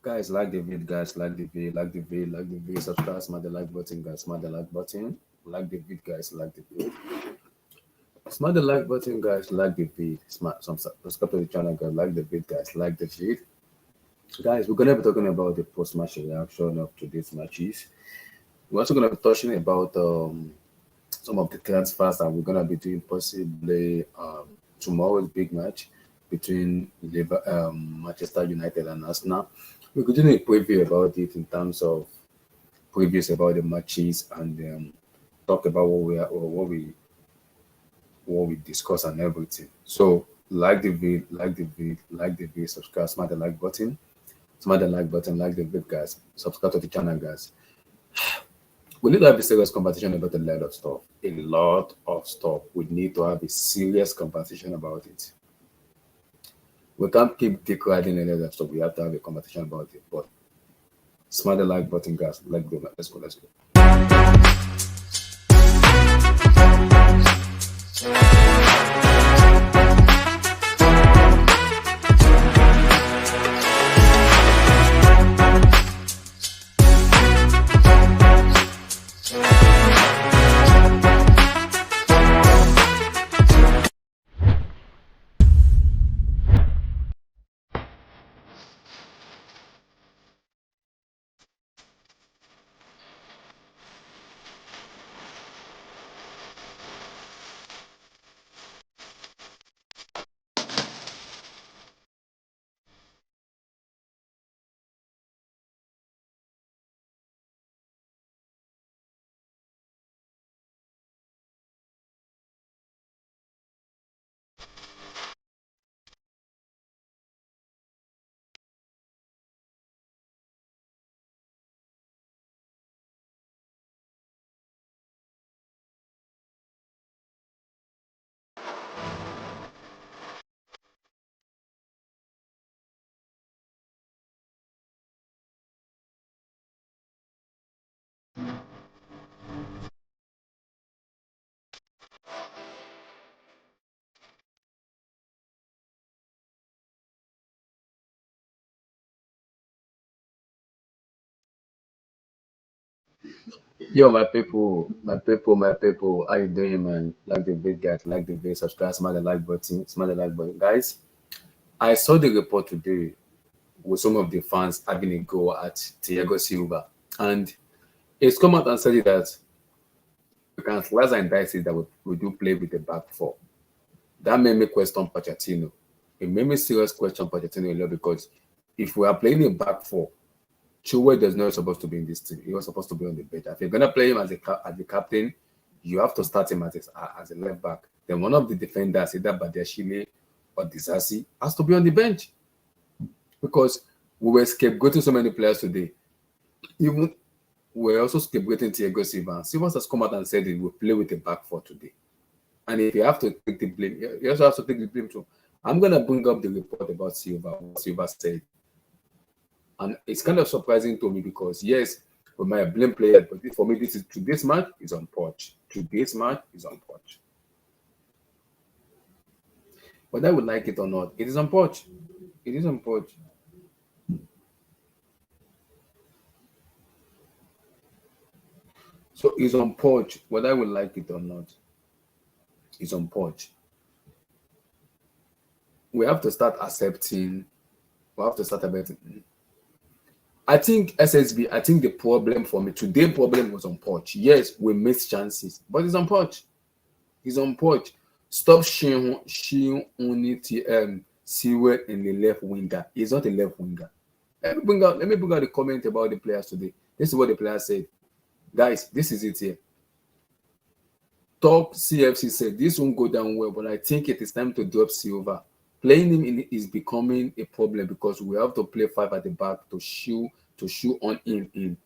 Guys, like the video, guys, like the video, like the video, like the video, subscribe, smash the like button, guys, smash the like button, like the video, guys, like the video. Smash the like button, guys, like the video, subscribe to the channel, guys, like the video, guys, like the video. Guys, we're gonna be talking about the post-match reaction of today's matches. We're also gonna be touching about some of the transfers that we're gonna be doing possibly tomorrow's big match between Manchester United and Arsenal. We're going to do a preview about it in terms of previews about the matches and talk about what we discuss and everything. So like the video, like the video, subscribe, smash the like button, like the video, guys. Subscribe to the channel, guys. We need to have a serious conversation about a lot of stuff. A lot of stuff. We need to have a serious conversation about it. We can't keep decorating a lot of stuff. We have to have a conversation about it. But smash the like button, guys. Let's go. Let's go. Yo, my people, how you doing, man? Like the video, guys, like the video, subscribe, smash the like button, guys. I saw the report today with some of the fans having a go at Thiago Silva, and it's come out and said that we can slice and dice it that we do play with the back four. That made me question Pochettino. It made me serious question Pochettino a lot because if we are playing a back four, Chilwell is not supposed to be in this team. He was supposed to be on the bench. If you're gonna play him as the captain, you have to start him as a left back. Then one of the defenders, either Badiashile or Disasi, has to be on the bench because we were scapegoating so many players today. Even we're also scapegoating Thiago Silva. Silva has come out and said he will play with the back four today. And if you have to take the blame, you also have to take the blame too. I'm gonna bring up the report about Silva. What Silva said. And it's kind of surprising to me because yes, we might blame players, but for me, today's match is on Poch. Today's match is on Poch. Whether I would like it or not, it is on Poch. It is on Poch. So it's on Poch, whether I would like it or not. It's on Poch. We have to start accepting. We have to start accepting. I think SSB, I think the problem for me, today's problem was on Poch. Yes, we missed chances, but it's on Poch. It's on Poch. Stop showing unity Siwe in the left winger. He's not a left winger. Let me bring out the comment about the players today. This is what the players said. Guys, this is it here. Top CFC said this won't go down well, but I think it is time to drop Silva. Playing him is becoming a problem because we have to play five at the back to shoot on in.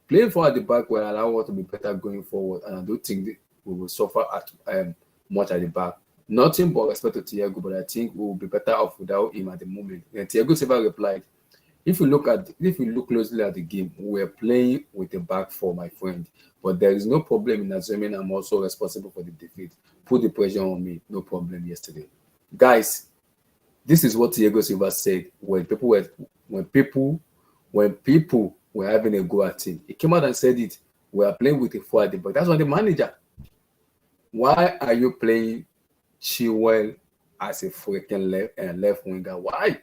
Playing four at the back will allow us to be better going forward, and I don't think we will suffer at much at the back. Nothing but respect to Thiago, but I think we will be better off without him at the moment. And Thiago Silva replied, if you look closely at the game, we're playing with the back four, my friend. But there is no problem in assuming I'm also responsible for the defeat. Put the pressure on me, no problem yesterday. Guys, this is what Thiago Silva said when people when people were having a go at him, he came out and said it. We are playing with a four at the back. That's what the manager. Why are you playing Chilwell as a freaking left winger? Why?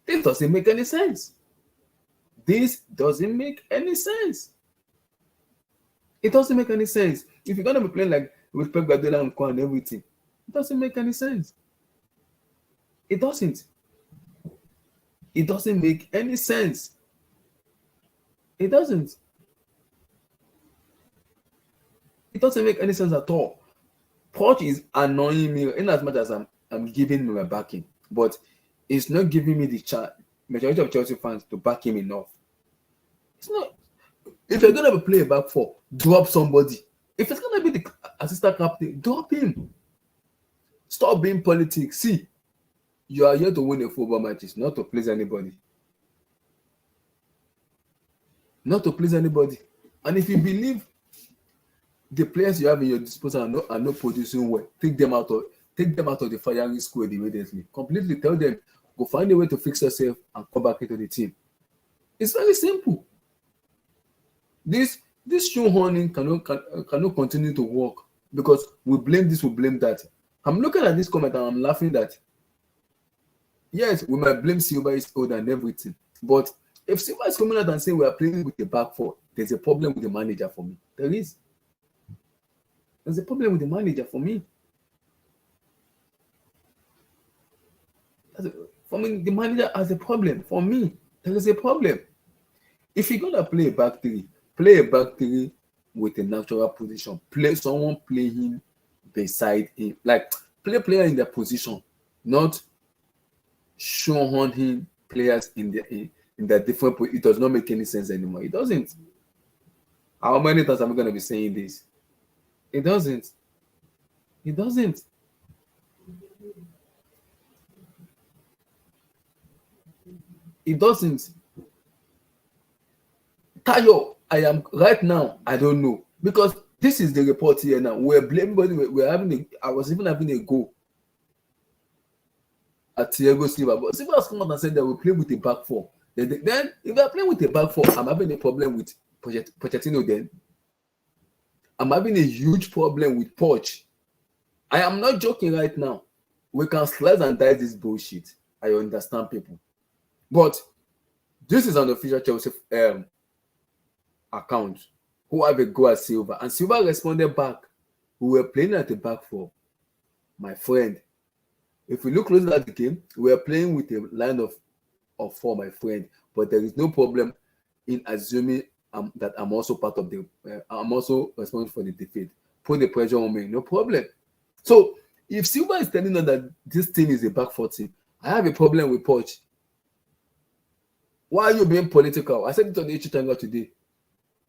This doesn't make any sense. This doesn't make any sense. It doesn't make any sense. If you're gonna be playing like with Pep Guardiola and Co and everything, it doesn't make any sense. It doesn't. It doesn't make any sense. It doesn't. It doesn't make any sense at all. Poch is annoying me in as much as I'm giving him my backing, but it's not giving me the chance. Majority of Chelsea fans to back him enough. It's not. If you're gonna play a back four, drop somebody. If it's gonna be the assistant captain, drop him. Stop being politics. See, you are here to win a football matches, not to please anybody. Not to please anybody. And if you believe the players you have in your disposal are not producing well, take them out of the firing squad immediately. Completely tell them, go find a way to fix yourself and come back into the team. It's very simple. This shoehorning cannot continue to work because we blame this, we blame that. I'm looking at this comment and I'm laughing that yes, we might blame Silva is old and everything, but if Silva is coming out and saying we are playing with the back four, there's a problem with the manager for me. There is. There's a problem with the manager for me. For me, the manager has a problem. For me, there is a problem. If you're gonna play a back three with a natural position. Play someone playing beside him. Like play player in their position, not shoehorning players in their different. It does not make any sense anymore. It doesn't. How many times am I gonna be saying this? It doesn't. It doesn't. It doesn't. Tayo, I am right now. I don't know because this is the report here now. We're blaming, we're having I was even having a go at Thiago Silva, but Silva has come out and said that we play with a back four. Then if they're playing with a back four, I'm having a problem with Pochettino. Then I'm having a huge problem with Poch. I am not joking right now. We can slice and dice this bullshit. I understand people, but this is an official Chelsea account who have a go at Silva, and Silva responded back. We were playing at the back four, my friend. If we look closer at the game, we are playing with a line of four, my friend. But there is no problem in assuming that I'm also part of the. I'm also responsible for the defeat. Put the pressure on me, no problem. So if Silva is telling us that this team is a back four team, I have a problem with Poch. Why are you being political? I said it on the issue channel today.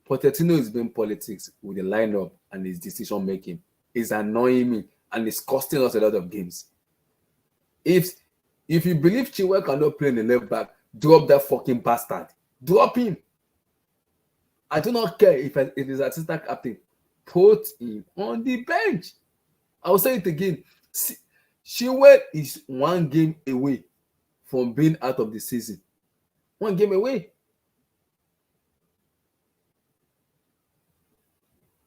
Pochettino is being politics with the lineup and his decision making. It's annoying me and it's costing us a lot of games. If you believe Chilwell cannot play in the left back, drop that fucking bastard. Drop him. I do not care if he's assistant captain. Put him on the bench. I will say it again. Chilwell is one game away from being out of the season. One game away.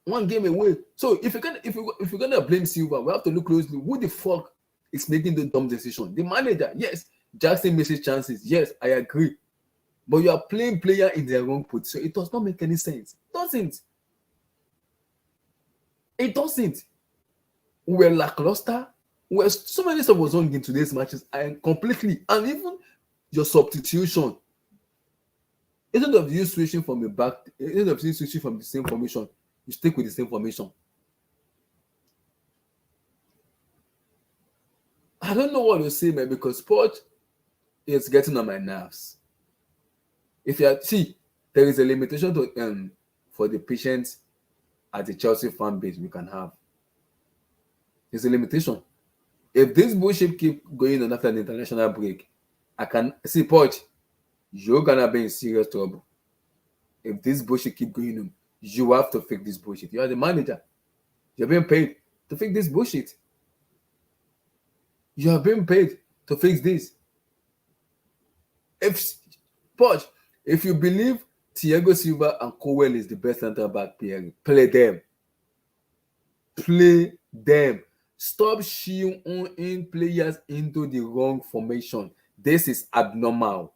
One game away. So if you're gonna blame Silva, we have to look closely. Who the fuck is making the dumb decision? The manager, yes. Jackson misses chances. Yes, I agree. But you are playing player in the wrong position. It does not make any sense. It doesn't. It doesn't. We're lackluster. We're so many stuff was wrong in today's matches and completely. And even your substitution. Instead of you switching from the back, instead of you switching from the same formation, you stick with the same formation. I don't know what to say, man, because Poch is getting on my nerves. If you see, there is a limitation to for the patience at the Chelsea fan base we can have. There's a limitation. If this bullshit keep going on after the international break, I can see Poch, you're gonna be in serious trouble. If this bullshit keep going on, you have to fix this bullshit. You are the manager. You're being paid to fix this bullshit. You are being paid to fix this. If Poch, If you believe Thiago Silva and Cowell is the best center back player, play them. Play them. Stop shoehorning players into the wrong formation. This is abnormal.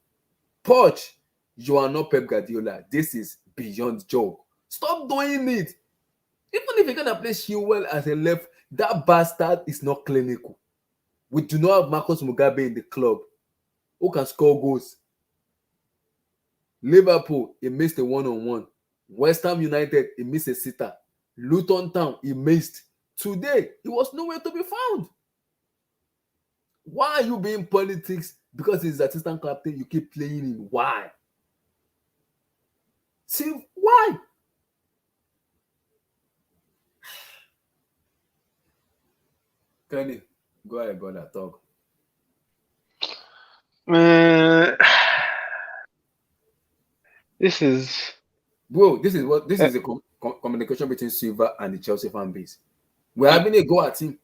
Poch, you are not Pep Guardiola. This is beyond joke. Stop doing it. Even if you're gonna play Chilwell as a left, that bastard is not clinical. We do not have Marcus Mugabe in the club who can score goals. Liverpool, he missed a one-on-one. West Ham United, he missed a sitter. Luton Town, he missed. Today, he was nowhere to be found. Why are you being politics? Because he's assistant captain, you keep playing him. Why? See, why? Kenny, go ahead, brother, talk. This is a communication between Silva and the Chelsea fan base. We're having a go at him,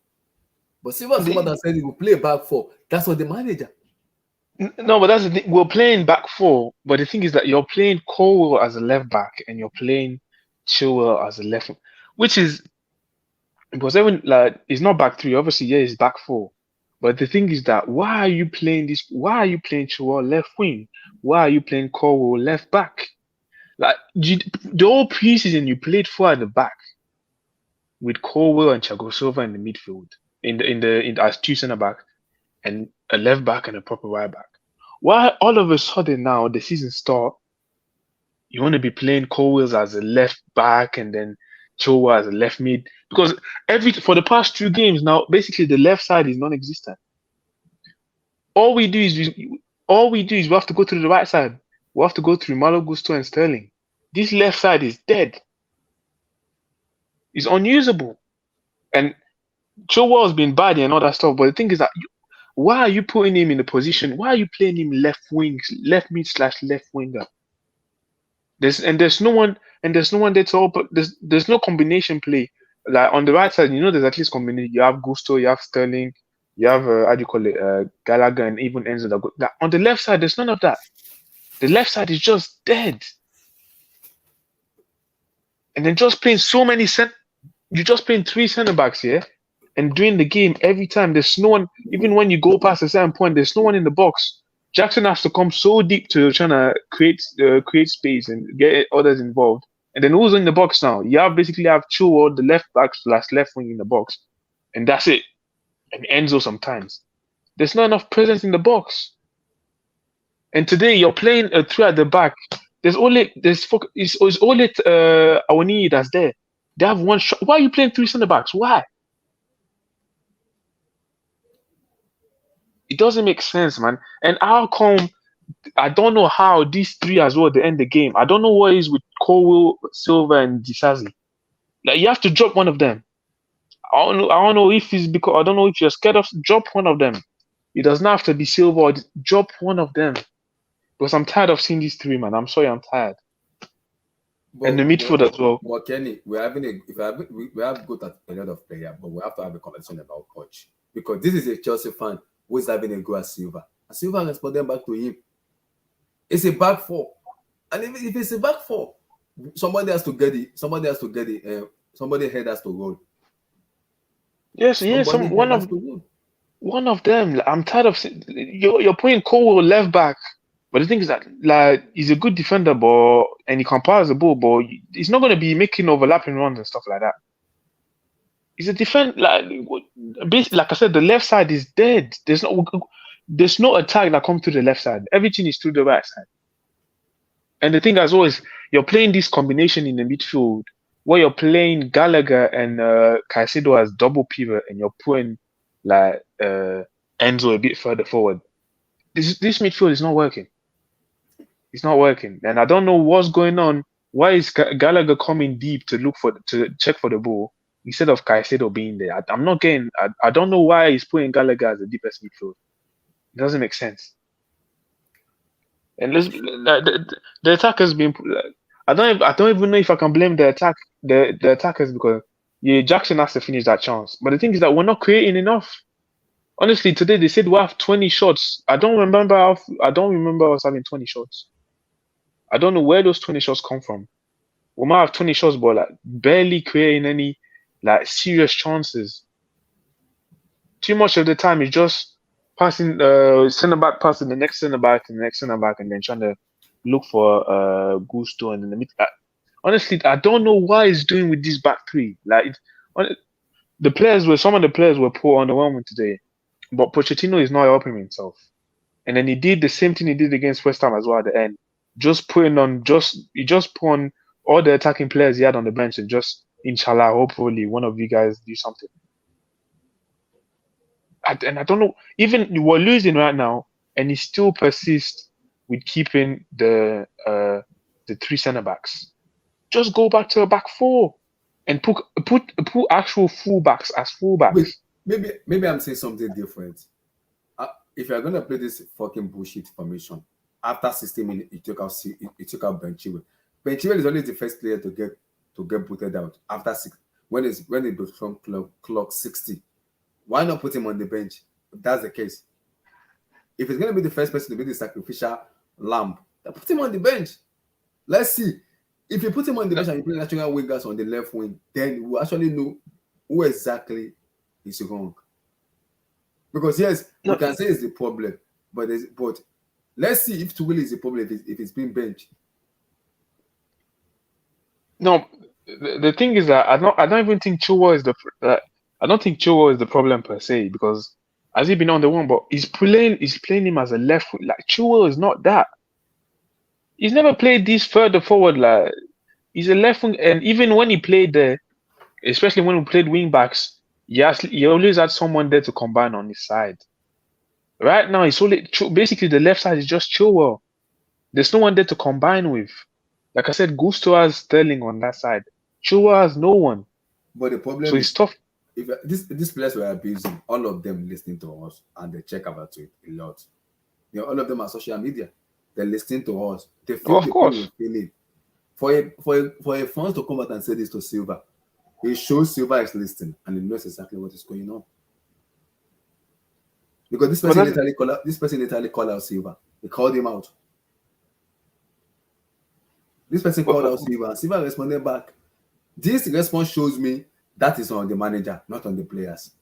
but Silva's come out and said he will play back four. That's what the manager. No, but that's the thing. We're playing back four, but the thing is that you're playing Colwell as a left back and you're playing Chilwell as a left, which is because even like it's not back three. Obviously, yeah, it's back four. But the thing is that why are you playing this? Why are you playing Chilwell left wing? Why are you playing Colwell left back? Like the whole preseason, you played four at the back with Colwell and Thiago Silva in the midfield, in as two centre back, and a left back and a proper right back. Why all of a sudden now the season start, you want to be playing Colwell as a left back and then Chilwell as a left mid? Because for the past 2 games now, basically the left side is non-existent. All we do is we have to go through the right side. We have to go through Malo Gusto and Sterling. This left side is dead. It's unusable. And Chilwell has been bad and all that stuff. But the thing is that why are you putting him in the position? Why are you playing him left wing, left mid / left winger? There's no one there to help. There's no combination play. Like on the right side, there's at least combination. You have Gusto, you have Sterling, you have Gallagher and even Enzo. On the left side, there's none of that. The left side is just dead. And then just playing you're just playing 3 centre backs here, and during the game every time there's no one. Even when you go past a certain point, there's no one in the box. Jackson has to come so deep to trying to create space and get others involved. And then who's in the box now? You basically have Chilwell, the left back / left wing in the box, and that's it. And Enzo sometimes. There's not enough presence in the box. And today you're playing a 3 at the back. It's only Awani that's there. They have 1 shot. Why are you playing 3 centre backs? Why? It doesn't make sense, man. And how come? I don't know how these 3 as well they end the game. I don't know what is with Colwell, Silva, and Disasi. Like you have to drop one of them. I don't know if it's because I don't know if you're scared of drop one of them. It does not have to be Silva. Or drop one of them. Because I'm tired of seeing these 3, man. I'm sorry, I'm tired. And the midfield as well. Well, Kenny, we have got a lot of players, but we have to have a conversation about Poch. Because this is a Chelsea fan who is having a go at Silva. And Silva responded back to him. It's a back 4. And if it's a back 4, somebody has to get it. Somebody head has to roll. Yes, one of them. I'm tired of you're putting Colwell left back. But the thing is that like he's a good defender, and he can pass the ball, but he's not going to be making overlapping runs and stuff like that. He's a defender. Like I said, the left side is dead. There's no attack that comes to the left side. Everything is through the right side. And the thing as always, you're playing this combination in the midfield where you're playing Gallagher and Caicedo as double pivot, and you're putting like Enzo a bit further forward. This midfield is not working. It's not working, and I don't know what's going on. Why is Gallagher coming deep to check for the ball instead of Caicedo being there? I'm not getting. I don't know why he's putting Gallagher as the deepest midfield. It doesn't make sense. And the attack has been. I don't even know if I can blame the attackers because Jackson has to finish that chance. But the thing is that we're not creating enough. Honestly, today they said we have 20 shots. I don't remember us having 20 shots. I don't know where those 20 shots come from. We might have 20 shots, but like barely creating any like serious chances. Too much of the time is just passing centre back passing the next centre back and the next centre back, and then trying to look for Gusto and then the mid. Honestly, I don't know why he's doing with this back three. Like some of the players were poor underwhelming today, but Pochettino is not helping himself. And then he did the same thing he did against West Ham as well at the end. He just put on all the attacking players he had on the bench and just inshallah, hopefully one of you guys do something. And I don't know, even we're losing right now, and he still persists with keeping the 3 centre backs. Just go back to a back 4 and put actual fullbacks as fullbacks. Wait, maybe I'm saying something different. If you're gonna play this fucking bullshit formation, after 60 minutes, you took out Ben Chilwell. Ben Chilwell is always the first player to get booted out after 6 when it becomes clock 60. Why not put him on the bench? If that's the case, if it's gonna be the first person to be the sacrificial lamb, then put him on the bench. Let's see. If you put him on the bench and you play natural wingers on the left wing, then we'll actually know who exactly is wrong. Because yes, we can say it's the problem, but let's see if Tuchel is the problem if it's being benched. No, the thing is that I don't even think Chilwell is I don't think Chilwell is the problem per se, because has he been on the one, but he's playing him as a left foot. Like Chilwell is not that. He's never played this further forward. Like he's a left wing, and even when he played there, especially when we played wing backs, he always had someone there to combine on his side. Right now, it's only basically the left side is just Chilwell. There's no one there to combine with. Like I said, Gusto has Sterling on that side. Chilwell has no one. But the problem so it's tough. If these players were abusing, all of them listening to us and they check about it a lot. All of them are social media. They're listening to us. They feel of course. Feeling. For a fans to come out and say this to Silva, it shows Silva is listening and he knows exactly what is going on. Because this person literally called out Silva. He called him out. This person called out Silva, and Silva responded back. This response shows me that is on the manager, not on the players.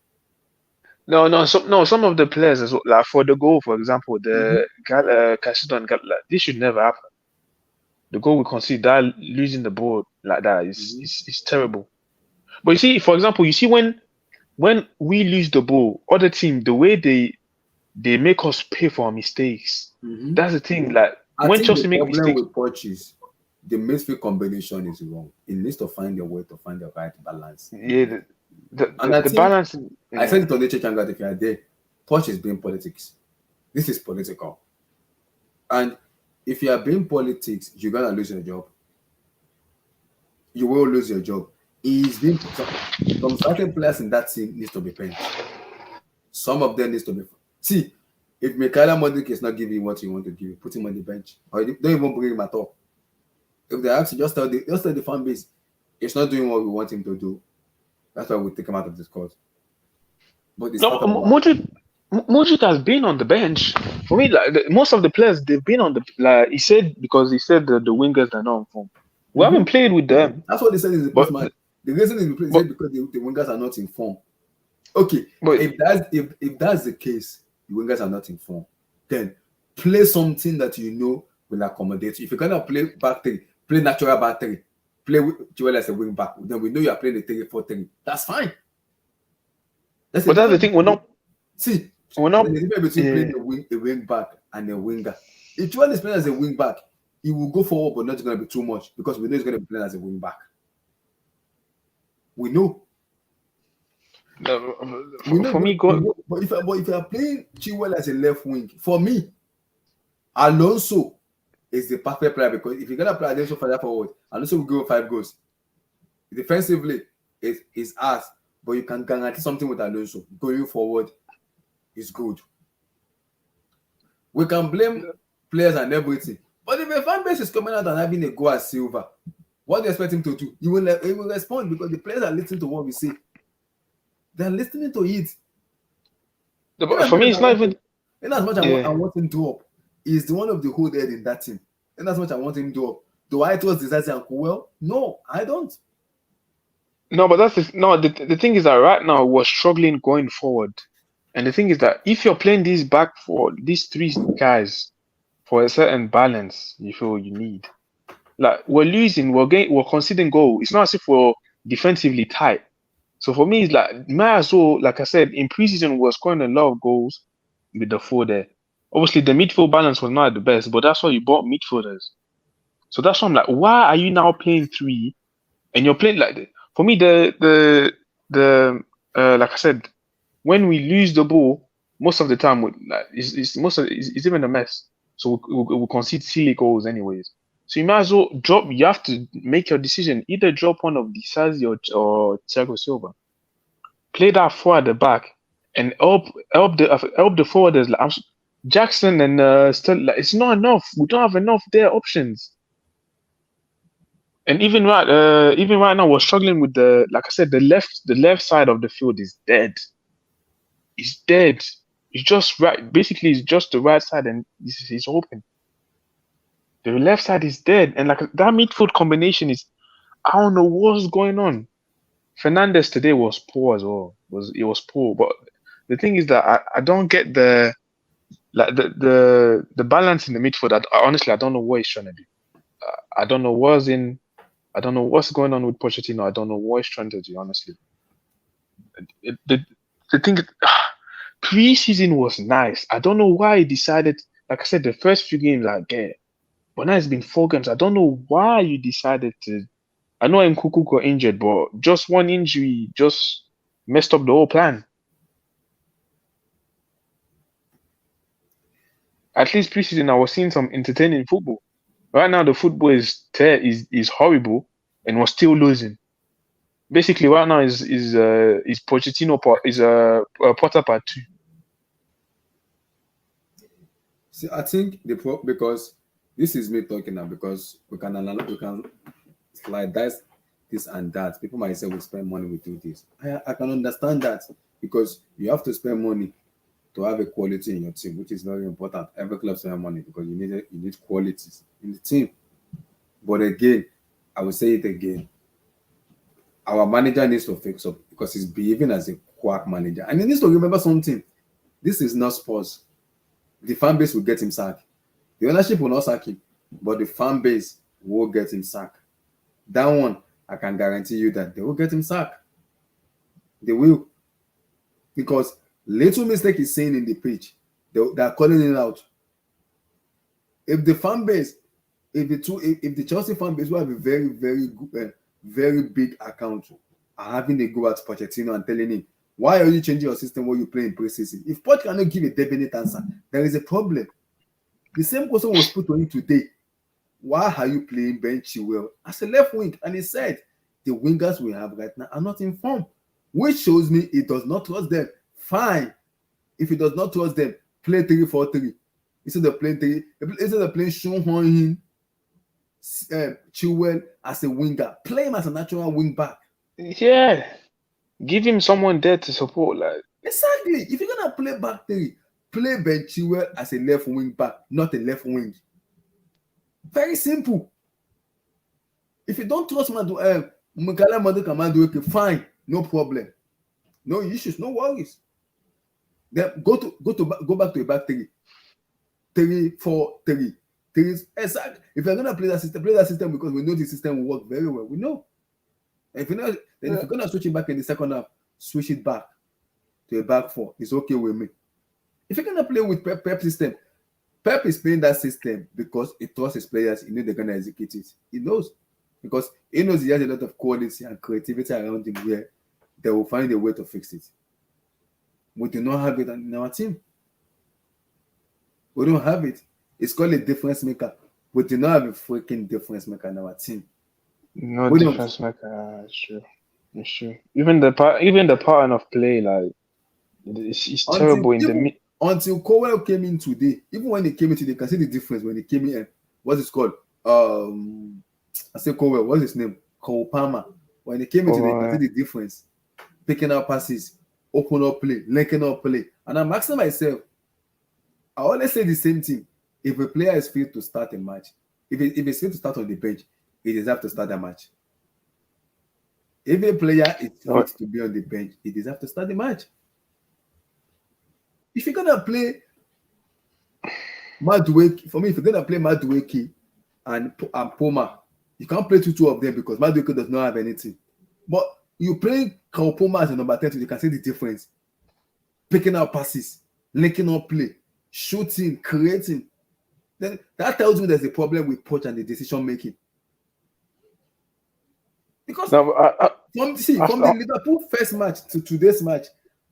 No. Some of the players as well, like for the goal, for example, the Casido and this should never happen. The goal we concede, that losing the ball like that is terrible. But you see, for example, when we lose the ball, other team, the way they make us pay for our mistakes. That's the thing. Like when Chelsea make mistakes, with Poch is the midfield combination is wrong. It needs to find a way to find the right balance. Yeah, the balance. I said it on the church and if you are there, Poch is being politics. This is political, and if you are being politics, you're gonna lose your job. You will lose your job. Some certain players in that team needs to be paid. Some of them needs to be. See, if Mikhail Modric is not giving you what you want to give, put him on the bench, or don't even bring him at all. If they have to just tell the fan base, it's not doing what we want him to do. That's why we take him out of the squad. But Modric has been on the bench. For me, like most of the players, they've been on the. Like he said the wingers are not in form. We haven't played with them. That's what they said in the post match. The reason is because the wingers are not in form. Okay, but if that's the case, the wingers are not in form, then play something that you know will accommodate you. If you're gonna play back three, play natural back three, play with Joel as a wing back, then we know you are playing the 3-4-3. That's fine. That's the thing. We're not. We're not. The difference between playing a wing back and a winger. If Joel is playing as a wing back, he will go forward, but not going to be too much because we know he's going to be playing as a wing back. We know. For me, but if you are playing Chilwell as a left wing, for me, Alonso is the perfect player because if you're gonna play Alonso further forward, Alonso will go 5 goals. Defensively, it's us, but you can guarantee something with Alonso going forward. Is good. We can blame players and everything, but if a fan base is coming out and having a go at Silva, what do you expect him to do? He will respond because the players are listening to what we say. They're listening to it. For me, it's not even. In as much as I want him to up, he's the one of the whole head in that team. And that's what I want him to do. Do I trust Disasi and Kuwel? No, I don't. No, but the thing is that right now we're struggling going forward. And the thing is that if you're playing these back for these three guys for a certain balance you feel you need. Like we're losing, we're conceding goal. It's not as if we're defensively tight. So for me, it's like might as well, like I said, in preseason we're scoring a lot of goals with the four there. Obviously the midfield balance was not at the best, but that's why you bought midfielders. So that's why I'm like, why are you now playing three and you're playing like for me the like I said, when we lose the ball, most of the time it's even a mess. So we'll concede silly goals anyways. So you might as well drop. You have to make your decision. Either drop one of Disasi or Thiago Silva. Play that four at the back and help the forwarders. Like Jackson and still like it's not enough. We don't have enough there options. And even right now we're struggling with like I said, the left side of the field is dead. It's dead. It's just right. Basically, it's just the right side and it's open. The left side is dead, and like that midfield combination is, I don't know what's going on. Fernandez today was poor as well. It was poor, but the thing is that I don't get the balance in the midfield. Honestly, I don't know what he's trying to do. I don't know what's going on with Pochettino. I don't know what he's trying to do. Honestly, the thing. Preseason was nice. I don't know why he decided. Like I said, the first few games I get, but now it's been 4 games. I don't know why you decided to. I know Nkuku got injured, but just one injury just messed up the whole plan. At least preseason, I was seeing some entertaining football. Right now, the football is horrible, and we're still losing. Basically, right now is Pochettino Potter part 2. See, I think because this is me talking now because we can slide dice this and that. People might say we spend money, we do this. I can understand that because you have to spend money to have a quality in your team, which is very important. Every club spends money because you need qualities in the team. But again, I will say it again. Our manager needs to fix up because he's behaving as a quack manager. And he needs to remember something. This is not sports. The fan base will get him sacked. The ownership will not sack him, but the fan base will get him sacked. That one, I can guarantee you that they will get him sacked. They will. Because little mistake he's saying in the pitch, they are calling it out. If the fan base, if the Chelsea fan base will have a very, very good, very big account are having a go at Pochettino and telling him, why are you changing your system when you play in preseason? If Poch cannot give a definite answer, there is a problem. The same question was put on him today. Why are you playing Ben Chilwell as a left wing? And he said, the wingers we have right now are not in form, which shows me he does not trust them. Fine. If he does not trust them, play 3-4-3. Instead of playing Sean Hoyin, Chilwell as a winger, play him as a natural wing back. Yeah. Give him someone there to support. Like exactly. If you're gonna play back 3, play Ben Chilwell as a left wing back, not a left wing. Very simple. If you don't trust Mukala Madu Kamadu, okay, fine, no problem, no issues, no worries. Then go back to a back 3-4-3. Exactly. If you're gonna play that system because we know the system will work very well. We know. If you know, then if you're gonna switch it back in the second half, switch it back to a back 4. It's okay with me. If you're gonna play with Pep system, Pep is playing that system because he trusts his players. He knows they're gonna execute it. He knows because he knows he has a lot of quality and creativity around him where they will find a way to fix it. We do not have it in our team. We don't have it. It's called a difference maker. We do not have a freaking difference maker in our team. No difference maker. It's true. It's true. Even the pattern of play, like it's terrible in the until Cowell came in today. Even when they came in today, you can see the difference when they came in. What's it called? I say Cowell. What's his name? Cole Palmer. When they came in today, you can see the difference. Picking up passes, open up play, linking up play, and I'm asking myself. I always say the same thing. If a player is fit to start a match, if it's going to start on the bench, he deserves to start that match. If a player is fit to be on the bench, he deserves to start the match. If you're gonna play Madueke, for me, if you're gonna play Madueke and Poma, you can't play two of them because Madueke does not have anything. But you play Poma as a number 10, so you can see the difference. Picking out passes, linking up play, shooting, creating. Then that tells me there's a problem with Poch and the decision making. Because from the Liverpool first match to today's match,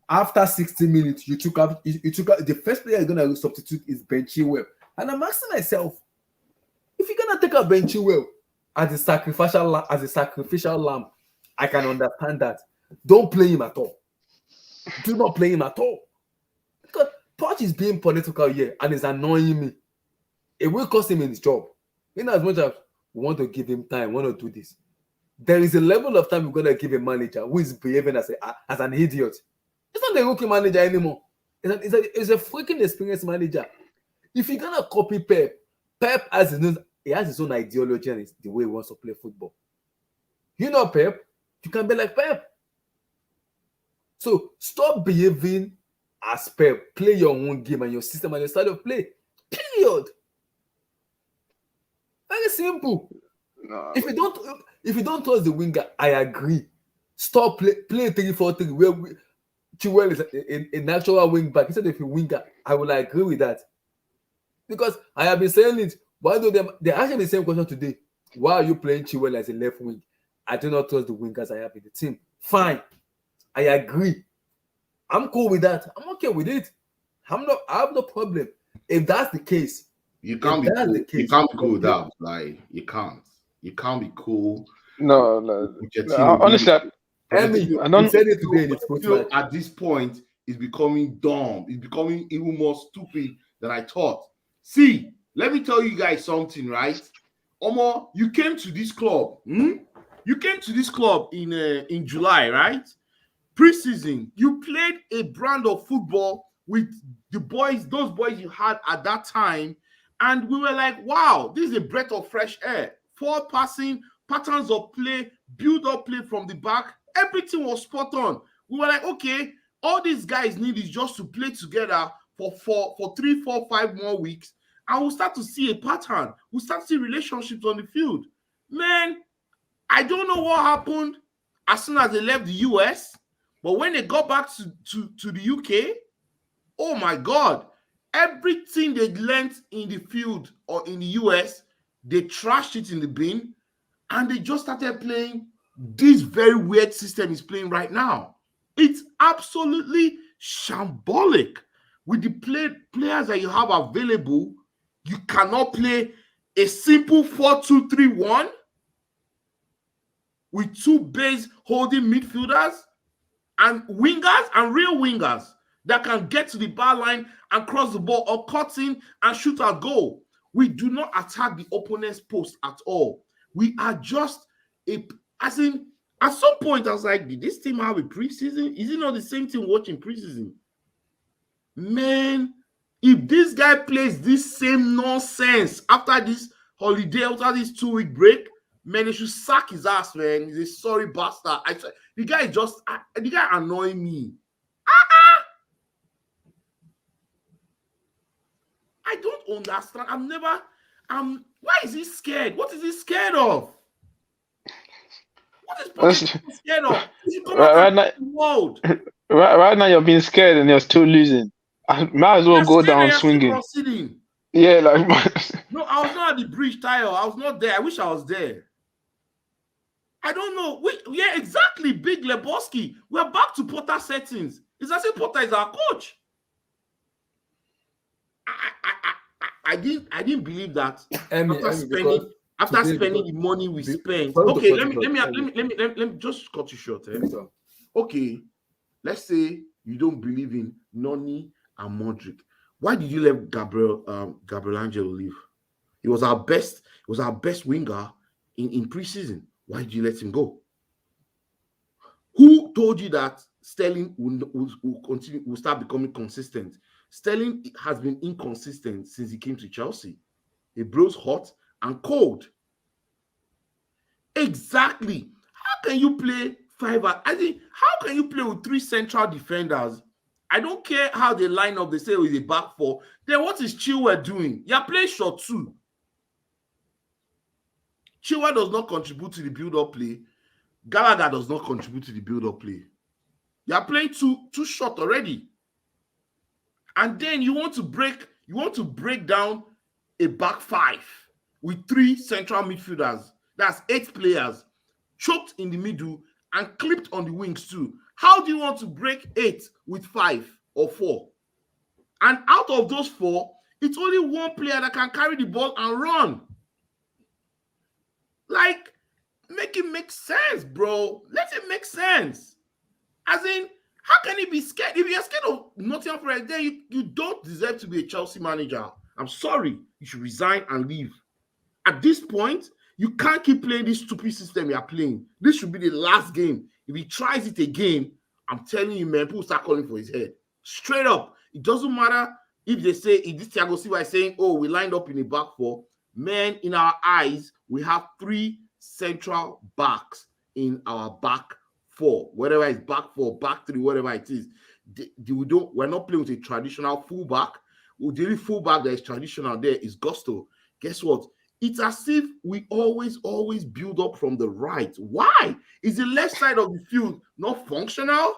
after 60 minutes, you took out the first player you're gonna substitute is Ben Chilwell. And I'm asking myself, if you're gonna take out Ben Chilwell as a sacrificial lamb, I can understand that. Don't play him at all. Do not play him at all. Because Poch is being political here and it's annoying me. It will cost him in his job. In as much as we want to give him time, we want to do this. There is a level of time we're going to give a manager who is behaving as an idiot. It's not a rookie manager anymore. It's a freaking experienced manager. If you're going to copy Pep has his own ideology and it's the way he wants to play football. You know Pep, you can be like Pep. So stop behaving as Pep. Play your own game and your system and your style of play. Period. Very simple. No, if you don't trust the winger, I agree. Stop play 3-4-3 where Chilwell is a natural wing back instead of a winger. I will agree with that. Because I have been saying it. Why do they asking the same question today? Why are you playing Chilwell as a left wing? I do not trust the wingers I have in the team. Fine. I agree. I'm cool with that. I'm okay with it. I have no problem. If that's the case, you can't be cool. You can't be cool with that. Like you can't. You can't be cool. No. Honestly, I don't said it today. At this point, it's becoming dumb. It's becoming even more stupid than I thought. See, let me tell you guys something, right? Omo, you came to this club. You came to this club in July, right? Preseason, you played a brand of football with the boys, those boys you had at that time, and we were like, wow, this is a breath of fresh air. 4 passing, patterns of play, build-up play from the back, everything was spot on. We were like, okay, all these guys need is just to play together for 3, 4, 5 more weeks, and we'll start to see a pattern. We'll start to see relationships on the field. Man, I don't know what happened as soon as they left the US, but when they got back to the UK, oh my God, everything they learned in the field or in the US, they trashed it in the bin, and they just started playing this very weird system is playing right now. It's absolutely shambolic. With the players that you have available, you cannot play a simple 4-2-3-1 with 2 base holding midfielders and wingers and real wingers that can get to the bar line and cross the ball or cut in and shoot a goal. We do not attack the opponent's post at all. We are just at some point I was like, did this team have a preseason? Is it not the same thing watching preseason? Man, if this guy plays this same nonsense after this holiday, after this 2-week break, man, they should sack his ass, man. He's a sorry bastard. The guy annoying me. I don't understand. Why is he scared? What is he scared of? What is he scared of? He should come out the world. Right now, you're being scared and you're still losing. I might as well go down swinging. Yeah, like no, I was not at the bridge, Tayo. I was not there. I wish I was there. I don't know. Yeah, exactly. Big Lebowski. We're back to Potter settings. It's as if Potter is our coach. I didn't believe that after spending the money we spent. Okay, let me just cut you short. Okay, let's say you don't believe in Noni and Modric. Why did you let Gabriel Angelo leave? He was our best winger in preseason. Why did you let him go? Who told you that Sterling will start becoming consistent? Sterling has been inconsistent since he came to Chelsea. He blows hot and cold. Exactly. How can you play 5? I think, how can you play with 3 central defenders? I don't care how they line up. They say with a back 4. Then what is Chilwell doing? You're playing short 2. Chilwell does not contribute to the build-up play. Gallagher does not contribute to the build-up play. You're playing too short already. And then you want to break down a back 5 with 3 central midfielders. That's 8 players choked in the middle and clipped on the wings too. How do you want to break 8 with 5 or 4? And out of those 4, it's only one player that can carry the ball and run. Like, make it make sense, bro. Let it make sense. As in, how can he be scared? If you're scared of Nottingham Forest, then you don't deserve to be a Chelsea manager. I'm sorry. You should resign and leave. At this point, you can't keep playing this stupid system you're playing. This should be the last game. If he tries it again, I'm telling you, man, people start calling for his head. Straight up. It doesn't matter if they say, if this Thiago Silva is saying, oh, we lined up in a back 4. Man, in our eyes, we have 3 central backs in our back 4. Whatever it's back 4, back 3, whatever it is. We're not playing with a traditional fullback. The only fullback that is traditional there is Gusto. Guess what? It's as if we always build up from the right. Why? Is the left side of the field not functional?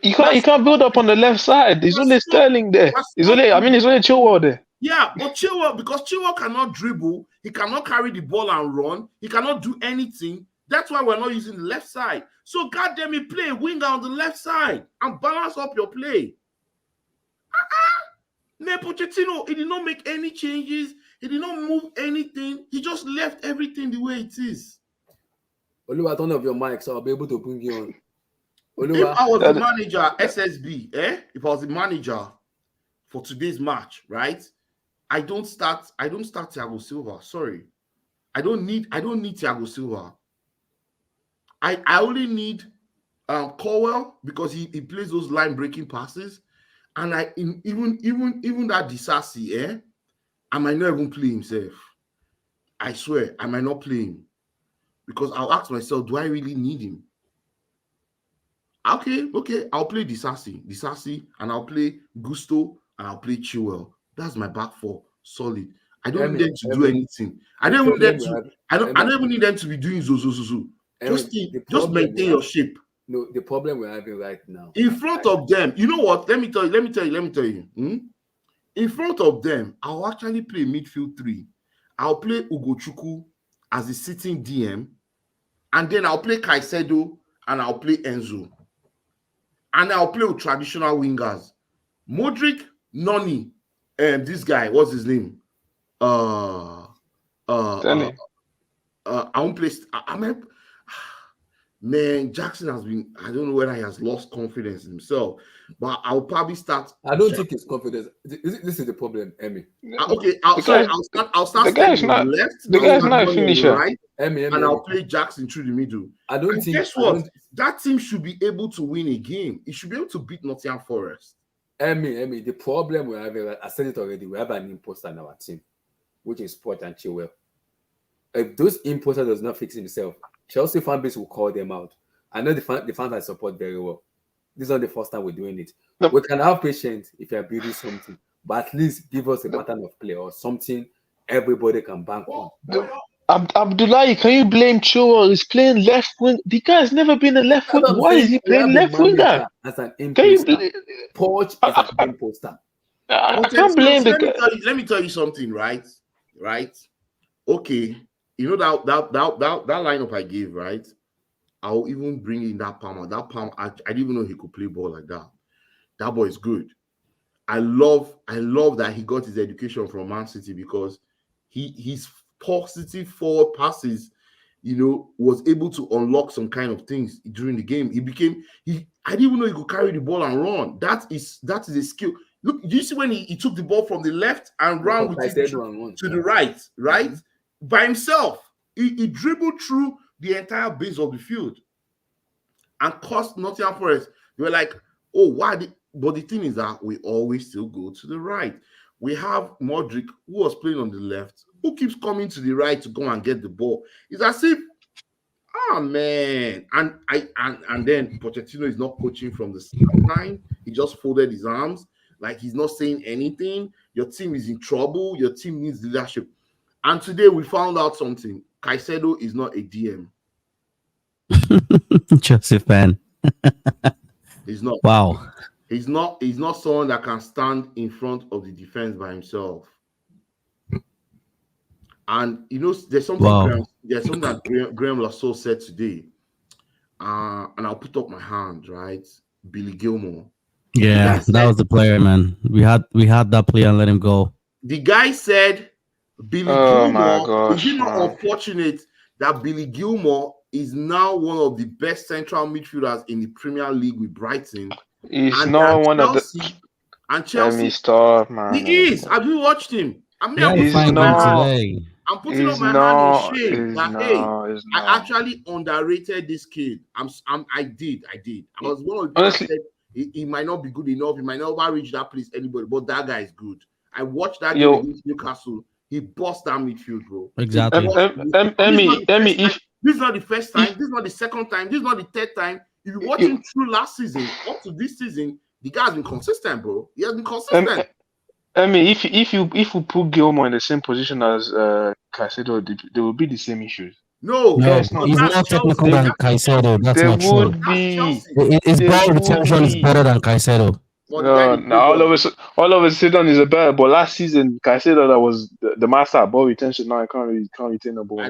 You can't build up on the left side. There's only Sterling there. It's only Chilwell there. Yeah, but because Chilwell cannot dribble, he cannot carry the ball and run, he cannot do anything. That's why we're not using the left side. So goddamn it, play a winger on the left side and balance up your play. Man, Pochettino, he did not make any changes. He did not move anything. He just left everything the way it is. Oluwa, turn off your mic so I'll be able to bring you on. Oluwa, if I was the manager, SSB, if I was the manager for today's match, right? I don't start Thiago Silva. Sorry. I don't need Thiago Silva. I only need Cowell because he plays those line breaking passes. And even that Disasi, I might not even play himself. I swear, I might not play him. Because I'll ask myself, do I really need him? Okay, I'll play Disasi, and I'll play Gusto, and I'll play Chilwell. That's my back 4, solid. I don't need them to do anything. I don't even need them to be doing zo. Just maintain your shape. No, the problem we're having right now. In front of them, you know what? Let me tell you. In front of them, I'll actually play midfield 3. I'll play Ugochukwu as the sitting DM, and then I'll play Caicedo and I'll play Enzo. And I'll play with traditional wingers. Modric, Noni, and this guy, what's his name? I won't play. Man, Jackson has been, I don't know whether he has lost confidence in himself, but I'll probably start. I don't think it's confidence. This is the problem, Emmy. Okay, I'll start the guy's not left. The guy's not a finisher. Right, Emmy, and I'll play Jackson through the middle. I don't think. Guess what? That team should be able to win a game. It should be able to beat Nottingham Forest. Emmy, the problem we're having, I said it already, we have an imposter in our team, which is Poch and Chilwell. If those imposter does not fix himself, Chelsea fan base will call them out. I know the fans I support very well. This is not the first time we're doing it. No. We can have patience if you're building something, but at least give us a pattern of play or something everybody can bank on. Abdullahi, can you blame Chilwell? He's playing left wing. The guy's never been a left wing. Why is he playing left winger? As an imposter. Poch is an imposter. I can't blame the guy. Let me tell you something, right? Okay. You know that lineup I gave, right? I'll even bring in that Palmer. That Palmer, I didn't even know he could play ball like that. That boy is good. I love that he got his education from Man City because his positive forward passes, was able to unlock some kind of things during the game. I didn't even know he could carry the ball and run. That is a skill. Look, you see when he took the ball from the left and ran with it to the right? Mm-hmm. By himself. He dribbled through the entire base of the field and cost Nottingham Forest. They were like, oh, why? But the thing is that we always still go to the right. we have Modric, who was playing on the left, who keeps coming to the right to go and get the ball. It's as if, man. And then Pochettino is not coaching from the sideline. He just folded his arms, like he's not saying anything. Your team is in trouble. Your team needs leadership. And today we found out something. Caicedo is not a DM. Chelsea fan. He's not. Wow. He's not someone that can stand in front of the defense by himself. And there's something that Graham Lasso said today. And I'll put up my hand, right? Billy Gilmore. Yeah, that was the player, man. We had that player and let him go. The guy said Billy Gilmore. Is it not unfortunate that Billy Gilmore is now one of the best central midfielders in the Premier League with Brighton? He's not one of the. And Chelsea. Let me stop, man. He is. Have you watched him? I mean, I'm putting up my hand in shame. I actually underrated this kid. I did. I was one of the people said he might not be good enough. He might not reach that place anybody, but that guy is good. I watched that game against Newcastle. He bossed that midfield, bro. Exactly. This is not the first time. This is not the second time. This is not the third time. If you watch him through last season up to this season, the guy has been consistent, bro. He has been consistent. If you put Gilmore in the same position as Caicedo, there will be the same issues. No, he's not technical than Caicedo. That's not true. His ball retention is better than Caicedo. No, all of a sudden is a better. But last season, Caicedo that was the master at ball retention. Now I can't retain the ball.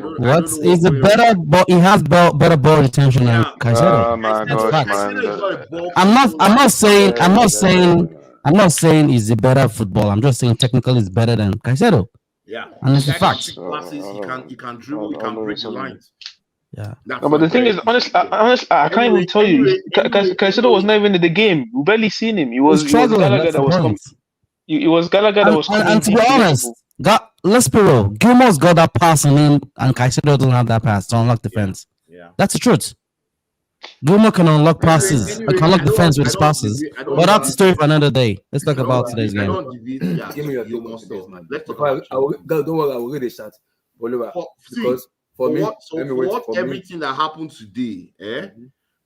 He's a better, but he has better ball retention than Caicedo. Oh my gosh, man! I'm not saying he's a better footballer. I'm just saying technically he's better than Caicedo. Yeah, and it's a fact. He can dribble. He can break the lines. Yeah. No, but the thing is, honestly, I can't even tell you. Caicedo was not even in the game. We barely seen him. It was Gallagher that was coming. It was Gallagher that was coming. And to be honest, let's be real. Gilmore's got that pass on him, and Caicedo doesn't have that pass to unlock defense. Yeah. That's the truth. Gilmore can unlock passes. Can unlock defense with his passes. But that's a story for another day. Let's talk about today's game. Give me your Gilmore stuff, man. Don't worry, I will read the chat. Because everything that happened today,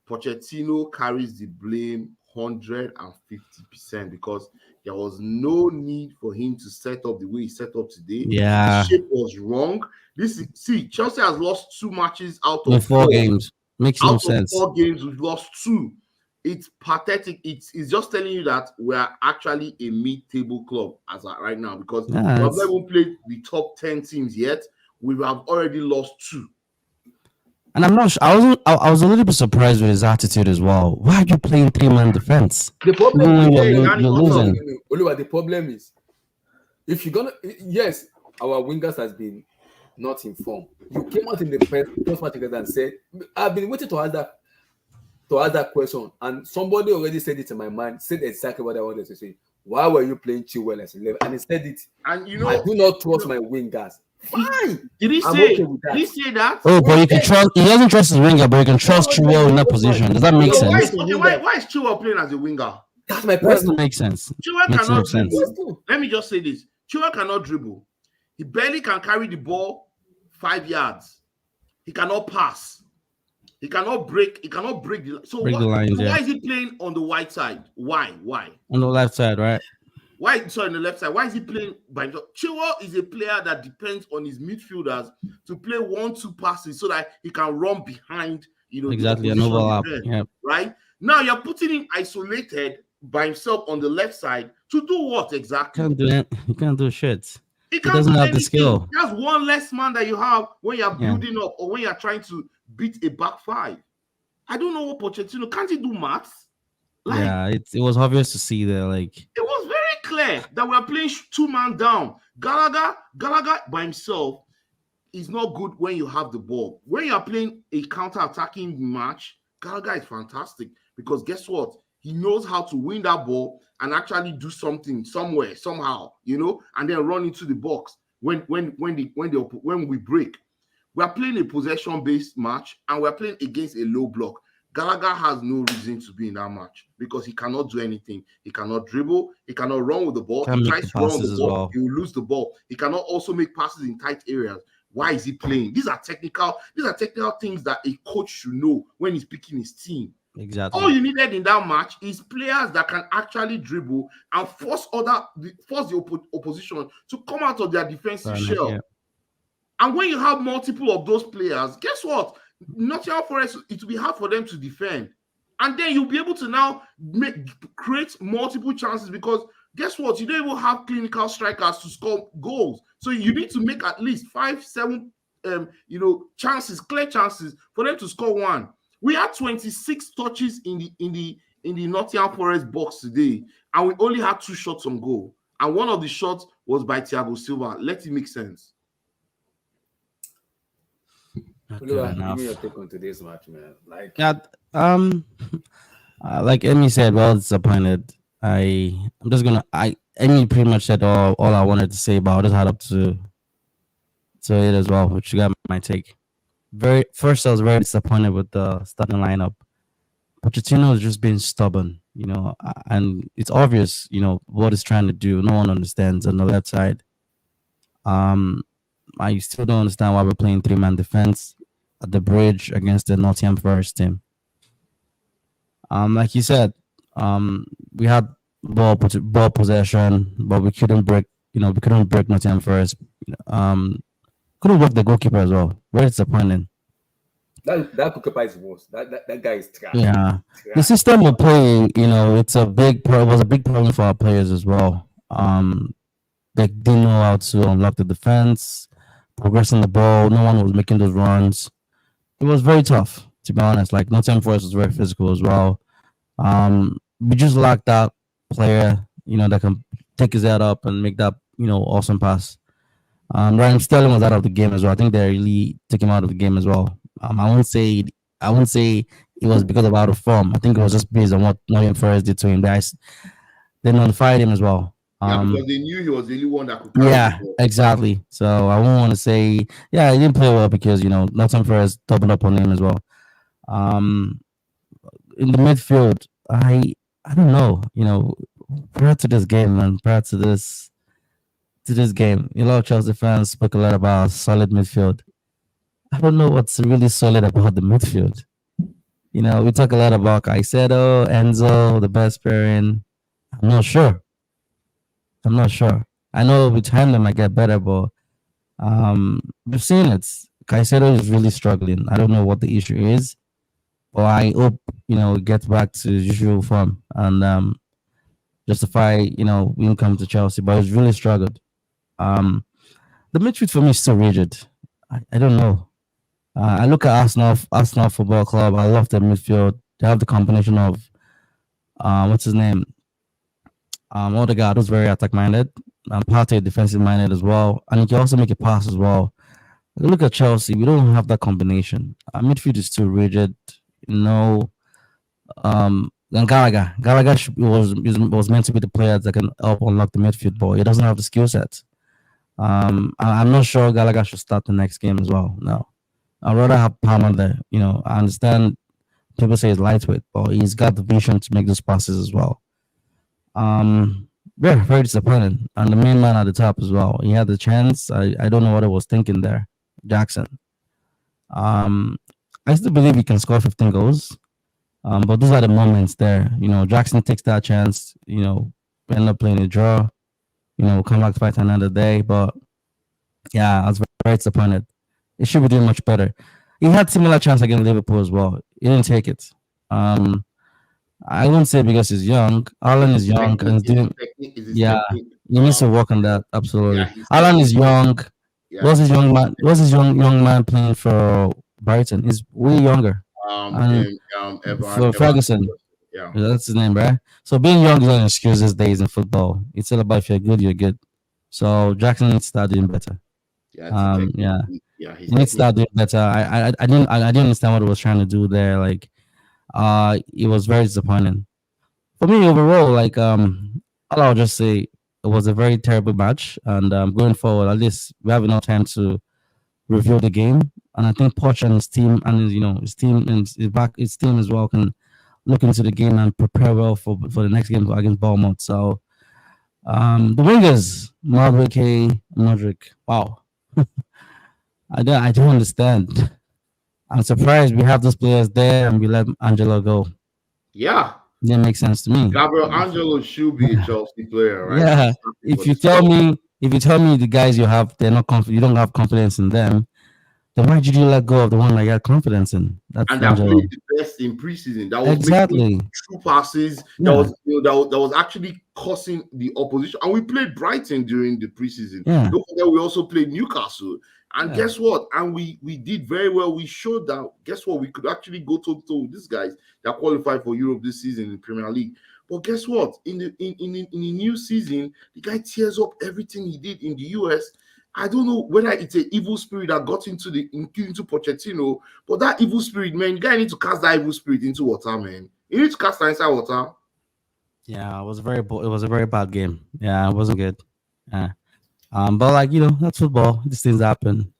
Pochettino carries the blame 150% because there was no need for him to set up the way he set up today. Yeah, the shape was wrong. Chelsea has lost 2 matches out of 4 games. Makes no sense. 4 games, we've lost 2. It's pathetic. It's just telling you that we are actually a mid-table club as of right now because we have not even played the top 10 teams yet. We have already lost 2. And I'm not sure. I was a little bit surprised with his attitude as well. Why are you playing 3-man defense? The problem you're losing. Oliver, the problem is if you're gonna our wingers has been not informed. You came out in the first match together and said, I've been waiting to ask that question, and somebody already said it in my mind, said exactly what I wanted to say. Why were you playing Chilwell as 11? And he said it. And I do not trust my wingers. Fine. Did he say that? Oh, but you can trust. He doesn't trust his winger, but you can trust Chilwell in that position. Does that make sense? Why is Chilwell playing as a winger? That's my point. That makes sense. Chilwell cannot dribble. Let me just say this: Chilwell cannot dribble. He barely can carry the ball 5 yards. He cannot pass. He cannot break. He cannot break the. So why is he playing on the right side? Why? On the left side, right? Why? Sorry, on the left side. Why is he playing by himself? Chilwell is a player that depends on his midfielders to play 1-2 passes so that he can run behind. Exactly an overlap. Yeah. Right now, you're putting him isolated by himself on the left side to do what exactly? He can't do shit. He doesn't have the skill. That's one less man that you have when you're building up or when you're trying to beat a back 5. I don't know what Pochettino can't he do maths? It was obvious to see there. Like it was very clear that we're playing 2-man down. Gallagher by himself is not good when you have the ball. When you're playing a counter-attacking match, Gallagher is fantastic because guess what? He knows how to win that ball and actually do something somewhere, somehow, and then run into the box when we break. We are playing a possession-based match and we're playing against a low block. Gallagher has no reason to be in that match because he cannot do anything. He cannot dribble. He cannot run with the ball. He tries to run with the ball. He will lose the ball. He cannot also make passes in tight areas. Why is he playing? These are technical things that a coach should know when he's picking his team. Exactly. All you needed in that match is players that can actually dribble and force the opposition to come out of their defensive shell. Yeah. And when you have multiple of those players, guess what? Nottingham Forest, it will be hard for them to defend. And then you'll be able to now create multiple chances because guess what? You don't even have clinical strikers to score goals. So you need to make at least 5-7 chances, clear chances for them to score one. We had 26 touches in the Nottingham Forest box today, and we only had 2 shots on goal. And one of the shots was by Thiago Silva. Let it make sense. Give me your take on today's match, man. Like Emmy said, well disappointed. Emmy pretty much said all I wanted to say, but I'll just head up to it as well, which you got my take. First, I was very disappointed with the starting lineup. Pochettino is just being stubborn, and it's obvious, what he's trying to do. No one understands on the left side. I still don't understand why we're playing 3-man defense at the bridge against the Nottingham Forest team. Like you said, we had ball possession, but we couldn't break. We couldn't break Nottingham Forest. Couldn't break the goalkeeper as well. Very disappointing. That goalkeeper is worse. That guy is trash. Yeah, the system we're playing, it was a big problem for our players as well. They didn't know how to unlock the defense, progressing the ball. No one was making those runs. It was very tough, to be honest. Like Nottingham Forest was very physical as well. We just lacked that player, that can take his head up and make that, awesome pass. Ryan Sterling was out of the game as well. I think they really took him out of the game as well. I won't say it was because of out of form. I think it was just based on what Nottingham Forest did to him. They notified him as well. Because they knew he was the only one that could. Yeah, exactly. So I won't want to say, he didn't play well because Nottingham Forest doubled up on him as well. In the midfield, I don't know. Prior to this game, man, prior to this game, a lot of Chelsea fans spoke a lot about solid midfield. I don't know what's really solid about the midfield. We talk a lot about Caicedo, Enzo, the best pairing. I'm not sure. I know with time they might get better, but we've seen it. Caicedo is really struggling. I don't know what the issue is, but I hope it gets back to usual form and justify him coming to Chelsea. But he's really struggled. The midfield for me is still rigid. I don't know. I look at Arsenal Football Club. I love their midfield. They have the combination of what's his name? Odegaard was very attack-minded, and Partey defensive-minded as well, and he can also make a pass as well. Look at Chelsea; we don't have that combination. Our midfield is too rigid. Then Gallagher was meant to be the player that can help unlock the midfield, but he doesn't have the skill set. I'm not sure Gallagher should start the next game as well. No, I'd rather have Palmer there. I understand people say he's lightweight, but he's got the vision to make those passes as well. Very disappointed. And the main man at the top as well. He had the chance. I don't know what I was thinking there. Jackson. I still believe he can score 15 goals. But those are the moments there. Jackson takes that chance, end up playing a draw, come back to fight another day. But yeah, I was very disappointed. He should be doing much better. He had similar chance against Liverpool as well. He didn't take it. I won't say because he's young. Alan is young and doing. Yeah, he needs to work on that. Absolutely. Yeah, Alan is young. Yeah. What's his young man playing for Brighton? He's way younger. For Ferguson. Yeah, that's his name, right? So being young is not an excuse these days in football. It's all about if you're good, you're good. So Jackson needs to start doing better. He needs to start doing better. I didn't understand what he was trying to do there. Like, it was very disappointing for me overall. Like, all I'll just say, it was a very terrible match, and going forward, at least we have enough time to review the game and I think Poch and his team and his team and his team as well can look into the game and prepare well for the next game against Bournemouth. So the wingers, Modric. Wow, I don't understand. I'm surprised we have those players there and we let Angelo go. Yeah. That makes sense to me. Gabriel Angelo should be a Chelsea player, right? Yeah. If you tell me the guys you have, they're not you don't have confidence in them, then why did you let go of the one that you had confidence in? That's and that played the best in preseason. That was exactly true passes. That was actually causing the opposition. And we played Brighton during the preseason. Yeah. Don't forget, we also played Newcastle. And guess what? And we did very well. We showed that, guess what? We could actually go toe-to-toe with these guys that qualified for Europe this season in the Premier League. But guess what? In the new season, the guy tears up everything he did in the US. I don't know whether it's an evil spirit that got into Pochettino, but that evil spirit, man, you guys need to cast that evil spirit into water, man. You need to cast that inside water. Yeah, it was a very bad game. Yeah, it wasn't good. Yeah. But that's football. These things happen.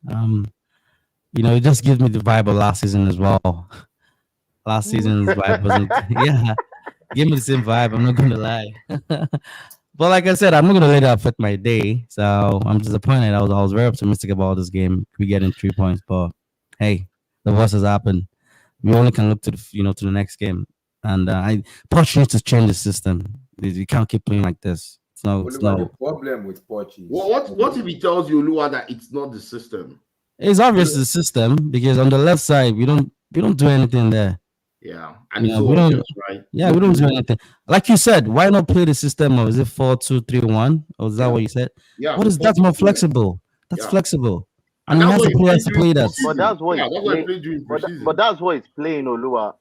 It just gives me the vibe of last season as well. Last season's vibe wasn't give me the same vibe, I'm not gonna lie. But like I said, I'm not gonna let it affect my day. So I'm disappointed. I was very optimistic about this game. We getting 3 points, but hey, the worst has happened. We only can look to to the next game. And Poch needs to change the system. You can't keep playing like this. The problem with Poch is what if he tells you, Lua, that it's not the system? It's obvious the system, because on the left side we don't do anything there. Yeah, and we don't, right? Yeah, we don't do anything. Like you said, why not play the system of, is it 4-2-3-1? Or is that what you said? Yeah. That's more flexible. That's flexible. And he has the players to play that. But that's what but that's what he's playing, Olua.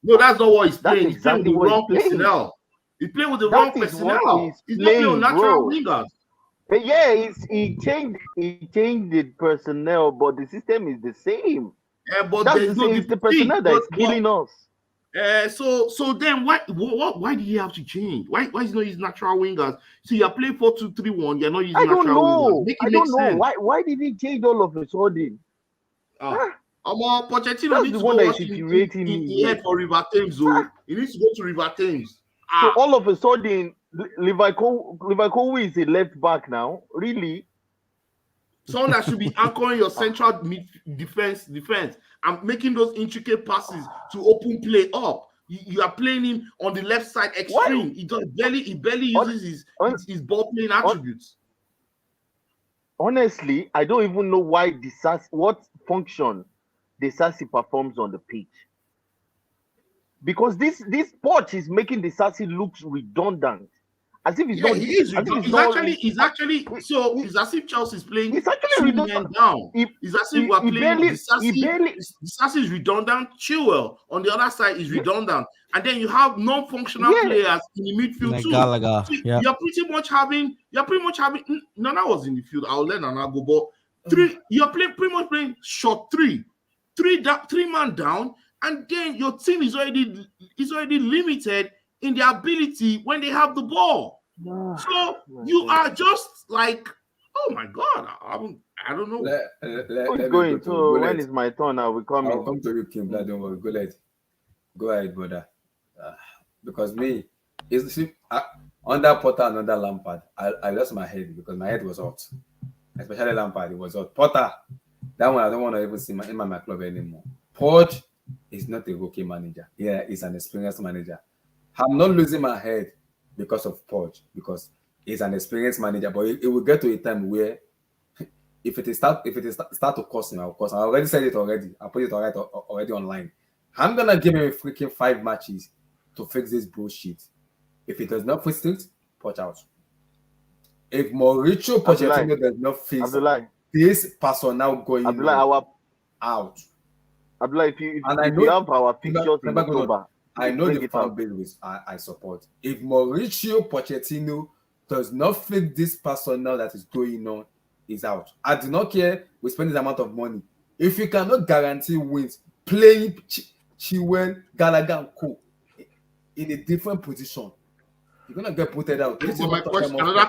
No, that's not what he's playing. He's playing with the wrong personnel. He's playing with the wrong personnel. He's not playing with natural wingers. Yeah, he changed the personnel, but the system is the same. Yeah, but there's the personnel that is killing us. So then why did he have to change? Why is not his natural wingers? So you're playing 4-2-3-1. You're not using natural wingers. I don't know. Why did he change all of a sudden? Pochettino needs to go watch he head for River Thames. He needs to go to River Thames. So all of a sudden, Levi Kowi is a left back now. Really? Someone that should be anchoring your central defense and making those intricate passes to open play up. You are playing him on the left side extreme. He barely uses his ball playing attributes. Honestly, I don't even know why what function Disasi performs on the pitch. Because this Poch is making Disasi look redundant. As if he's not. He is. He's actually. So it's as if Chelsea is playing. He's actually redundant. Down. It's as if we're playing. Disasi is redundant. Chilwell on the other side is redundant, and then you have non-functional players in the midfield like too. Gallagher. So you're pretty much having. Nana was in the field. I'll let Nana go, but three. You're pretty much playing short three man down, and then your team is already limited in their ability when they have the ball. So you are just like, oh my God, I don't know. Who's going? So when is my turn? I will come in. I'll come to you, Kim. Don't worry. Go ahead, brother. Because me, under Potter and under Lampard, I lost my head because my head was hot. Especially Lampard, it was hot. Potter, that one I don't want to even see in my club anymore. Poch is not a rookie manager. Yeah, he's an experienced manager. I'm not losing my head because of Poch, because he's an experienced manager. But it will get to a time where, if it start to cost him, I'll cost him. I already said it already. I put it already online. I'm gonna give him a freaking 5 matches to fix this bullshit. If it does not fix it, Poch out. If Mauricio Pochettino does not fix this personnel going out. Abdullah, if you have our pictures in October. I know the fan base which I support. If Mauricio Pochettino does not fit this personnel that is going on, is out. I do not care we spend this amount of money. If you cannot guarantee wins, playing Chilwell, Gallagher, and Co. in a different position, You're gonna get putted out. But my question, another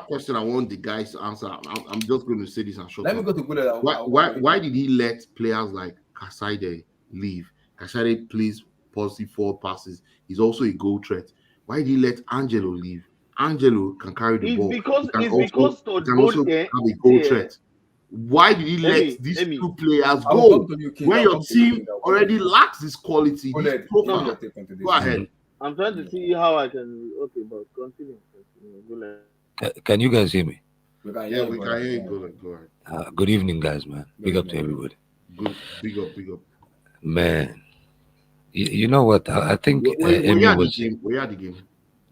question I want the guys to answer. I'm just going to say this and shut up. Let me go to Google. Why did he let players like Kaside leave? Kaside plays positive forward passes. He's also a goal threat. Why did he let Angelo leave? Angelo can carry the ball. Because He can also have a goal threat. Why did he let these two players go when your team already lacks this quality? This profile? Go ahead. I'm trying to see how I can. Okay, but continue. Can you guys hear me? We can hear you. Go ahead. Good evening, guys, man. Big up to everybody. Good. Big up. Man, you know what? I think we are the game.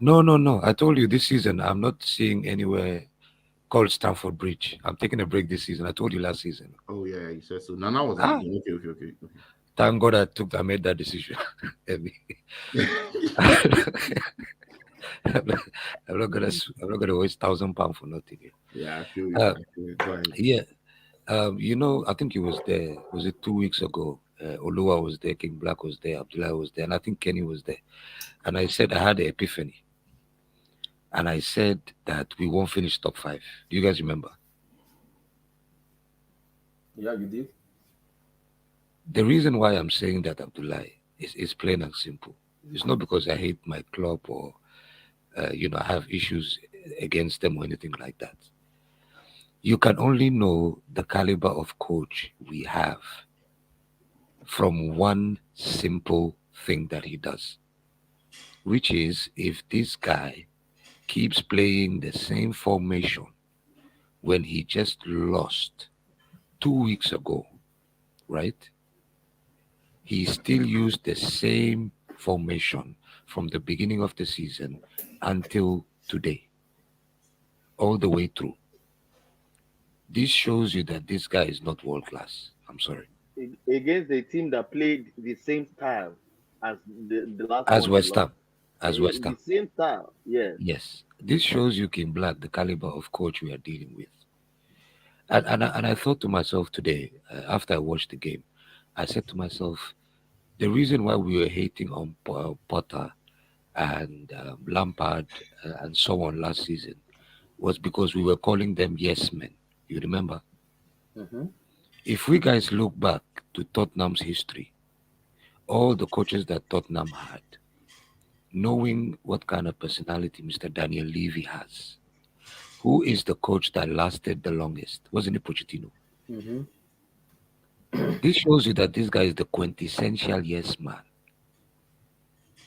No. I told you this season I'm not seeing anywhere called Stamford Bridge. I'm taking a break this season. I told you last season. Oh yeah, you said so. Nana was okay. Thank God I made that decision. I'm not gonna waste £1,000 for nothing. Yeah, I feel you. Go ahead. Yeah. I think he was there. Was it 2 weeks ago? Oluwa was there, King Black was there, Abdullah was there, and I think Kenny was there. And I said I had an epiphany. And I said that we won't finish top 5. Do you guys remember? Yeah, you did. The reason why I'm saying that, Abdullah, is plain and simple. It's not because I hate my club or I have issues against them or anything like that. You can only know the caliber of coach we have from one simple thing that he does, which is if this guy keeps playing the same formation when he just lost 2 weeks ago, right? He still used the same formation from the beginning of the season until today, all the way through. This shows you that this guy is not world class. I'm sorry. Against the team that played the same style as the last as West Ham. As West Ham. The same style, yeah. Yes. This shows you, King Black, the caliber of coach we are dealing with. And I thought to myself today, after I watched the game, I said to myself, the reason why we were hating on Potter and Lampard and so on last season was because we were calling them yes men. You remember? Mm-hmm. If we guys look back to Tottenham's history, all the coaches that Tottenham had, knowing what kind of personality Mr. Daniel Levy has, who is the coach that lasted the longest? Wasn't it Pochettino? Mm-hmm. This shows you that this guy is the quintessential yes man.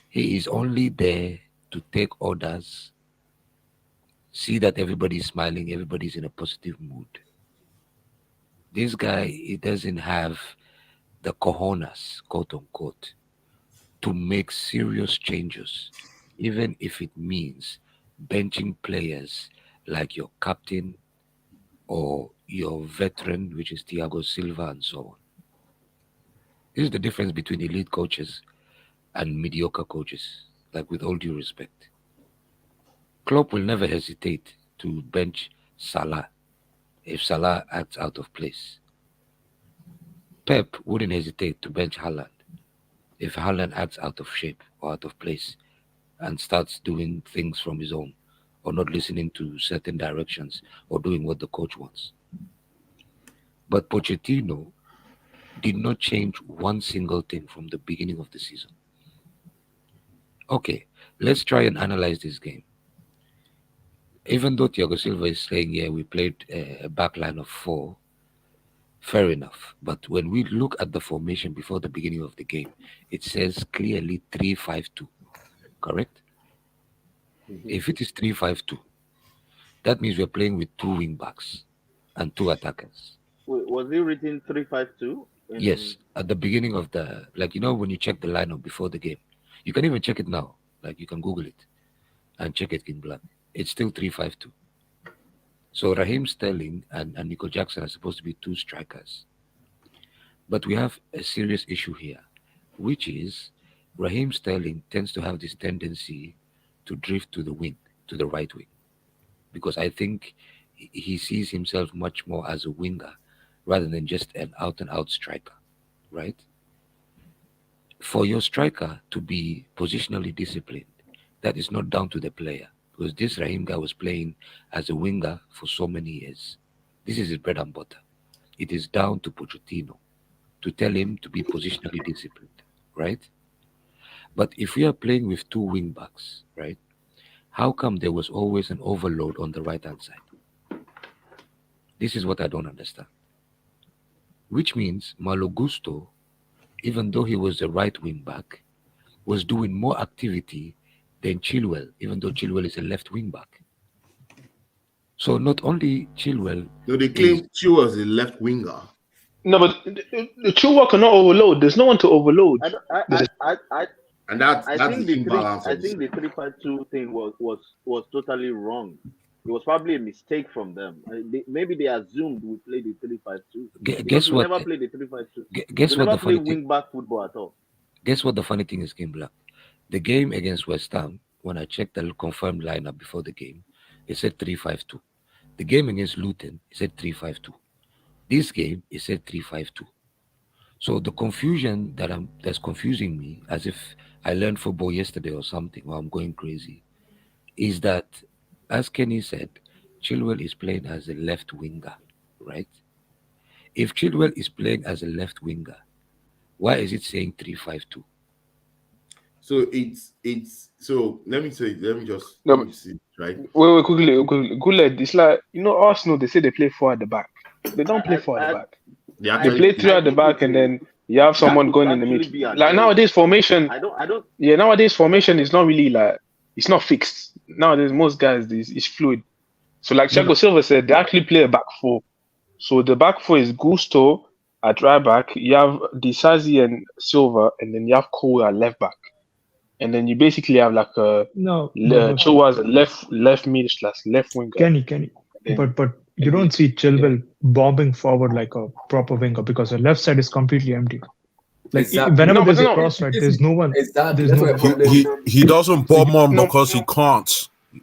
He is only there to take orders, see that everybody's smiling, everybody's in a positive mood. This guy, he doesn't have the cojones, quote unquote, to make serious changes, even if it means benching players like your captain or your veteran, which is Thiago Silva and so on. This is the difference between elite coaches and mediocre coaches, like with all due respect. Klopp will never hesitate to bench Salah if Salah acts out of place. Pep wouldn't hesitate to bench Haaland if Haaland acts out of shape or out of place and starts doing things from his own or not listening to certain directions or doing what the coach wants. But Pochettino did not change one single thing from the beginning of the season. Okay, let's try and analyze this game. Even though Thiago Silva is saying, yeah, we played a back line of 4, fair enough. But when we look at the formation before the beginning of the game, it says clearly 3-5-2, correct? Mm-hmm. If it is 3-5-2, that means we're playing with 2 wing backs and 2 attackers. Wait, was it written 3-5-2? Yes, at the beginning of the, when you check the lineup before the game, you can even check it now. You can Google it and check it in black. It's still 3-5-2. So Raheem Sterling and Nico Jackson are supposed to be 2 strikers. But we have a serious issue here, which is Raheem Sterling tends to have this tendency to drift to the wing, to the right wing. Because I think he sees himself much more as a winger rather than just an out-and-out striker, right? For your striker to be positionally disciplined, that is not down to the player, because this Raheem guy was playing as a winger for so many years. This is his bread and butter. It is down to Pochettino to tell him to be positionally disciplined, right? But if we are playing with two wing backs, right, how come there was always an overload on the right hand side? This is what I don't understand. Which means Malo Gusto, even though he was the right wing back, was doing more activity than Chilwell, even though Chilwell is a left wing back. So not only Chilwell. No, they claim Chilwell is a left winger. No, but the Chilwell cannot overload. There's no one to overload. I think the 3-5-2 thing was totally wrong. It was probably a mistake from them. Maybe they assumed we played the 3-5-2. Guess what? We never played the 3-5-2. Guess we what? never The funny played wing back football at all. Guess what? The funny thing is, Game Black. The game against West Ham, when I checked the confirmed lineup before the game, it said 3-5-2. The game against Luton, it said 3-5-2. This game, it said 3-5-2. So the confusion that's confusing me, as if I learned football yesterday or something, or I'm going crazy, is that, as Kenny said, Chilwell is playing as a left winger, right? If Chilwell is playing as a left winger, why is it saying 3-5-2? So it's so let me see, right? Wait, quickly. It's like, Arsenal, they say they play 4 at the back. They don't play 4 at the back. They play 3 at the back, and then you have someone going in the middle. Like nowadays, formation. Nowadays formation is not really like, it's not fixed. Nowadays, most guys it's fluid. So like Thiago Silva said, they actually play a back 4. So the back 4 is Gusto at right back. You have Disasi and Silva, and then you have Cole at left back. And then you basically have like Chilwell as a left mid / left winger. Kenny. But you don't see Chilwell bombing forward like a proper winger because the left side is completely empty. Like whenever there's a cross, right, there's no one. He doesn't bomb on because he can't.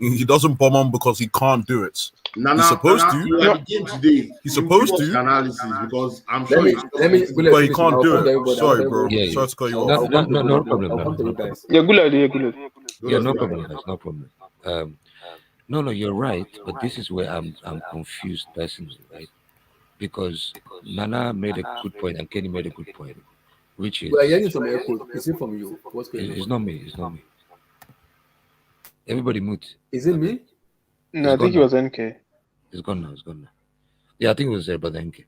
He doesn't bomb on because he can't do it. He's supposed to. He's supposed to. Analysis because I'm sure. But he can't do it. Sorry, bro. Yeah. Sorry to cut you off. No problem. Yeah, good. Yeah, no problem. No problem. No, you're right. But this is where I'm confused personally, right? Because Nana made a good point and Kenny made a good point, which is. Well, yeah, from airport. Is it from you? It's not me. Everybody mute. Is it me? No, I think it was NK. It's gone now. Yeah, I think it was there, but NK.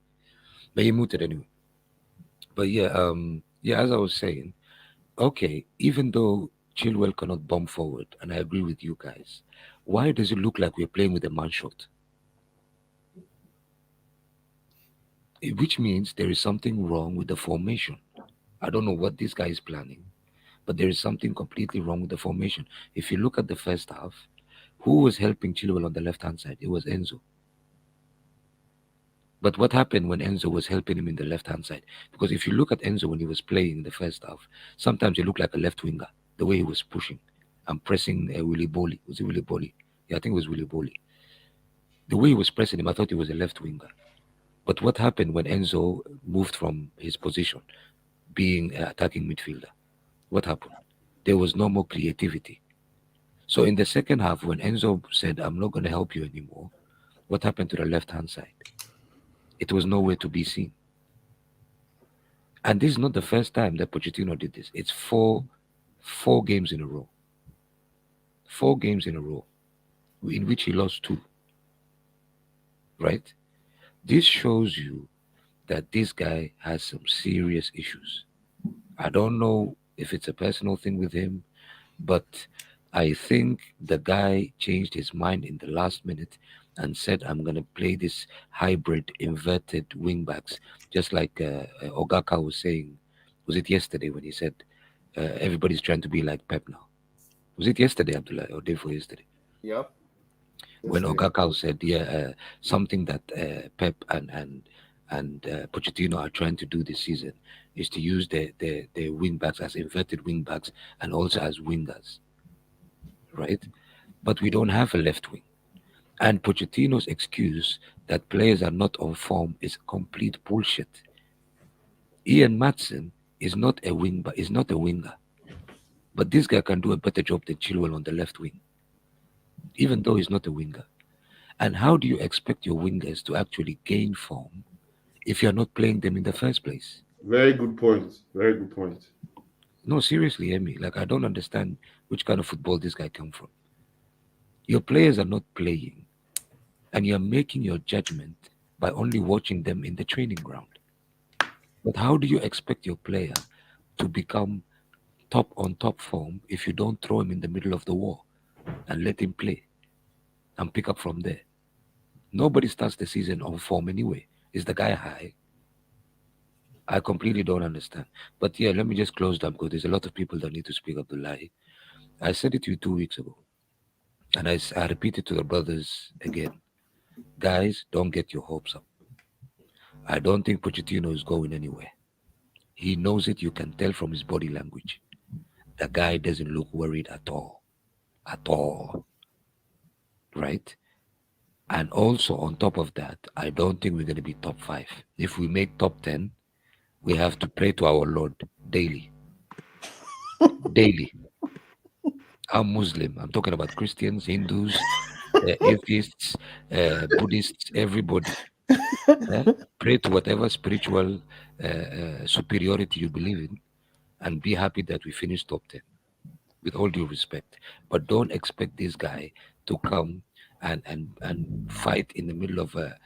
But he muted anyway. But yeah, as I was saying, okay, even though Chilwell cannot bomb forward, and I agree with you guys, why does it look like we're playing with a man shot? Which means there is something wrong with the formation. I don't know what this guy is planning, but there is something completely wrong with the formation. If you look at the first half, who was helping Chilwell on the left-hand side? It was Enzo. But what happened when Enzo was helping him in the left-hand side? Because if you look at Enzo when he was playing in the first half, sometimes he looked like a left winger, the way he was pushing and pressing Willy Bolly. Was it Willy Bolly? Yeah, I think it was Willy Bolly. The way he was pressing him, I thought he was a left winger. But what happened when Enzo moved from his position, being an attacking midfielder? What happened? There was no more creativity. So in the second half, when Enzo said, I'm not going to help you anymore, what happened to the left-hand side? It was nowhere to be seen. And this is not the first time that Pochettino did this. It's four games in a row. 4 games in a row in which he lost 2. Right? This shows you that this guy has some serious issues. I don't know if it's a personal thing with him, but I think the guy changed his mind in the last minute and said, I'm going to play this hybrid inverted wing backs, just like Ogaka was saying. Was it yesterday when he said, everybody's trying to be like Pep now? Was it yesterday, Abdullah, or day before yesterday? Yep. When Ogaka said, something that Pep and Pochettino are trying to do this season is to use their wing backs as inverted wing backs and also as wingers, right? But we don't have a left wing. And Pochettino's excuse that players are not on form is complete bullshit. Ian Maatsen is not a winger. But this guy can do a better job than Chilwell on the left wing, even though he's not a winger. And how do you expect your wingers to actually gain form if you're not playing them in the first place? Very good point. Very good point. No, seriously, Emi. Like, I don't understand which kind of football this guy come from. Your players are not playing, and you're making your judgment by only watching them in the training ground. But how do you expect your player to become top on top form if you don't throw him in the middle of the war and let him play and pick up from there? Nobody starts the season on form anyway. Is the guy high? I completely don't understand. But yeah, let me just close down because there's a lot of people that need to speak up the lie. I said it to you 2 weeks ago, and I repeat it to the brothers again. Guys, don't get your hopes up. I don't think Pochettino is going anywhere. He knows it. You can tell from his body language. The guy doesn't look worried at all. At all. Right? And also, on top of that, I don't think we're going to be top 5. If we make top 10, we have to pray to our Lord daily. Daily. I'm Muslim. I'm talking about Christians, Hindus, atheists, Buddhists, everybody. Pray to whatever spiritual superiority you believe in and be happy that we finish top 10, with all due respect. But don't expect this guy to come and fight in the middle of a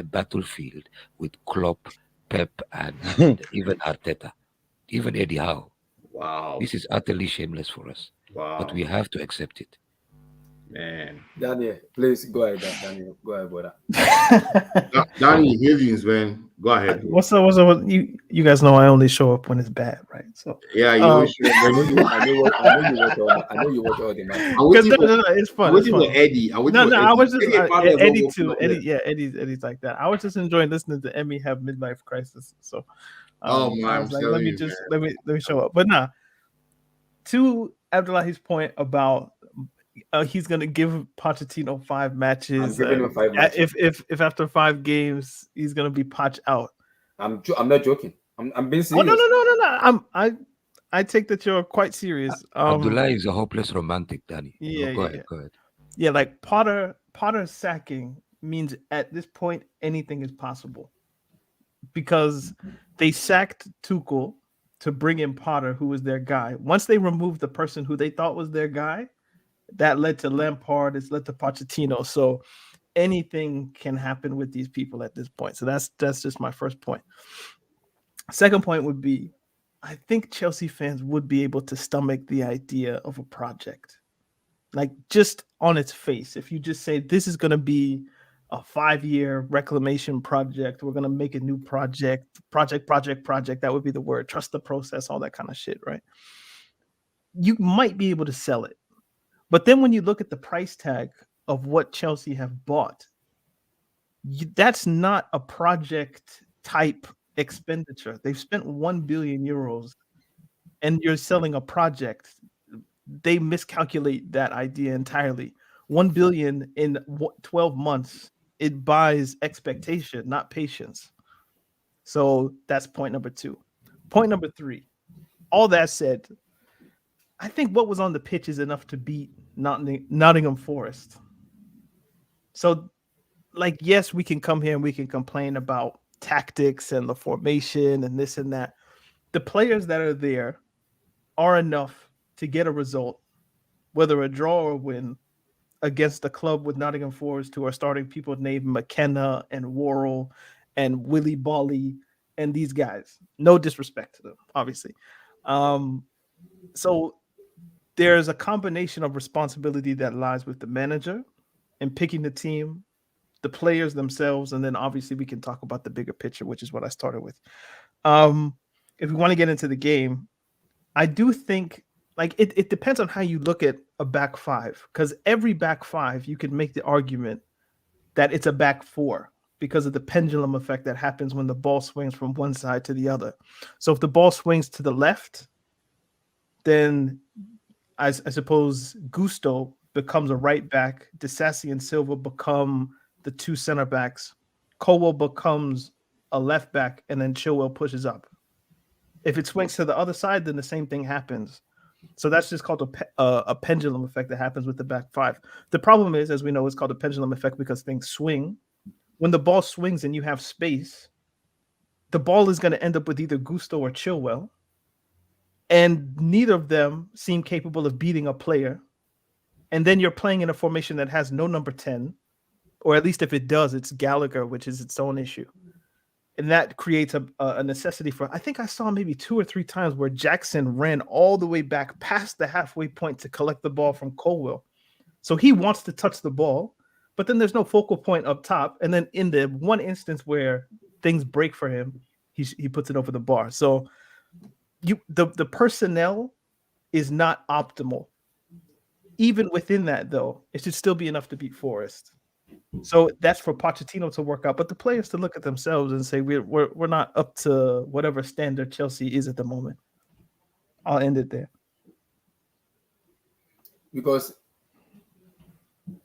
battlefield with Klopp, Pep, and even Arteta, even Eddie Howe. Wow. This is utterly shameless for us. Wow. But we have to accept it. Man. Daniel, please go ahead, Daniel. Go ahead, brother. Daniel, healings, man. Go ahead. What's up? You guys know I only show up when it's bad, right? So yeah, you always show up. I know you watch all the matches. No, it's fun. With Eddie. I was just Eddie too. Eddie's like that. I was just enjoying listening to Emmy have midlife crisis. So I was like, let me show up. But to Abdullahi's point about he's gonna give Pochettino 5 matches. I'm giving him 5 matches. If after 5 games he's gonna be Poch out. I'm not joking. I'm being serious. Oh, no. I take that you're quite serious. Abdullah is a hopeless romantic, Danny. Yeah, Go ahead. Yeah, like Potter sacking means at this point anything is possible, because they sacked Tuchel to bring in Potter, who was their guy. Once they removed the person who they thought was their guy, that led to Lampard. It's led to Pochettino. So anything can happen with these people at this point. So that's just my first point. Second point would be, I think Chelsea fans would be able to stomach the idea of a project. Like, just on its face, if you just say this is going to be a 5-year reclamation project, we're going to make a new project, that would be the word, trust the process, all that kind of shit, right? You might be able to sell it. But then when you look at the price tag of what Chelsea have bought, that's not a project type expenditure. They've spent 1 billion euros and you're selling a project. They miscalculate that idea entirely. 1 billion in 12 months, it buys expectation, not patience. So that's point number 2. Point number 3, all that said, I think what was on the pitch is enough to beat Nottingham Forest. So, like, yes, we can come here and we can complain about tactics and the formation and this and that. The players that are there are enough to get a result, whether a draw or win, against a club with Nottingham Forest who are starting people named McKenna and Worrell and Willie Bolly and these guys. No disrespect to them, obviously. So there's a combination of responsibility that lies with the manager in picking the team, the players themselves, and then obviously we can talk about the bigger picture, which is what I started with. If we want to get into the game, I do think, like, it depends on how you look at a back 5, because every back 5 you can make the argument that it's a back 4 because of the pendulum effect that happens when the ball swings from one side to the other. So if the ball swings to the left, then I suppose Gusto becomes a right back, Disasi and Silva become the 2 center backs, Colwell becomes a left back, and then Chilwell pushes up. If it swings to the other side, then the same thing happens. So that's just called a pendulum effect that happens with the back five. The problem is, as we know, it's called a pendulum effect because things swing. When the ball swings and you have space, the ball is going to end up with either Gusto or Chilwell. And neither of them seem capable of beating a player. And then you're playing in a formation that has no number 10, or at least if it does, it's Gallagher, which is its own issue. And that creates a necessity for, I think I saw maybe 2 or 3 times where Jackson ran all the way back past the halfway point to collect the ball from Colwell. So he wants to touch the ball, but then there's no focal point up top. And then in the one instance where things break for him, he puts it over the bar. So the personnel is not optimal. Even within that, though, it should still be enough to beat Forest. So that's for Pochettino to work out, but the players to look at themselves and say we're not up to whatever standard Chelsea is at the moment. I'll end it there. Because,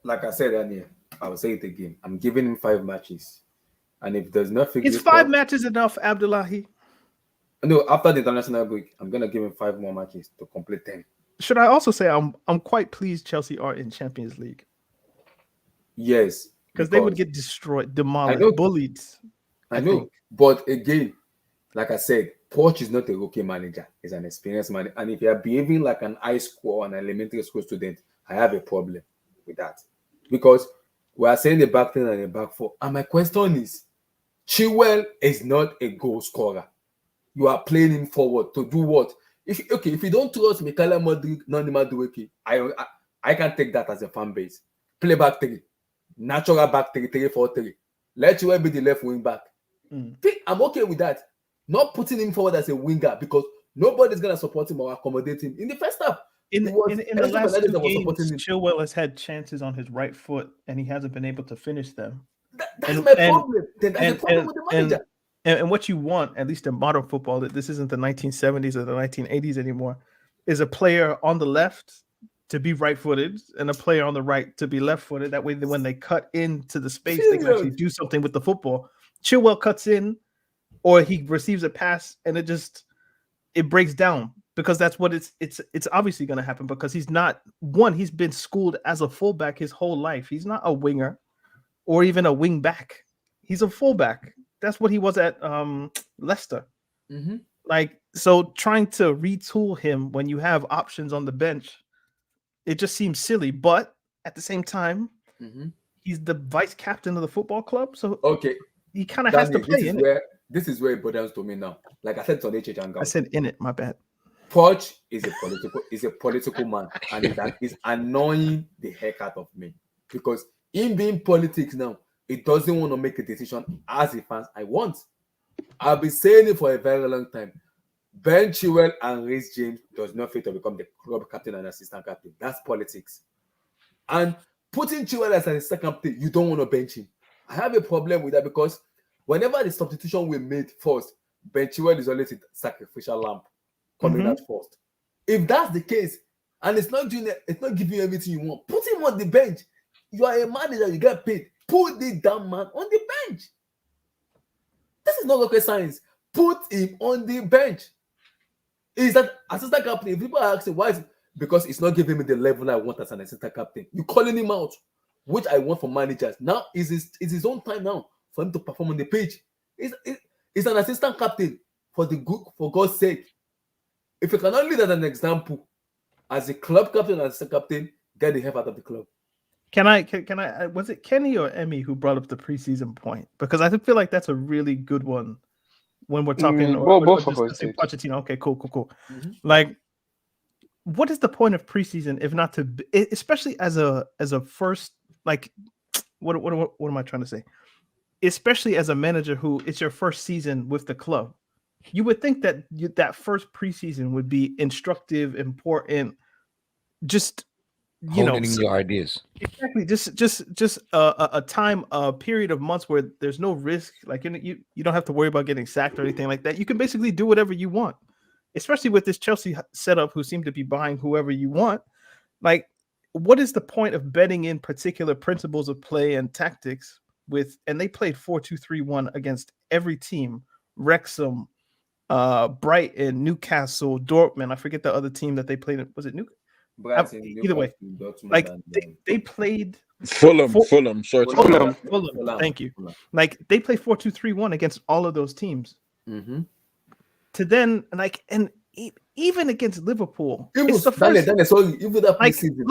like I said earlier, I will say it again. I'm giving him 5 matches, and if there's nothing, is 5 matches enough, Abdullahi? No, after the international break, I'm gonna give him 5 more matches to complete 10. Should I also say I'm quite pleased Chelsea are in Champions League? Yes, because they would get destroyed, demolished, bullied. I know, but again, like I said, Poch is not a rookie manager; he's an experienced manager. And if you are behaving like an high school or an elementary school student, I have a problem with that, because we are saying the back 10 and the back 4. And my question is, Chilwell is not a goal scorer. You are playing him forward to do what? If you don't trust Mikhail Modric, Noni Madueke, I can take that as a fan base. Play back 3, natural back 3-3-4-3. Let Chilwell be the left wing back. I'm okay with that. Not putting him forward as a winger because nobody's gonna support him or accommodate him in the first half. In the last 2 games, Chilwell has had chances on his right foot and he hasn't been able to finish them. That's my problem. That's the problem with the manager. And what you want, at least in modern football, that this isn't the 1970s or the 1980s anymore, is a player on the left to be right-footed and a player on the right to be left-footed. That way, when they cut into the space, they can actually do something with the football. Chilwell cuts in, or he receives a pass, and it breaks down because that's what it's obviously going to happen because he's been schooled as a fullback his whole life. He's not a winger or even a wing back. He's a fullback. That's what he was at Leicester. Mm-hmm. So trying to retool him when you have options on the bench, it just seems silly. But at the same time, he's the vice captain of the football club. So he kind of has to play in it. This is where it bothers to me now. Like I said, I said in it, my bad. Poch is a political man, and it's annoying the heck out of me because in being politics now, it doesn't want to make a decision as a fan I want. I've been saying it for a very long time. Ben Chilwell and Reece James does not fit to become the club captain and assistant captain. That's politics. And putting Chilwell as an assistant captain, you don't want to bench him. I have a problem with that because whenever the substitution we made first, Ben Chilwell is always a sacrificial lamb coming out first. If that's the case, and it's not giving you everything you want, put him on the bench. You are a manager, you get paid. Put the damn man on the bench. This is not rocket science. Put him on the bench. Is that assistant captain? If people are asking why is it? Because it's not giving me the level I want as an assistant captain. You're calling him out, which I want for managers. Now is his own time now for him to perform on the pitch. He's an assistant captain for God's sake. If you cannot lead as an example, as a club captain and assistant captain, get the hell out of the club. Can I? Was it Kenny or Emmy who brought up the preseason point? Because I feel like that's a really good one when we're talking. Both of us. Pochettino. Okay, cool. Mm-hmm. Like, what is the point of preseason if not to, especially as a first, like, what am I trying to say? Especially as a manager who it's your first season with the club, you would think that that first preseason would be instructive, important, just. Holding your ideas. Exactly. Just a time, a period of months where there's no risk. Like you don't have to worry about getting sacked or anything like that. You can basically do whatever you want, especially with this Chelsea setup, who seem to be buying whoever you want. Like, what is the point of betting in particular principles of play and tactics and they played 4-2-3-1 against every team, Wrexham, Brighton, Newcastle, Dortmund. I forget the other team that they played. Was it Newcastle? Either way, like they played Fulham. Sorry, Fulham. Thank you. Like they play 4-2-3-1 against all of those teams. Mm-hmm. To then and even against Liverpool, even it's the first. Even that preseason,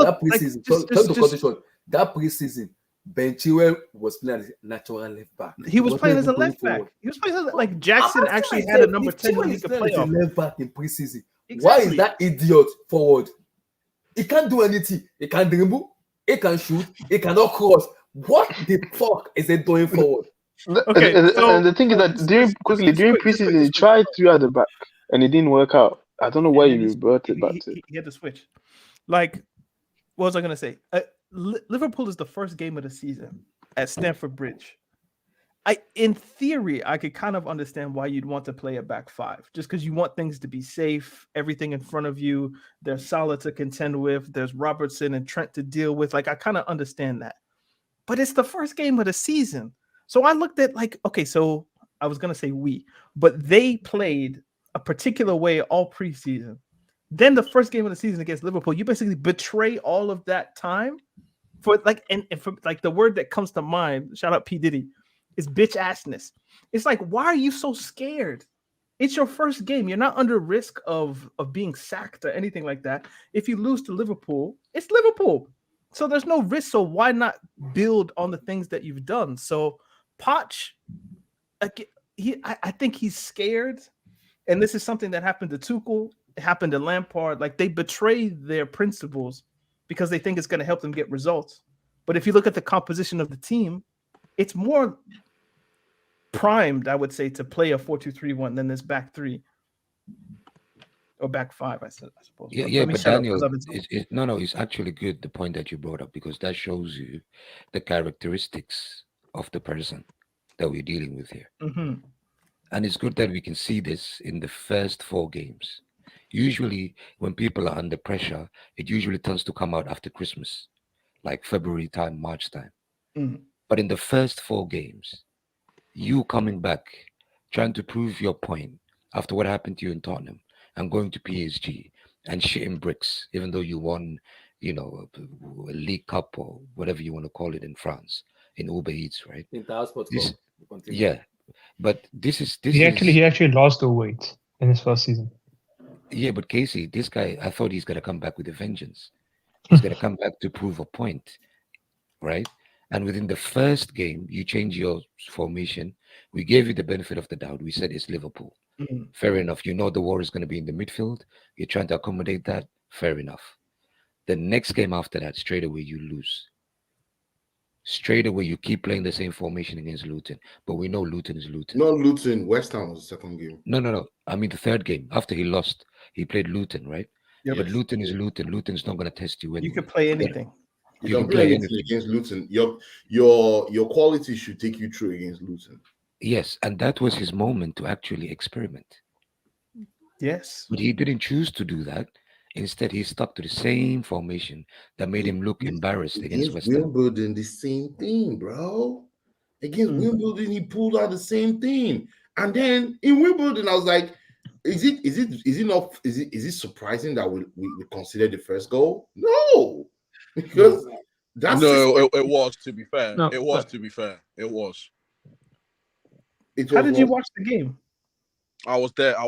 that preseason, Ben Chilwell was playing as a natural left back. He was playing as a left back. He was playing as like Jackson actually had a number 10 in the league playoff. Left back in preseason. Exactly. Why is that idiot forward? He can't do anything. He can dribble. He can shoot. He cannot cross. What the fuck is he doing forward? Okay, and the thing is that during preseason he tried 3 at the back and it didn't work out. I don't know why he reverted back to it. He had to switch. Like, what was I gonna say? Liverpool is the first game of the season at Stamford Bridge. In theory, I could kind of understand why you'd want to play a back 5, just because you want things to be safe, everything in front of you. There's Salah to contend with. There's Robertson and Trent to deal with. Like, I kind of understand that. But it's the first game of the season. So I looked at okay, so I was going to say but they played a particular way all preseason. Then the first game of the season against Liverpool, you basically betray all of that time for and for the word that comes to mind, shout out P. Diddy, is bitch assness. It's like, why are you so scared? It's your first game. You're not under risk of being sacked or anything like that. If you lose to Liverpool, it's Liverpool. So there's no risk. So why not build on the things that you've done? So Poch, I think he's scared. And this is something that happened to Tuchel. It happened to Lampard. Like, they betray their principles because they think it's going to help them get results. But if you look at the composition of the team, it's more primed, I would say, to play a 4-2-3-1 than this back 3 or back 5. I suppose. Yeah, but Daniel, it's actually good, the point that you brought up, because that shows you the characteristics of the person that we're dealing with here. Mm-hmm. And it's good that we can see this in the first 4 games. Usually, when people are under pressure, it usually tends to come out after Christmas, like February time, March time. Mm-hmm. But in the first 4 games, you coming back, trying to prove your point after what happened to you in Tottenham and going to PSG and shitting bricks, even though you won, a League Cup or whatever you want to call it in France, in Uber Eats, right? Yeah. But he actually lost the weight in his first season. Yeah, but Casey, this guy, I thought he's gonna come back with a vengeance. He's gonna come back to prove a point, right? And within the first game, you change your formation. We gave you the benefit of the doubt. We said it's Liverpool. Mm-hmm. Fair enough. You know the war is going to be in the midfield. You're trying to accommodate that. Fair enough. The next game after that, straight away, you lose. Straight away, you keep playing the same formation against Luton. But we know Luton is Luton. Not Luton. West Ham was the second game. No. I mean, the third game. After he lost, he played Luton, right? Yep. But Luton is Luton. Luton's not going to test you anyway. You can play anything. You can play anything against Luton. Your quality should take you through against Luton. Yes, and that was his moment to actually experiment. Yes. But he didn't choose to do that. Instead, he stuck to the same formation that made him look embarrassed against West Ham. Wimbledon, the same thing, bro. Against Wimbledon, he pulled out the same thing. And then in Wimbledon, I was like, is it surprising that we considered the first goal? No. Because it was, to be fair. No, it was, to be fair. It was. How did you watch the game? I was there. I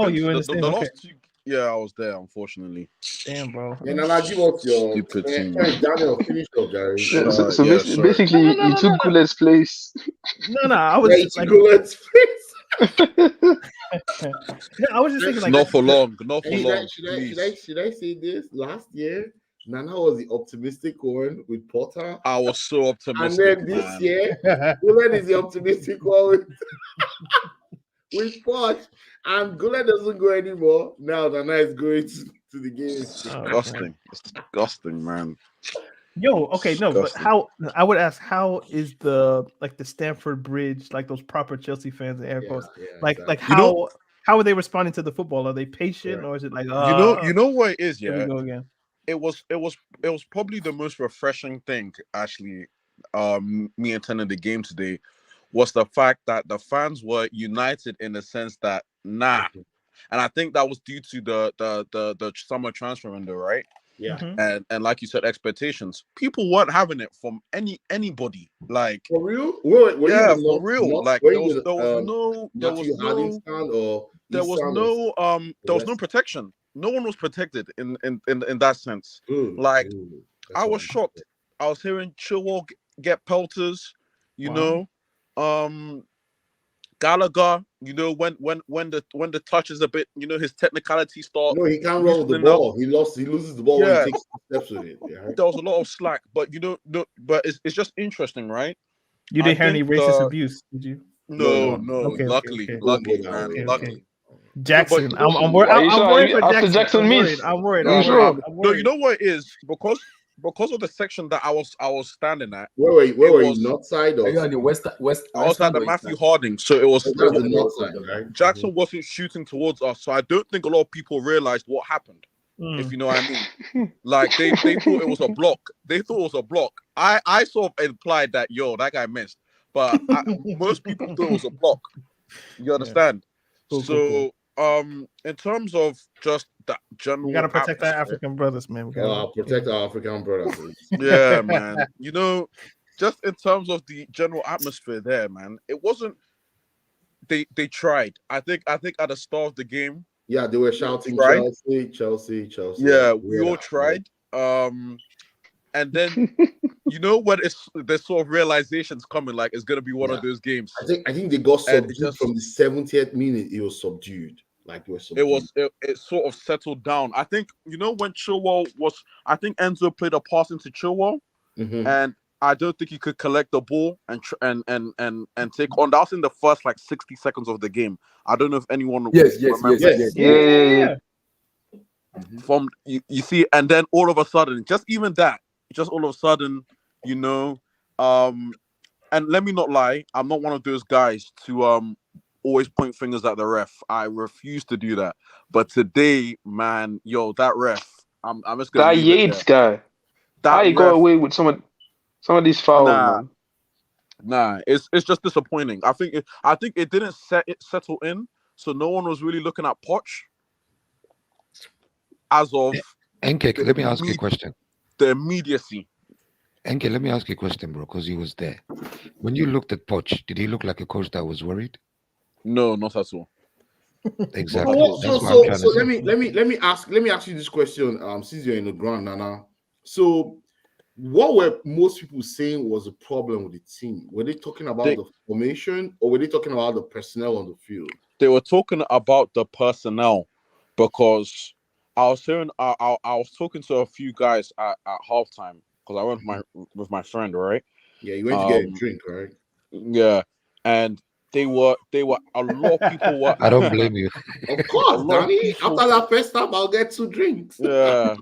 you were in the last 2. Yeah, I was there, unfortunately. Damn, bro. And then I give us your stupid team. Daniel, finish up, Gary. Basically, you took Goulet's place. No, I was like Goulet's place. I was just thinking, like, not for long. Should I say this? Last year, Nana was the optimistic one with Potter. I was so optimistic. And then this year, Goulet is the optimistic one with Poch. And Goulet doesn't go anymore. Now Nana is going to the game. It's disgusting. It's disgusting, man. Yo, okay, no, but how I would ask, how is the Stamford Bridge, like those proper Chelsea fans in air quotes, how are they responding to the football? Are they patient or is it like you know what it is? Yeah, here we go again. It was probably the most refreshing thing, actually. Me attending the game today was the fact that the fans were united in the sense that and I think that was due to the summer transfer window, right? Yeah. And like you said, expectations. People weren't having it from anybody. Like for real? For real. Like there was no protection. No one was protected in that sense. Like I was shocked. I was hearing Chilwell get pelters, you know. Gallagher, you know, when the touch is a bit, you know, his technicality starts. No, he can't roll the ball. He loses the ball when he takes steps with it. Yeah. There was a lot of slack, but you know, but it's just interesting, right? You didn't hear any racist abuse, did you? No. Okay, luckily, okay. Luckily. Jackson, No, I'm worried for after Jackson. Jackson missed. I'm worried. No, you know what it is? Because of the section that I was standing at. Where were you? North side or? Are you on the west? I was at the Matthew Harding, so it was the north side, right? Jackson wasn't shooting towards us, so I don't think a lot of people realized what happened. If you know what I mean. Like they thought it was a block. They thought it was a block. I sort of implied that that guy missed, but most people thought it was a block. You understand? Yeah. Cool. In terms of just that general, we gotta protect our African brothers, man. We gotta protect our African brothers. Yeah, man. You know, just in terms of the general atmosphere there, man, it wasn't. They tried. I think at the start of the game. Yeah, they were shouting Chelsea. Yeah, we all tried. And then you know when there's sort of realizations coming, like it's gonna be one of those games. I think they got subdued from the 70th minute. It was subdued. Like it sort of settled down. I think you know when Chilwell I think Enzo played a pass into Chilwell, and I don't think he could collect the ball and take on. That was in the first like 60 seconds of the game. I don't know if anyone remembers. Yeah. From you see, and then all of a sudden, all of a sudden, you know, and let me not lie, I'm not one of those guys to always point fingers at the ref. I refuse to do that. But today, man, that ref, I'm just gonna that Yates guy. How you go away with some of these fouls, man? Nah, it's just disappointing. I think it didn't settle in, so no one was really looking at Poch as of. Enke, let me ask you a question. The immediacy. Enke, let me ask you a question, bro, because he was there. When you looked at Poch, did he look like a coach that was worried? No, not at all. Exactly. So let me ask you this question. Since you're in the ground, Nana. So, what were most people saying was a problem with the team? Were they talking about the formation, or were they talking about the personnel on the field? They were talking about the personnel because I was hearing. I was talking to a few guys at halftime because I went with my friend, right? Yeah, you went to get a drink, right? Yeah, and they were a lot of people were. I don't blame you. Of course, Danny. After that first time, I'll get 2 drinks. Yeah,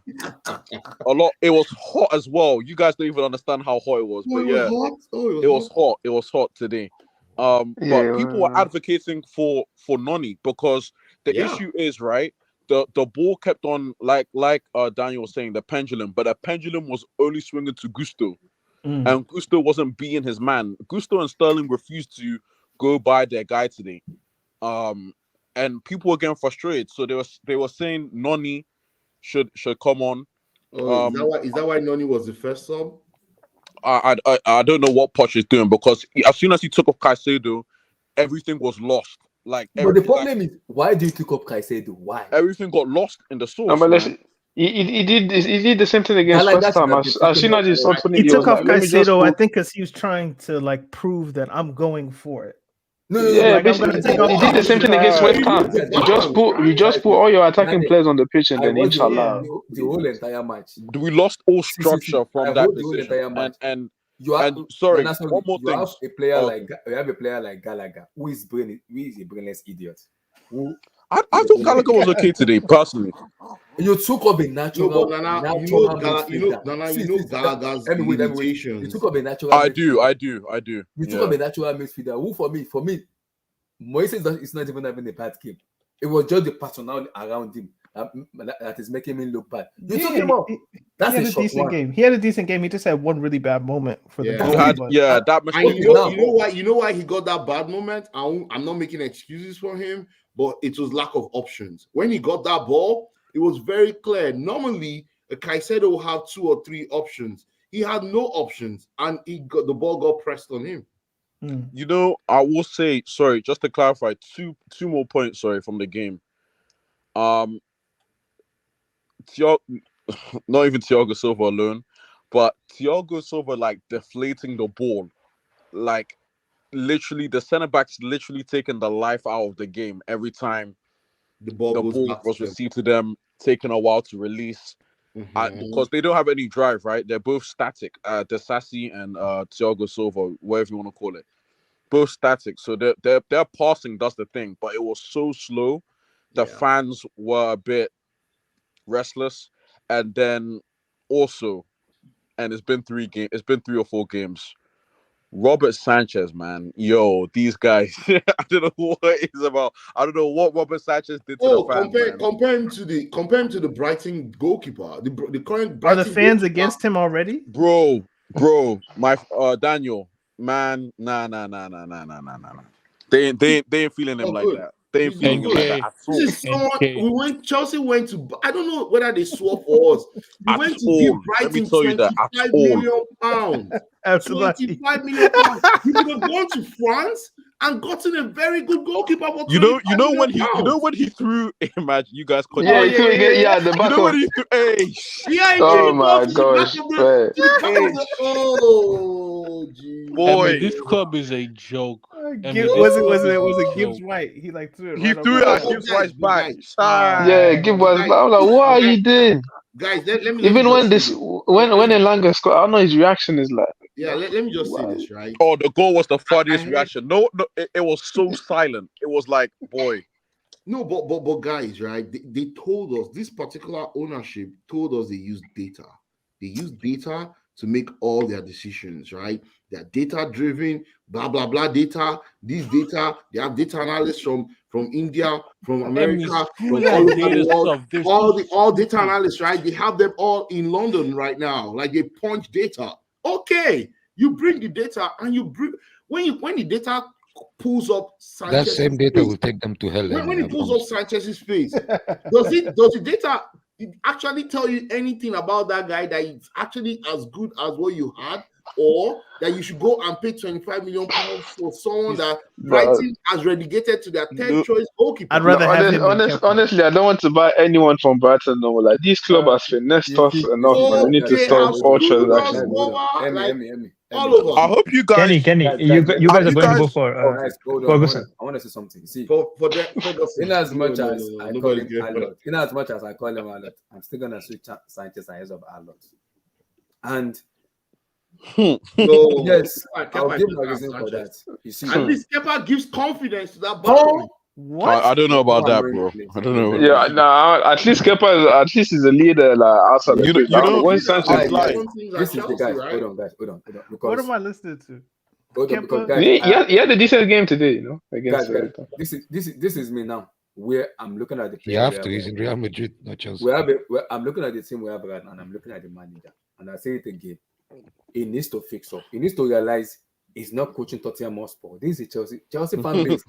a lot. It was hot as well. You guys don't even understand how hot it was, but it was hot today. But people were advocating for Noni because the issue is right. The ball kept on like Daniel was saying, the pendulum, but the pendulum was only swinging to Gusto, and Gusto wasn't being his man. Gusto and Sterling refused to go by their guy today, and people were getting frustrated. So they were saying Noni should come on. Is that why Noni was the first sub? I don't know what Poch is doing because as soon as he took off Caicedo, everything was lost. But the problem is, why do you take up Caicedo? Why? Everything got lost in the sauce. No, but he did the same thing against West Ham. As soon as he saw Tony, he took off Caicedo, I think, because he was trying to like prove that I'm going for it. No, basically, he did the same thing against West Ham. You just put all your attacking players on the pitch, and then inshallah. The whole entire match. We lost all structure from that decision. And sorry, one more thing. You have a player like Gallagher, who is a brainless idiot. I thought Gallagher was okay today, personally. You took up a natural. Gallagher's limitations. You took up a natural. I do. You took up a natural midfielder. Who for me, Moises is not even having a bad game. It was just the personnel around him that is making me look bad. You took him off. That's a decent game. He had a decent game. He just had one really bad moment for the you know why he got that bad moment? I'm not making excuses for him, but it was lack of options. When he got that ball, it was very clear. Normally, a Caicedo will have 2 or 3 options. He had no options, and the ball got pressed on him. You know, I will say, sorry, just to clarify, two more points, sorry, from the game. Not even Thiago Silva alone, but Thiago Silva like deflating the ball, like literally the center backs literally taking the life out of the game every time the ball was received to them, taking a while to release. Because they don't have any drive, right? They're both static. Desassi and Thiago Silva, whatever you want to call it, both static. So their passing does the thing, but it was so slow. The fans were a bit restless, and then also, and it's been 3 or 4 games. Robert Sanchez, man, these guys. I don't know what it's about. I don't know what Robert Sanchez did to the fans. Compare him to the Brighton goalkeeper. The current Brighton. Are the fans against him already, bro? My Daniel, man, nah. They ain't feeling him like that. They ain't feeling him like that at all. This is someone Chelsea went to. I don't know whether they swap for us. We went to give Brighton £25 million. Absolutely. £25 million. You could have gone to France and gotten a very good goalkeeper. You know when he threw. Imagine you guys. The back when he threw. Oh my gosh! Oh, geez. Boy, this club is a joke. Was it Gibbs White? He like threw it. He threw it at Gibbs White's back. Gibbs White's back. I'm like, what are you doing? Guys, let me when Elanga scored, I don't know his reaction is like. Yeah, let me just say this, right? Oh, the goal was the funniest reaction. No, it was so silent. It was like, boy. No, but guys, right? They told us, this particular ownership told us they use data. They use data to make all their decisions, right? They're data-driven, blah, blah, blah data. These data, they have data analysts from India, from America, from all over the world. All data analysts, right? They have them all in London right now. Like they punch data. Okay, you bring the data and you bring when the data pulls up Sanchez's that same data will take them to hell. When it pulls up Sanchez's face, does the data actually tell you anything about that guy that it's actually as good as what you had, or that you should go and pay £25 million for someone that Brighton has relegated to their 10th choice goalkeeper? I'd rather have him. Honestly, I don't want to buy anyone from Brighton. No, like these club has finessed us enough. Man. We need to stop all transactions. All over. I hope you guys. Kenny, you guys are going to go for Ferguson. I want to say something. See, Ferguson. In as much as I call him Alot, I'm still gonna switch Sanchez ahead of Alot. And yes, I'll give my reason for that. You see, at least Kepa gives confidence to that ball. What? I don't know about that, bro. I don't know. At least Kepa is a leader outside the pitch. When Sanchez this is the guy. Hold on. What am I listening to? He had a decent game today, against. This is me now. Where I'm looking at the player. You have to. He's in Real Madrid, not Chelsea. I'm looking at the team we have right now, and I'm looking at the manager, and I say it again. He needs to fix up. He needs to realize he's not coaching Tottenham Hotspur. This is Chelsea fan base.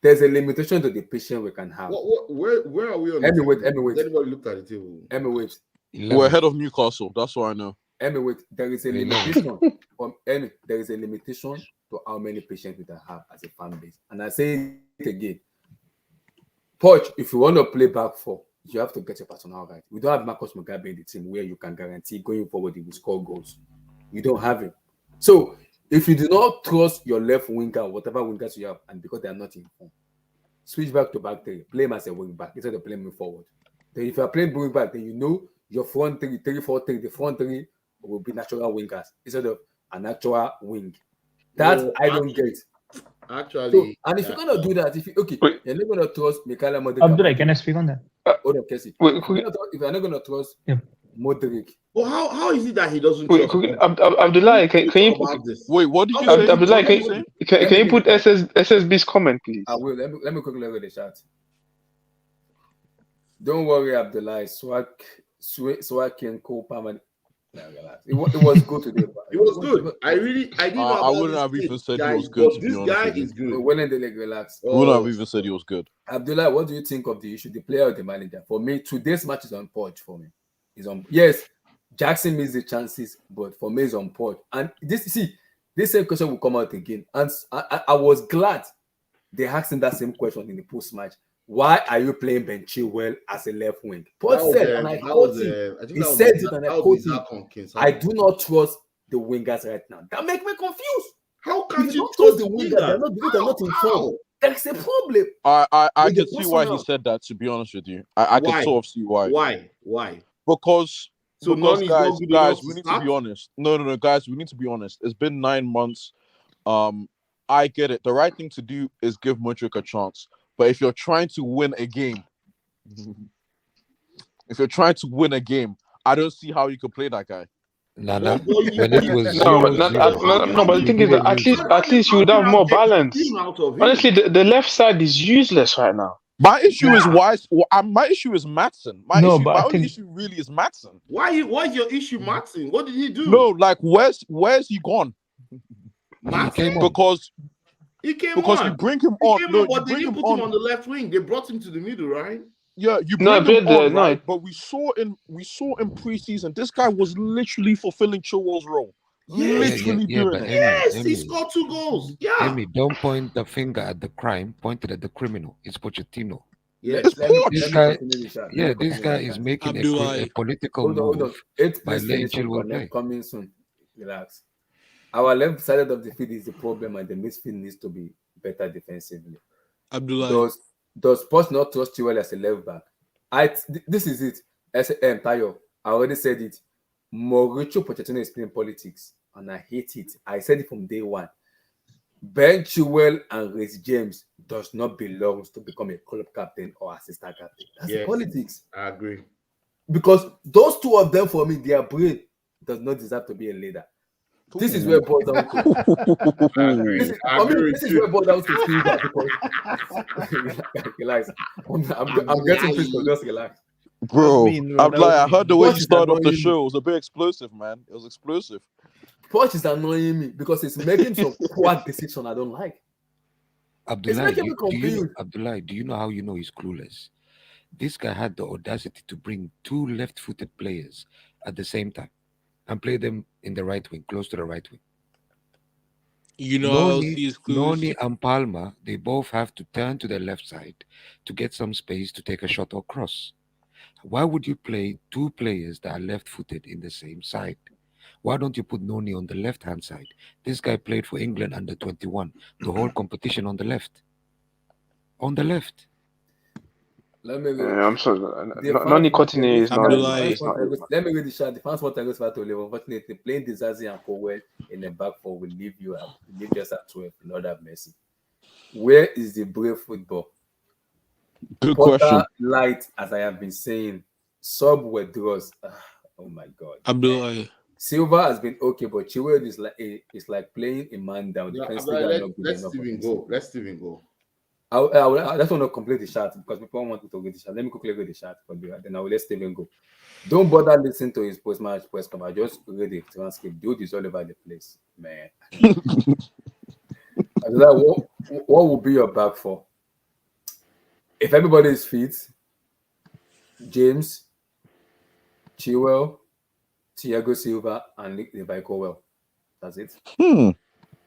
There's a limitation to the patience we can have. Where are we on? Emirates. Everybody looked at the table. Emirates. We're ahead of Newcastle. That's what I know. Emirates. There is a limitation. There is a limitation to how many patience we can have as a fan base. And I say it again. Poch, if you want to play back 4, you have to get your personnel right. We don't have Marcus Mugabe in the team where you can guarantee going forward he will score goals. You don't have him. So if you do not trust your left winger, whatever wingers you have, and because they are not in form, switch back to back 3. Play him as a wing back instead of playing him forward. Then if you are playing wing back, then you know your front 3-4-3, the front 3 will be natural wingers instead of an actual wing. That I don't get. Actually, so, and if you're gonna do that, you're not gonna trust Mikhail Modric. Abdullah, can I speak on that? Hold on, Casey. If you're not gonna trust Modric, well, how is it that he doesn't? Abdullah, can you wait? What did you say? Abdullah, can you put SSB's comment, please? I will. Let me quickly read the chat. Don't worry, Abdullah. Swag and co-permanent. It was good today. It was good. I didn't know I about wouldn't have this even said guy, he was good. but this guy is good. Winning the league, relax. I wouldn't have even said he was good. Abdullah, what do you think of the issue? The player or the manager? For me, today's match is on Poch. For me, is on. Yes, Jackson missed the chances, but for me, it's on Poch. And this same question will come out again. And I was glad they asked him that same question in the post match. Why are you playing Ben Chilwell as a left wing? Poch said, and I quote him. He said it, and I quote him. I do not trust the wingers right now. That makes me confused. How can you trust the wingers? They're not in form. That's a problem. I can see why he said that. To be honest with you, I can sort of see why. Why? Because guys, we need start? to be honest. No, guys, we need to be honest. It's been 9 months. I get it. The right thing to do is give Mudryk a chance. But if you're trying to win a game, I don't see how you could play that guy. But the thing is that at least you would have more balance. Honestly, the left side is useless right now. My issue is my issue is Maatsen. My only issue really is Maatsen. Why is your issue Maatsen? What did he do? No, like where's he gone? Because he came because on. you bring him on. But they didn't put him on the left wing. They brought him to the middle, right? Yeah, you bring him on, right? But we saw in preseason, this guy was literally fulfilling Chilwell's role. Literally doing it. Yes, he scored 2 goals. Yeah. Amy, don't point the finger at the crime. Point it at the criminal. It's Pochettino. Yeah, it's Poch. This guy is making a political move by letting Chilwell play. Coming soon. Relax. Our left side of the field is the problem, and the midfield needs to be better defensively. Abdullah. Does Poch not trust Chilwell as a left back? This is it. As Tayo, I already said it. Mauricio Pochettino is playing politics, and I hate it. I said it from day one. Ben Chilwell and Reece James does not belong to become a club captain or assistant captain. That's politics. I agree. Because those two of them, for me, their brain does not deserve to be a leader. This is where it boils down to. This is where it boils down to feedback. Relax. I'm getting pissed, so just relax. Bro, I heard the way you started off the show. It was a bit explosive, man. It was explosive. Poch is annoying me because it's making some poor decision I don't like. Abdullah, do you know how you know he's clueless? This guy had the audacity to bring 2 left-footed players at the same time and play them in the right wing, close to the right wing. You know, Noni and Palma, they both have to turn to the left side to get some space to take a shot or cross. Why would you play 2 players that are left-footed in the same side? Why don't you put Noni on the left-hand side? This guy played for England under 21, the whole competition on the left. On the left. I'm sorry. Noni Courtney is not. Let me read the chat. The fans want to go to live. Unfortunately, playing Dizazi and Cowell in the back four will leave you just at 12. Lord have mercy. Where is the brave football? Good question. Light, as I have been saying, sub withdraws. Oh my God. Abdullah. Silva has been okay, but Chilwell is like playing a man down. Let's even go. I just want to complete the chat because people want to read the chat. Let me quickly read the chat, but then I will let Steven go. Don't bother listening to his post-match press conference. Just read the transcript. Dude is all over the place, man. What will be your back for? If everybody is fit, James, Chilwell, Thiago Silva, and Levi Colwill. That's it.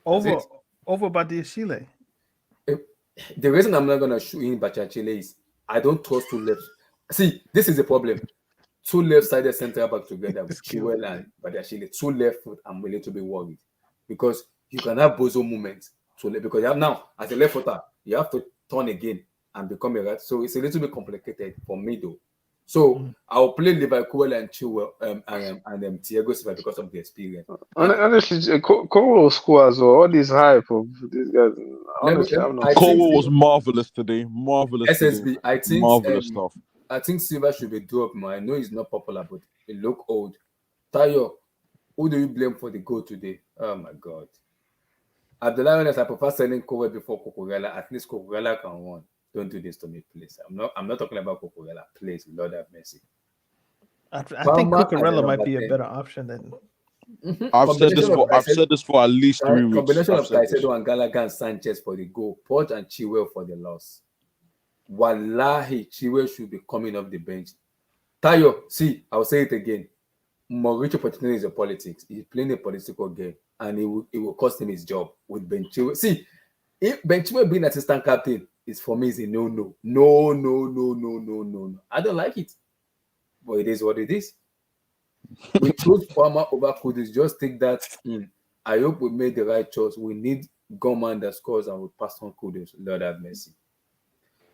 Over Badiashile. The reason I'm not going to shoot in Badiashile is I don't trust 2 left. See, this is the problem. 2 left-sided center back together with Chilwell and Badiashile. 2 left foot, I'm willing to be worried because you can have bozo movements. Because you have now, as a left footer, you have to turn again and become a right. So it's a little bit complicated for me, though. So I'll play Levi Colwill and Chilwell and Thiago Silva because of the experience. Honestly, Colwill scores all this hype of these guys. Colwill was marvelous today. Marvelous. SSB, today. I think marvelous stuff. I think Silva should be dropped more. I know he's not popular, but he look old. Tayo, who do you blame for the goal today? Oh my God. At the Lioness, I prefer selling Colwill before Cucurella. At least Cucurella can run. don't do this to me, please. I'm not talking about Cucurella, please, Lord have mercy. I think Cucurella might be a better option than. I've said this for at least 3 weeks. Combination of Caicedo and Gallagher and Sanchez for the goal, Poch and Chilwell for the loss. Wallahi, Chilwell should be coming off the bench. Tayo, see, I'll say it again. Mauricio Pochettino is a politics. He's playing a political game, and it will cost him his job with Ben Chilwell. See, if Ben Chilwell being assistant captain is for me is a no. I don't like it, but it is what it is. We chose Palmer over Kudus. Just take that in. I hope we made the right choice. We need Gorman that scores, and we pass on Kudus. Lord have mercy.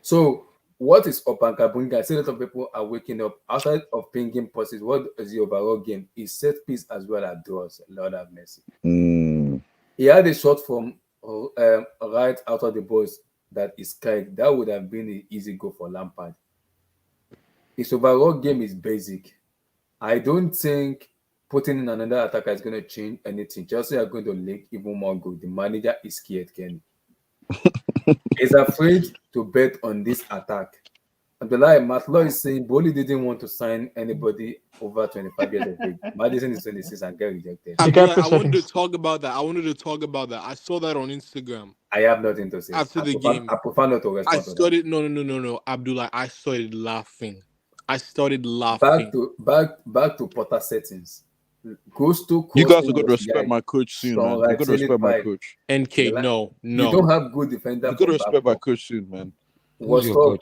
So, what is up and Kabunga? I see a lot of people are waking up outside of pinging passes. What is the overall game? Is set piece as well as draws. Lord have mercy. He had a shot from right out of the box that is kind. That would have been an easy goal for Lampard. His overall game is basic. I don't think putting in another attacker is going to change anything. Chelsea are going to leak even more goals. The manager is scared, Kenny. He's afraid to bet on this attack. Abdullah Matlow is saying Boli didn't want to sign anybody over 25 years of age. Madison is 26 and get rejected. I wanted to talk about that. I saw that on Instagram. I have nothing to say. After the game. I prefer not to respond. I started no. Abdullah, I started laughing. Back to Potter settings. Goes to you guys are going to respect my coach soon, man. You're going to respect my coach. NK, no. You don't have good defender. You're going to respect my coach soon, man. We'll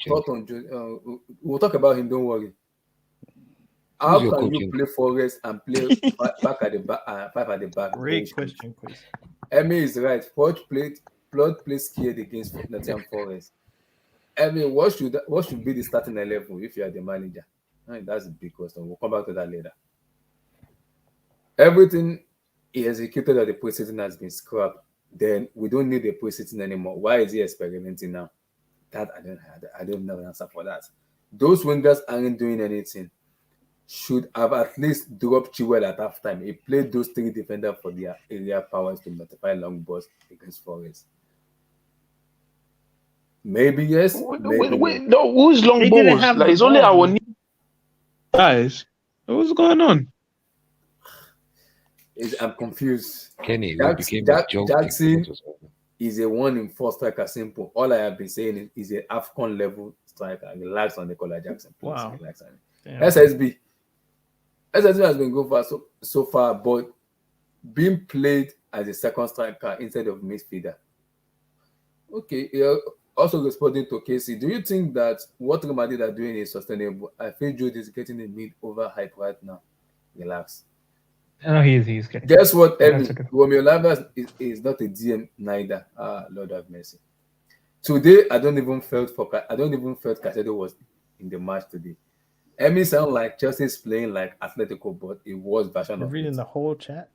talk about him. Don't worry. How can you play Forest and play back at the back, 5 at the back? Great question, please. Emmy is right. Poch played scared against Nottingham Forest. Emmy, what should be the starting 11 if you are the manager? That's a big question. We'll come back to that later. Everything he executed at the preseason has been scrapped. Then we don't need the preseason anymore. Why is he experimenting now? That I don't know the answer for that. Those wingers aren't doing anything. Should have at least dropped Chilwell at halftime. He played those 3 defenders for their area powers to notify long balls against Forest. Maybe yes. Wait, no, who's long balls? Like, it's only our guys. What's going on? I'm confused. Kenny, Jackson is a 1 in 4 striker. Simple. All I have been saying is a AFCON level striker. Relax on Nicola Jackson. Please. Wow. Relax on it. SSB has been good so far, but being played as a second striker instead of midfielder. Okay. Also responding to Casey, do you think that what Real Madrid are doing is sustainable? I feel Jude is getting a mid over hype right now. Relax. No, he's getting. Guess what? Romeo Lavas is not a DM neither. Lord have mercy. Today, I don't even felt Caicedo was in the match today. Emmy sound like Chelsea's playing like Atletico, but it was version You're of reading it. the whole chat.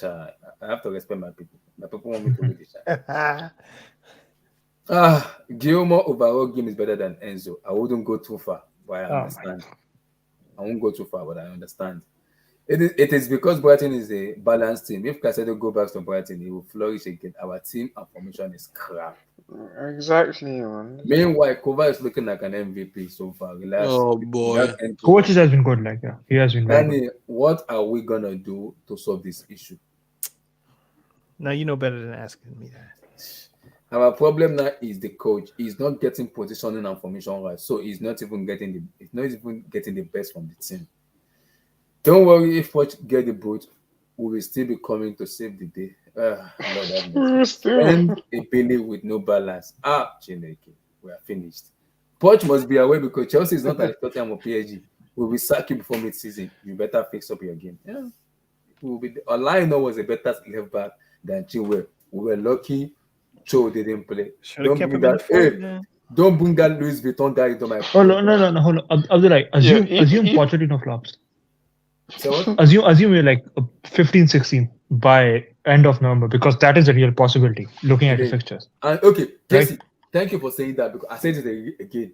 I have to respect my people. My people want me to read the chat. Guillermo overall game is better than Enzo. I wouldn't go too far, but I understand. I won't go too far, but I understand. It is because Brighton is a balanced team. If Caicedo go back to Brighton, he will flourish again. Our team and formation is crap. Exactly, man. Meanwhile, Kova is looking like an MVP so far. Relax. Oh boy. Coaches has been good, like he has been Danny, good. What are we gonna do to solve this issue? Now you know better than asking me that. Our problem now is the coach. He's not getting positioning and formation right, so he's not even getting the best from the team. Don't worry, if Poch get the boot, we will still be coming to save the day. And a Billy with no balance. Chineke, we are finished. Poch must be aware because Chelsea is not at Tottenham or PSG. We will sack you before mid-season. You better fix up your game. Yeah, Olaino was a better left back than Chilwell. We were lucky Cho didn't play. Don't bring that Louis Vuitton guy into my. Oh no! Hold on. Abdullah, assume Pochettino flops. So what? Assume you're like 15-16 by end of November because that is a real possibility looking at the fixtures. Okay, Casey, thank you for saying that because I said it again.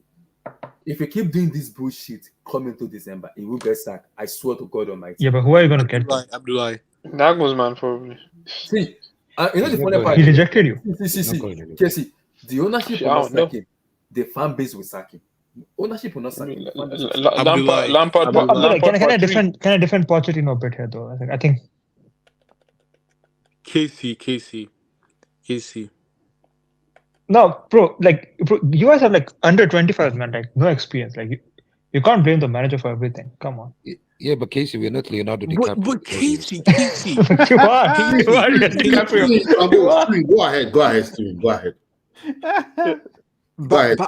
If you keep doing this bullshit coming to December, it will get sacked. I swear to God Almighty. Yeah, but who are you gonna get? Abdullah. Nagelsmann probably. See, you know the funny part. He rejected you. See, Casey, the ownership will not sack him. the fan base will sack him. Ownership will not sack him. Lampard. Can I defend Pochettino a bit here though? I think KC. No, bro, you guys have like under 25 man, like no experience. Like you can't blame the manager for everything. Come on. Yeah, but Casey, we're not Leonardo DiCaprio. But Casey. You are DiCaprio. Go ahead, Steven. Go ahead. But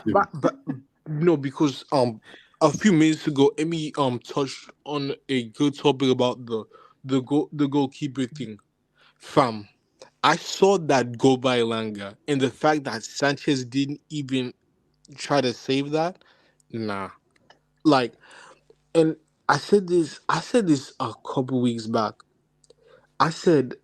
no, because a few minutes ago, Emmy touched on a good topic about the goalkeeper thing. Fam, I saw that goal by Elanga, and the fact that Sanchez didn't even try to save that, nah. Like, and I said this a couple weeks back. I said,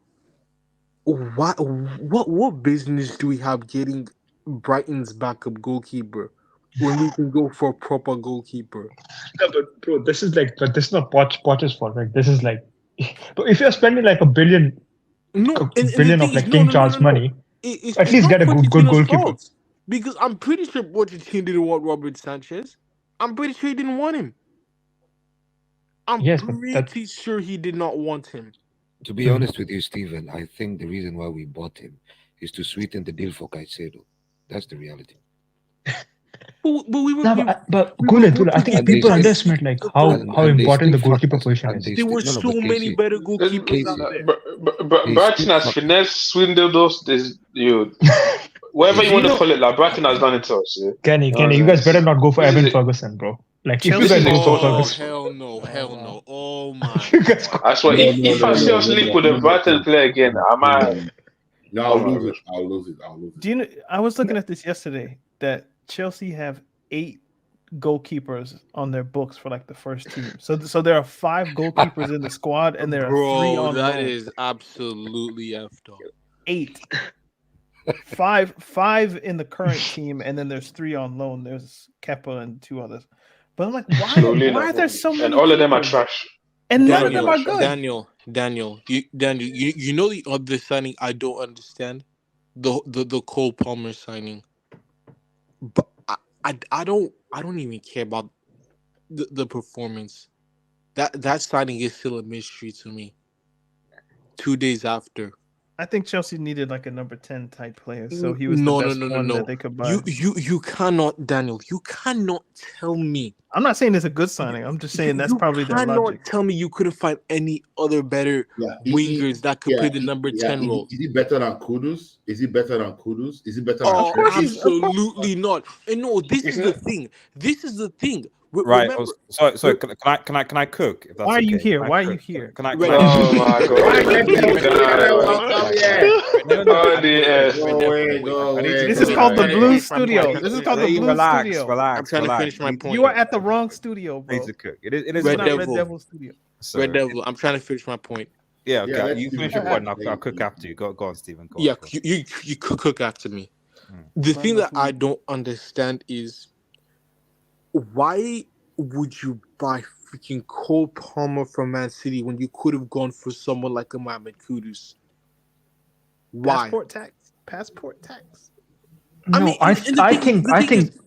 what business do we have getting Brighton's backup goalkeeper when we can go for a proper goalkeeper? No, but bro, this is not Poch's fault. Like this is like, if you're spending like $1 billion, of like King Charles money, at least get a good goalkeeper. Because I'm pretty sure Pochettino didn't want Robert Sanchez. I'm pretty sure he didn't want him. I'm pretty sure he did not want him. To be honest with you, Steven, I think the reason why we bought him is to sweeten the deal for Caicedo. That's the reality. But Guled, I think people underestimate like how important the goalkeeper position is. There were so many better goalkeepers out there. Brighton has finesse, swindled us. Whatever you want to call it, like Brighton has done it to us. Kenny, you guys better not go for Evan Ferguson, bro. Like if you guys go for Ferguson, hell no. Oh my! I swear, if I see us link with a Brighton player again, I might. No, I'll lose it. Do you know? I was looking at this yesterday that Chelsea have 8 goalkeepers on their books for like the first team. So there are 5 goalkeepers in the squad, and there are 3 on that loan. is absolutely effed up. 8. 5 in the current team, and then there's 3 on loan. There's Kepa and 2 others. But I'm like, why are there so many? And all of them are trash. And none of them are good. Daniel, you know the other signing I don't understand? The Cole Palmer signing. But I don't even care about the performance. That signing is still a mystery to me. 2 days after. I think Chelsea needed like a number 10 type player, so he was the best one that they could buy. You cannot, Daniel. You cannot tell me. I'm not saying it's a good signing. I'm just saying that's probably their logic. You cannot tell me you couldn't find any other better wingers that could play the number 10 role. Is he better than Kudus? Is he better than absolutely not. And no, this is the thing. Right. So can I cook? If that's Why are you okay? here? Why are you here? Can I? Oh my god! This is called the Blue Studio. This is called the Blue Studio. Relax. I'm trying to finish my point. You are at the wrong studio, bro. Need to cook. It is Red not Red Devil Studio. So, Red Devil. I'm trying to finish my point. Yeah. Okay. You finish your point. I'll cook after you. Go on, Stephen. Go on. You cook after me. The thing that I don't understand is why would you buy freaking Cole Palmer from Man City when you could have gone for someone like a Mohamed Kudus? Why? Passport tax. I think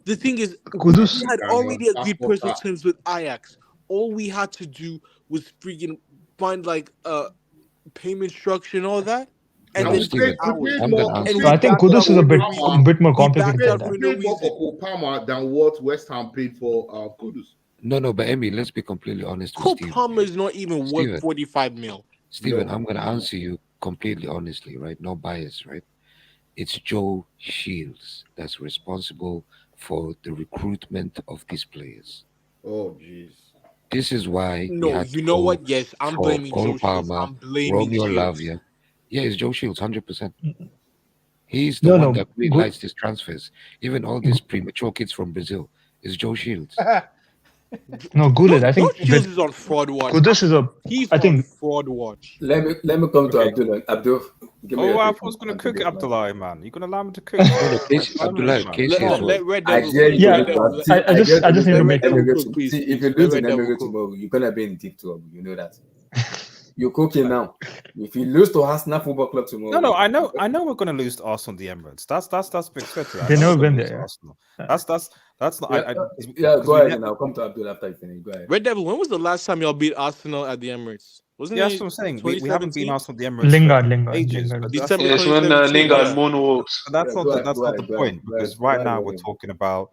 the thing is Kudus we had already agreed personal terms with Ajax. All we had to do was freaking find like a payment structure and all that. And then I think Kudus is a bit more complicated than that. We paid more for Cole Palmer than what West Ham paid for Kudus. No, but Emmy, let's be completely honest. Cole Palmer is not even worth 45 mil. Steven, I'm going to answer you completely honestly, right? No bias, right? It's Joe Shields that's responsible for the recruitment of these players. Oh, jeez. This is why. No, you know what? Yes, I'm blaming Joe Shields. I'm blaming Romeo Shields. Lavia. Yeah, it's Joe Shields, 100%. He's the one that greenlights these transfers. Even all these premature kids from Brazil. It's Joe Shields. No, Guled, I think Shields is on fraud watch. Kudus is on fraud watch. Let me come to Abdullah. Abdul, I was going to cook Abdullah, man. You're going to allow me to cook? Abdullah, let Red Devil. I just need to make See, if you lose in Emirates tomorrow, you're gonna be in deep trouble. You know that. You're cooking now. If you lose to Arsenal Football Club tomorrow, no, I know we're gonna lose to Arsenal, the Emirates. That's expected. They never been there. Arsenal. That's not. Go ahead. And I'll come to Abdul after you finish. Go ahead. Red Devil, when was the last time y'all beat Arsenal at the Emirates? Wasn't that's what I'm saying. We haven't been Arsenal at the Emirates. Lingard. Yes, when Lingard moonwalks. That's not the point. Because right now we're talking about,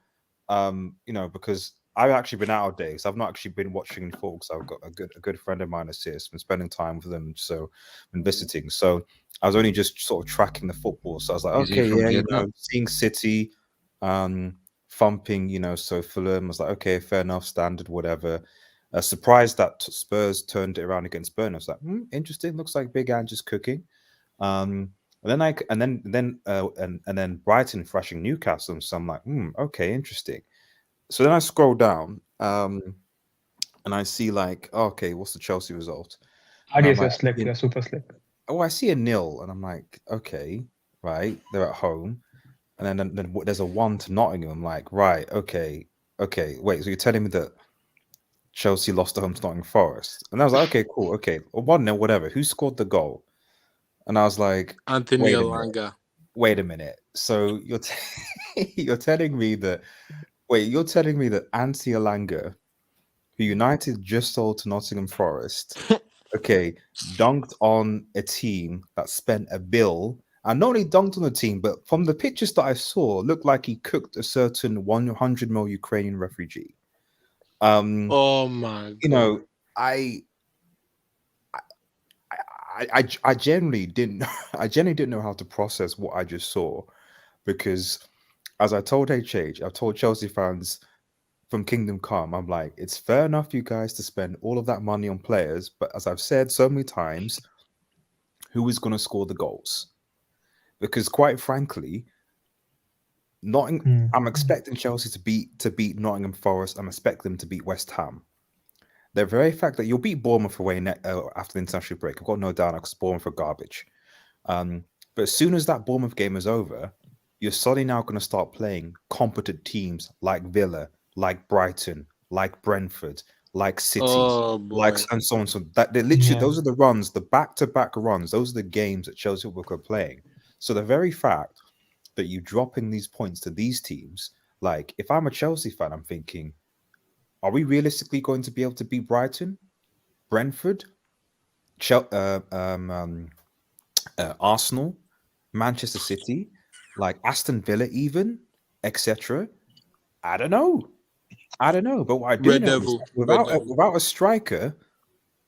because I've actually been out of days. I've not actually been watching football because I've got a good friend of mine that's here. So I've been spending time with them, so been visiting. So I was only just sort of tracking the football. So I was like, okay, seeing City, thumping, so Fulham. I was like, okay, fair enough, standard, whatever. Surprised that Spurs turned it around against Burnley. I was like, interesting. Looks like Big Ange is cooking. And then Brighton thrashing Newcastle. So I'm like, okay, interesting. So then I scroll down, and I see like, okay, what's the Chelsea result? Slick, super slick. Oh, I see a 0, and I'm like, okay, right, they're at home, and then there's a 1 to Nottingham. I'm like, right, okay, wait, so you're telling me that Chelsea lost at home to Nottingham Forest? And I was like, okay, cool, okay, 1-0, whatever. Who scored the goal? And I was like, Anthony Elanga. Wait a minute. So you're telling me that. Wait, you're telling me that Anthony Elanga, who United just sold to Nottingham Forest, dunked on a team that spent a bill, and not only dunked on the team, but from the pictures that I saw, looked like he cooked a certain 100 mil Ukrainian refugee. Oh my God. I generally didn't know how to process what I just saw, because as I told HH, I've told Chelsea fans from Kingdom Come, I'm like, it's fair enough you guys to spend all of that money on players, but as I've said so many times, who is going to score the goals? Because quite frankly, I'm expecting Chelsea to beat Nottingham Forest. I'm expecting them to beat West Ham. The very fact that you'll beat Bournemouth away after the international break, I've got no doubt, because Bournemouth are garbage. But as soon as that Bournemouth game is over, you're suddenly now going to start playing competent teams like Villa, like Brighton, like Brentford, like City, and so on. So that they literally, those are the runs, the back-to-back runs. Those are the games that Chelsea are playing. So the very fact that you dropping these points to these teams, like if I'm a Chelsea fan, I'm thinking, are we realistically going to be able to beat Brighton, Brentford, Arsenal, Manchester City, like Aston Villa, even, etc.? I don't know. But what I do know is without a striker,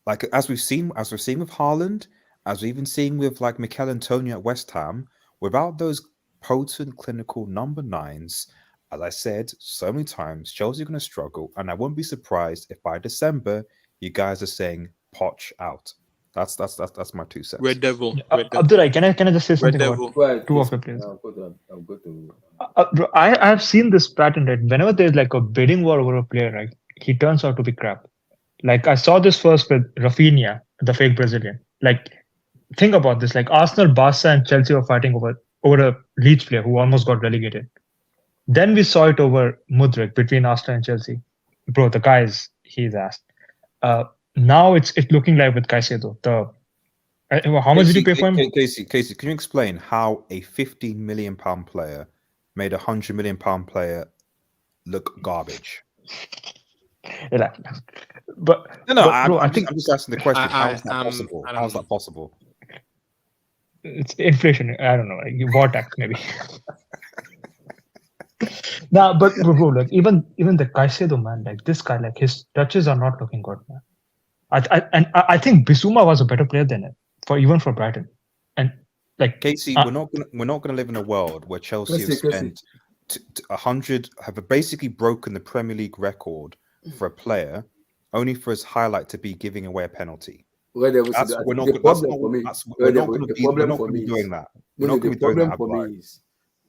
like as we've seen with Haaland, as we've even seen with like Mikel Antonio at West Ham, without those potent clinical number 9s, as I said so many times, Chelsea are going to struggle, and I won't be surprised if by December you guys are saying Poch out. That's my 2 cents. Red Devil. Abdullah, can I just say something about two of the players? Bro, I have seen this pattern, right? Whenever there's like a bidding war over a player, right, he turns out to be crap. Like I saw this first with Rafinha, the fake Brazilian. Like, think about this: like Arsenal, Barca, and Chelsea were fighting over a Leeds player who almost got relegated. Then we saw it over Mudryk between Arsenal and Chelsea. Bro, the guy he's asked. Now it's looking like with Caicedo. How much did you pay for him? Casey, can you explain how a £15 million player made a £100 million player look garbage? But I'm just asking the question. How is that possible? How is that possible? It's inflation. I don't know, like war tax maybe. Nah, but bro, like even the Caicedo, man, like this guy, like his touches are not looking good, man. I think Bissouma was a better player than it for Brighton. And like Casey, we're not gonna live in a world where Chelsea have spent 100, have basically broken the Premier League record for a player, only for his highlight to be giving away a penalty. We're not going to be doing that. We're not going to be doing that. The problem for me is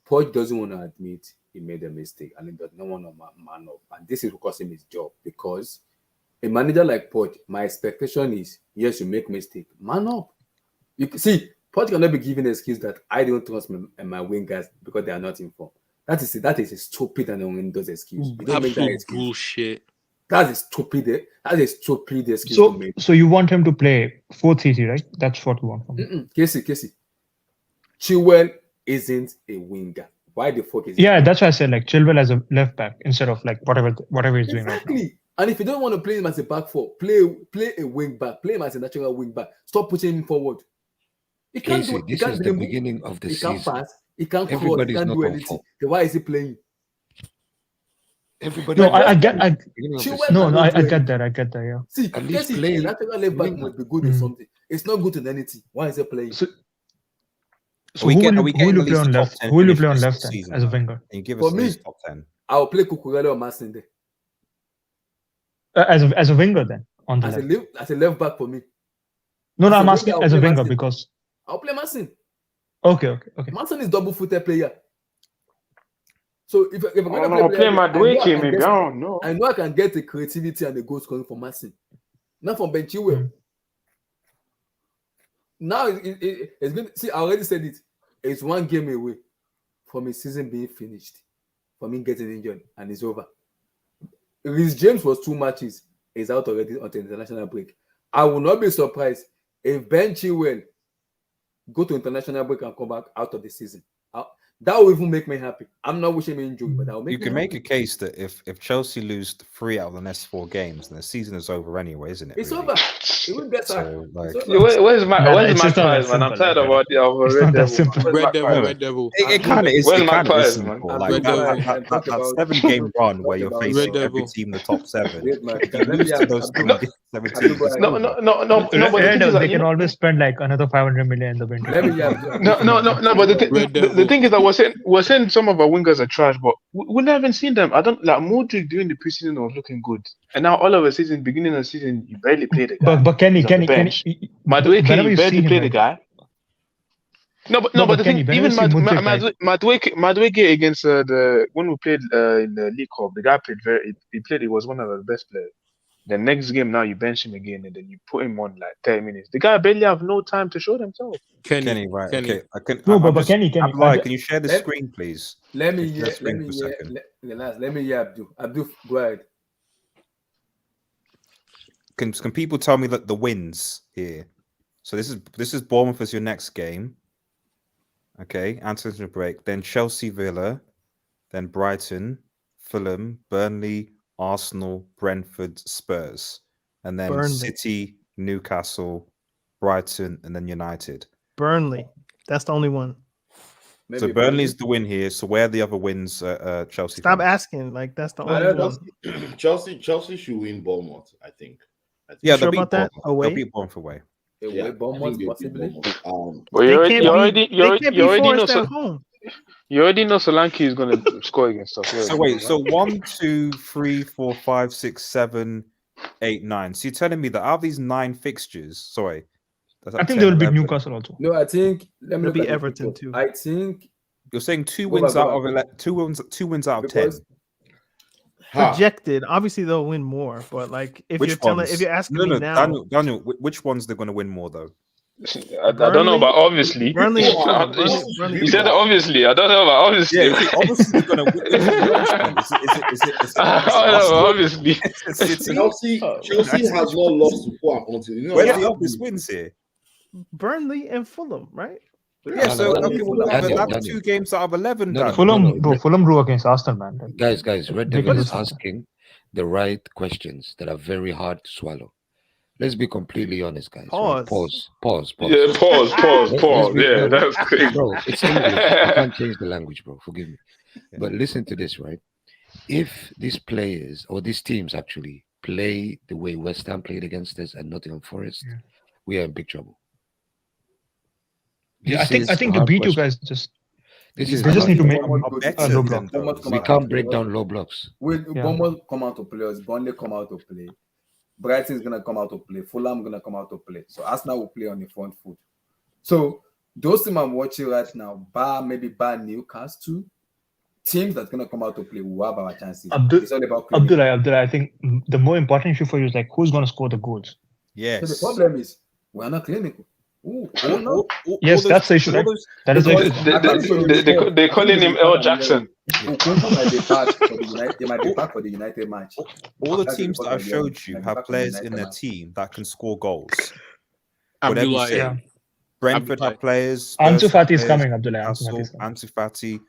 Poch doesn't want to admit he made a mistake, and he does not want to man up. And this is what cost him his job, because a manager like Poch, my expectation is, yes, you make mistake, man up. You see, Poch cannot be given an excuse that I don't trust my wingers because they are not informed. That is a stupid and windows excuse. Absolute bullshit. That's a stupid excuse to make. So you want him to play 4-3-3, right? That's what you want from him. Casey. Chilwell isn't a winger. Why the fuck is Yeah, that's why I said like Chilwell as a left back instead of like whatever he's doing right now. And if you don't want to play him as a back four, play a wing back. Play him as a natural wing back. Stop pushing him forward. He can't Casey, do. He can't the beginning of the season. He can't pass. He can't cross. He can't do anything. Then why is he playing? Everybody. No, I get that. I get that. Yeah. See, at least play. Natural left back must be good in something. It's not good in anything. Why is he playing? So who will you play on left? Who will you play on left as a winger? Can you give us the top 10? I'll play Cucurella or Masinde. As a winger then on the left. As a left back for me. No, I'm asking as a winger because I'll play Masinde. Okay. Masinde is double-footed player. So if I'm gonna play Madueke, maybe I don't know. I know I can get the creativity and the goal scoring from Masinde. Not from Ben Chilwell. Now it's going to see. I already said it. It's one game away from his season being finished, from him getting injured, and it's over. Reece James was 2 matches. He's out already on the international break. I will not be surprised if Ben Chilwell go to international break and come back out of the season. That will even make me happy. I'm not wishing him injury, but that will make you me can happy. make a case that if Chelsea lose 3 out of the next 4 games, then the season is over anyway, isn't it? It's over. It won't get so, like, where's my prize, man? I'm tired of Red Devil. Red Devil. It kind of is. Where's my prize, man? Like that 7-game run where you're facing every team in the top 7. No. But they can always spend like another 500 million in the window. No. But the thing is that we're saying some of our wingers are trash, but we haven't seen them. I don't like Modric during the preseason was looking good, and now all of a sudden, beginning of the season, you barely played the guy. But Kenny, Madueke, you barely played the guy. But the thing, even Madueke against when we played in the League Cup, the guy played he was one of the best players. The next game now you bench him again and then you put him on like 10 minutes. The guy barely have no time to show himself. Kenny, right? Kenny. Okay. Kenny. Can you share the screen, please? Let me hear Abdul. Abdul, go ahead. Can people tell me that the wins here? So this is Bournemouth as your next game. Okay, international break. Then Chelsea, Villa, then Brighton, Fulham, Burnley, Arsenal, Brentford, Spurs, and then City, Newcastle, Brighton, and then United. Burnley. That's the only one. So Burnley's the win here. So where are the other wins? Chelsea. Stop asking. Like that's the only one. Chelsea should win Bournemouth. I think. Yeah, sure about that? They'll beat Bournemouth away. Yeah, Bournemouth possibly. You already know. You already know Solanke is going to score against us. So wait, so 1, 2, 3, 4, 5, 6, 7, 8, 9. So you're telling me that out of these 9 fixtures, sorry, I think they will beat Newcastle also. No, I think they'll beat Everton too. I think you're saying 2 wins out of 2 wins out of 10. Projected, obviously they'll win more, but like if you're asking me now, Daniel, which ones they're going to win more though? I don't know about obviously. Burnley. He said obviously. I don't know about obviously. Yeah, obviously they're going to win. Obviously. Chelsea has not lost to Poch until where's the obvious wins here? Burnley and Fulham, right? Yeah, so that's 2 games out of 11. Fulham drew against Arsenal, man. Guys, Red Devil is asking the right questions that are very hard to swallow. Let's be completely honest, guys. Pause. Pause. Yeah, pause. Yeah, that's crazy. Bro, it's English. I can't change the language, bro. Forgive me. But listen to this, right? If these players or these teams actually play the way West Ham played against us and Nottingham Forest, we are in big trouble. Yeah, I think to beat you guys they just need to make a low block. We can't break down low blocks. Bournemouth come out to play us. Burnley come out to play. Brighton is going to come out to play. Fulham going to come out to play. So Arsenal will play on the front foot. So those teams I'm watching right now, bar Newcastle, teams that's going to come out to play will have our chances. It's all about Abdullah, I think the more important issue for you is like who's going to score the goals. Yes. So the problem is we're not clinical. Yes, that's the issue. Right? That is they're calling him L. Jackson. might be back for the United. They might be back for the United match. All the teams that I've showed you have players in their team that can score goals. Whatever you say. Brentford have players. Ansu Fati is coming, Abdullah. Ansu Fati,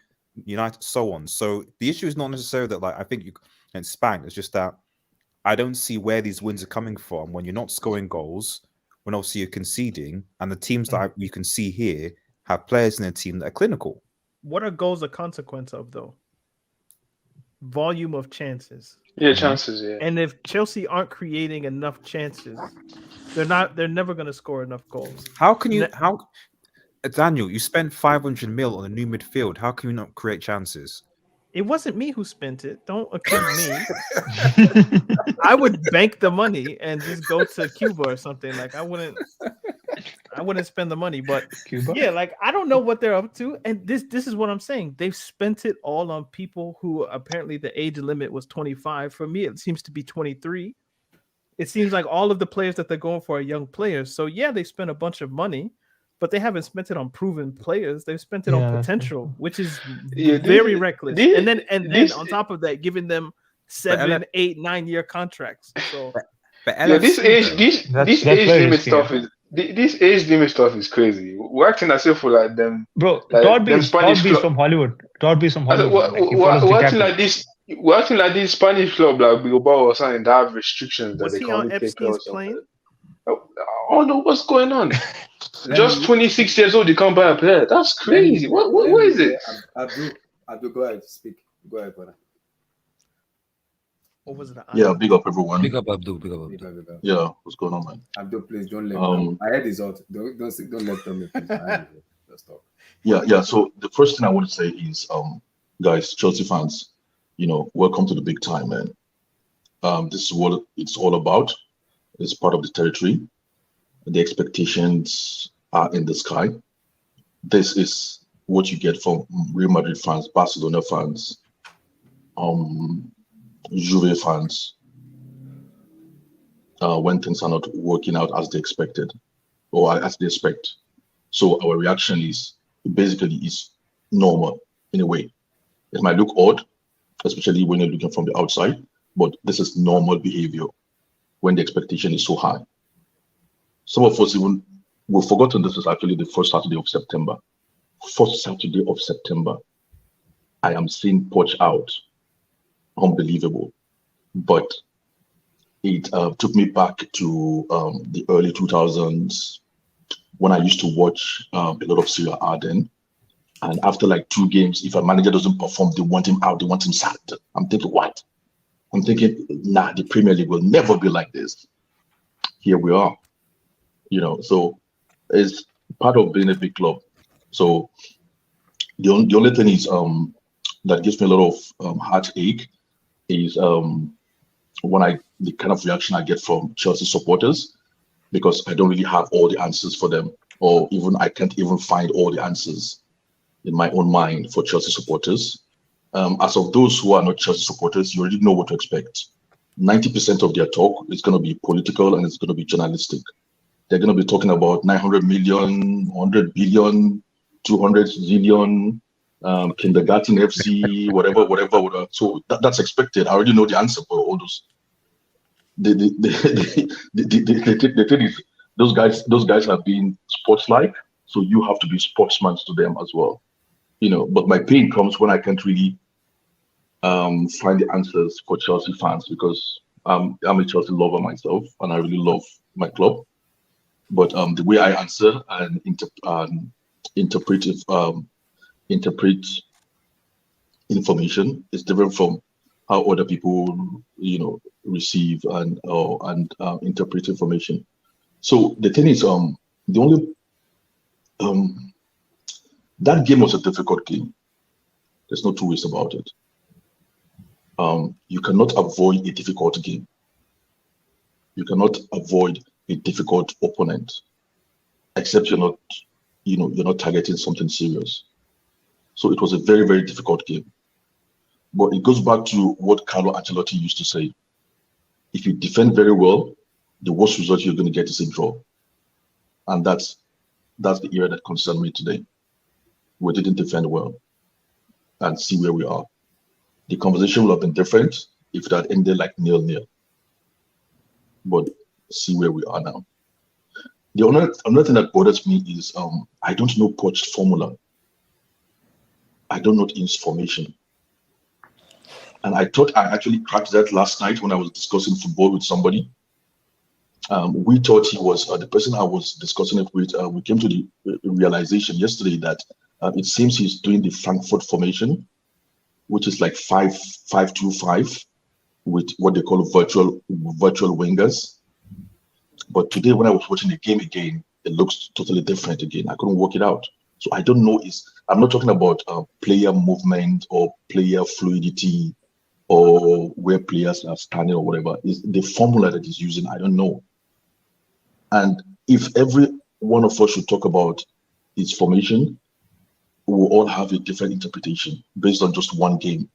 United, so on. So the issue is not necessarily that, like, I think you can spank. It's just that I don't see where these wins are coming from when you're not scoring goals, when obviously you're conceding, and the teams that you can see here have players in their team that are clinical. What are goals a consequence of, though? Volume of chances. Yeah, chances. Yeah. And if Chelsea aren't creating enough chances, they're never going to score enough goals. How can you? Daniel, you spent 500 mil on a new midfield. How can you not create chances? It wasn't me who spent it. Don't accuse me. I would bank the money and just go to Cuba or something. Like I wouldn't spend the money, but Cuba? Yeah, like I don't know what they're up to. And this is what I'm saying. They've spent it all on people who apparently the age limit was 25. For me, it seems to be 23. It seems like all of the players that they're going for are young players. So yeah, they spent a bunch of money, but they haven't spent it on proven players. They've spent it on potential, which is very reckless. And then on top of that, giving them 7, 8, 9 year contracts. So this age limit stuff is crazy. We're acting as if we're like them. Bro, like Toddby's from Hollywood. Toddby's from Hollywood. We're acting like this. We're acting like this Spanish club like Bilbao or something that have restrictions that they can't take care of. Plane? I don't know what's going on. Just 26 years old, you can't buy a player. That's crazy. What is it? Abdul, go ahead, speak. Go ahead, brother. What was it? Yeah, big up everyone. Big up Abdul. Big up. Yeah, what's going on, man? Abdul, please don't let them. I heard his out. Don't let them. Just talk. Yeah. So the first thing I want to say is, guys, Chelsea fans, welcome to the big time, man. This is what it's all about. It's part of the territory. The expectations are in the sky. This is what you get from Real Madrid fans, Barcelona fans, Juve fans, when things are not working out as they expected or as they expect. So our reaction is normal in a way. It might look odd, especially when you're looking from the outside, but this is normal behavior when the expectation is so high. Some of us we've forgotten this is actually the first Saturday of September. First Saturday of September. I am seeing Poch out. Unbelievable. But it took me back to the early 2000s when I used to watch a lot of Serie A then. And after like 2 games, if a manager doesn't perform, they want him out, they want him sacked. I'm thinking, what? I'm thinking, nah, the Premier League will never be like this. Here we are. So it's part of being a big club. So the only thing is that gives me a lot of heartache is the kind of reaction I get from Chelsea supporters, because I don't really have all the answers for them, or even I can't even find all the answers in my own mind for Chelsea supporters. As of those who are not Chelsea supporters, you already know what to expect. 90% of their talk is going to be political and it's going to be journalistic. They're going to be talking about 900 million, 100 billion, 200 zillion, kindergarten FC, whatever. So that's expected. I already know the answer for all those. The thing is, those guys have been sports-like, so you have to be sportsmen to them as well. But my pain comes when I can't really find the answers for Chelsea fans, because I'm a Chelsea lover myself and I really love my club. But the way I answer and interpret information is different from how other people, receive and interpret information. So the thing is, that game was a difficult game. There's no 2 ways about it. You cannot avoid a difficult game. You cannot avoid a difficult opponent, except you're not targeting something serious. So it was a very, very difficult game. But it goes back to what Carlo Ancelotti used to say. If you defend very well, the worst result you're going to get is a draw. And that's the area that concerns me today. We didn't defend well. and see where we are. The conversation would have been different if it had ended like 0-0. But see where we are now. The another thing that bothers me is I don't know Poch's formula. I don't know his formation. And I thought I actually cracked that last night when I was discussing football with somebody. We thought he was the person I was discussing it with. We came to the realization yesterday that it seems he's doing the Frankfurt formation, which is like 5-5-2-5 with what they call virtual wingers. But today, when I was watching the game again, it looks totally different again. I couldn't work it out. So I don't know. I'm not talking about player movement or player fluidity or where players are standing or whatever. Is the formula that he's using? I don't know. And if every one of us should talk about his formation, we will all have a different interpretation based on just one game.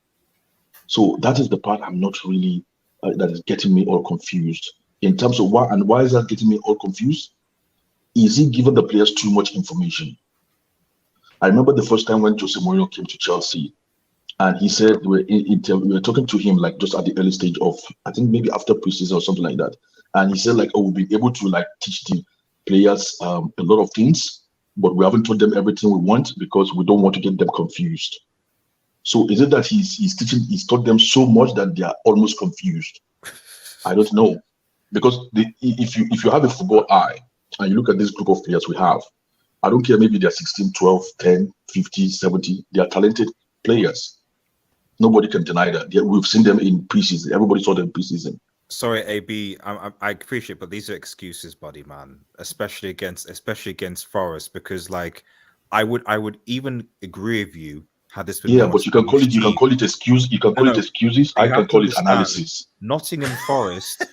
So that is the part I'm not really, that is getting me all confused. In terms of why is that getting me all confused? Is he giving the players too much information? I remember the first time when Jose Mourinho came to Chelsea, and he said we were talking to him like just at the early stage of, I think maybe after preseason or something like that, and he said like, oh, we'll be able to like teach the players a lot of things, but we haven't told them everything we want because we don't want to get them confused. So is it that he's taught them so much that they are almost confused? I don't know. Because if you have a football eye and you look at this group of players we have, I don't care, maybe they're 16, 12, 10, 50, 70, they are talented players. Nobody can deny that. We've seen them in preseason. Everybody saw them in preseason. Sorry, AB, I appreciate, but these are excuses, buddy, man. Especially against Forest, because like I would even agree with you had this been but you can call it excuse. You can call it excuses. I can call it analysis. Nottingham Forest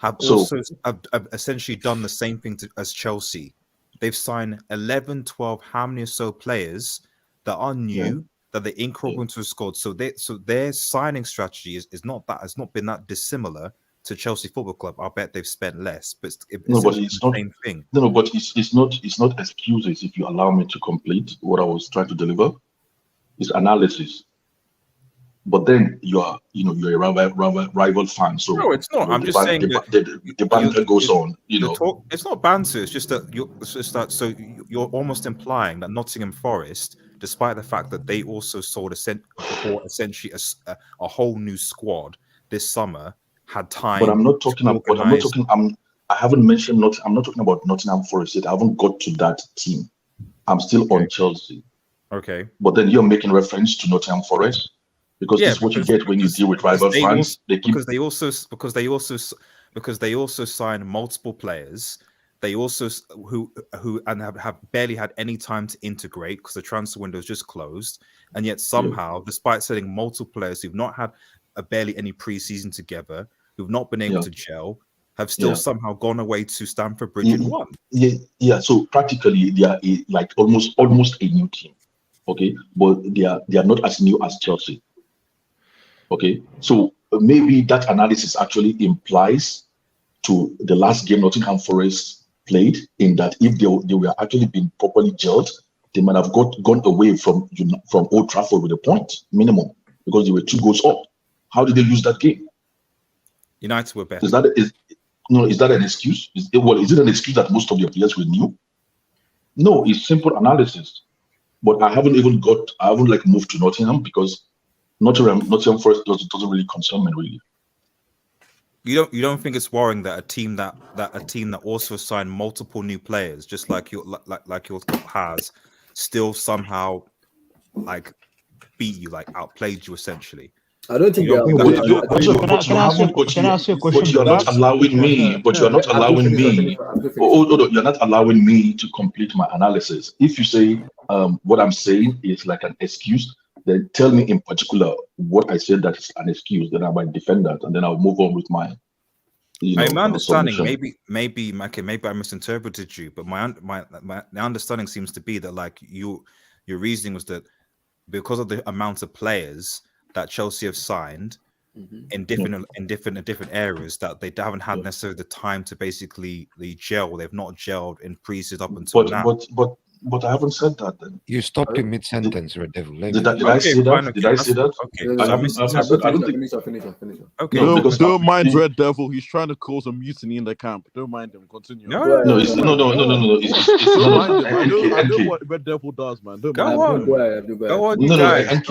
have also have essentially done the same thing as Chelsea. They've signed 11, 12, how many or so players that are new that they incorporate into the squad. So their signing strategy has not been that dissimilar to Chelsea Football Club. I bet they've spent less, but it's not the same thing. No, but it's not excuses. If you allow me to complete what I was trying to deliver, it's analysis. But then you're a rival fan. So no, it's not. I'm just saying the banter goes on. It's not banter. It's just that so you're almost implying that Nottingham Forest, despite the fact that they also bought essentially a whole new squad this summer, had time. But I'm not talking about. I haven't mentioned I'm not talking about Nottingham Forest yet. I haven't got to that team. I'm still on Chelsea. Okay. But then you're making reference to Nottingham Forest. Because this is what you get when you deal with rival fans. Because they also sign multiple players. They also who have barely had any time to integrate because the transfer window is just closed, and yet somehow, despite selling multiple players who've not had barely any preseason together, who've not been able to gel, have still somehow gone away to Stamford Bridge and won. Yeah. So practically, they are like almost a new team. Okay, but they are not as new as Chelsea. Okay, so maybe that analysis actually implies to the last game Nottingham Forest played, in that if they were actually being properly gelled, they might have gone away from Old Trafford with a point minimum because they were 2 goals up. How did they lose that game? United were better. Is that an excuse? Is it an excuse that most of your players were new? No, it's simple analysis. But I haven't moved to Nottingham because Nottingham Forest doesn't really concern me really. You don't think it's worrying that a team that also signed multiple new players, just like your has, still somehow like beat you, like outplayed you essentially? I don't think can I ask you a question? But you're not allowing me. But you're not allowing me. You're not allowing me to complete my analysis. If you say what I'm saying is like an excuse, then tell me in particular what I said that is an excuse. Then I might defend that, and then I'll move on with my. My understanding, maybe I misinterpreted you, but my understanding seems to be that like your reasoning was that because of the amount of players that Chelsea have signed in different areas, that they haven't had necessarily the time to basically gel. They've not gelled in pre-season up until now. But I haven't said that. Then you stopped in mid-sentence, Red Devil. Did I say that? Did I say that? I don't think. Finish. Okay. No, because don't mind Red Devil. He's trying to cause a mutiny in the camp. Don't mind him. Continue. No. It's not. Don't mind him. I know what Red Devil does, man. Don't mind him. Go on. No. NK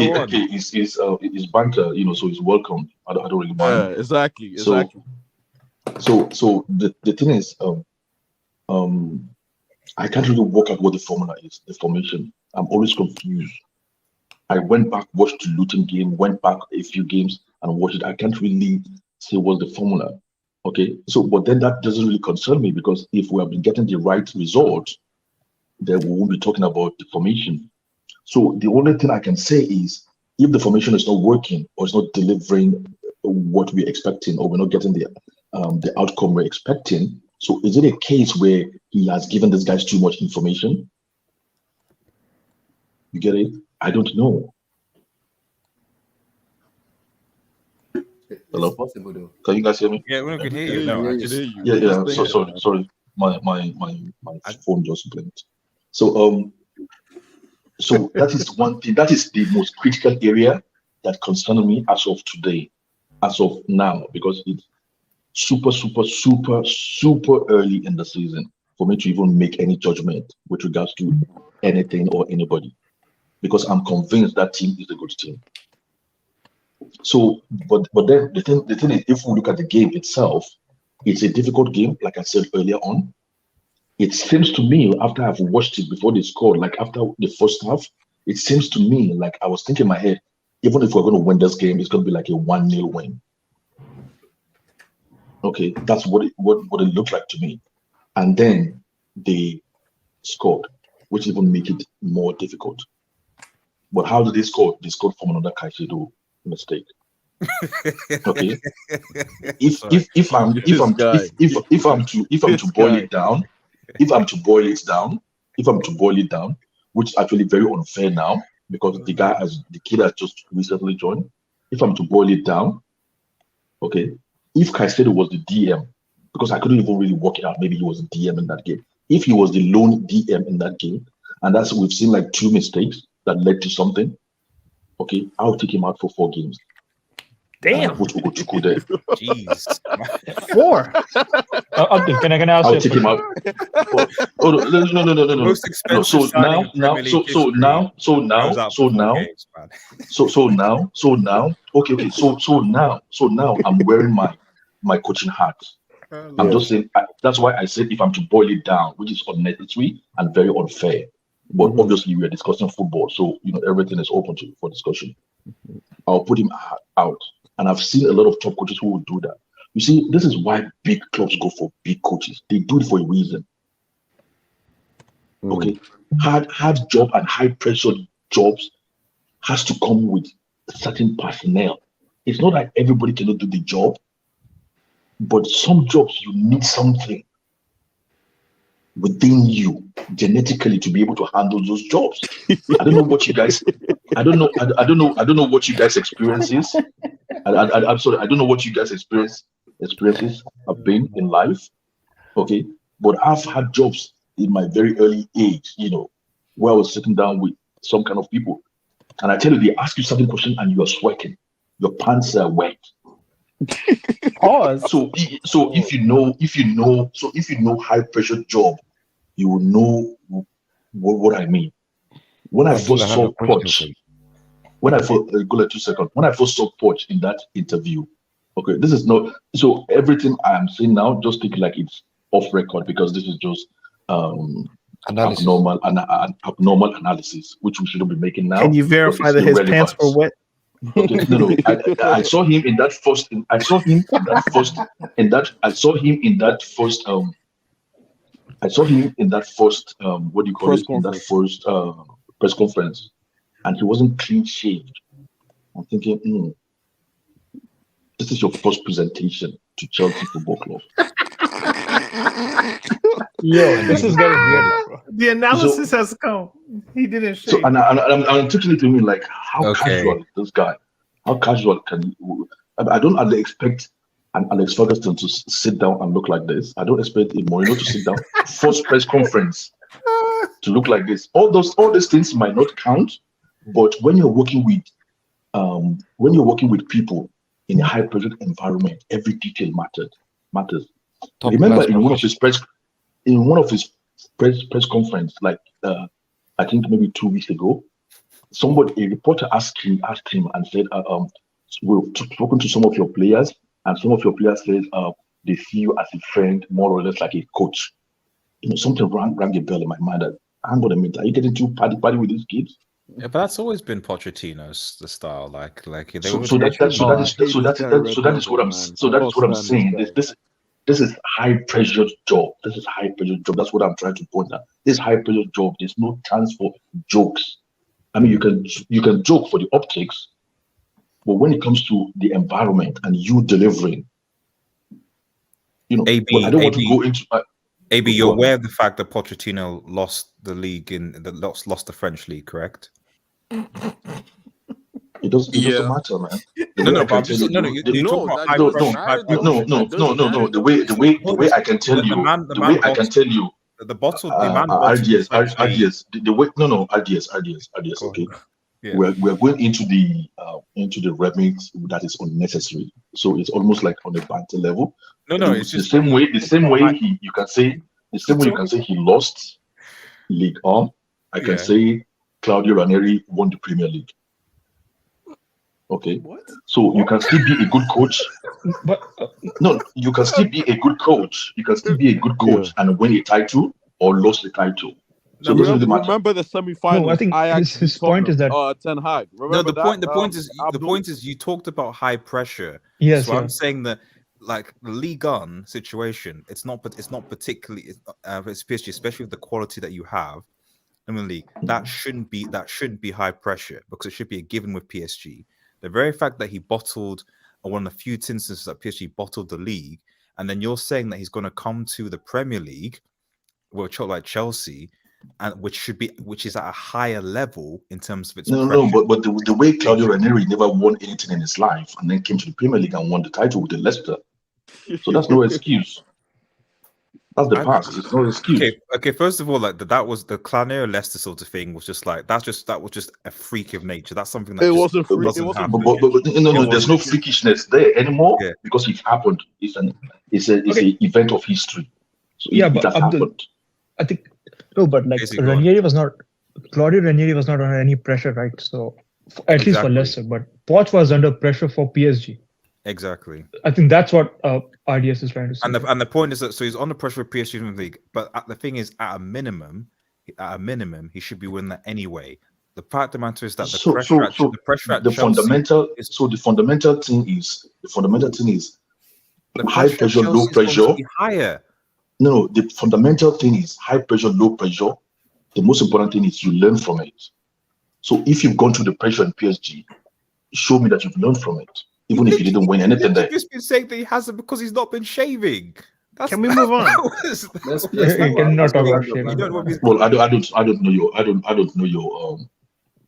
is banker. So he's welcome. I don't really mind. Yeah, exactly. So the thing is, I can't really work out what the formula is. The formation. I'm always confused. I went back, watched the Luton game, went back a few games and watched it. I can't really say what's the formula. Okay, but then that doesn't really concern me, because if we have been getting the right result, then we won't be talking about the formation. So the only thing I can say is, if the formation is not working or it's not delivering what we're expecting, or we're not getting the outcome we're expecting, so is it a case where he has given these guys too much information? You get it? I don't know. Hello? Possible, though. Can you guys hear me? Yeah, we can hear you. No, I can hear you. Yeah. So sorry. My phone just blinked. So that is one thing. That is the most critical area that concerns me as of today, as of now, because it's super early in the season for me to even make any judgment with regards to anything or anybody, because I'm convinced that team is a good team. So, but then the thing is, if we look at the game itself, it's a difficult game. Like I said earlier on, it seems to me, after I've watched it before they scored, like after the first half, it seems to me like I was thinking in my head, even if we're going to win this game, it's going to be like a 1-0 win. Okay, that's what it looked like to me. And then they scored, which even make it more difficult. But how did they score? They scored from another Caicedo mistake. Okay. If I'm to boil it down, which is actually very unfair now, because the kid has just recently joined. If I'm to boil it down, okay, if Caicedo was the DM, because I couldn't even really work it out, maybe he was a DM in that game. If he was the lone DM in that game, and that's, we've seen like 2 mistakes that led to something, okay, I'll take him out for 4 games. Damn. Which will go to there. Jeez. 4. Okay, can I ask I'll you? take him out. Oh no. Most expensive So now, I'm wearing my coaching hat. I'm just saying, that's why I said if I'm to boil it down, which is unnecessary and very unfair. But obviously we are discussing football, so everything is open for discussion. I'll put him out. And I've seen a lot of top coaches who will do that. You see, this is why big clubs go for big coaches. They do it for a reason. Okay, hard job and high pressure jobs has to come with certain personnel. It's not that everybody cannot do the job, but some jobs you need something within you genetically to be able to handle those jobs. I don't know what you guys. I don't know what you guys experiences. I'm sorry. I don't know what you guys experiences have been in life. Okay, but I've had jobs in my very early age, where I was sitting down with some kind of people, and I tell you, they ask you certain question and you are sweating, your pants are wet. Pause. So if you know high pressure job, you will know what I mean. When I first saw Poch, when I first saw Poch in that interview, okay, this is not, so everything I am saying now, just take it like it's off record, because this is just abnormal analysis, which we shouldn't be making now. Can you verify that his pants were wet? Okay, no. I saw him in that first. What do you call it? In that first press conference, and he wasn't clean shaved. I'm thinking, this is your first presentation to Chelsea Football Club. Yo, this is getting weird, bro. The analysis has come. He didn't shave. So, and I'm totally to me like, how casual this guy? How casual can you? I don't expect an Alex Ferguson to sit down and look like this. I don't expect a Mourinho to sit down. First press conference to look like this. All these things might not count, but when you're working with people in a high pressure environment, every detail matters. Remember, in one of his press conference, like I think maybe 2 weeks ago, a reporter asked him and said, we've spoken to some of your players, and some of your players said they see you as a friend, more or less like a coach. Something rang a bell in my mind that, hang on a minute, are you getting too party with these kids? Yeah, but that's always been Pochettino's the style. Like that is what I'm saying. This is high pressure job. That's what I'm trying to point out. This high pressure job. There's no chance for jokes. I mean, you can joke for the optics, but when it comes to the environment and you delivering, I don't want to go into. AB, you're aware of the fact that Pochettino lost the league lost the French league, correct? It doesn't matter, man. The way I can tell you, RDS. Okay, yeah. We're going into the remix that is unnecessary. So it's almost like on a banter level. It's just the same way you can say he lost League On. I can say Claudio Ranieri won the Premier League. Okay. What? So you can still be a good coach. No, you can still be a good coach. You can still be a good coach and win a title or lose the title. So remember the semi-final. No, I think his point is that Ten Hag. The point is you talked about high pressure. Yes. So I'm saying that like the Ligue 1 situation, it's not particularly it's PSG, especially with the quality that you have in the league. That shouldn't be high pressure because it should be a given with PSG. The very fact that he bottled one of the few instances that PSG bottled the league, and then you're saying that he's going to come to the Premier League, like Chelsea, and which is at a higher level in terms of its pressure. But the way Claudio Ranieri never won anything in his life and then came to the Premier League and won the title with the Leicester, so that's no excuse. That's the past. It's no excuse. Okay. First of all, like that was the Claudio Leicester sort of thing. Was just like that was just a freak of nature. That's something that wasn't free. No, there's no freakishness there anymore because it happened. It's an event of history. So it has happened. I think but like Claudio Ranieri was not under any pressure, right? So at least for Leicester, but Poch was under pressure for PSG. Exactly. I think that's what RDS is trying to say. And the point is that so he's under pressure with PSG in the league, but the thing is, at a minimum, he should be winning that anyway. The fact of the matter is that the fundamental thing is high pressure, low pressure. Higher. No, the fundamental thing is high pressure, low pressure. The most important thing is you learn from it. So if you've gone through the pressure in PSG, show me that you've learned from it. Even if you didn't win anything there. You've been saying that he hasn't because he's not been shaving. Can we move on? Let's not talk about shaving. Well, I don't know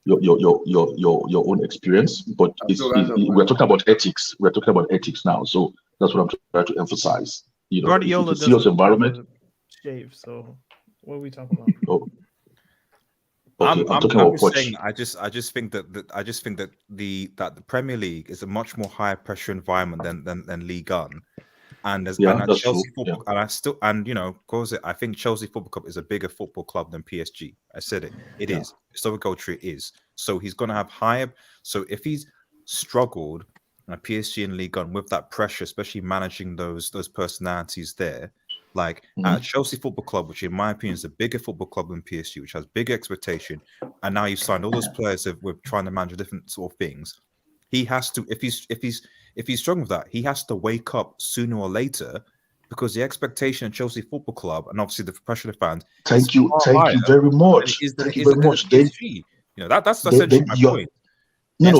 your own experience, but we're talking about ethics. We're talking about ethics now, so that's what I'm trying to emphasize. Guardiola it's a serious environment. Shave. So what are we talking about? Okay, I'm just saying. I just think that the Premier League is a much more higher pressure environment than Ligue 1, and Chelsea football, I think Chelsea Football Club is a bigger football club than PSG. I said it. It is. So culture is. So he's going to have higher. So if he's struggled at PSG and Ligue 1 with that pressure, especially managing those personalities there. Like at Chelsea Football Club, which in my opinion is a bigger football club than PSG, which has bigger expectation, and now you've signed all those players with trying to manage different sort of things. He has to, if he's strong with that, he has to wake up sooner or later, because the expectation at Chelsea Football Club and obviously the pressure of the fans. Thank you very much. Thank you very much. That's essentially my point. You're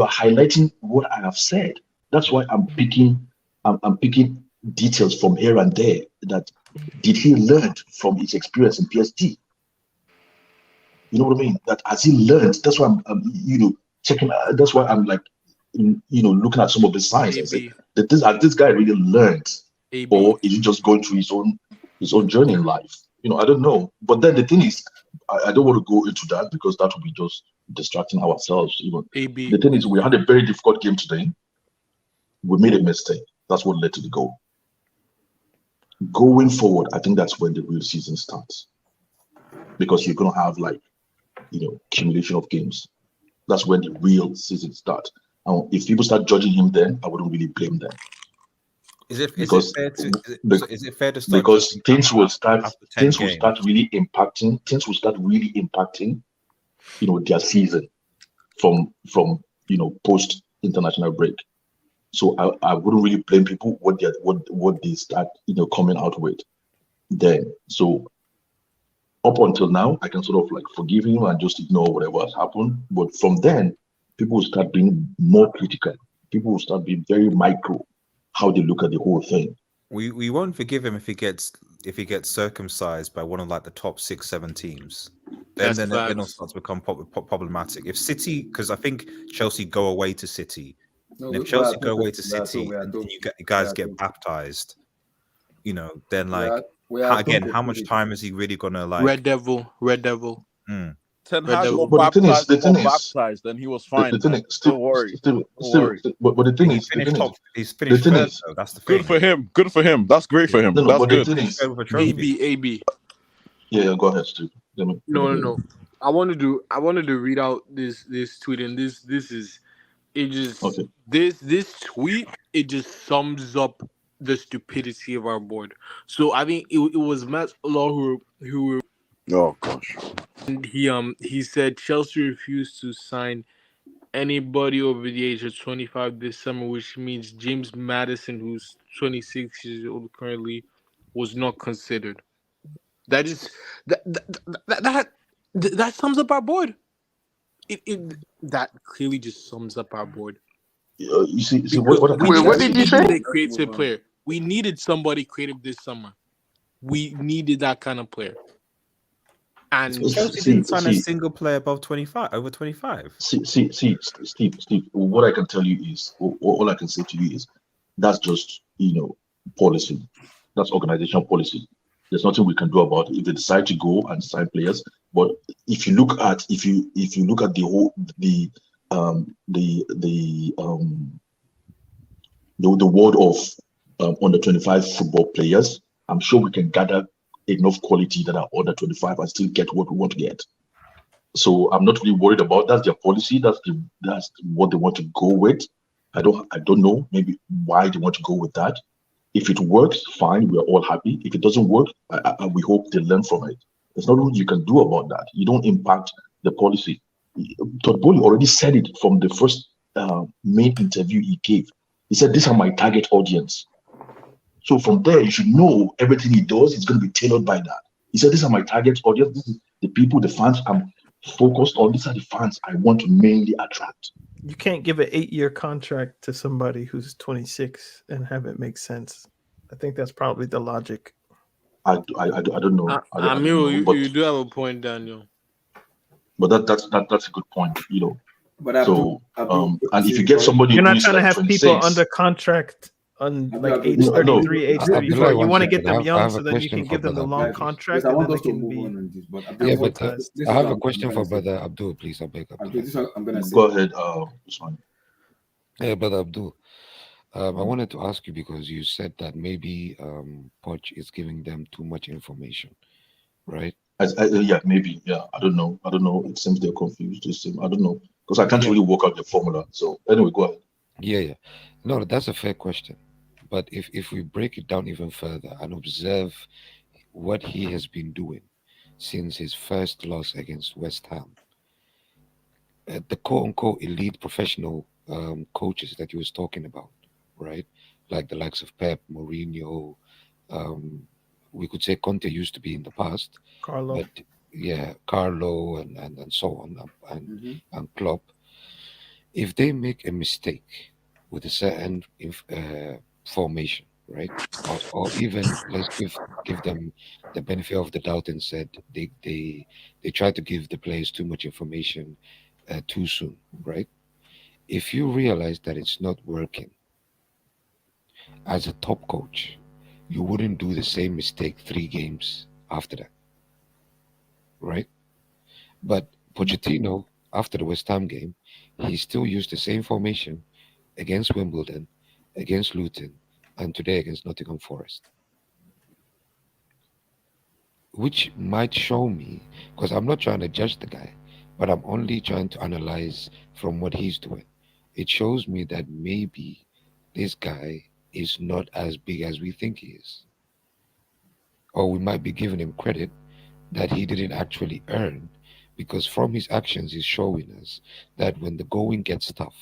highlighting what I have said. That's why I'm picking details from here and there. That did he learn from his experience in PSG? You know what I mean? That as he learned, that's why I'm checking. That's why I'm like, looking at some of the signs and say that this guy really learned, or is he just going through his own journey in life? I don't know. But then the thing is, I don't want to go into that because that would be just distracting ourselves. AB. The thing is, we had a very difficult game today. We made a mistake. That's what led to the goal. Going forward, I think that's when the real season starts. Because you're going to have accumulation of games. That's when the real season starts. And if people start judging him then, I wouldn't really blame them. Is it fair to start? Because things will start really impacting their season from post international break. So I wouldn't really blame people what they start coming out with then. So up until now, I can sort of forgive him and just ignore whatever has happened. But from then, people will start being more critical. People will start being very micro how they look at the whole thing. We won't forgive him if he gets circumcised by one of the top 6-7 teams. Then it'll start to become problematic. If City, because I think Chelsea go away to City. And if Chelsea go away to City and you guys get baptized, then how much time is he really gonna Red Devil? Ten Hag got baptized, and he was fine. Don't worry. But the thing is, he's finished first. That's the thing. Good for him. That's great for him. That's good. AB. Yeah, go ahead, Steve. No. I wanted to read out this tweet, and this tweet just sums up the stupidity of our board. So I think it was Matt Law who oh gosh. And he said Chelsea refused to sign anybody over the age of 25 this summer, which means James Maddison, who's 26 years old currently, was not considered. That sums up our board. That clearly just sums up our board. You see what did you say? A creative player. We needed somebody creative this summer. We needed that kind of player. And Chelsea didn't sign a single player above 25, over 25. See, Steve. What I can tell you is, all I can say to you is, that's just policy. That's organizational policy. There's nothing we can do about it. If they decide to go and sign players, but if you look at the whole the world of under 25 football players, I'm sure we can gather enough quality that are under 25 and still get what we want to get. So I'm not really worried about that. That's their policy. That's what they want to go with. I don't know maybe why they want to go with that. If it works, fine. We're all happy. If it doesn't work, we hope they learn from it. There's nothing you can do about that. You don't impact the policy. Todd Bowley already said it from the first main interview he gave. He said, "These are my target audience." So from there, you should know everything he does is going to be tailored by that. He said, "These are my target audience. This is the people, the fans I'm focused on. These are the fans I want to mainly attract." You can't give an 8-year contract to somebody who's 26 and have it make sense. I think that's probably the logic. I don't know. You do have a point, Daniel. But that's a good point, But and if you get somebody, you're not trying to have 26, people under contract on age 33, age 34. You want to get them young, so then you can give them the long contract, and then they can be. I have a question for Brother Abdul, please. I'm gonna go ahead, Usman. Yeah, Brother Abdul. I wanted to ask you because you said that maybe Poch is giving them too much information, right? Yeah, maybe. Yeah, I don't know. It seems they're confused. I don't know because I can't really work out the formula. So anyway, go ahead. Yeah. No, that's a fair question. But if we break it down even further and observe what he has been doing since his first loss against West Ham, the quote-unquote elite professional coaches that he was talking about, right? Like the likes of Pep, Mourinho, we could say Conte used to be in the past. Carlo. But yeah, Carlo and so on, and Klopp. If they make a mistake with a certain formation, right? Or even let's give them the benefit of the doubt and said they try to give the players too much information too soon, right? If you realize that it's not working as a top coach, you wouldn't do the same mistake 3 games after that, right? But Pochettino, after the West Ham game, he still used the same formation against Wimbledon, against Luton, and today against Nottingham Forest. Which might show me, because I'm not trying to judge the guy, but I'm only trying to analyze from what he's doing. It shows me that maybe this guy is not as big as we think he is. Or we might be giving him credit that he didn't actually earn, because from his actions he's showing us that when the going gets tough,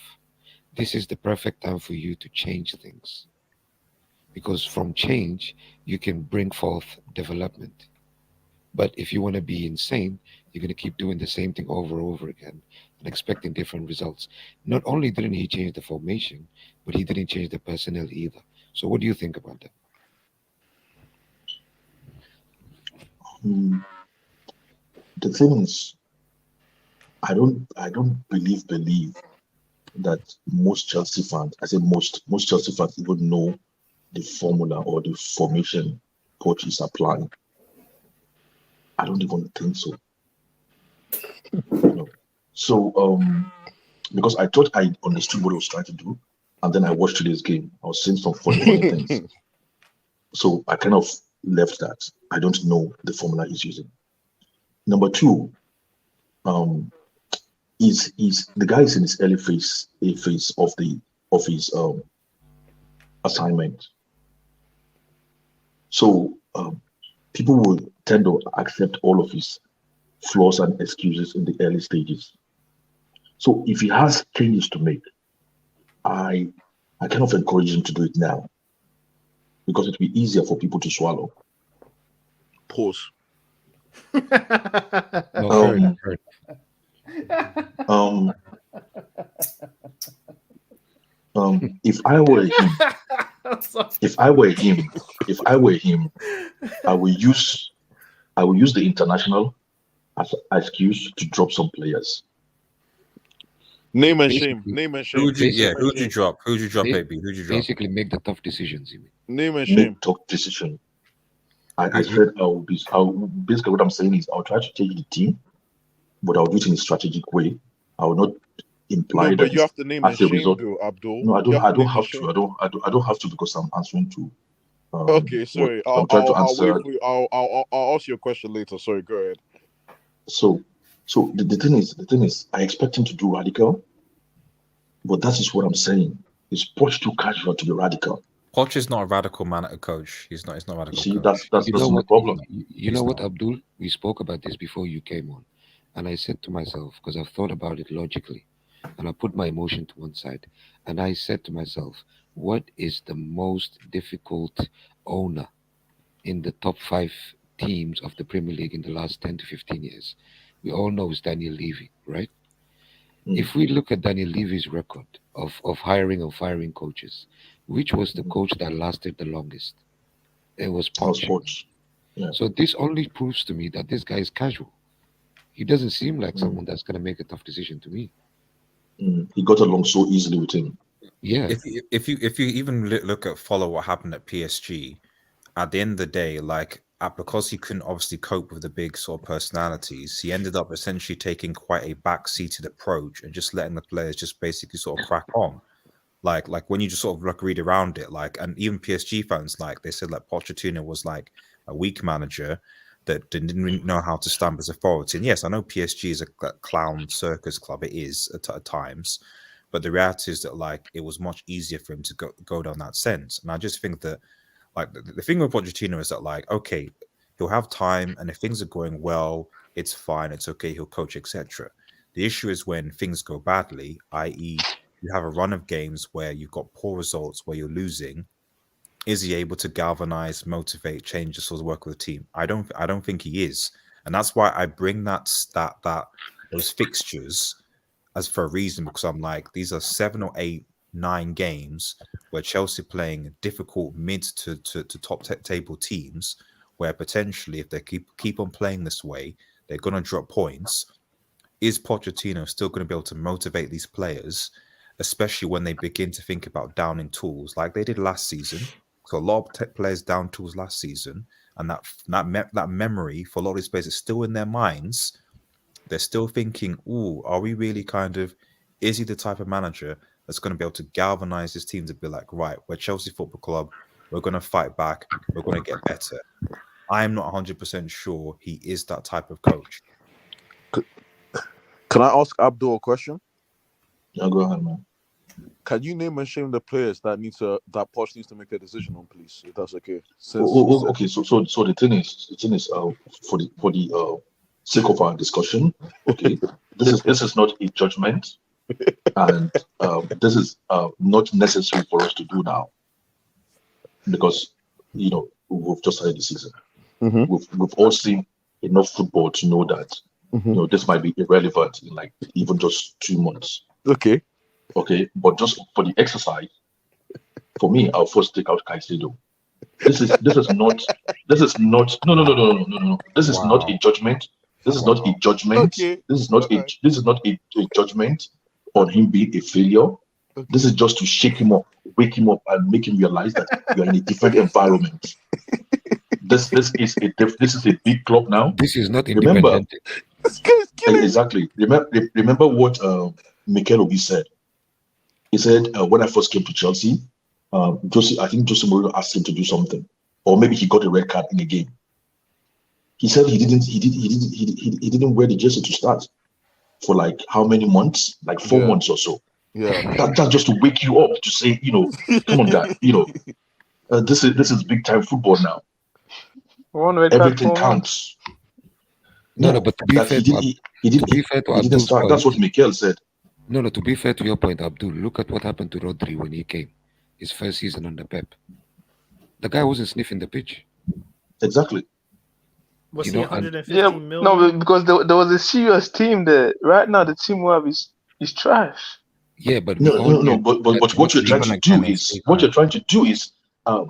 this is the perfect time for you to change things. Because from change, you can bring forth development. But if you want to be insane, you're going to keep doing the same thing over and over again and expecting different results. Not only didn't he change the formation, but he didn't change the personnel either. So what do you think about that? The thing is, I don't believe that most Chelsea fans, I say most Chelsea fans even know the formula or the formation Poch is applying. I don't even think so. So, because I thought I understood what he was trying to do, and then I watched today's game. I was seeing some funny things. So I kind of left that. I don't know the formula he's using. Number two, is the guy is in his early phase of his assignment. So people will tend to accept all of his flaws and excuses in the early stages. So if he has changes to make, I kind of encourage him to do it now, because it'll be easier for people to swallow. Pause. If I were him, I will use the international as an excuse to drop some players. Name and shame. Name and shame. Who'd you drop? Who'd you drop, baby? Who'd you drop? Basically, make the tough decisions. You mean? Name and shame. Tough decision. I said basically what I'm saying is I'll try to change the team, but I'll do it in a strategic way. I will not imply that. But you have to name and shame, though, Abdul. No, I don't have to. I don't have to, because I'm answering to. Okay, sorry. I'll ask you a question later. Sorry, go ahead. So the thing is, I expect him to do radical, but that is what I'm saying. Is Poch too casual to be radical? Poch is not a radical man at a coach. He's not a radical. See, coach. that's the problem. You know what, Abdul? We spoke about this before you came on, and I said to myself, because I've thought about it logically, and I put my emotion to one side, and I said to myself, what is the most difficult owner in the top 5 teams of the Premier League in the last 10 to 15 years? We all know it's Daniel Levy, right? If we look at Daniel Levy's record of hiring and firing coaches, which was the coach that lasted the longest? It was Poch. Yeah. So this only proves to me that this guy is casual. He doesn't seem like someone that's going to make a tough decision to me. He got along so easily with him. Yeah. If you even follow what happened at PSG, at the end of the day, because he couldn't obviously cope with the big sort of personalities, he ended up essentially taking quite a back-seated approach and just letting the players just basically sort of crack on. Like when you just sort of read around it, and even PSG fans, they said Pochettino was a weak manager that didn't really know how to stamp his authority. And yes, I know PSG is a clown circus club. It is at times, but the reality is that it was much easier for him to go down that sense. And I just think that the thing with Pochettino is that okay, he'll have time, and if things are going well, it's fine, it's okay, he'll coach, etc. The issue is when things go badly, i.e., you have a run of games where you've got poor results, where you're losing. Is he able to galvanize, motivate, change the sort of work of the team? I don't think he is, and that's why I bring those fixtures as for a reason, because I'm these are 7 or 8, 9 games where Chelsea playing difficult mid to top table teams, where potentially if they keep on playing this way, they're going to drop points. Is Pochettino still going to be able to motivate these players, especially when they begin to think about downing tools like they did last season? So a lot of players down tools last season, and that memory for a lot of these players is still in their minds. They're still thinking, "Ooh, are we really is he the type of manager that's going to be able to galvanize his team to be like, right, we're Chelsea Football Club, we're going to fight back, we're going to get better." I'm not 100% sure he is that type of coach. Can I ask Abdul a question? Yeah, go ahead, man. Can you name and shame the players that Poch needs to make a decision on, please, if that's okay? Okay. So the thing is, for the sake of our discussion, okay, this is not a judgment, and this is not necessary for us to do now, because we've just started the season. Mm-hmm. We've all seen enough football to know that this might be irrelevant in like even just 2 months. Okay, but just for the exercise, for me, I'll first take out Caicedo. This is not no. This is not a judgment. This is not a judgment. Okay. This is not a judgment on him being a failure. Okay. This is just to shake him up, wake him up, and make him realize that you're in a different environment. This is a big club now. This is not independent. Exactly. Remember what Mikel Obi said. He said when I first came to Chelsea, I think Jose Mourinho asked him to do something, or maybe he got a red card in a game. He said he didn't wear the jersey to start for like how many months? Like 4 months or so. Yeah. That's just to wake you up to say, come on, guy, this is big time football now. Everything counts. No, but to be fair, he didn't start. That's what Mikel said. No, to be fair to your point, Abdul, look at what happened to Rodri when he came. His first season under Pep. The guy wasn't sniffing the pitch. Exactly. Was he 150 million? No, because there was a serious team there. Right now, the team we have is trash. Yeah, but no. But what you're trying to do is,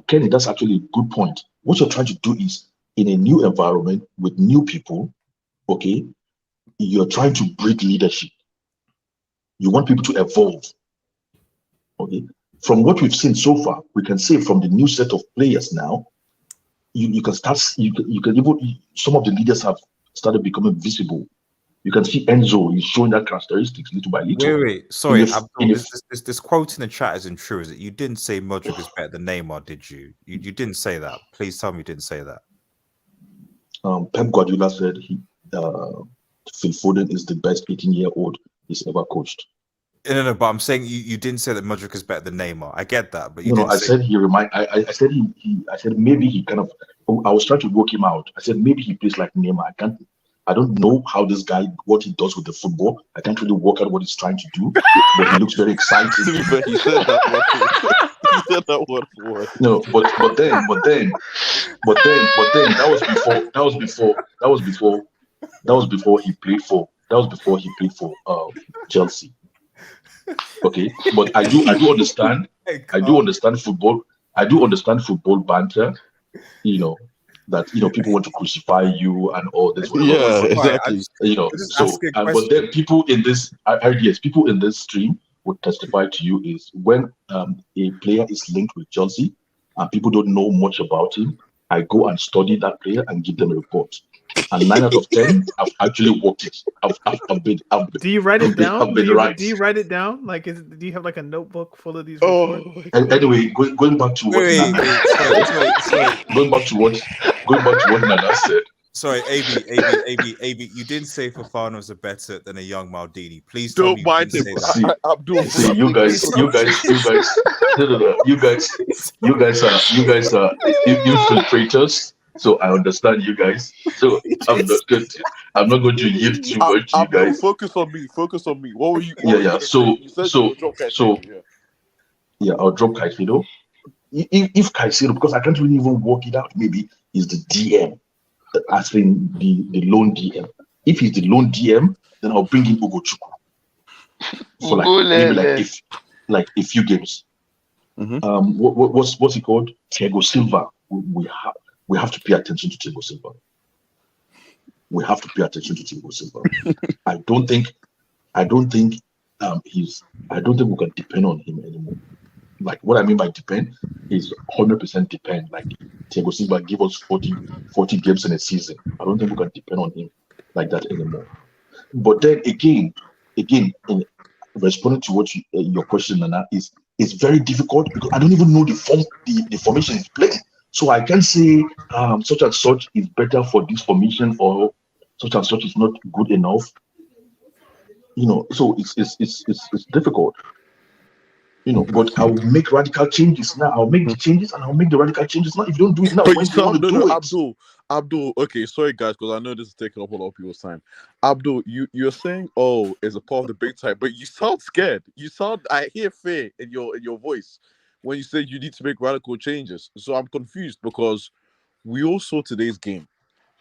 Kenny, that's actually a good point. What you're trying to do is, in a new environment with new people, okay, you're trying to breed leadership. You want people to evolve. Okay. From what we've seen so far, we can say from the new set of players now, you can start. You can even, some of the leaders have started becoming visible. You can see Enzo is showing that characteristics little by little. Wait. Sorry, Abdul, this quote in the chat isn't true, is it? You didn't say Modric is better than Neymar, did you? You didn't say that. Please tell me you didn't say that. Pep Guardiola said Phil Foden is the best 18-year-old he's ever coached. No, but I'm saying you didn't say that Modric is better than Neymar. I get that, but I said maybe he kind of. I was trying to work him out. I said maybe he plays like Neymar. I don't know how this guy, what he does with the football. I can't really work out what he's trying to do, but he looks very exciting. He said that word for word. No, but then that was before he played for Chelsea. Okay, but I do understand. I do understand football. I do understand football banter. That people want to crucify you and all this. Yeah, exactly. But then people in this, people in this stream would testify to you is when a player is linked with Chelsea and people don't know much about him, I go and study that player and give them a report. And 9 out of 10, I've actually worked it. Do you write it down? Do you write it down? Like, do you have like a notebook full of these reports? Anyway, going back to what Nana said. Sorry, AB, you didn't say Fofana's better than a young Maldini. Please don't mind him. See, you guys are infiltrators. So I understand you guys. So I'm not going to yield too much. You guys focus on me. What were you? I'll drop Caicedo. If Caicedo, because I can't really even work it out. Maybe he's the DM, as in the lone DM. If he's the lone DM, then I'll bring in Ugochukwu for like a few games. Mm-hmm. What's he called? Thiago Silva. We have to pay attention to Thiago Silva. I don't think we can depend on him anymore. Like what I mean by depend, is 100% depend. Like Thiago Silva give us 40 games in a season. I don't think we can depend on him like that anymore. But then again, in responding to what your question, Nana, is very difficult because I don't even know the formation is playing. So I can say such and such is better for this formation, or such and such is not good enough. So it's difficult. But I'll make radical changes now. I'll make the changes and I'll make the radical changes now. If you don't do it now, when do you want to do it? Abdul, okay, sorry guys, because I know this is taking up a lot of people's time. Abdul, you're saying, oh, it's a part of the big time, but you sound scared. I hear fear in your voice when you say you need to make radical changes. So I'm confused because we all saw today's game.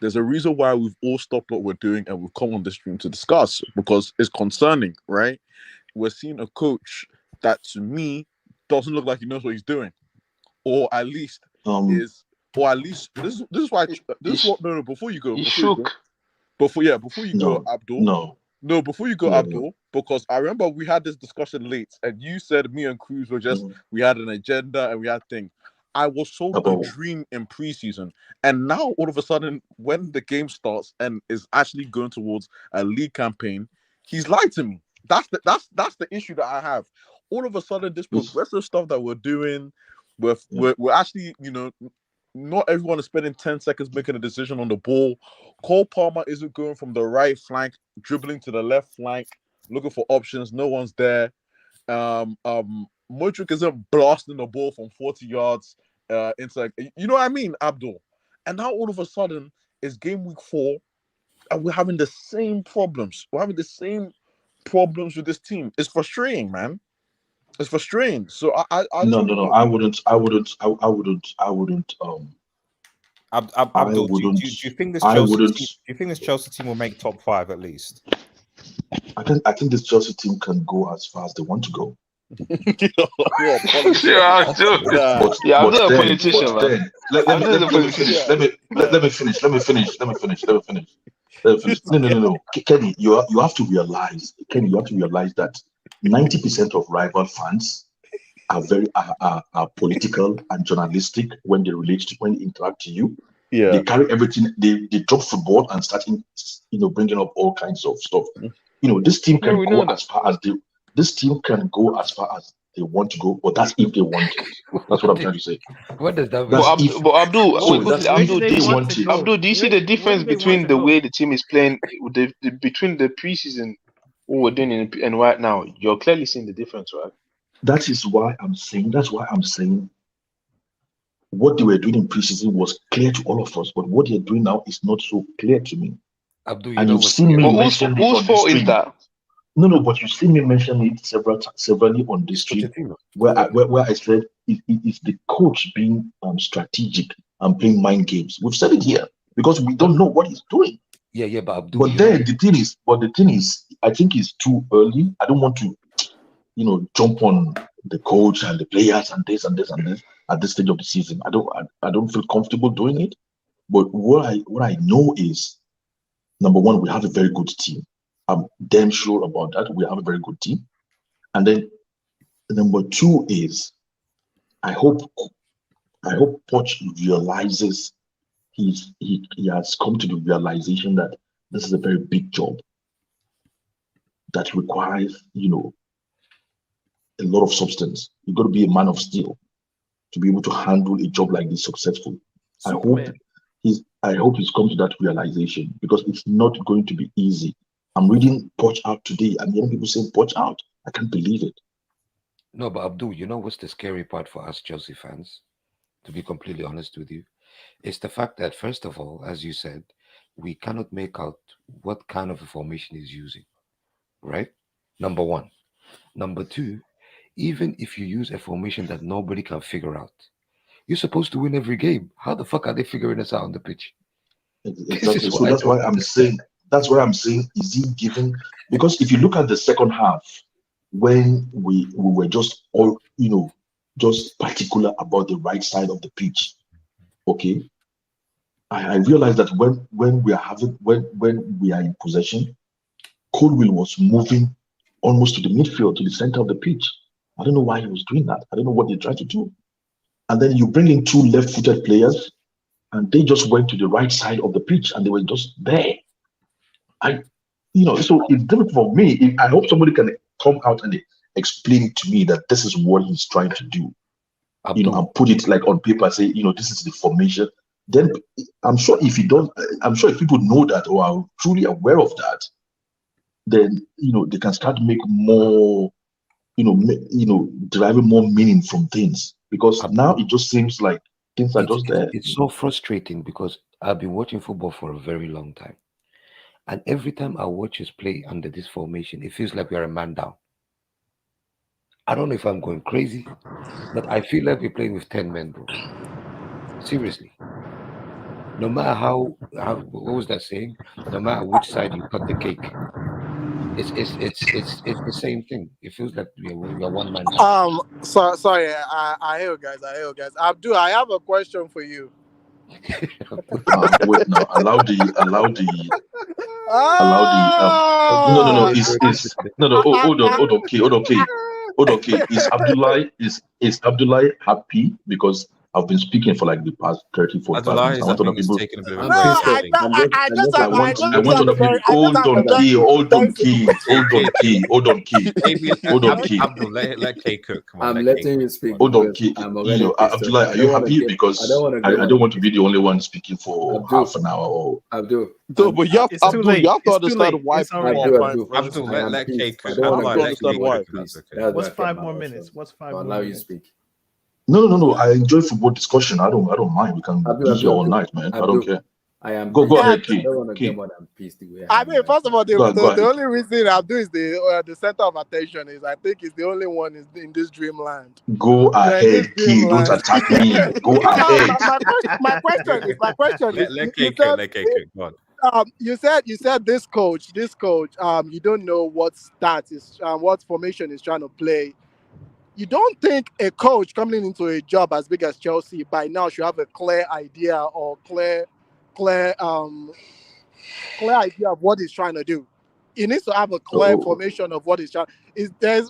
There's a reason why we've all stopped what we're doing and we've come on the stream to discuss, because it's concerning, right? We're seeing a coach that, to me, doesn't look like he knows what he's doing, or at least this is why before you go, Abdul. Before you go, Abdul, because I remember we had this discussion late, and you said me and Cruz were just we had an agenda and we had things. I was sold a dream in preseason, and now all of a sudden, when the game starts and is actually going towards a league campaign, he's lied to me. That's the issue that I have. All of a sudden, this progressive stuff that we're doing, we're actually, not everyone is spending 10 seconds making a decision on the ball. Cole Palmer isn't going from the right flank, dribbling to the left flank, looking for options. No one's there. Modric isn't blasting the ball from 40 yards into, you know what I mean, Abdul? And now all of a sudden, it's game week 4, and we're having the same problems. We're having the same problems with this team. It's frustrating, man. It's frustrating. So I wouldn't. Abdul, do you think this Chelsea team will make top 5 at least? I think this Chelsea team can go as far as they want to go. I'm not a politician, man. Let me finish. No. Kenny, you have to realize that 90% of rival fans are very political and journalistic when they interact to you. Yeah. They carry everything. They drop football and starting, bringing up all kinds of stuff. This team can go as far as they want to go, but that's if they want to. That's what I'm trying to say. What does that mean? Abdul, do you see the difference between the way the team is playing between the preseason, what we're doing, and right now? You're clearly seeing the difference, right? That's why I'm saying what they were doing in preseason was clear to all of us, but what they're doing now is not so clear to me. Abdul, and you've seen me mention whose fault is that? No, but you've seen me mention it severally on this stream, where I said it's the coach being strategic and playing mind games. We've said it here because we don't know what he's doing. Yeah, but Abdul. But then the thing is, I think it's too early. I don't want to, jump on the coach and the players and this and this and this at this stage of the season. I don't feel comfortable doing it. But what I know is, number one, we have a very good team. I'm damn sure about that. We have a very good team. And then number 2 is, I hope Poch realizes he has come to the realization that this is a very big job that requires, a lot of substance. You've got to be a man of steel to be able to handle a job like this successfully. I hope he's come to that realization, because it's not going to be easy. I'm reading Poch out today and hearing people saying Poch out. I can't believe it. No, but Abdul, you know what's the scary part for us Chelsea fans, to be completely honest with you? It's the fact that, first of all, as you said, we cannot make out what kind of a formation he's using, right? Number 1. Number 2, even if you use a formation that nobody can figure out, you're supposed to win every game. How the fuck are they figuring this out on the pitch? Exactly. So that's why I'm saying, is he giving? Because if you look at the second half, when we were just all, just particular about the right side of the pitch, okay, I realized that when we are in possession, Colwill was moving almost to the midfield, to the center of the pitch. I don't know why he was doing that. I don't know what they tried to do. and then you bring in 2 left-footed players, and they just went to the right side of the pitch, and they were just there. So it's difficult for me. I hope somebody can come out and explain to me that this is what he's trying to do. And put it like on paper, say, this is the formation. Then I'm sure if people know that or are truly aware of that, then they can start make more, deriving more meaning from things. Because now it just seems like things are just there. It's so frustrating because I've been watching football for a very long time. And every time I watch us play under this formation, it feels like we're a man down. I don't know if I'm going crazy, but I feel like we're playing with 10 men, bro. Seriously. No matter how what was that saying? No matter which side you cut the cake, it's the same thing. It feels like we're one man down. Sorry, I hear you guys. Abdul, I have a question for you. Wait, no, allow the hold on, okay. Is Abdullah happy because I've been speaking for like the past 30, 45 minutes? I want other people. Hold on, Key. Let Key cook. Come on, I'm letting you speak. Hold on, Key. Abdullah, are you happy? Because I don't want to be the only one speaking for half an hour or. Abdul. But you have to understand why. Abdul, let Key cook. What's 5 more minutes? What's 5 more minutes? Allow you speak. No. I enjoy football discussion. I don't mind. We can be here all night, man. I don't care. I am. Go ahead, Key. I don't want to get more than pissed the way I mean, first of all, the only reason Abdul is the center of attention is I think he's the only one in this dreamland. Go ahead, Key. Don't attack me. Go ahead. My question is. Let Key cook. Go on. You said this coach, you don't know what stats is, what formation is trying to play. You don't think a coach coming into a job as big as Chelsea by now should have a clear idea or clear idea of what he's trying to do? He needs to have a clear formation of what he's trying.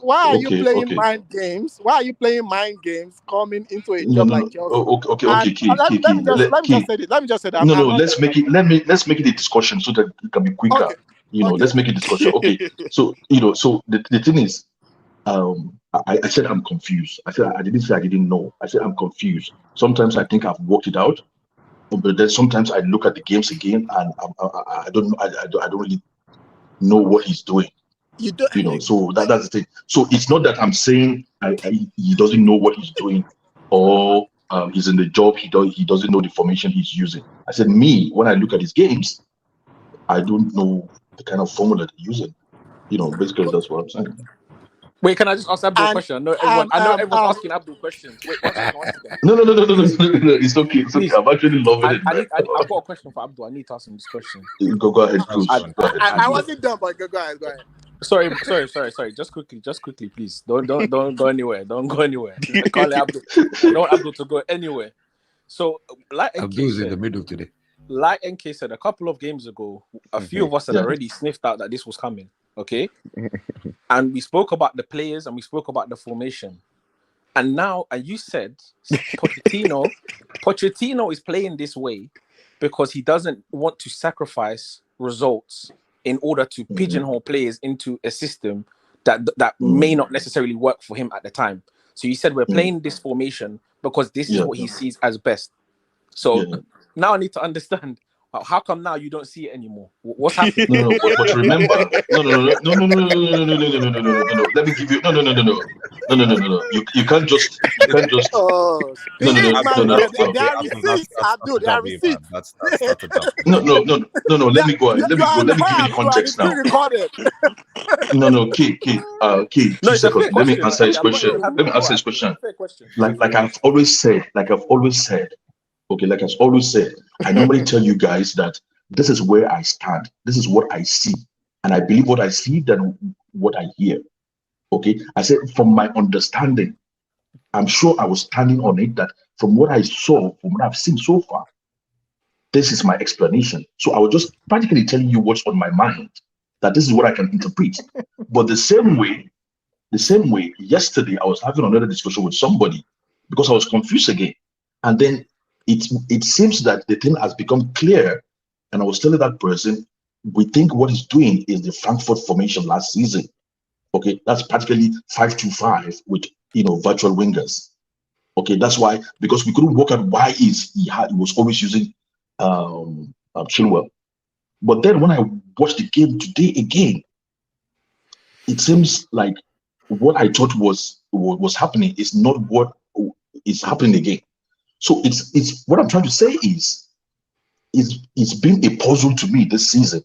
Why are you playing mind games? Why are you playing mind games coming into a job like Chelsea? Let me just say that. Let's make it a discussion so that it can be quicker. Let's make a discussion. Okay. So the thing is, I said I'm confused. I didn't say I didn't know. I said I'm confused. Sometimes I think I've worked it out, but then sometimes I look at the games again and I don't know. I don't really know what he's doing. So that's the thing. So it's not that I'm saying he doesn't know what he's doing, or he's in the job he doesn't know the formation he's using. I said when I look at his games, I don't know the kind of formula they're using. Basically that's what I'm saying. Wait, can I just ask Abdul a question? I know everyone's asking Abdul questions. Wait, one second. No. It's okay. I'm actually loving it. I've got a question for Abdul. I need to ask him this question. Go ahead. I wasn't done, but go ahead. Sorry. Just quickly, please. Don't go anywhere. Don't go anywhere. Call Abdul. I don't want Abdul to go anywhere. So, like Abdul's in the middle today. Like NK said, a couple of games ago, a few of us had already sniffed out that this was coming. Okay, and we spoke about the players and we spoke about the formation, and you said Pochettino is playing this way because he doesn't want to sacrifice results in order to pigeonhole players into a system that may not necessarily work for him at the time. So you said we're playing this formation because this is what he sees as best. So now I need to understand. How come now you don't see it anymore? What's happening? No. But remember, no. Let me give you no. You can't just. Oh, no. There are receipts, Abdul. There are receipts. No. Let me go. Let me give you the context now. No. Key. 2 seconds. Let me answer his question. Like I've always said. Okay, like I've always said, I normally tell you guys that this is where I stand. This is what I see. And I believe what I see than what I hear. Okay, I said from my understanding, I'm sure I was standing on it that from what I saw, from what I've seen so far, this is my explanation. So I was just practically telling you what's on my mind, that this is what I can interpret. But the same way, yesterday I was having another discussion with somebody because I was confused again. And then it seems that the thing has become clear. And I was telling that person, we think what he's doing is the Frankfurt formation last season. Okay, that's practically 5-2-5 with virtual wingers. Okay, that's why, because we couldn't work out why he was always using Chilwell. But then when I watched the game today again, it seems like what I thought was happening is not what is happening again. So it's what I'm trying to say is it's been a puzzle to me this season.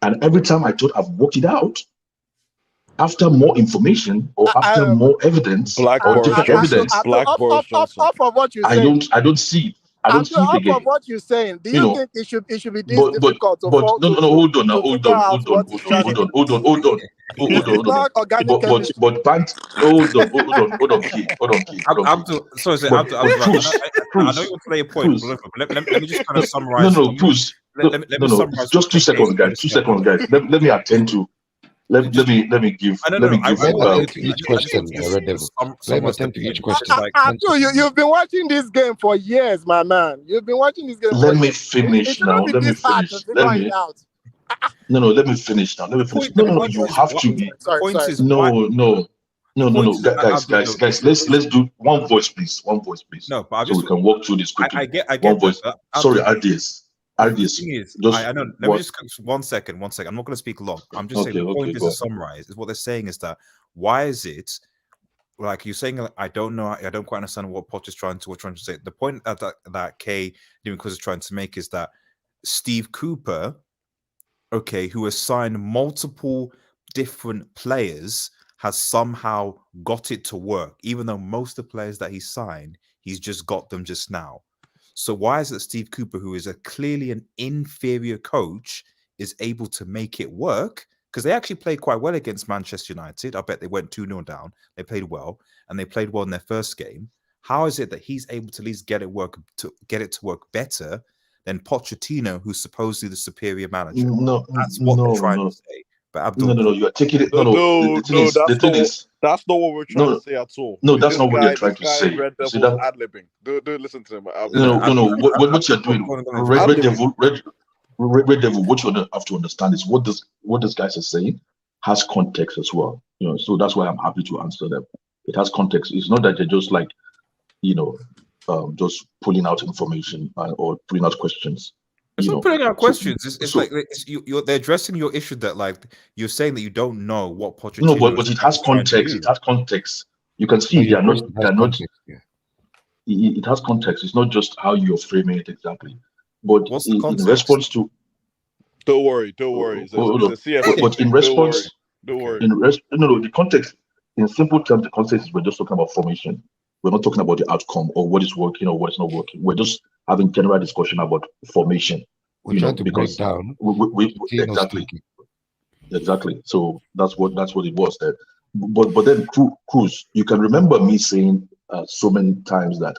And every time I thought I've worked it out, after more information or after more evidence or different evidence, off of what you're saying, I don't see it. I don't see it again. Of what you're saying, do you think it should be this difficult to hold on, hold on. Hold on, kid. Sorry, I know you want to play a point. Let me just kind of summarize. No, Cruz. Let me summarize. Just 2 seconds, guys. 2 seconds, guys. Let me attend to. Let me give. Each question. You've been watching this game for years, my man. You've been watching this game. Let me finish now. Let me finish. No, let me finish now. No, you have to be. No. Guys, let's do one voice, please. One voice, please. No, but so we can walk through this quickly. I get one voice. Sorry, RDS. I know. Let me just 1 second. I'm not going to speak long. I'm just saying the point is to summarize. Is what they're saying is that why is it like you're saying? I don't know. I don't quite understand what Poch is trying to say. The point that K is trying to make is that Steve Cooper, okay, who has signed multiple different players, has somehow got it to work, even though most of the players that he signed, he's just got them just now. So why is it Steve Cooper, who is clearly an inferior coach, is able to make it work? Because they actually played quite well against Manchester United. I bet they went 2-0 down. They played well, and they played well in their first game. How is it that he's able to at least get it to work better than Pochettino, who's supposedly the superior manager? That's what they're trying to say. But Abdul, no, you are taking it. The thing is, that's not what we're trying to say at all. No, that's not what they're trying to say. Red Devil ad-libbing. Do listen to him. No. What you're doing, Red Devil. What you have to understand is what this guys are saying has context as well. So that's why I'm happy to answer them. It has context. It's not that they're just like, just pulling out information or pulling out questions. It's not putting out questions. They're addressing your issue that like you're saying that you don't know what Pochettino. No, but it has context. It has context. You can see they are not. It has context. It's not just how you're framing it exactly. But in response to. Don't worry. But in response, don't worry. The context. In simple terms, the context is we're just talking about formation. We're not talking about the outcome or what is working or what is not working. We're just having general discussion about formation. We're trying to break down. Exactly. So that's what it was there. But then, Cruz, you can remember me saying so many times that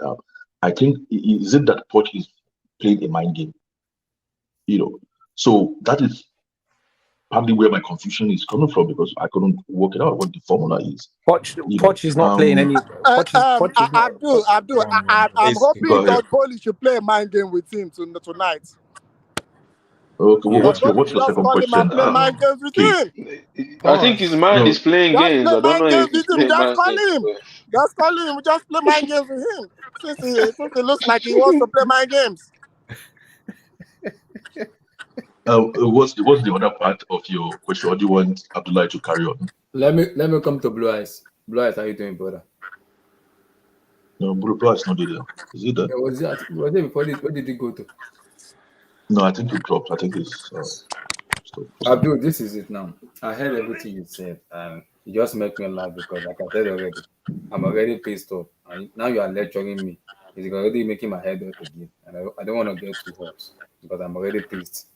I think is it that Poch is playing a mind game. So that is probably where my confusion is coming from because I couldn't work it out what the formula is. Poch is not playing any. Abdul, I'm hoping that Boli should play a mind game with him tonight. Okay, what's your second question? I think his mind is playing games. I don't know if he's playing mind games. Just call him. Just play mind games with him. Since it looks like he wants to play mind games. What's the other part of your question? Or do you want Abdullah to carry on? Let me come to Blue Eyes. Blue Eyes, how you doing, brother? No, Blue Eyes not there. Is it that? Was it before this? Where did you go to? No, I think it dropped. I think it's Abdul, this is it now. I heard everything you said, and it just makes me laugh because, like I said already, I'm already pissed off. And now you are lecturing me. It's already making my head hurt again, and I don't want to get too hot because I'm already pissed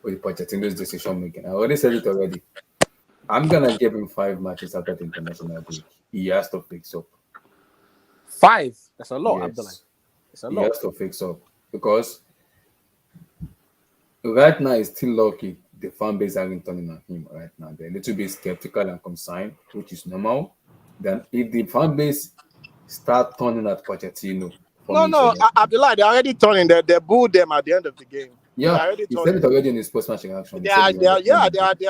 with Pochettino's decision making. I already said it already. I'm gonna give him 5 matches after the international break. He has to fix up. 5? That's a lot, yes. Abdullah. It's a lot. He has to fix up because right now it's still lucky the fan base aren't turning on him right now. They're a little bit skeptical and concerned, which is normal. Then if the fan base start turning at Pochettino. No, Abdullah, they're already turning. They booed them at the end of the game. Yeah, he said it already in his post-match reaction. They are already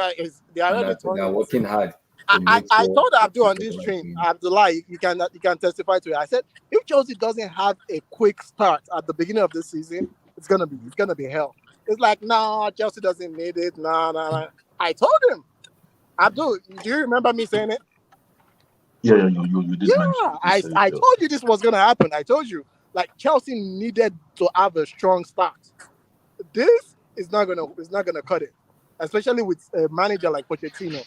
they are working hard. I told Abdul on this stream, Abdullah, you can testify to it. I said if Chelsea doesn't have a quick start at the beginning of the season, it's gonna be hell. It's like, no, Chelsea doesn't need it. No. I told him, Abdul, do you remember me saying it? Yeah, you did mention. I told you this was gonna happen. I told you, like, Chelsea needed to have a strong start. This is not gonna cut it, especially with a manager like Pochettino.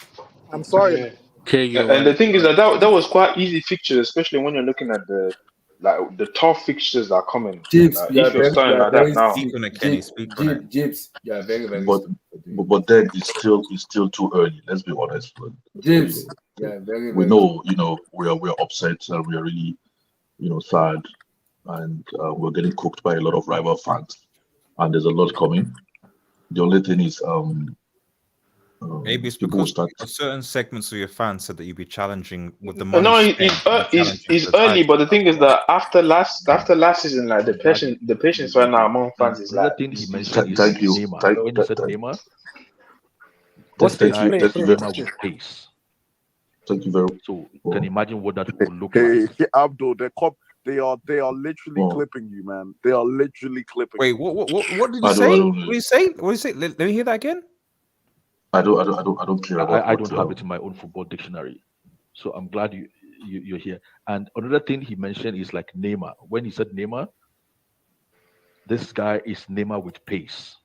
I'm sorry. Yeah. Okay, and the thing is that was quite easy fixtures, especially when you're looking at the tough fixtures that are coming. Jibs, if you're starting like that now. Jibs, yeah, very, very. But then it's still too early. Let's be honest. Jibs, yeah, very. We know, we're upset and we're really, sad, and we're getting cooked by a lot of rival fans, and there's a lot coming. The only thing is, maybe it's because certain segments of your fans said that you'd be challenging with the money. No, he's early, but the thing is that after last season, like the patience right now among fans is like. Thank you. When you said Neymar, what's the pace? Thank you very much. So you can imagine what that would look like. Hey, Abdul, they are literally clipping you, man. They are literally clipping. Wait, what did you say? What did you say? What did you say? Let me hear that again. I don't care about. I don't have it in my own football dictionary, so I'm glad you're here. And another thing he mentioned is like Neymar. When he said Neymar, this guy is Neymar with pace.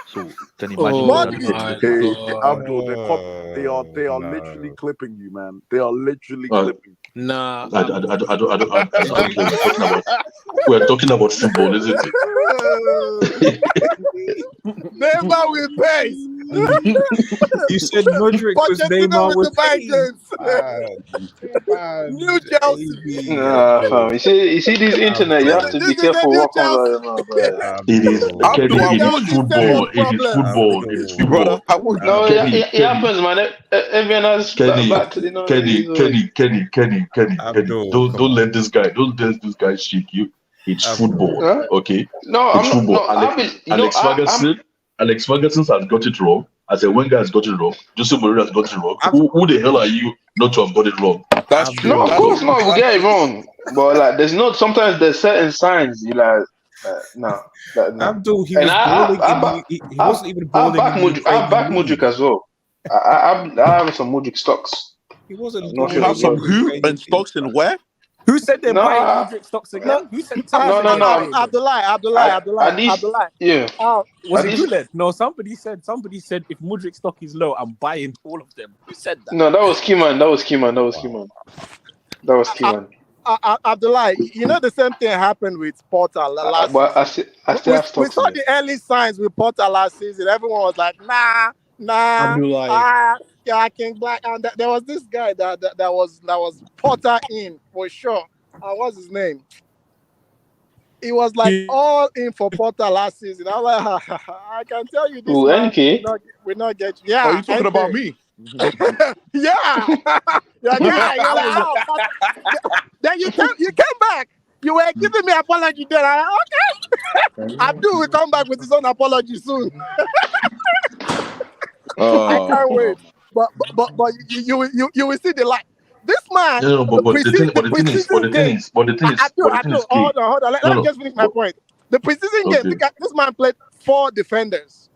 So can you imagine? Abdul, they are literally clipping you, man. They are literally clipping. Nah, I we're talking about football, isn't it? Neymar with pace. You said Modric was Neymar with pace. New Chelsea. Nah, you see this internet. You have to be careful what comes out of your mouth. It is football. It is football. It is football. No, it happens, man. Everyone has back to the Kenny. Don't let this guy shake you. It's football, okay? No, it's football. Alex Ferguson has got it wrong. As a Wenger has got it wrong. Jose Mourinho has got it wrong. Who the hell are you not to have got it wrong? That's true. No, of course not. We get it wrong, but like, sometimes there's certain signs you like. No. Abdul, he wasn't even bowling. I back Modric as well. I have some Modric stocks. He wasn't. You have some who and stocks and where? Who said they're buying Modric stocks again? Who said no. Abdullah. Yeah. Was it Guled? No, somebody said if Modric stock is low, I'm buying all of them. Who said that? No, that was Keyman. Abdullah, you know the same thing happened with Porter last season. We saw the early signs with Porter last season. Everyone was like, nah. Yeah, King Black, and there was this guy that was Porter in for sure. What's his name? He was like all in for Porter last season. I was like, I can tell you this. We're not getting. Yeah, are you talking about me? Yeah. Then you came back. You were giving me apology then. Okay. Abdul will come back with his own apology soon. I can't wait. But you will see the light. This man. No, but the thing is. Hold on. Let me just finish my point. The preseason game, this man played 4 defenders.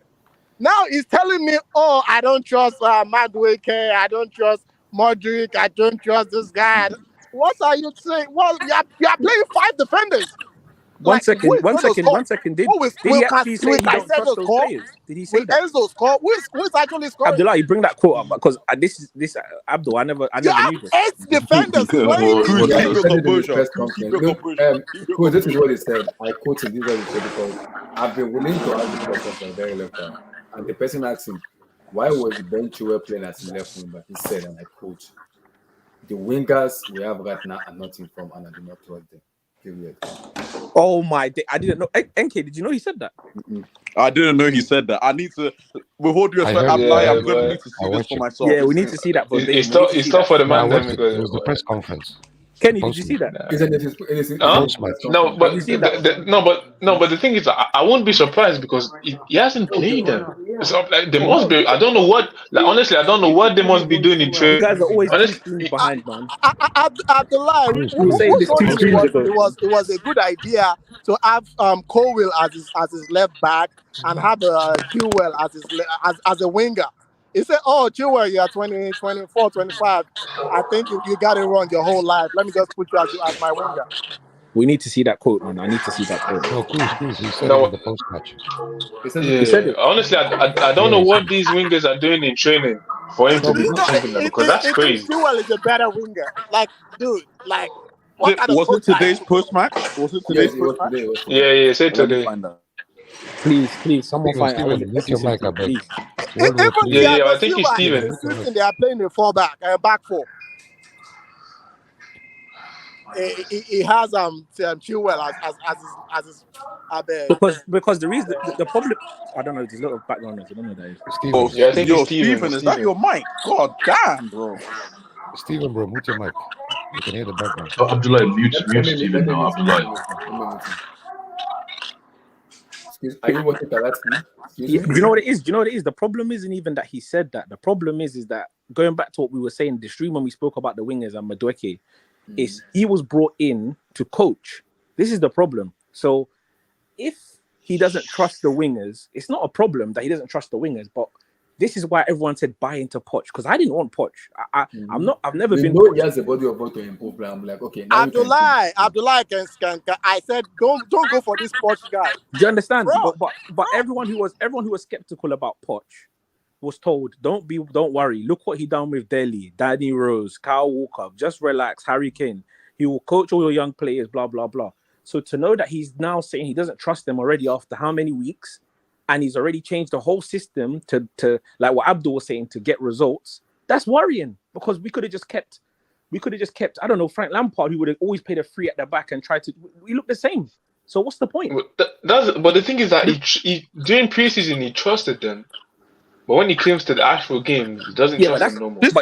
Now he's telling me, oh, I don't trust Madueke, I don't trust Modric, I don't trust this guy. What are you saying? Well, you are playing 5 defenders. One second. Did he actually say he don't trust those players? Did he say that? Enzo score? Who's actually scoring? Abdullah, you bring that quote up because this Abdul, I never knew this. 8 defenders playing. Cool, this is what he said. I quoted this what he said because I've been willing to ask the question for a very long time. And the person asked him, why was Ben Chilwell playing as a left wing back? He said, and I quote, the wingers we have right now are not informed and I do not trust them. Period. Oh my day. I didn't know. NK, did you know he said that? I didn't know he said that. I need to, with all due respect, I'm going to need to see this for myself. Yeah, we need to see that. It's tough for the man. It was the press conference. Kenny, did you see that? No, but the thing is, I won't be surprised because he hasn't played them. So like, they must be. I don't know what. Like honestly, I don't know what they must be doing in training. You guys are always 2 Honestly, streams behind, man. Abdullah, We were saying who this told 2 you streams ago. it was a good idea to have Colwill as his left back and have Chilwell as a winger. He said, "Oh, Chilwell, you are 20, 24, 25. I think you got it wrong your whole life. Let me just put you as my winger." We need to see that quote, man. I need to see that quote. No, Cruz. He said it in the post match. He said it. Honestly, I don't know what these wingers are doing in training for him to be thinking that, because that's crazy. Chilwell is a better winger. Like, dude, like, what kind of Was it coach today's post match? Was it today's post match? Yeah, say Let me today. find that. Please, someone find out. Mute your mic, I beg. Even I think it's Steven. insisting they are playing a back four. He has Chilwell as his because the reason the problem, I don't know, there's a lot of background noise. I don't know what that is. Steven. Yeah, I think Yo, it's Steven, is that your mic? God damn, bro. Steven, bro, mute your mic. You can hear the background. Oh, Abdullah, mute Steven now, Abdullah. Are you watching Karatsky? Do you know what it is? The problem isn't even that he said that. The problem is that going back to what we were saying in the stream when we spoke about the wingers and Madueke, is he was brought in to coach. This is the problem. So if he doesn't trust the wingers, it's not a problem that he doesn't trust the wingers, but this is why everyone said buy into Poch, because I didn't want Poch. I've never been. He has a body of work to improve. I'm like, okay. Abdullah can. I said, don't go for this Poch guy. Do you understand? But everyone who was skeptical about Poch was told, don't worry. Look what he done with Delhi, Danny Rose, Kyle Walker. Just relax, Harry Kane. He will coach all your young players. Blah blah blah. So to know that he's now saying he doesn't trust them already after how many weeks, and he's already changed the whole system to like what Abdul was saying, to get results, that's worrying, because we could have just kept, I don't know, Frank Lampard, who would have always played a free at the back and tried to. We look the same. So what's the point? But the thing is that he during preseason he trusted them. But when he comes to the actual game, he doesn't trust them no more. This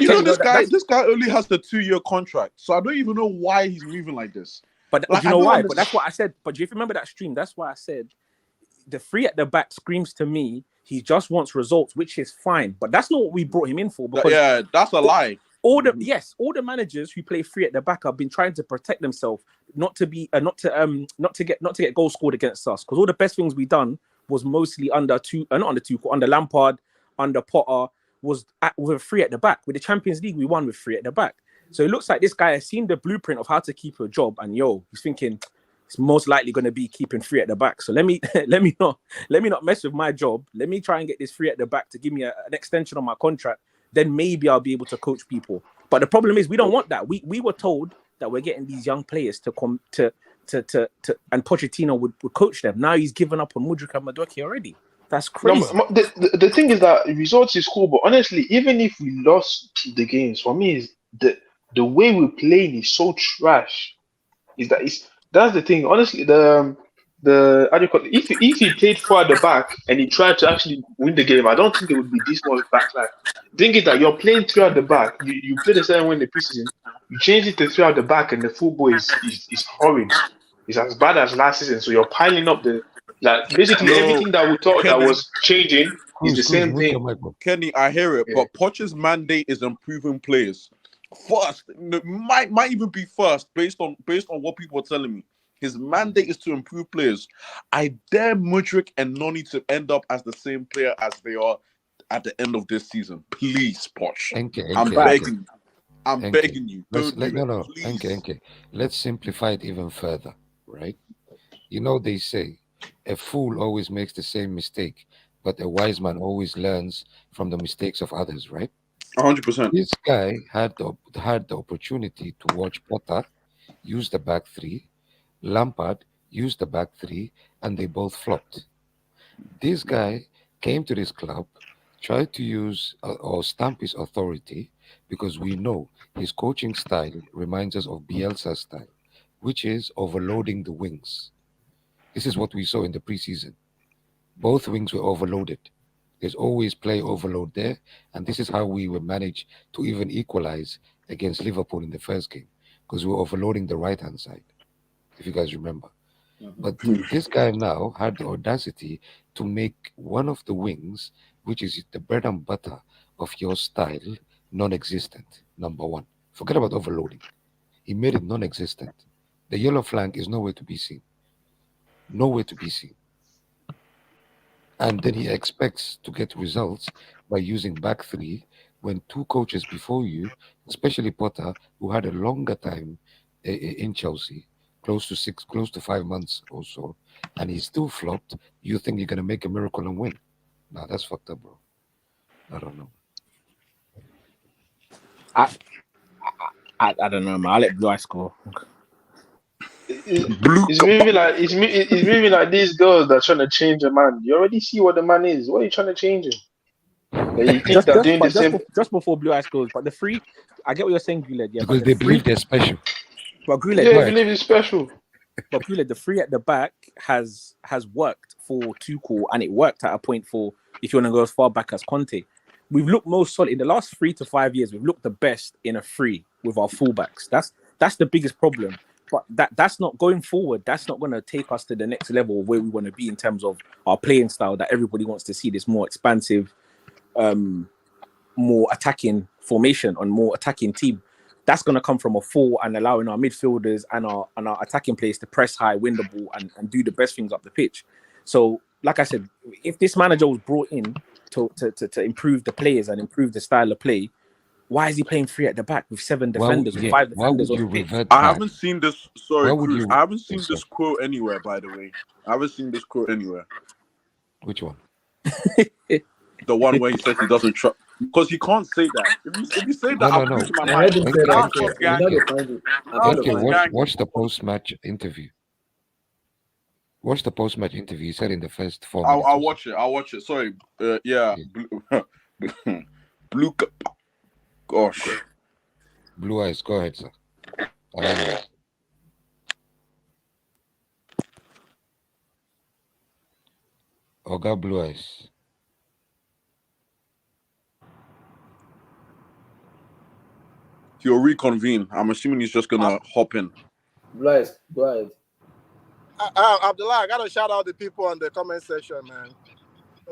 guy only has the 2-year contract, so I don't even know why he's moving like this. But like, you know why? But that's what I said. But do you remember that stream? That's why I said the free at the back screams to me he just wants results, which is fine. But that's not what we brought him in for. Because that's a lie. All the managers who play free at the back have been trying to protect themselves, not to get goals scored against us. Because all the best things we done was mostly under Lampard, under Potter, was with free at the back. With the Champions League, we won with free at the back. So it looks like this guy has seen the blueprint of how to keep a job, and he's thinking it's most likely going to be keeping free at the back. So let me not mess with my job. Let me try and get this free at the back to give me an extension on my contract. Then maybe I'll be able to coach people. But the problem is we don't want that. We were told that we're getting these young players to come to and Pochettino would coach them. Now he's given up on Mudryk and Madueke already. That's crazy. No, the thing is that results is cool, but honestly, even if we lost the games, for me is the way we're playing is so trash. That's the thing. Honestly, how do you call it? If he played 4 at the back and he tried to actually win the game, I don't think it would be this much backlash. The thing is that you're playing 3 at the back. You play the same way in the preseason. You change it to 3 at the back, and the football is horrid. It's as bad as last season. So you're piling up basically everything that we thought that was changing is the same thing. Kenny, I hear it, but Poch's mandate is improving players. First, might even be first based on what people are telling me. His mandate is to improve players. I dare Mudryk and Noni to end up as the same player as they are at the end of this season. Please, Poch. I'm begging you. Let's simplify it even further, right? You know, they say a fool always makes the same mistake, but a wise man always learns from the mistakes of others, right? 100%. This guy had the opportunity to watch Potter use the back 3, Lampard used the back 3, and they both flopped. This guy came to this club, tried to use or stamp his authority, because we know his coaching style reminds us of Bielsa's style, which is overloading the wings. This is what we saw in the preseason. Both wings were overloaded. There's always play overload there, and this is how we will manage to even equalize against Liverpool in the first game. because we were overloading the right-hand side, if you guys remember. But this guy now had the audacity to make one of the wings, which is the bread and butter of your style, non-existent. Number one. Forget about overloading. He made it non-existent. The yellow flank is nowhere to be seen. Nowhere to be seen. And then he expects to get results by using back three when two coaches before you, especially Potter, who had a longer time in Chelsea, close to 5 months or so, and he still flopped. You think you're gonna make a miracle and win? Nah, that's fucked up, bro. I don't know. I don't know, man. I'll let Blue Eyes go. It's moving like these girls that are trying to change a man. You already see what the man is. What are you trying to change him? You think they're doing the same? Just before Blue Eyes goes, but the free, I get what you're saying, Guled. Yeah, because they believe they're special. But Guled, they believe it's special. But Guled, the free at the back has worked for Tuchel, and it worked at a point for, if you want to go as far back as Conte. We've looked most solid in the last 3 to 5 years. We've looked the best in a free with our fullbacks. That's the biggest problem. But that's not going forward. That's not going to take us to the next level of where we want to be in terms of our playing style that everybody wants to see. This more expansive, more attacking formation and more attacking team. That's going to come from a 4 and allowing our midfielders and our attacking players to press high, win the ball, and do the best things up the pitch. So, like I said, if this manager was brought in to improve the players and improve the style of play, why is he playing 3 at the back with 7 defenders, with 5 defenders? I haven't seen this. Sorry, Cruz. I haven't seen this quote anywhere. By the way, I haven't seen this quote anywhere. Which one? The one where he says he doesn't trust, because he can't say that. If you say that, No. I'm losing my mind. Watch the post-match interview. Watch the post-match interview. He said in the first 4 minutes. I'll watch it. I'll watch it. Sorry. Yeah. Blue. Gosh. Blue Eyes. Go ahead, sir. Oga Blue Eyes. He'll reconvene. I'm assuming he's just gonna hop in. Blue Eyes, go ahead. Abdullah, I gotta shout out the people on the comment section, man.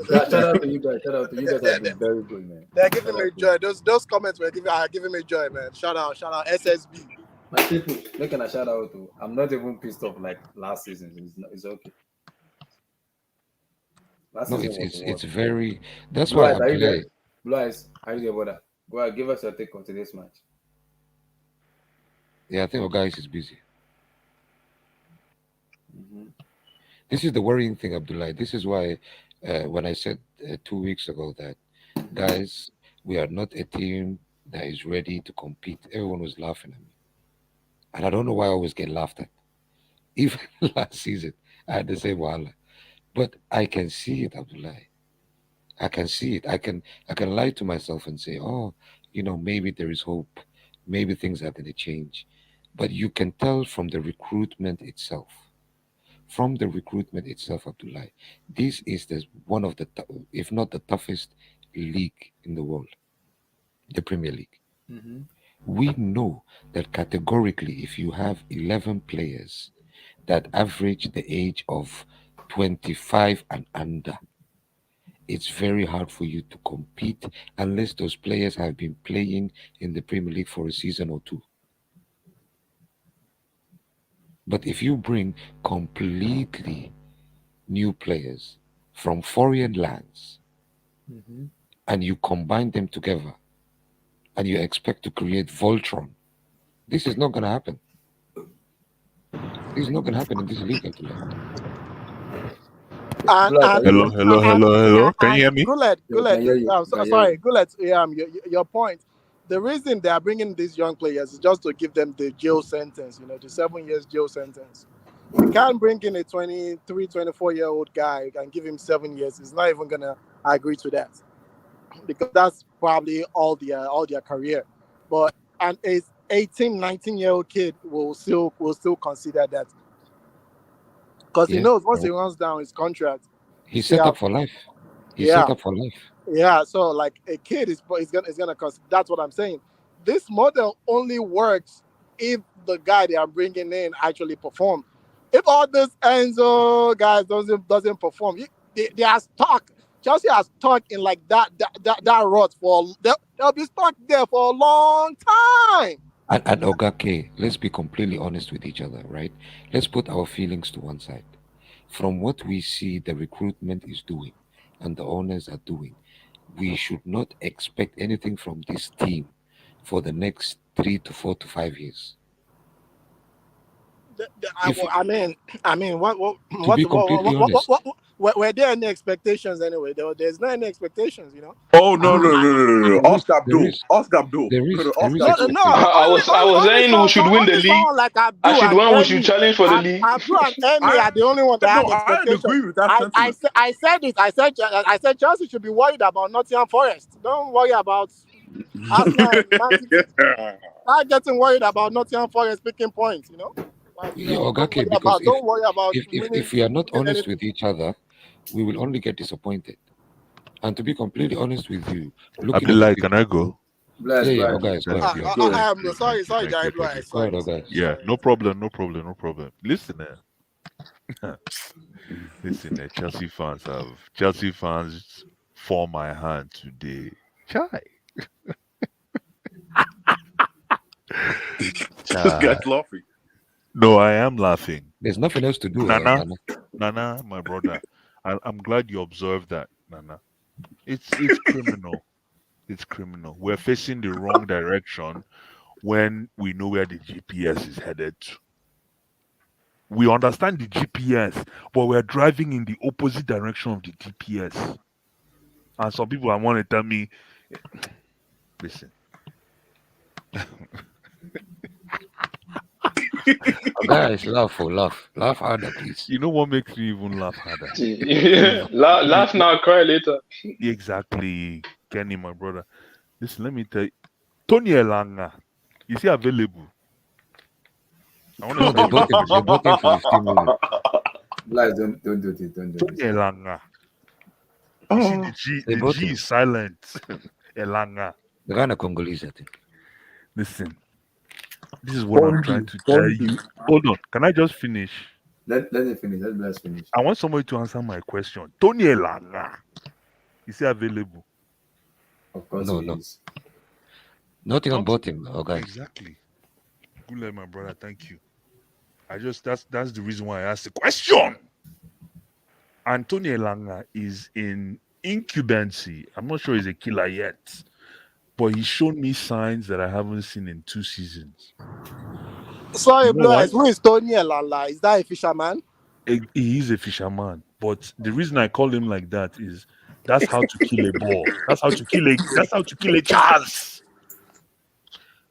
Shout out to you guys. Shout out to you guys. Have been very good, man. They're giving me joy. Those comments are giving me joy, man. Shout out SSB. My people, making a shout out to. I'm not even pissed off like last season. It's okay. It's very. That's Blue why Eyes, I'm playing. Blue Eyes, how you there, brother? Go ahead, give us your take on today's match. Yeah, I think Oga is busy. This is the worrying thing, Abdullah. This is why when I said 2 weeks ago that, guys, we are not a team that is ready to compete. Everyone was laughing at me. And I don't know why I always get laughed at. Even last season, I had the same wahala. But I can see it, Abdullah. I can see it. I can lie to myself and say, oh, maybe there is hope. Maybe things are going to change. But you can tell from the recruitment itself. From the recruitment itself, Abdullah, this is one of the, if not the toughest league in the world, the Premier League. We know that categorically, if you have 11 players that average the age of 25 and under, it's very hard for you to compete unless those players have been playing in the Premier League for a season or two. But if you bring completely new players from foreign lands and you combine them together and you expect to create Voltron, this is not going to happen. This is not going to happen in this league. Hello. Can you hear me? Gullet. Your point. The reason they are bringing these young players is just to give them the jail sentence, the 7 years jail sentence. You can't bring in a 23, 24-year-old guy and give him 7 years. He's not even going to agree to that because that's probably all their career. But an 18, 19-year-old kid will still consider that because he knows once he runs down his contract, he's set up for life. Set up for life. Yeah, so like a kid is gonna cost. That's what I'm saying. This model only works if the guy they are bringing in actually perform. If all this Enzo guys doesn't perform, they are stuck. Chelsea are stuck in like that rut for they'll be stuck there for a long time. And Ogake, let's be completely honest with each other, right? Let's put our feelings to one side. From what we see the recruitment is doing and the owners are doing, we should not expect anything from this team for the next 3 to 4 to 5 years. Were there any expectations anyway? There's not any expectations, you know. Oh no! Ask Abdul. No. I was saying we should win the league. Like we should challenge for the league. Abdul and Emi are the only one that had expectations. I agree with that. I said it. I said Chelsea should be worried about Nottingham Forest. Don't worry about Arsenal. Start getting worried about Nottingham Forest picking points. You know. Okay, because if we are not honest with each other, we will only get disappointed. And to be completely honest with you, can I go? Sorry, guys. Yeah, no problem. Listen, Chelsea fans form my hand today. Chai. This guy's laughing. No, I am laughing. There's nothing else to do. Nana, my brother. I'm glad you observed that, Nana. It's criminal. It's criminal. We're facing the wrong direction when we know where the GPS is headed to. We understand the GPS, but we're driving in the opposite direction of the GPS. And some people want to tell me, listen. Guys, laugh harder, please. You know what makes me even laugh harder? Laugh now, cry later. Exactly, Kenny, my brother. Listen, let me tell you, Tony Elanga, is he available? They bought him for 15 million. Guys, don't do this. Tony Elanga. See, the G is silent. Elanga. The kind of Congolese, I think. Listen. This is what I'm trying to tell you. Hold on. Can I just finish? Let it finish. Let's finish. I want somebody to answer my question. Tony Elanga, is he available? Of course no. Is. Not even bought him, okay. Exactly. Good luck, my brother. Thank you. That's the reason why I asked the question. And Tony Elanga is in incubancy. I'm not sure he's a killer yet. But he's shown me signs that I haven't seen in 2 seasons. Sorry, Blue Eyes, who is Tony Elanga? Is that a fisherman? He is a fisherman. But the reason I call him like that is that's how to kill a ball. That's how to kill a chance.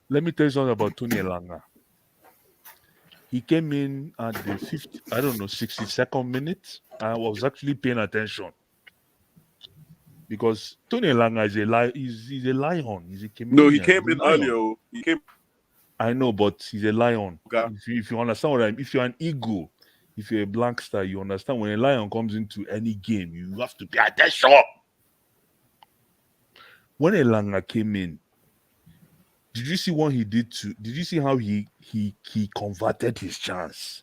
Let me tell you something about Tony Elanga. He came in at the 62nd minute. I was actually paying attention. Because Tony Elanga is a lion. He's a lion. He's a chameleon. No, he came in earlier. I know, but he's a lion. Okay. If you understand what I mean, if you're an eagle, if you're a blank star, you understand when a lion comes into any game, you have to pay attention. When Elanga came in, did you see what he did did you see how he converted his chance?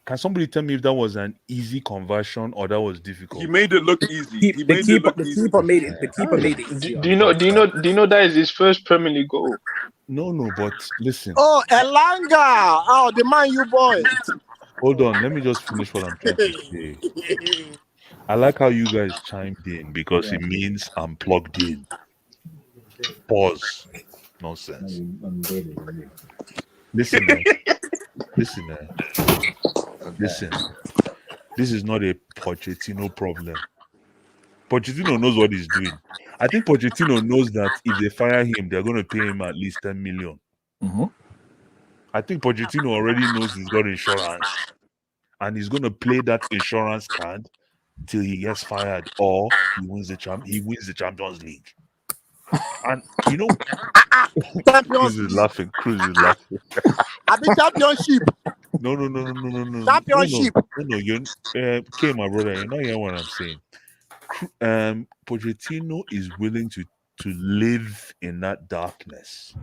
Can somebody tell me if that was an easy conversion or that was difficult? He made it look easy. The keeper made it. The keeper made it easy. Do you know that is his first Premier League goal? No, but listen. Oh, Elanga! Oh, the man you boy. Hold on, let me just finish what I'm trying to say. I like how you guys chimed in because it means I'm plugged in. Pause. Nonsense. Listen, man. Listen. This is not a Pochettino problem. Pochettino knows what he's doing. I think Pochettino knows that if they fire him, they're going to pay him at least 10 million. Mm-hmm. I think Pochettino already knows he's got insurance. And he's going to play that insurance card till he gets fired or he wins the Champions League. And you know, Cruz is laughing. I think championship. No. Championship. No. Okay, my brother, you know what I'm saying. Pochettino is willing to live in that darkness.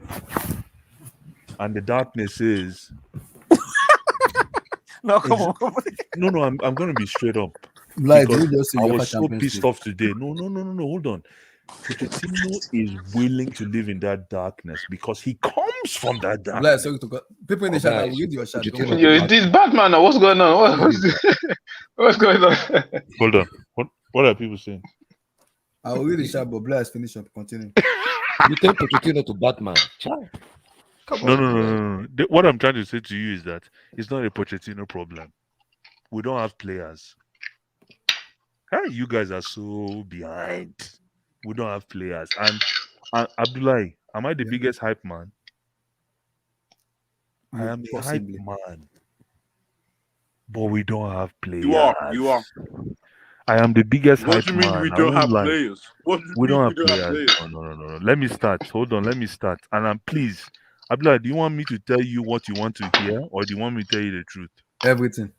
and the darkness is. No, come on. No, I'm gonna be straight up. Like, Because you just say I UEFA was so Champions pissed League. off today. No, hold on. Pochettino is willing to live in that darkness because he comes from that Like, darkness. sorry to go. People in the chat, I will read your chat. Don't worry. Yo, this Batman, what's going on? What's going on? Hold on. What are people saying? I will read the chat, but Blaise finish up. Continue. You take Pochettino to Batman. Child. No. What I'm trying to say to you is that it's not a Pochettino problem. We don't have players. Hey, you guys are so behind. We don't have players. And Abdullahi, am I the biggest hype man? I am a hype man. But we don't have players. You are. I am the biggest What hype do you mean man. we I don't won't have lie. players? What do you We mean don't we have don't have players. players? No. Let me start. Hold on. Let me start. And I'm please, Abdullah, do you want me to tell you what you want to hear, or do you want me to tell you the truth? Everything.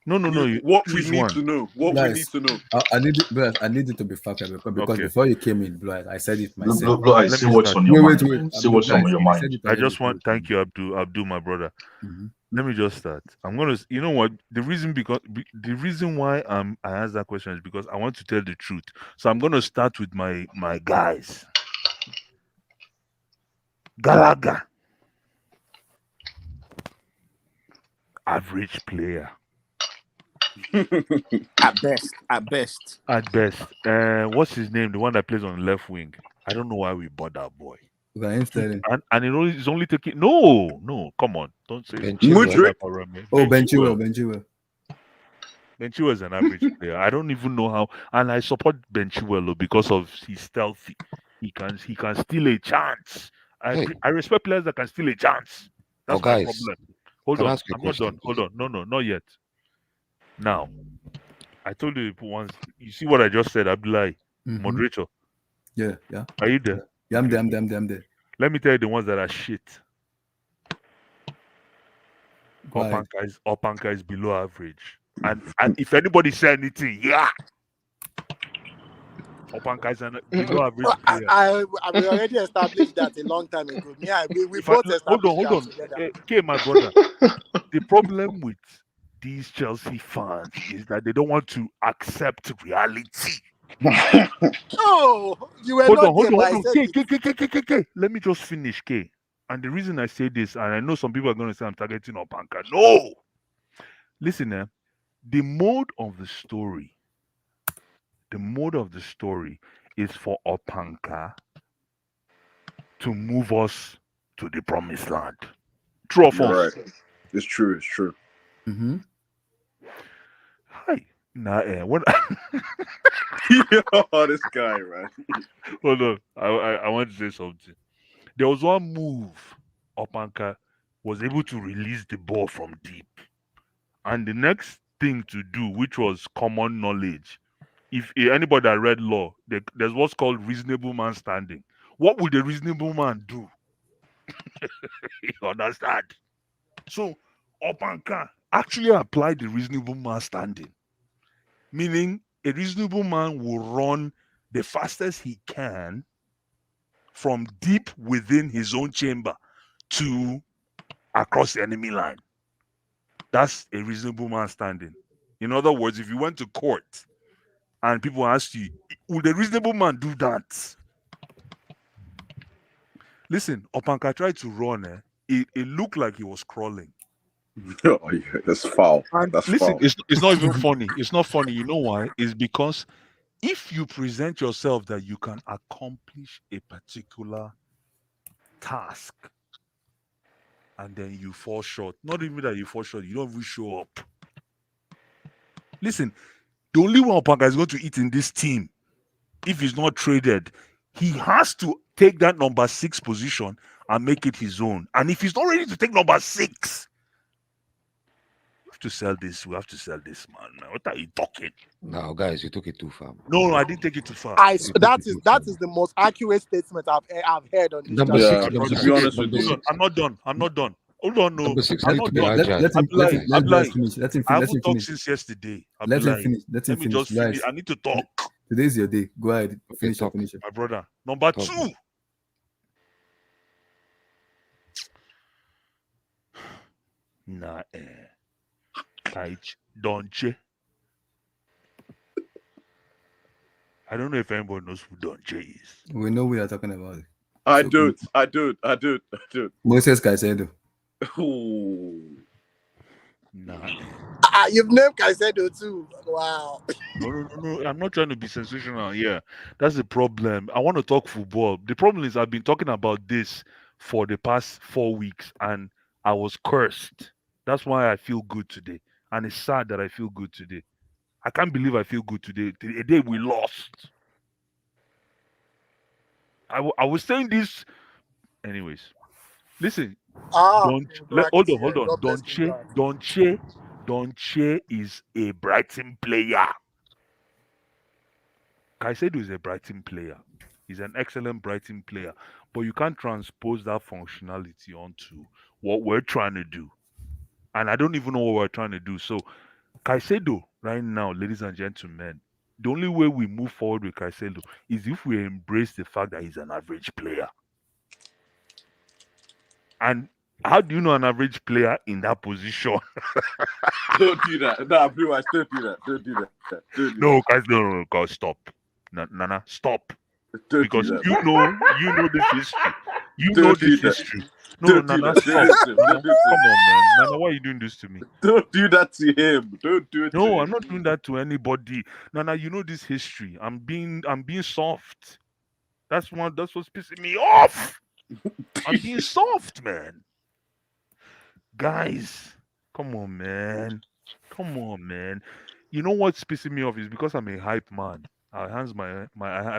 No. What we Choose need one. to know. What we need to know. I need it, Blaise, I need it to be factual because Okay. before you came in, Blaise, I said it myself. I see what's on your mind. See what's on your mind. I just want thank you, Abdul, my brother. Let me just start. I'm gonna. You know what? The reason why I asked that question is because I want to tell the truth. So I'm gonna start with my guys. Gallagher, average player. At best. What's his name? The one that plays on the left wing. I don't know why we bought that boy. And he's only taking no. Come on, don't say Chilwell. Ben Chilwell. Ben Chilwell is an average player. I don't even know how, and I support Ben Chilwell because of his stealthy. He can steal a chance. I respect players that can steal a chance. That's my problem. Hold on, I'm not done. Hold on, no, not yet. Now, I told you once. You see what I just said, Abdullahi, moderator. Yeah. Are you there? Yeah, I'm there. Let me tell you the ones that are shit. Opanka is below average. And if anybody said anything, Opanka is below average player. I already established that a long time ago. Yeah, we both established hold on. together. Okay, my brother. The problem with these Chelsea fans is that they don't want to accept reality. Oh, you were Hold not on. there, but I said K. Let me just finish, K. And the reason I say this, and I know some people are going to say I'm targeting Opanka. No! Listen, the mode of the story is for Opanka to move us to the promised land. True or false? Right. It's true. Hi. Nah, what? Yo, this guy, man. Hold on. I want to say something. There was one move Opanka was able to release the ball from deep. And the next thing to do, which was common knowledge, if anybody that read law, there's what's called reasonable man standing. What would a reasonable man do? You understand? So Opanka actually applied the reasonable man standing. Meaning a reasonable man will run the fastest he can from deep within his own chamber to across the enemy line. That's a reasonable man standing. In other words, if you went to court and people asked you, would a reasonable man do that? Listen, Opanka tried to run. It looked like he was crawling. Oh, yeah, that's foul. And That's listen, foul. it's not even funny. It's not funny. You know why? It's because if you present yourself that you can accomplish a particular task and then you fall short, not even that you fall short, you don't even show up. Listen, the only one Opanka is going to eat in this team, if he's not traded, he has to take that number 6 position and make it his own. And if he's not ready to take number 6, we have to sell this, man. What are you talking? No, guys, you took it too far. No, I didn't take it too far. That is the most accurate statement I've heard on this. Number channel. 6. Number to 6. be honest with Number you. 6. I'm not done. Hold on, no. Number 6 I'm need to not be done. agile. Let him finish. Let him I haven't finish. talked since yesterday. Let him finish. Let me just finish. I need to talk. Today's your day. Go ahead. Finish it. My brother. Number 2. Nah, Donche. I don't know if anybody knows who Donche is. We know we are talking about. I do. Moses Caicedo. Ooh. Nah. You've named Caicedo too. Wow. No. I'm not trying to be sensational here. That's the problem. I want to talk football. The problem is I've been talking about this for the past 4 weeks and I was cursed. That's why I feel good today. And it's sad that I feel good today. I can't believe I feel good today. The day we lost. I was saying this. Anyways, listen. Hold on. Donche is a Brighton player. Caicedo is a Brighton player. He's an excellent Brighton player. But you can't transpose that functionality onto what we're trying to do. And I don't even know what we're trying to do. So Caicedo, right now, ladies and gentlemen, the only way we move forward with Caicedo is if we embrace the fact that he's an average player. And how do you know an average player in that position? Don't do that. No, please, don't do that. Don't do that. No, guys, no, guys, stop. Nana, stop. Don't because do that. you know this history. You know this history. No, Nana, stop. Nana, come on, man. Nana, why are you doing this to me? Don't do that to him. Don't do it. No, I'm not doing that to anybody. Nana, you know this history. I'm being soft. That's what's pissing me off. I'm being soft, man. Guys, come on, man. You know what's pissing me off is because I'm a hype man. I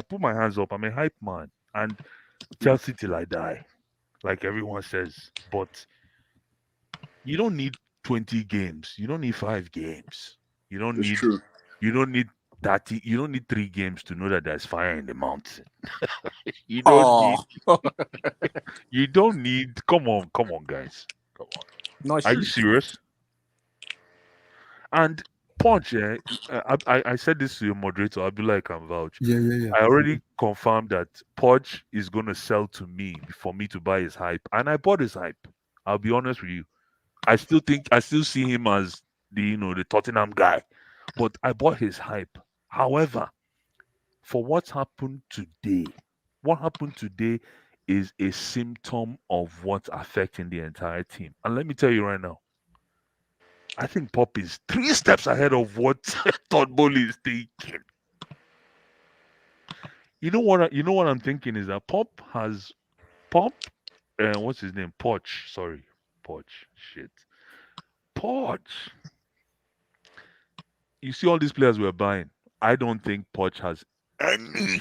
put my hands up. I'm a hype man, and Chelsea till I die, like everyone says. But you don't need 20 games. You don't need 5 games. You don't need 30. You don't need 3 games to know that there's fire in the mountain. You don't need. Come on, guys. Come on. Nice. Are you serious? And Poch, I said this to your moderator, Abdullah can vouch. Yeah. I already confirmed that Poch is going to sell to me for me to buy his hype. And I bought his hype. I'll be honest with you. I still see him as the Tottenham guy. But I bought his hype. However, for what's happened today, is a symptom of what's affecting the entire team. And let me tell you right now, I think Pop is 3 steps ahead of what Todd Bowley is thinking. You know what I'm thinking is that Pop, what's his name? Poch. Sorry. Poch. Shit. Poch. You see all these players we're buying. I don't think Poch has any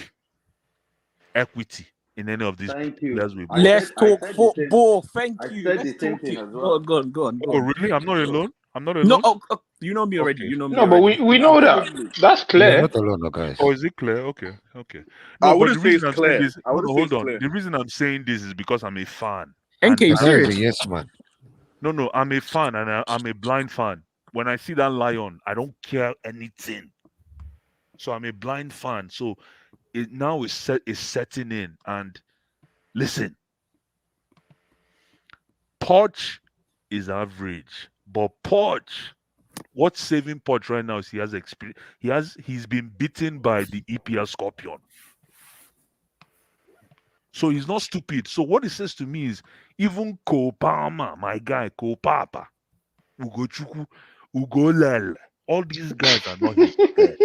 equity in any of these players we bought. Let's talk football. Thank you. Let's talk it. Go on. Oh, really? I'm not alone? No, you know me already. Okay. You know me. No, but we know that. That's clear. You're not alone, no, guys. Oh, is it clear? Okay. I No, but wouldn't the say reason it's I'm saying clear. this, I wouldn't say hold it's on. clear. The reason I'm saying this is because I'm a fan. NK, you serious? Yes, man. No, I'm a fan and I'm a blind fan. When I see that lion, I don't care anything. So I'm a blind fan. So it now is setting in. And listen, Poch is average, but Poch, what's saving Poch right now is he has experience. He's been beaten by the EPL Scorpion. So he's not stupid. So what it says to me is even Kopama, my guy, Kopapa, Ugochukwu, Ugolel, all these guys are not his men.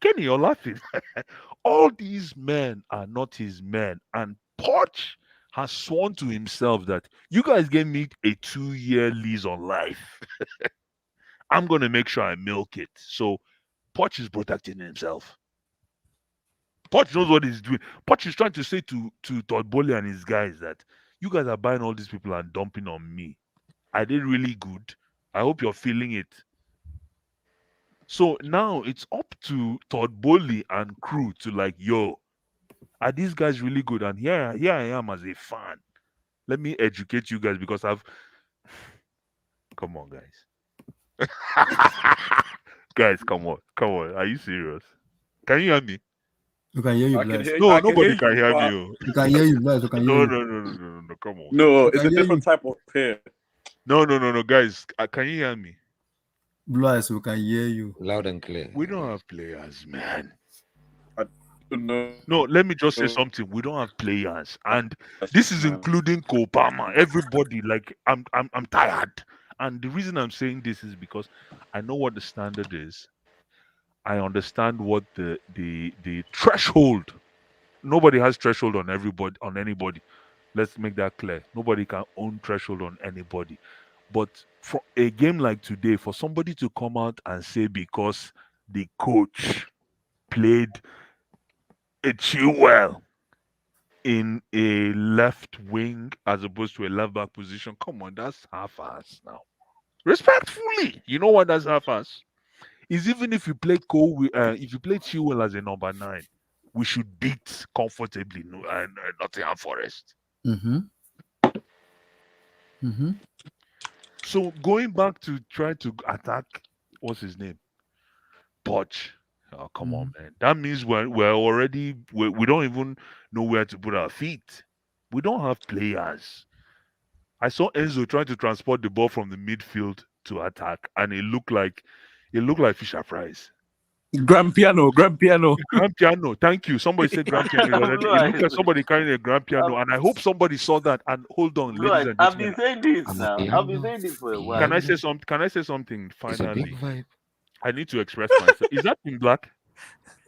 Kenny, you're laughing. All these men are not his men. And Poch has sworn to himself that you guys gave me a 2-year lease on life. I'm going to make sure I milk it. So Poch is protecting himself. Poch knows what he's doing. Poch is trying to say to Todd Bowley and his guys that you guys are buying all these people and dumping on me. I did really good. I hope you're feeling it. So now it's up to Todd Bowley and crew to yo, are these guys really good? And here I am as a fan. Let me educate you guys because come on, guys. Guys, come on. Are you serious? Can you hear me? You can hear you, I can Bless. hear No, I can nobody hear can you, hear but- me. You can hear you, Bless. You can hear No, you. no, come on. No, I it's can a hear different type of pair. No, guys. Can you hear me? Blue Eyes, we can hear you loud and clear. We don't have players, man. No, let me just say something. We don't have players, and this is including Kopama. Everybody, like, I'm tired. And the reason I'm saying this is because I know what the standard is. I understand what the threshold. Nobody has threshold on anybody. Let's make that clear. Nobody can own threshold on anybody. But for a game like today, for somebody to come out and say because the coach played a Chilwell in a left wing as opposed to a left back position, come on, that's half-ass now. Respectfully, you know what that's half-ass? Is even if you play Chilwell as a number 9, we should beat comfortably Nottingham Forest. So going back to try to attack, what's his name? Poch. Oh, come on, man. That means we don't even know where to put our feet. We don't have players. I saw Enzo trying to transport the ball from the midfield to attack, and it looked like Fisher Price. Grand piano. Grand piano. Thank you. Somebody said grand piano already. It looked like somebody carrying a grand piano, and I hope somebody saw that. And hold on, ladies and I've gentlemen. been saying this now. I've been saying this for a while. Can I say something finally? Vibe. I need to express myself. Is that in black?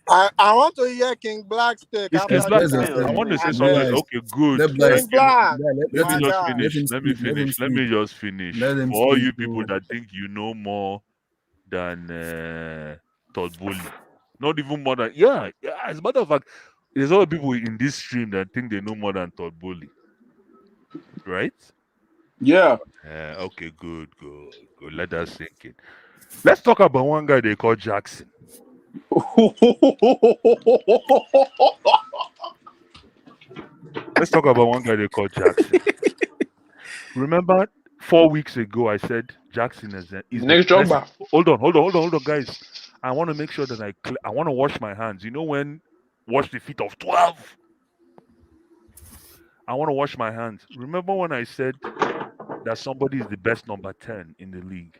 I want to hear King Black stick. It's King Black. I want to say something. Okay, good. King Black. Let me just finish. For all you people that think you know more than Todd Bowley. Not even more than as a matter of fact, there's other people in this stream that think they know more than Todd Bowley. Right? Yeah. Okay, good. Let that sink in. Let's talk about one guy they call Jackson. Let's talk about one guy they call Jackson. Remember 4 weeks ago I said Jackson is next job back. Hold on, guys. I want to make sure that I want to wash my hands. You know when wash the feet of 12? I want to wash my hands. Remember when I said that somebody is the best number 10 in the league?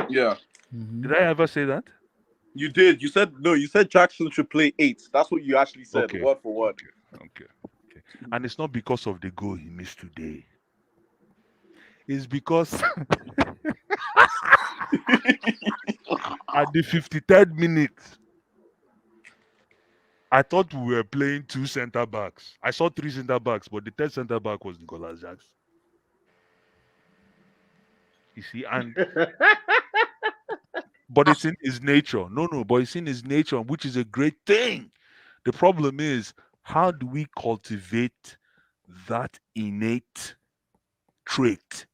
Yeah. Did I ever say that? You did. You said Jackson should play 8. That's what you actually said, Okay. word for word. Okay. And it's not because of the goal he missed today. It's because at the 53rd minute, I thought we were playing 2 center backs. I saw 3 center backs, but the 3rd center back was Nicolas Jackson. You see, and but it's in his nature. But it's in his nature, which is a great thing. The problem is, how do we cultivate that innate trait?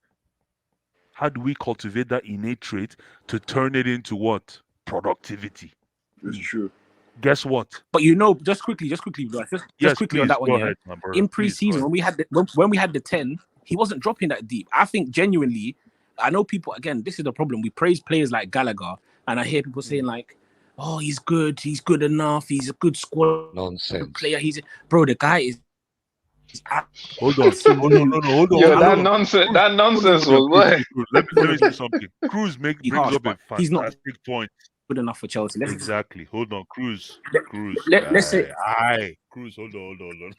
How do we cultivate that innate trait to turn it into what? Productivity. It's true. Guess what? But just quickly, bro. Just quickly on that one. Go Yeah. ahead, my brother. In preseason, when we had the 10, he wasn't dropping that deep. I think genuinely, I know people, again, this is the problem. We praise players like Gallagher, and I hear people saying like, oh, he's good enough, he's a good squad player. The guy is Hold on. Yo, that nonsense was what? Let me say something. Cruz brings up a fantastic point. Good enough for Chelsea. Exactly. Hold on, Cruz. Let's say, Cruz. Hold on.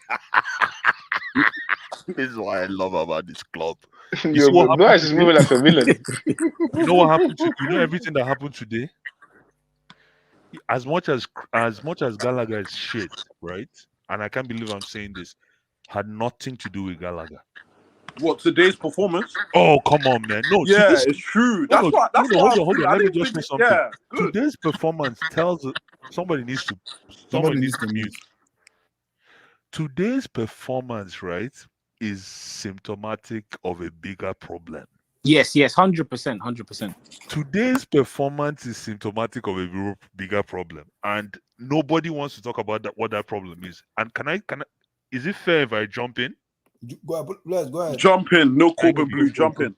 This is what I love about this club. Yo, Bryce is moving like a villain. You know what happened? You know everything that happened today. As much as Gallagher is shit, right? And I can't believe I'm saying this, had nothing to do with Gallagher. What, today's performance? Oh, come on, man. No, it's true. Hold on. Let me just say something. Yeah, today's performance tells somebody needs to mute. Today's performance, right, is symptomatic of a bigger problem. Yes, 100%. Today's performance is symptomatic of a bigger problem, and nobody wants to talk about what that problem is. And can I? Is it fair if I jump in? Go ahead. Jump in. No Corbin Blue. Jump in.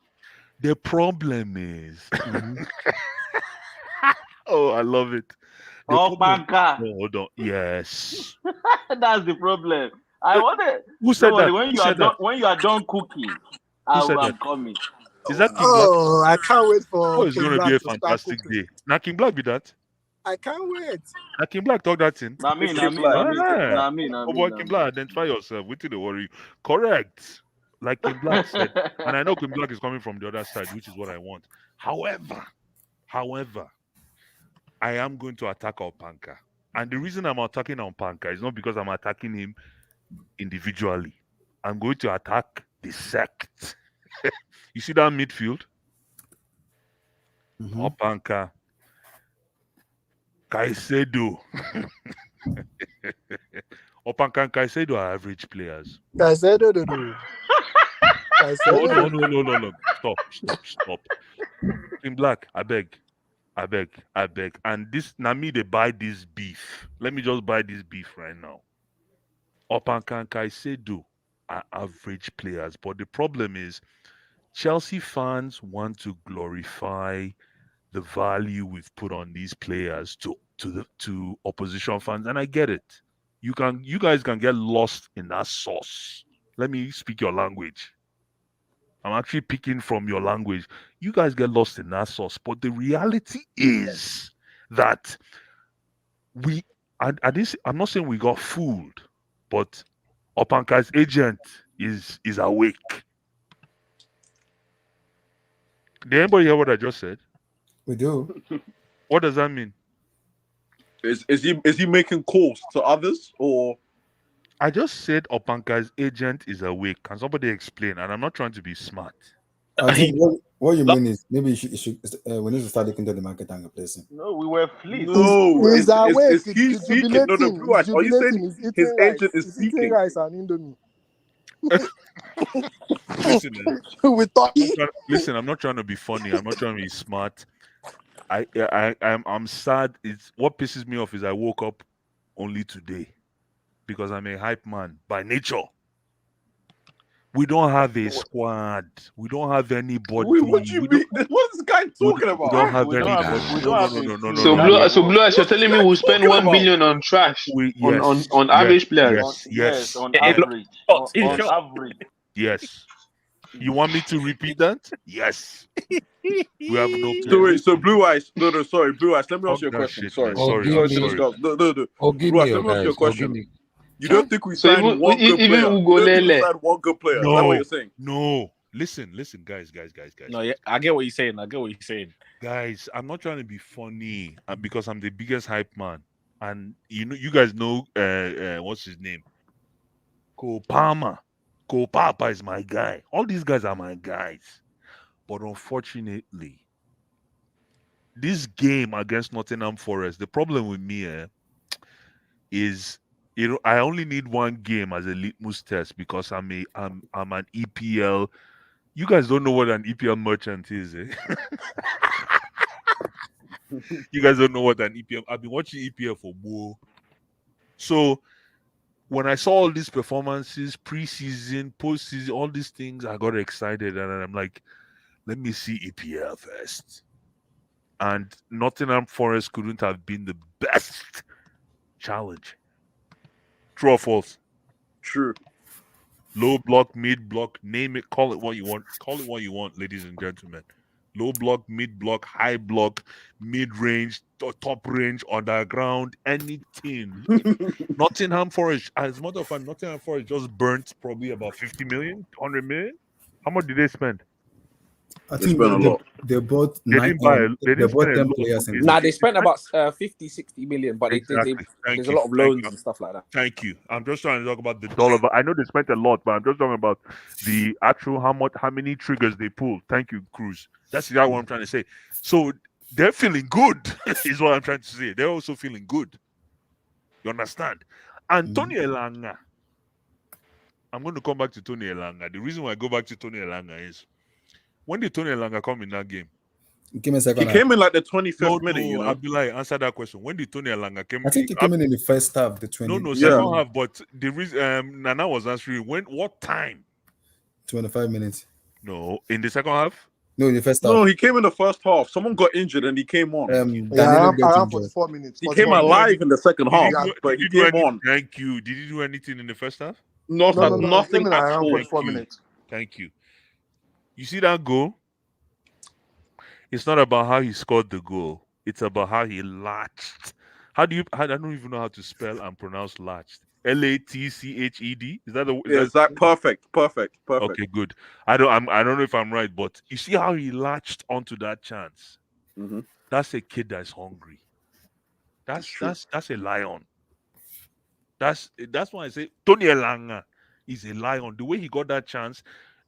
The problem is. Oh, I love it. Banker. No, hold on. Yes. That's the problem. I want it. Who said that? When you are done cooking, I'm coming. Is that King Black? Oh, I can't wait for. Oh, it's King going to Black be a to start fantastic cooking. day. Now, King Black be that. I can't wait. Now, King Black talk that in. Nah, me. Oh, boy, King Black, identify yourself. What did they worry? Correct. Like King Black said. And I know King Black is coming from the other side, which is what I want. However, I am going to attack Opanka. And the reason I'm attacking Opanka is not because I'm attacking him individually. I'm going to attack the sect. You see that midfield? Opanka, Caicedo. Opanka and Caicedo are average players. Caicedo, No. Stop. In Black, I beg. And this, now me, they buy this beef. Let me just buy this beef right now. Opanka and Caicedo are average players. But the problem is, Chelsea fans want to glorify the value we've put on these players to opposition fans, and I get it. You guys can get lost in that sauce. Let me speak your language. I'm actually picking from your language. You guys get lost in that sauce, but the reality is that I'm not saying we got fooled, but Opanka's agent is awake. Did anybody hear what I just said? We do. What does that mean? Is he making calls to others, or? I just said Opanka's agent is awake. Can somebody explain? And I'm not trying to be smart. I think what you mean is maybe we need to start looking into the market and replace him. No, we were fleeced. No, he's awake. Is he seeking? No, Blue Eyes. Are you saying his agent is He's eating seeking? rice and Indomie. Listen, I'm not trying to be funny. I'm not trying to be smart. I'm sad. It's what pisses me off is I woke up only today because I'm a hype man by nature. We don't have a squad. We don't have anybody. Wait, what do you mean? What's this guy talking about? We don't have anybody. No. So Blue Eyes, you're telling me we'll spend 1 billion on trash on average players? Yes. On average. On average. Yes. You want me to repeat that? Yes. We have no plan. So Blue Eyes. No, sorry, Blue Eyes. Let me ask you a question. Shit, Sorry. sorry. No. Blue Eyes, let me ask you a question. You don't think we So signed one good player? You don't think we signed one good player? Is that what you're saying? No. Listen, guys. No, yeah, I get what you're saying. Guys, I'm not trying to be funny because I'm the biggest hype man. And you guys know what's his name? Cole Papa is my guy. All these guys are my guys. But unfortunately, this game against Nottingham Forest, the problem with me is I only need one game as a litmus test because I'm an EPL. You guys don't know what an EPL merchant is, eh? You guys don't know what an EPL. I've been watching EPL for more. So when I saw all these performances, preseason, postseason, all these things, I got excited and I'm like, let me see EPL first. And Nottingham Forest couldn't have been the best challenge. True or false? True. Low block, mid block, name it, call it what you want. Call it what you want, ladies and gentlemen. Low block, mid block, high block, mid range, top range, underground, anything. Nottingham Forest, as a matter of fact, Nottingham Forest just burnt probably about 50 million, 100 million. How much did they spend? I think they bought 10 players. They spent about 50, 60 million, but there's a lot of loans and stuff like that. Thank you. I'm just trying to talk about the dollar. But I know they spent a lot, but I'm just talking about the actual how many triggers they pulled. Thank you, Cruz. That's exactly what I'm trying to say. So they're feeling good, is what I'm trying to say. They're also feeling good. You understand? And Tony Elanga. I'm going to come back to Tony Elanga. The reason why I go back to Tony Elanga is when did Tony Elanga come in that game? He came in like the 25th minute. Abdullah, answer that question. When did Tony Elanga come in? I think he came in the first half, the 20. Second half. But the reason Nana was answering what time? 25 minutes. No, in the second half. No, in the first half. No, he came in the first half. Someone got injured and he came on. Around 44 minutes. He came alive in the second half, but he came on. Thank you. Did he do anything in the first half? Nothing at all. 44 minutes. Thank you. You see that goal? It's not about how he scored the goal. It's about how he latched. I don't even know how to spell and pronounce latched. Latched. Is that the? Is that perfect? Perfect. Okay, good. I don't know if I'm right, but you see how he latched onto that chance. Mm-hmm. That's a kid that's hungry. That's a lion. That's why I say Tony Elanga is a lion. The way he got that chance,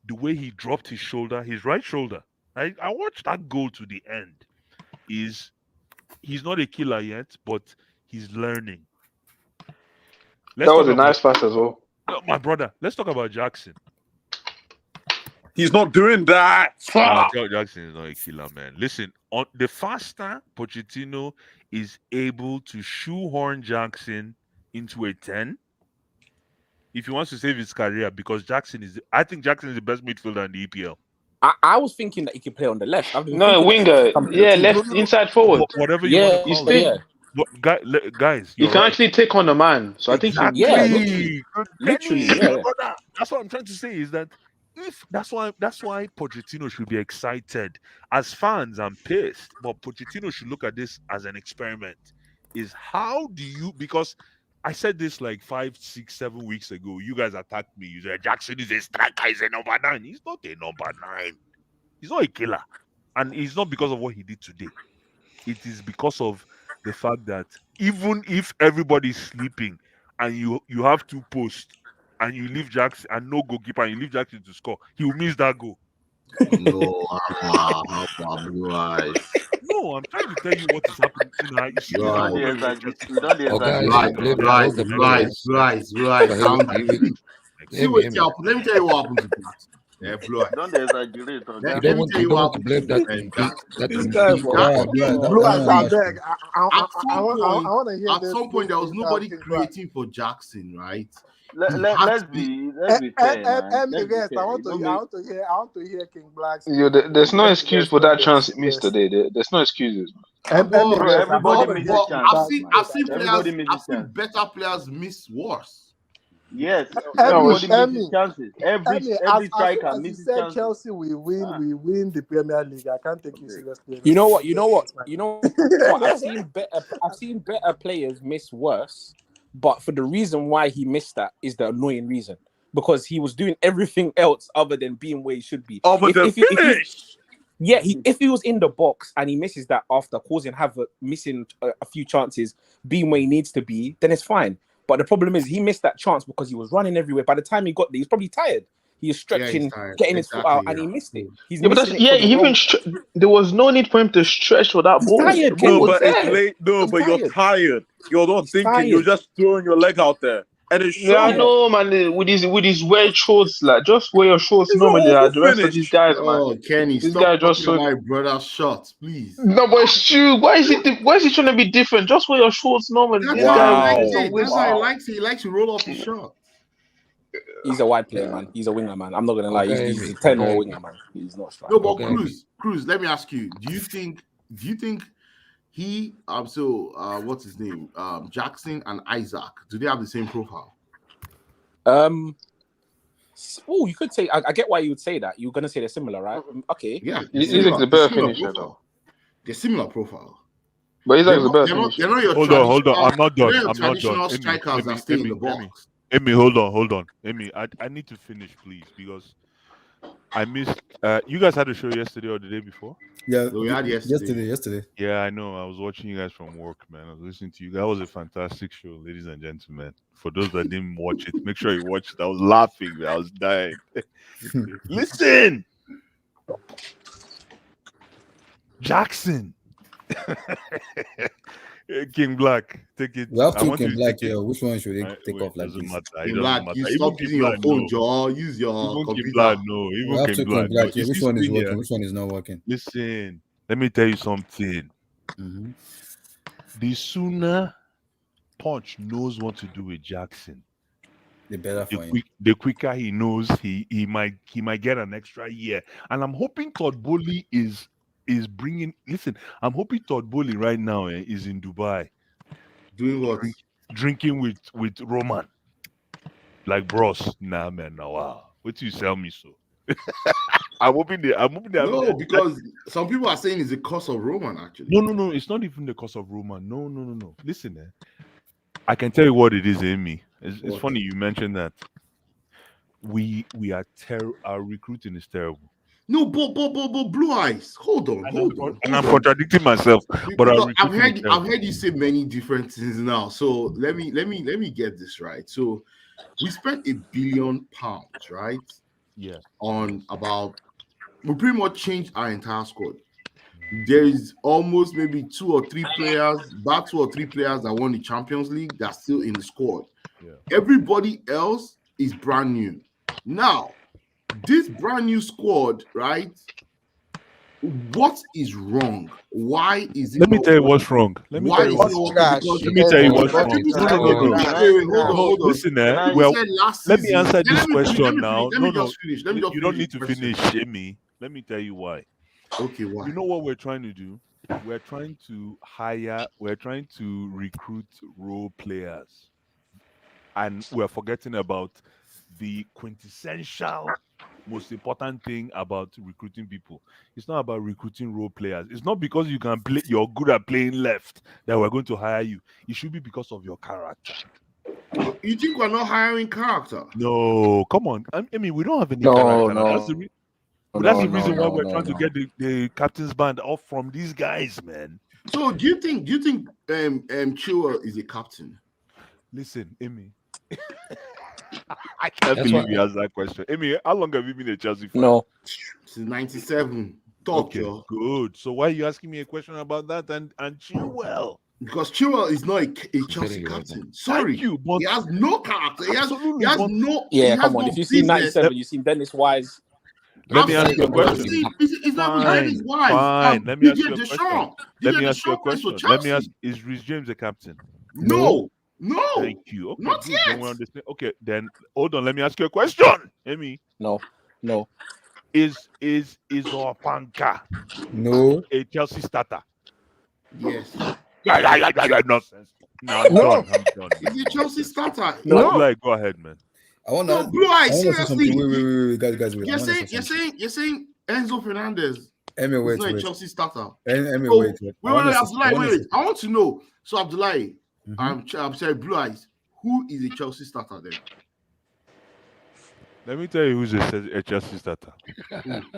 the way he dropped his shoulder, his right shoulder. I watched that goal to the end. He's not a killer yet, but he's learning. That was a nice pass as well. My brother, let's talk about Jackson. He's not doing that. Jackson is not a killer, man. Listen, on the faster Pochettino is able to shoehorn Jackson into a 10, if he wants to save his career, because I think Jackson is the best midfielder in the EPL. I was thinking that he could play on the left. No, winger. Yeah, left, inside forward. Whatever you want to call it. Guys, you can actually take on the man. So exactly. I think literally. That's what I'm trying to say is that that's why Pochettino should be excited. As fans, I'm pissed, but Pochettino should look at this as an experiment. Is how do you, because I said this like 5, 6, 7 weeks ago. You guys attacked me. You said Jackson is a striker, he's a number 9. He's not a number 9. He's not a killer. And it's not because of what he did today. It is because of the fact that even if everybody's sleeping and you have 2 posts and you leave Jackson and no goalkeeper and you leave Jackson to score, he will miss that goal. No, No, I'm trying to tell you what is happening. See what happened. Let me tell you what happened to that. Yeah, Blue. Don't exaggerate. Let me tell you what happened. This guy, Blue Eyes, I beg. I want to hear. At some point, there was nobody creating for Jackson, right? Let's be fair, man. I want to hear King Black. There's no excuse for that chance he missed today. There's no excuses. I've seen better players miss worse. Yes, everybody misses chances. Every striker misses chances. Chelsea we win the Premier League. I can't take you seriously. You know what? I've seen better players miss worse, but for the reason why he missed that is the annoying reason, because he was doing everything else other than being where he should be. If he was in the box and he misses that after causing havoc, missing a few chances, being where he needs to be, then it's fine. But the problem is he missed that chance because he was running everywhere. By the time he got there, he was probably tired. He was stretching, getting his foot out, and he missed it. There was no need for him to stretch for that ball. Tired, it's late. But you're tired. You're not thinking. Tired. You're just throwing your leg out there. And it's I know, man. With his wear shorts, like just wear your shorts normally. The rest of these guys, man. Kenny, this guy just my brother's shots, please. No, but it's true. Why is he trying to be different? Just wear your shorts normally. That's why he likes it. He likes to roll off his shot. He's a wide player, man. He's a winger, man. I'm not gonna lie. He's a 10 or winger, man. He's not strong. No, but Cruz. Let me ask you. Do you think he what's his name? Jackson and Isaac, do they have the same profile? You could say. I get why you would say that. You're gonna say they're similar, right? Okay. Yeah, he's the better finisher, though. They're similar profile. But he's the better finisher. Hold on. I'm not done. Traditional strikers that stay in the box. Amy, hold on. Amy, I need to finish, please, because I missed. You guys had a show yesterday or the day before? Yeah, we had yesterday. Yeah, I know. I was watching you guys from work, man. I was listening to you. That was a fantastic show, ladies and gentlemen. For those that didn't watch it, make sure you watch it. I was laughing. I was dying. Listen, Jackson. King Black, take it. We have two King Black here. Which one should they take off like this? King Black, you stop using your phone, Joe. Use your computer. King Black, no. Even King Black. Which one is working? Which one is not working? Listen, let me tell you something. The sooner Poch knows what to do with Jackson, the better for him. The quicker he knows he might get an extra year. And I'm hoping Todd Bowley is bringing. Listen, I'm hoping Todd Bowley right now is in Dubai, doing what? Drinking with Roman, like bros. Nah, man, wow. What you sell me so? I'm hoping they. No, because some people are saying it's the cost of Roman. Actually, no. It's not even the cost of Roman. No. Listen, I can tell you what it is, Amy. It's funny you mentioned that. We are our recruiting is terrible. No, but Blue Eyes. Hold on. And I'm contradicting myself. But I've heard you say many different things now. So let me get this right. So we spent £1 billion, right? Yeah. On we pretty much changed our entire squad. There is almost maybe 2 or 3 players that won the Champions League that's still in the squad. Yeah. Everybody else is brand new. Now, this brand new squad, right? What is wrong? Why is it? Let me tell you what's wrong. Let me tell you what's wrong. No. Listen, well, let me answer this question now. No. You don't need to finish, Jimmy. Let me tell you why. Okay, why? You know what we're trying to do? We're trying to recruit role players. And we're forgetting about the quintessential most important thing about recruiting people. It's not about recruiting role players. It's not because you're good at playing left that we're going to hire you. It should be because of your character. You think we're not hiring character? No, come on. I mean, we don't have any character. No. That's the reason why we're trying to get the captain's band off from these guys, man. So do you think Chilwell is a captain? Listen, Amy. I can't believe you asked that question. Amy, how long have you been a Chelsea fan? No. Since 97. Good. So why are you asking me a question about that and Chilwell? Because Chilwell is not a Chelsea captain. Sorry. You, but he has no character. He has no. Yeah, come on. If you've seen 97, you've seen Dennis Wise. Let me ask you a question. It's not Dennis Wise. Fine. Let me ask you a question. Let me ask you a question. Let me ask: is Reece James a captain? No. Thank you. Okay, not good. yet. Then we understand. Okay, then hold on. Let me ask you a question, Amy. No. Is Orpanka a Chelsea starter? Yes. Nonsense. No, I'm done. Is he Chelsea starter? No. Like, go ahead, man. I want to. Blue Eyes, seriously. Wait, guys. Wait. You're saying Enzo Fernandez. Amy, wait. Not a Chelsea starter. Amy, So, wait. Wait, Abdullahi, wait. I want to know. So, Abdullahi, I'm sorry, Blue Eyes. Who is a Chelsea starter then? Let me tell you who's a Chelsea starter.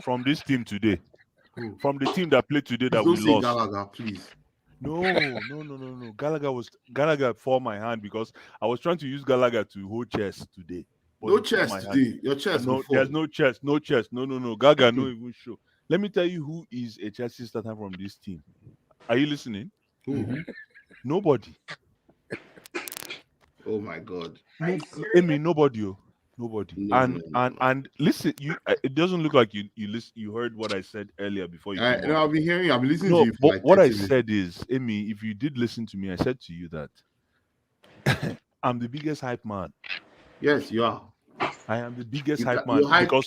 From this team today. From the team that played today that we lost. Gallagher, please. No. Gallagher for my hand because I was trying to use Gallagher to hold chess today. No chess today. Your chess. No, there's no chess. No. Gallagher no even show. Let me tell you who is a Chelsea starter from this team. Are you listening? Nobody. Oh my God. Nobody. No. And listen, it doesn't look like you heard what I said earlier before you came on. I've been listening to you. But what I said is, Amy, if you did listen to me, I said to you that I'm the biggest hype man. Yes, you are. I am the biggest hype man because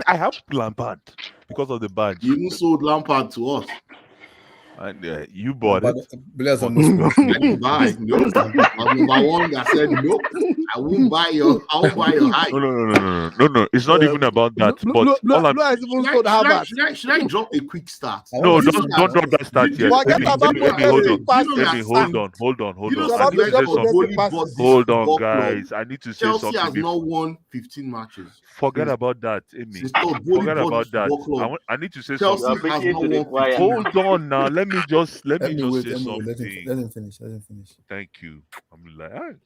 I have Lampard because of the badge. You even sold Lampard to us. And you bought it. Players on I didn't buy. No, I'm number one that said nope. I won't buy your hype. No. It's not even about that. Should I drop a quick start? No, don't drop that start yet. Hold on. Hold on, guys. I need to say Chelsea something. has not won 15 matches. Forget about that, Amy. Forget about that. I need to say something. Hold on now. Let me just say something. Let him finish. Thank you. I'm like,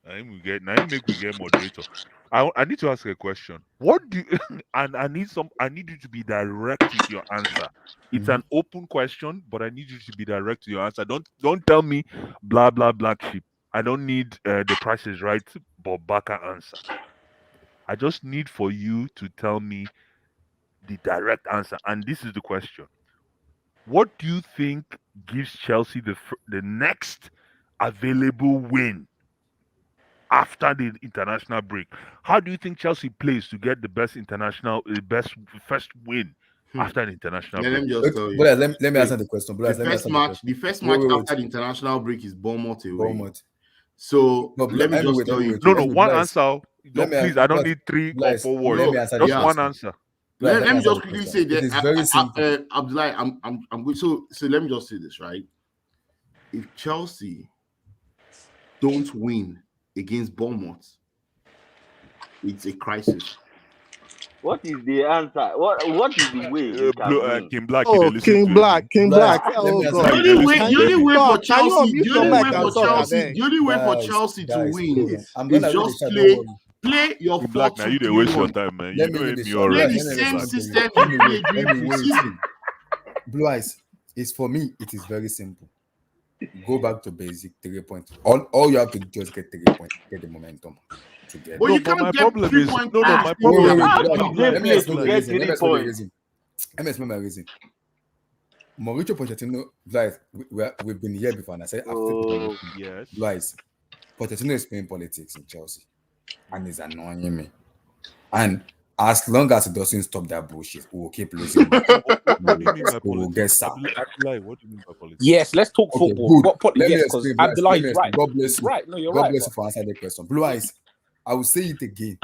we get moderator. I need to ask a question. What do you, and I need you to be direct with your answer. It's an open question, but I need you to be direct to your answer. Don't tell me blah blah black sheep. I don't need the Price is Right Bob Barker answer. I just need for you to tell me the direct answer. And this is the question. What do you think gives Chelsea the next available win after the international break? How do you think Chelsea plays to get the best first win after the international break? Let me just tell you. Let me answer the question. The first match after the international break is Bournemouth away. So No, let me just tell you. No, one answer. No, please, I don't need 3 or 4 words. Just one answer. Let me just quickly say that it is very simple. Abdullah, I'm good. So let me just say this, right? If Chelsea don't win against Bournemouth, it's a crisis. What is the answer? What is the way we can win? King Black. Oh, King Black. Oh God. The only way for Chelsea, the only way for Chelsea to win is just play your 4-2-3-1. You don't waste your time, man. You know me already. Play the same system you played during preseason. Blue Eyes, is for me, it is very simple. Go back to basic 3 points. All you have to do is get 3 points, get the momentum. But you can't get 3 points. My problem is let me explain my reason. Mauricio Pochettino, guys, we've been here before, and I said yes, guys, Pochettino is playing politics in Chelsea, and it's annoying me. And as long as it doesn't stop that bullshit, we will keep losing. We will get sacked. What do you mean by politics? Yes, let's talk football. Let me because explain. Abdullah is right. God bless you. Right, no, you're God right. bless you for answering the question. Blue Eyes, I will say it again.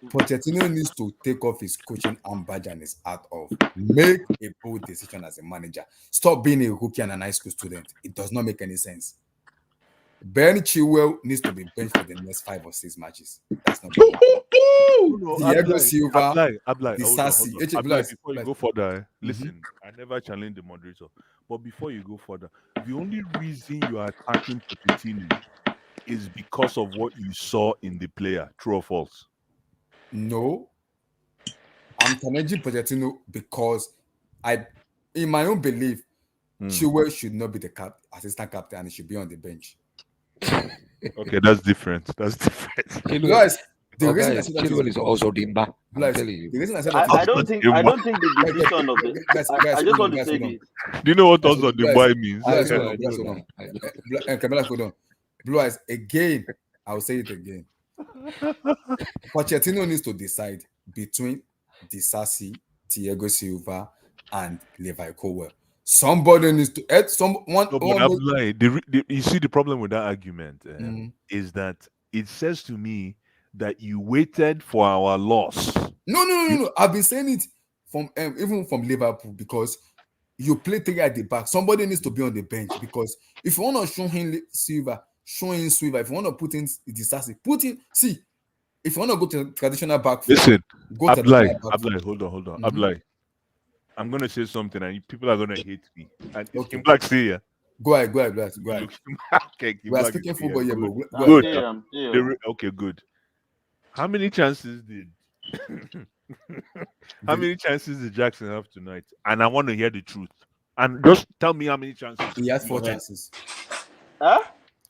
Pochettino needs to take off his coaching arm badge and his hat off. Make a bold decision as a manager. Stop being a rookie and an high school student. It does not make any sense. Ben Chilwell needs to be benched for the next 5 or 6 matches. That's not good. Diego Silva, before you go further, listen, I never challenged the moderator. But before you go further, the only reason you are attacking Pochettino is because of what you saw in the player. True or false? No. I'm challenging Pochettino because in my own belief, Chilwell should not be the assistant captain and he should be on the bench. Okay, that's different. Guys, the reason I said that is also Dimba. The reason I said that I don't think the decision of it. I just want to say this. Do you know what also Dimba means? Hold on. Blue Eyes, again, I'll say it again. Pochettino needs to decide between Disasi, Thiago Silva, and Levi Colwell. Somebody needs to add someone. You see, the problem with that argument is that it says to me that you waited for our loss. No. I've been saying it from even from Liverpool because you play 3 at the back. Somebody needs to be on the bench because if you want to show him Silva, show him Silva. If you want to put in Disasi, put in. See, if you want to go to traditional back, listen. Go Abdullah, hold on. Abdullah, I'm gonna say something, and people are gonna hate me. And okay. King Black say, Go ahead. Okay, we are speaking football here, good. but Good. Okay, good. How many chances did Jackson have tonight? And I want to hear the truth. And just tell me how many chances. He has 4 chances. Huh?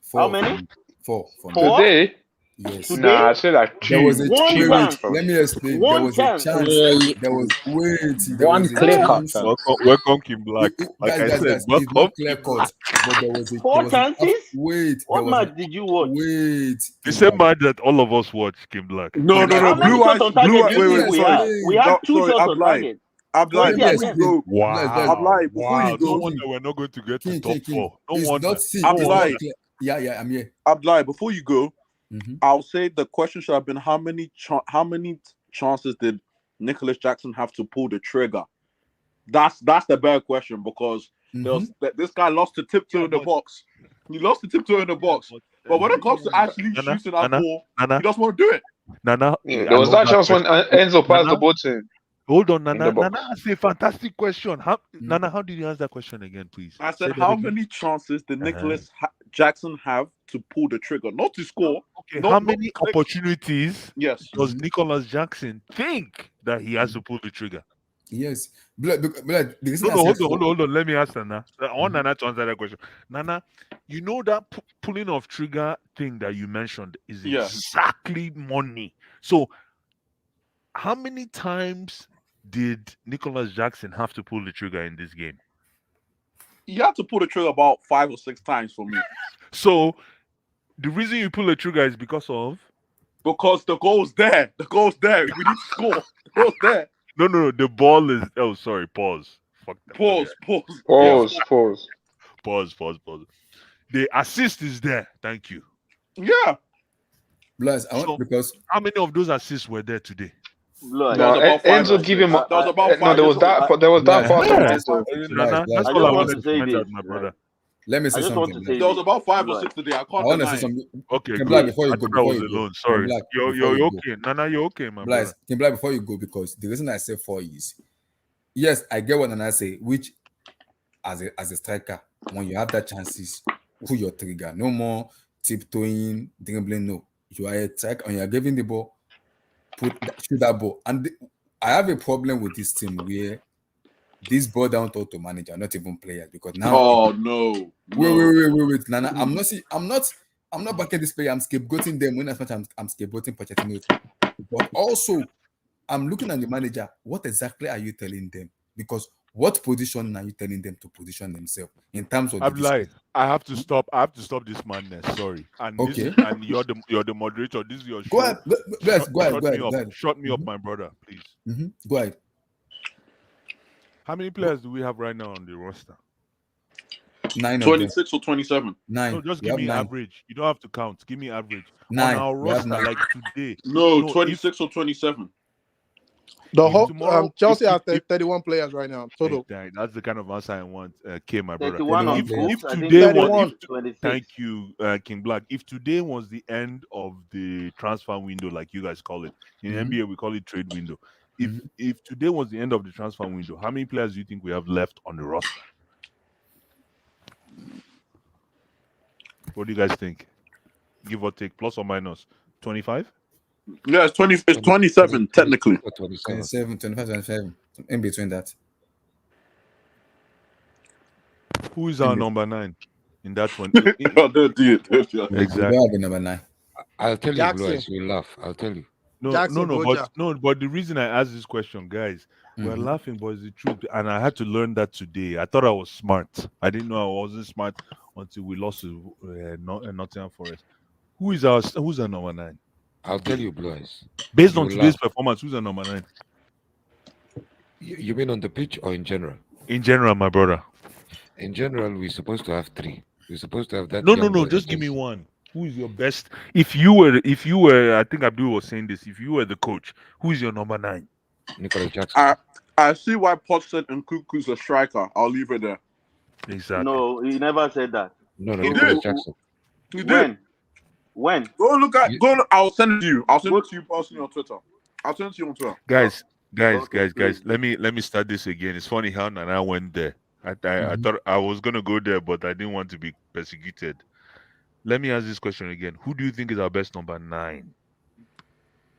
4. How many? 4. Today? Yes. Nah, I said like 2. There was a chance. Let me explain. One there was chance. a chance. There was one clear cut. Welcome, King Black. Like I said, welcome. Clear cut. But there was 4 chances. What match did you watch? The same match that all of us watched, King Black. No. Blue Eyes. We had 2 shots on target. Abdullah, Yes, wow. Before you go, no wonder we're not going to get to top 4. No wonder. Abdullah, yeah, I'm here. Abdullah, before you go, I'll say the question should have been how many chances did Nicholas Jackson have to pull the trigger? That's the better question because this guy lost to tiptoe in the box. He lost to tiptoe in the box. But when it comes to actually shooting that ball, he doesn't want to do it. There was that chance when Enzo passed the ball to him. Hold on, Nana. Nana asked a fantastic question. Nana, how did you answer that question again, please? I said, how many chances did Nicholas Jackson have to pull the trigger? Not to score. Okay, how many opportunities does Nicholas Jackson think that he has to pull the trigger? Yes. Hold on. Let me ask Nana. I want Nana to answer that question. Nana, you know that pulling of trigger thing that you mentioned is exactly money. So, how many times did Nicholas Jackson have to pull the trigger in this game? He had to pull the trigger about 5 or 6 times for me. So, the reason you pull the trigger is because the goal's there. The goal's there. We need to score. The goal's there. No. The ball is. Oh, sorry. Pause. Fuck that. Pause. The assist is there. Thank you. Yeah. Bless, because how many of those assists were there today? Blood. No, Enzo give him. There was about 5. No, there was that. There was that pass from Enzo. That's all I wanted to point out, my brother. Let me say something. There was about 5 or 6 today. I can't want to deny say something. Okay, Kim good. Black, before you I go, thought I was alone. Sorry. You're okay. Nana, you're okay, my brother. Kim Black, before you go, because the reason I say 4 is, yes, I get what Nana say, which as a striker, when you have that chances, pull your trigger. No more tiptoeing, dribbling. No, you are a striker and you are giving the ball, shoot that ball. And I have a problem with this team where this ball down to manager, not even players, because now. Oh no! Wait, Nana. I'm not backing this player. I'm scapegoating them when as much I'm scapegoating Pochettino. But also, I'm looking at the manager. What exactly are you telling them? Because what position are you telling them to position themselves in terms of? I have to stop. I have to stop this madness. Sorry. And okay. And you're the moderator. This is your show. Go ahead. Shut me up, my brother, please. Mm-hmm. Go ahead. How many players do we have right now on the roster? 9. 26 or 27. 9. No, just give me average. You don't have to count. Give me average. 9. On our roster, like today. No, 26 or 27. The whole Chelsea has 31 players right now total. That's the kind of answer I want, my brother. 31 if today thank you, King Black. If today was the end of the transfer window, like you guys call it, in NBA we call it trade window. If today was the end of the transfer window, how many players do you think we have left on the roster? What do you guys think? Give or take, plus or minus 25? Yeah, it's 20. It's 27 technically. 27, 25, 27. In between that. Who is our number 9 in that one? Don't do it. Exactly. Number 9. I'll tell Jackson. you, Bless, you laugh. I'll tell you. But the reason I asked this question, guys, we're laughing, but it's the truth. And I had to learn that today. I thought I was smart. I didn't know I wasn't smart until we lost to Nottingham Forest. Who's our number 9? I'll tell you, Bless. Based on today's performance, who's our number 9? You mean on the pitch or in general? In general, my brother. In general, we're supposed to have 3. We're supposed to have that. No. Just give me one. Who is your best? If you were, I think Abdul was saying this. If you were the coach, who is your number 9? Nicolas Jackson. I see why Poch said Nkunku's a striker. I'll leave it there. Exactly. No, he never said that. No, he Nicolas did. Jackson. He did. When? Go look. I'll send it to you. I'll send it to you personally on Twitter. I'll send it to you on Twitter. Guys. Let me start this again. It's funny how Nana went there. I thought I was gonna go there, but I didn't want to be persecuted. Let me ask this question again. Who do you think is our best number 9?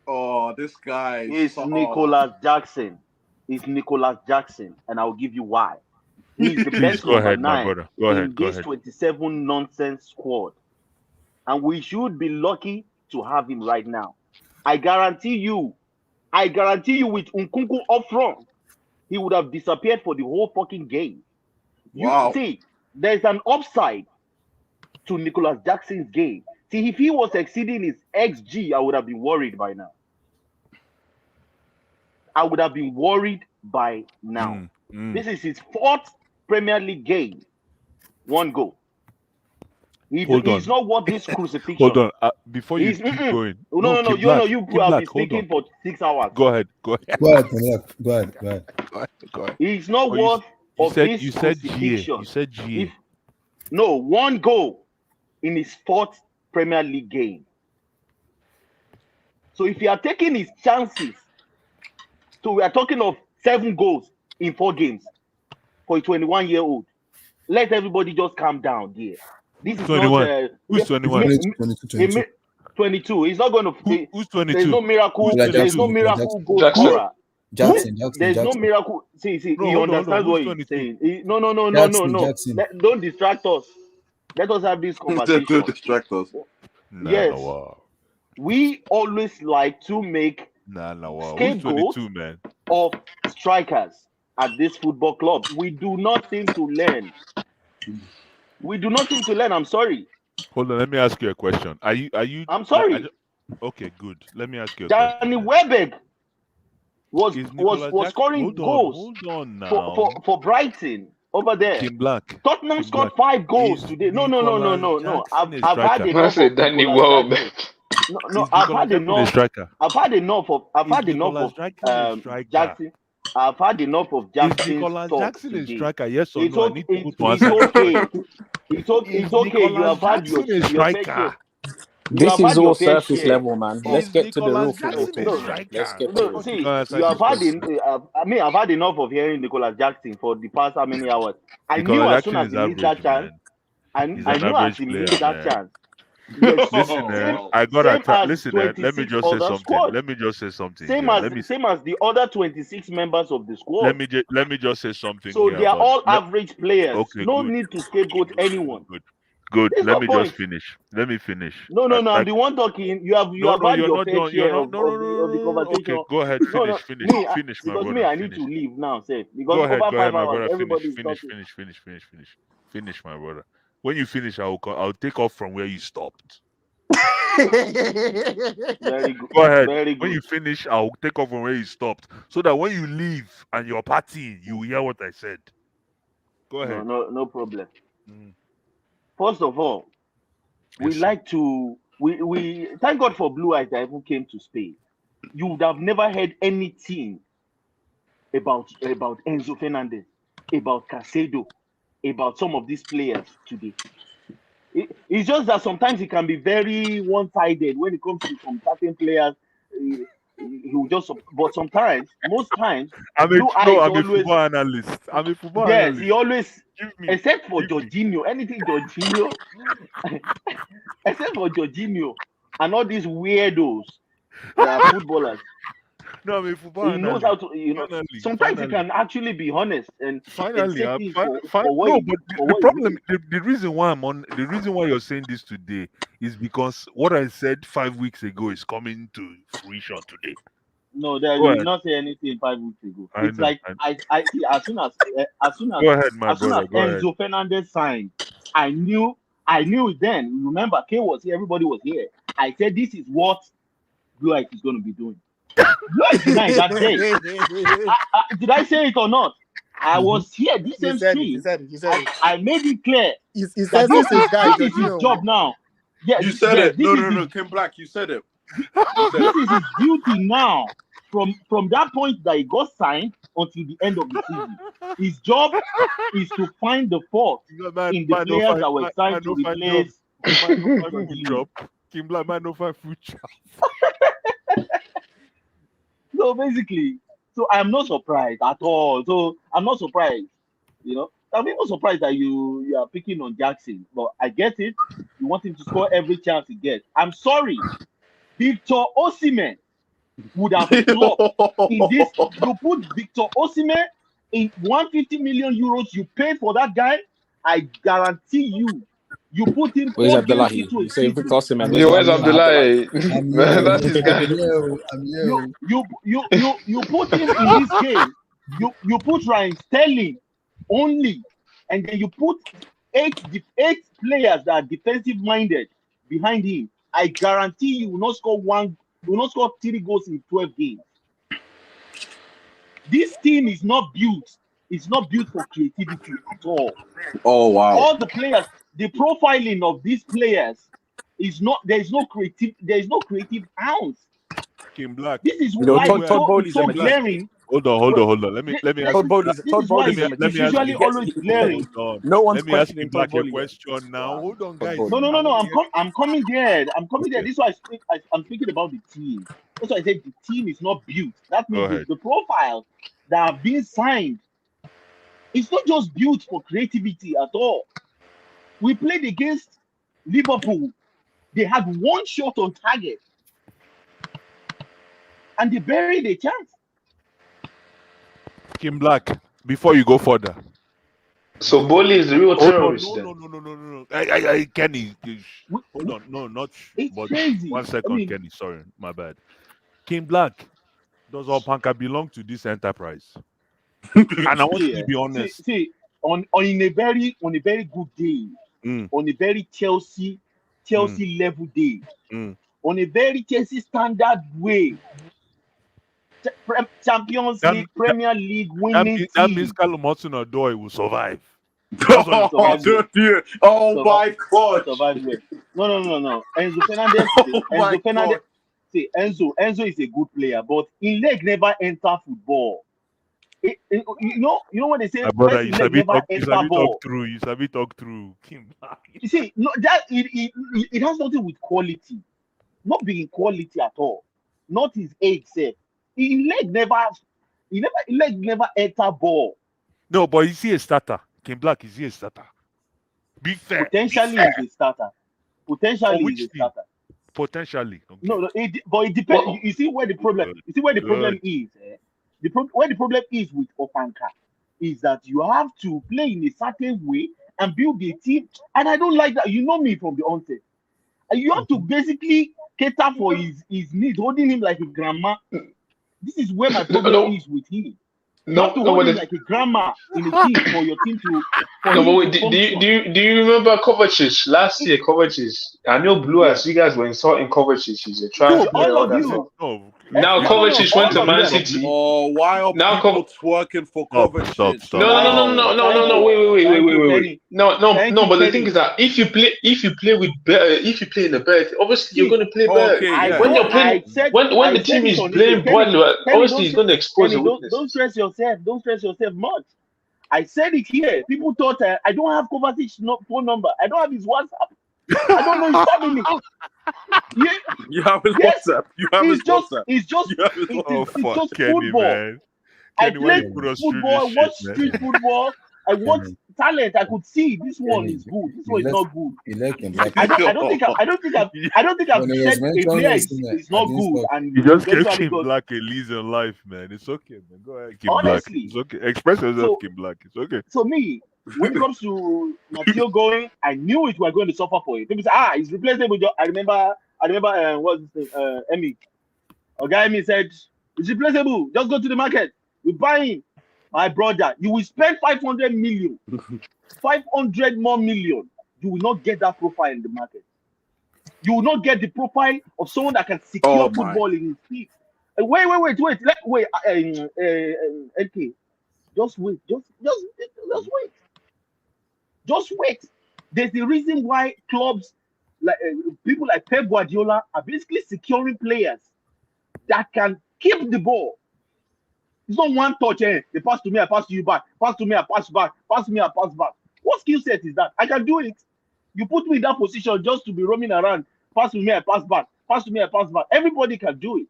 Oh, this guy. It's Nicolas Jackson. It's Nicolas Jackson, and I'll give you why. He's the best number 9 in this 27 nonsense squad. And we should be lucky to have him right now. I guarantee you with Nkunku up front, he would have disappeared for the whole fucking game. You see, there's an upside to Nicolas Jackson's game. See, if he was exceeding his XG, I would have been worried by now. This is his 4th Premier League game. 1 goal. He's not worth this crucifixion. Hold on. Before you keep going. No. You have been speaking for 6 hours. Go ahead. Go ahead. He's not worth of this you said crucifixion. You said GA. No, 1 goal in his 4th Premier League game. So if you are taking his chances, so we are talking of 7 goals in 4 games for a 21-year-old. Let everybody just calm down there. This is 21. Not, who's 21? 22. He's not going to. Who's 22? There's no miracle. There's no miracle goal scorer. There's no miracle. See, he understands what he's saying. No. Don't distract us. Let us have this conversation. Don't distract us. Yes. We always like to make scapegoats of strikers at this football club. We do not seem to learn. I'm sorry. Hold on, let me ask you a question. Are you? I'm sorry. Okay, good. Let me ask you a Danny question. Welbeck was scoring goals for Brighton over there. Kim Black. Tottenham scored 5 goals today. No. I've had enough of Danny Nicolas Welbeck. Jackson. No, I've had enough. I've had enough of Jackson. I've had enough of Jackson's Nicolas talk Jackson today. is striker, yes or It's no? I okay. need to It's answer that okay. question. It's okay. You have had your fair share. This is all surface level, man. Let's get to the real football talk. Let's get to see, you have had I've had enough of hearing Nicolas Jackson for the past how many hours. I knew as soon as he missed that chance. I knew as he missed that chance. Yes, listen, I got attacked. Listen, let me just say something. Squad. Let me just say something. Same as the other 26 members of the squad. Let me just say something. So here they are all average players. Okay, no need to scapegoat anyone. Good. Let me just finish. Let me finish. No. I'm the one talking. You have had your fair share of the conversation. Okay, go ahead. Finish, my brother. Because me, I need to leave now, sir. Because go ahead, over 5 my hours, brother. everybody's Finish, my brother. When you finish, I'll take off from where you stopped. Very good. Go ahead. Very good. When you finish, I'll take off from where you stopped, so that when you leave and you're partying, you will hear what I said. Go ahead. No problem. First of all, we thank God for Blue Eyes that even came to Spain. You would have never heard anything about Enzo Fernandez, about Caicedo, about some of these players today. It's just that sometimes it can be very one-sided when it comes to some certain players. He will just, but sometimes, most times, I'm a football analyst. Yes, he always, except for Jorginho, anything Jorginho, except for Jorginho and all these weirdos that are footballers. No, I'm a football He knows how to, sometimes he can actually be honest and finally, the reason why you're saying this today is because what I said 5 weeks ago is coming to fruition today. No, you did not say anything 5 weeks ago. It's like I see as soon as Enzo Fernandez signed, I knew it then. Remember, K was here, everybody was here. I said this is what Blue Eyes is going to be doing. Blue Eyes denied that day. Did I say it or not? I was here. This same street. He said it. I made it clear. He said this is his job now. Yes, you said it. No, Kim Black, you said it. This is his duty now. From that point that he got signed until the end of the season, his job is to find the fault in the players that were signed to replace. Kim Black might not find future. So basically, I'm not surprised at all. So I'm not surprised. I'm even surprised that you are picking on Jackson, but I get it. You want him to score every chance he gets. I'm sorry, Victor Osimhen would have flopped in this. You put Victor Osimhen in 150 million euros. You paid for that guy. I guarantee you. You put him. Where's Abdullahi? You say Victor Osimhen. Yo, where's Abdullahi? That's his guy. You put him in this game. You put Ryan Sterling only, and then you put eight players that are defensive minded behind him. I guarantee you will not score 3 goals in 12 games. This team is not built. It's not built for creativity at all. Oh wow! All the players, the profiling of these players is not. There is no creative ounce. Kim Black. This is why it's so glaring. Hold on. Let me ask Todd Bowley's usually always glaring. No one's questioning Todd Black a Bowley. question now. Hold on, guys. No. I'm coming there. This is why I'm speaking about the team. That's why I said the team is not built. That means the profiles that are being signed. It's not just built for creativity at all. We played against Liverpool. They had one shot on target. And they buried a chance. Kim Black, before you go further. So Bowley is the real terrorist. No. Kenny, hold on. No, not. But crazy. 1 second, Kenny. Sorry, my bad. Kim Black, does Opanka belong to this enterprise? And I want you to be honest. See, on a very good day, on a very Chelsea level day, on a very Chelsea standard way, Champions League, Premier League winning that team. means Callum Hudson-Odoi will survive. Oh my God! Survive where? No. Enzo Fernandez. Enzo is a good player, but his leg never enter football. You know what they say? My brother, Leg never enter ball. You sabi talk through. You see, no, that it has nothing with quality, not being quality at all. Not his age, sir. His leg never enter ball. No, but is he a starter? Kim Black, is he a starter? Be fair. Potentially he's a starter. Potentially he's a starter. Potentially. Okay. No, but it depends. You see where the problem. You see where the problem is. Where the problem is with Opanka is that you have to play in a certain way and build a team. And I don't like that. You know me from the onset. You have to basically cater for his needs, holding him like a grandma. This is where my problem is with him. You have to hold him like a grandma in a team for your team to. Do you remember Kovacic last year? Kovacic, I know Blue as you guys were insulting Kovacic. He's a trash player. All of you. Now Kovacic went to Man City. Oh, why are people twerking for Kovacic? Stop. No. Wait. No. But the thing is that if you play in the bed, obviously you're going to play bad. Okay, when you're playing, when the team is playing well, obviously he's going to expose the weakness. Don't stress yourself much. I said it here. People thought I don't have Kovacic's phone number. I don't have his WhatsApp. I don't know his family. Yeah. You have his WhatsApp. You have his WhatsApp. It's just Kenny, football. man. I Kenny, play football. I watch street football. I watch talent. I could see this one is good. This one is not good. I don't think I've said a player is not good. And you just gave Kim Black a lease in life, man. It's okay, man. Go ahead, Kim Black. It's okay. Express yourself, Kim Black. It's okay. So me, when it comes to Mateo going, I knew it was going to suffer for it. People say, he's replaceable. I remember what's his name? Emmy. A guy Emmy said, it's replaceable. Just go to the market. We buy him. My brother, you will spend 500 million. 500 more million. You will not get that profile in the market. You will not get the profile of someone that can secure football in his feet. Wait. Okay. Just wait. Just wait. There's the reason why clubs like people like Pep Guardiola are basically securing players that can keep the ball. It's not one touch. They pass to me, I pass to you back. Pass to me, I pass back. Pass to me, I pass back. What skill set is that? I can do it. You put me in that position just to be roaming around. Pass to me, I pass back. Pass to me, I pass back. Everybody can do it.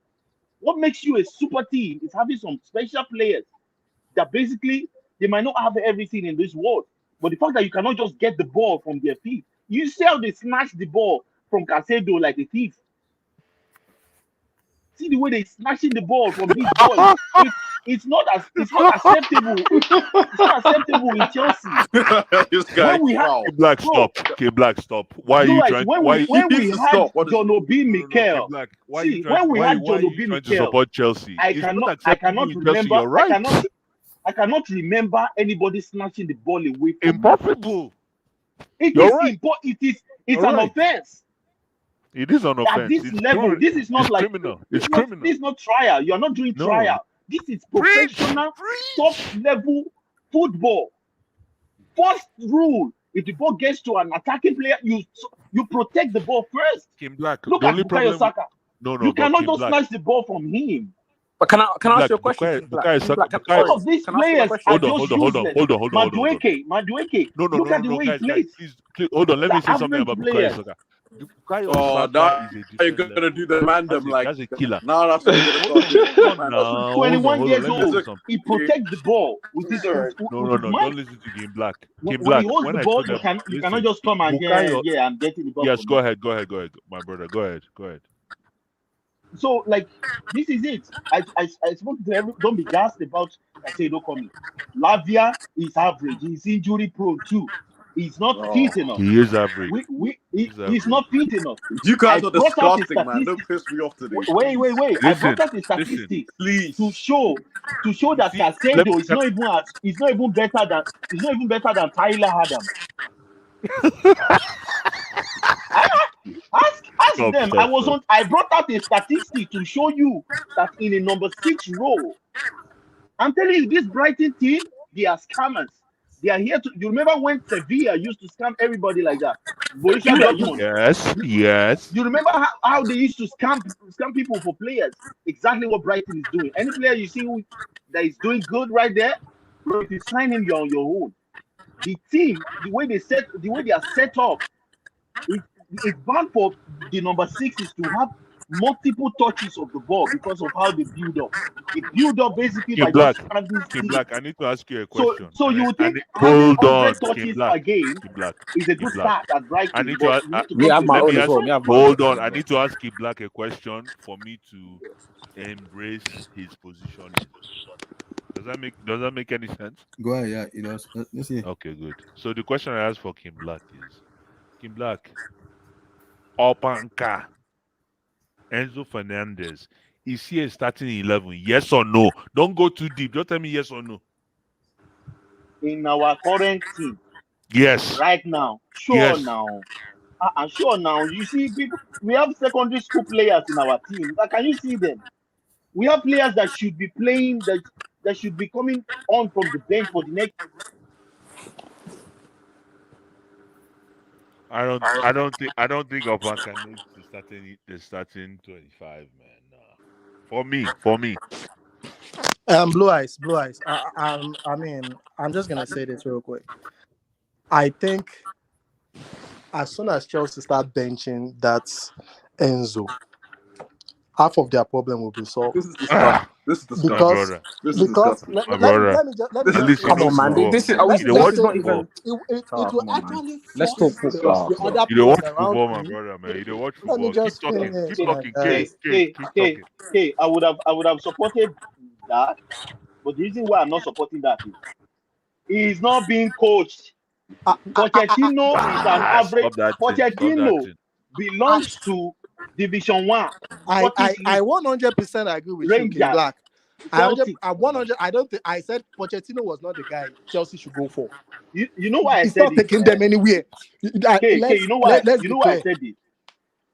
What makes you a super team is having some special players that basically they might not have everything in this world. But the fact that you cannot just get the ball from their feet. You see how they snatch the ball from Casedo like a thief. See the way they're snatching the ball from these boys. It's not acceptable. It's not acceptable in Chelsea. This guy, Black, stop. Why are you trying? When we had John Obi Mikel, when we had John Obi Mikel, to support Chelsea, I cannot remember. I cannot remember anybody snatching the ball away from impossible. It's an offense. It is an offense. At this level, this is not like criminal. It's criminal. This is not trial. You are not doing trial. This is professional, top level football. First rule: if the ball gets to an attacking player, you protect the ball first. Kim Black. Look at Bukayo Saka. No, you cannot just snatch the ball from him. But can I ask you a question? All of these players are just useless. Madueke. Look at the way he plays. Please, hold on. Let me say something about Bukayo Saka. Now you're gonna do the random like that's a killer. No, that's no, 21 years old. He protects the ball with his. No. Don't listen to Game Black. When he holds the ball, you cannot just come and I'm getting the ball. Yes, go ahead, my brother. Go ahead. So, like, this is it. I spoke to everyone. Don't be gassed about. I say don't come in. Lavia is average. He's injury prone too. He's not fit enough. He is average. He's not fit enough. You guys are disgusting, man. Don't piss me off today. Wait. Listen, I brought out the statistics please to show that Casedo is not even better than Tyler Adams. Ask them. I brought out a statistic to show you that in a number 6 role, I'm telling you, this Brighton team, they are scammers. They are here to. You remember when Sevilla used to scam everybody like that? Borussia Dortmund. Yes. You remember how they used to scam people for players? Exactly what Brighton is doing. Any player you see that is doing good right there, bro, if you sign him, you're on your own. The team, the way they are set up, it's bad for the number 6 is to have multiple touches of the ball because of how they build up. They build up basically by just having Black, I need to ask you a question. So you would think having 100 touches per game is a good start at Brighton. I need but to you have my own as well. Hold on. I need to ask you Black a question for me to embrace his positioning. Does that make any sense? Go ahead, yeah, it does. Let's see. Okay, good. So the question I asked for Kim Black is, Kim Black, Opanka, Enzo Fernandez, is he a starting 11? Yes or no? Don't go too deep. Just tell me yes or no. In our current team, yes. Right now, sure yes. Now. Sure now. You see, people. We have secondary school players in our team. Can you see them? We have players that should be playing, that should be coming on from the bench for the next. I don't think Opanka needs to starting 25, man. For me. Blue eyes. I mean, I'm just gonna say this real quick. I think as soon as Chelsea start benching that Enzo, half of their problem will be solved. This is disgusting. This is disgusting. Let me just come on, man. This is not even. It will actually. Let's talk football. The other you don't watch players football, around my me. brother, man. You don't watch Let me football. just Keep talking. Keep talking. Okay, I would have supported that, but the reason why I'm not supporting that is he's not being coached. Pochettino is an average. Pochettino belongs to Division 1. I 100% agree with Rangers. you, King Black. I 100. I don't think I said Pochettino was not the guy Chelsea should go for. You know why I said not it? Taking them anywhere. Okay, you know why? You know why I said it?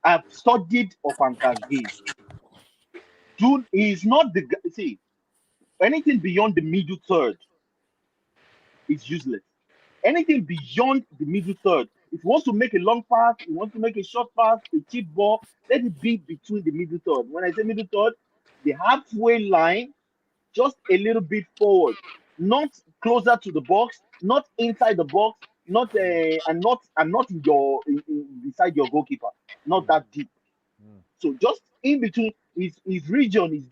I've studied Opanka's game. Dude, he's not the guy. See, anything beyond the middle third is useless. Anything beyond the middle third, if he wants to make a long pass, he wants to make a short pass, a cheap ball, let it be between the middle third. When I say middle third, the halfway line, just a little bit forward, not closer to the box, not inside the box, not not in your beside your goalkeeper, not that deep. So just in between, his region is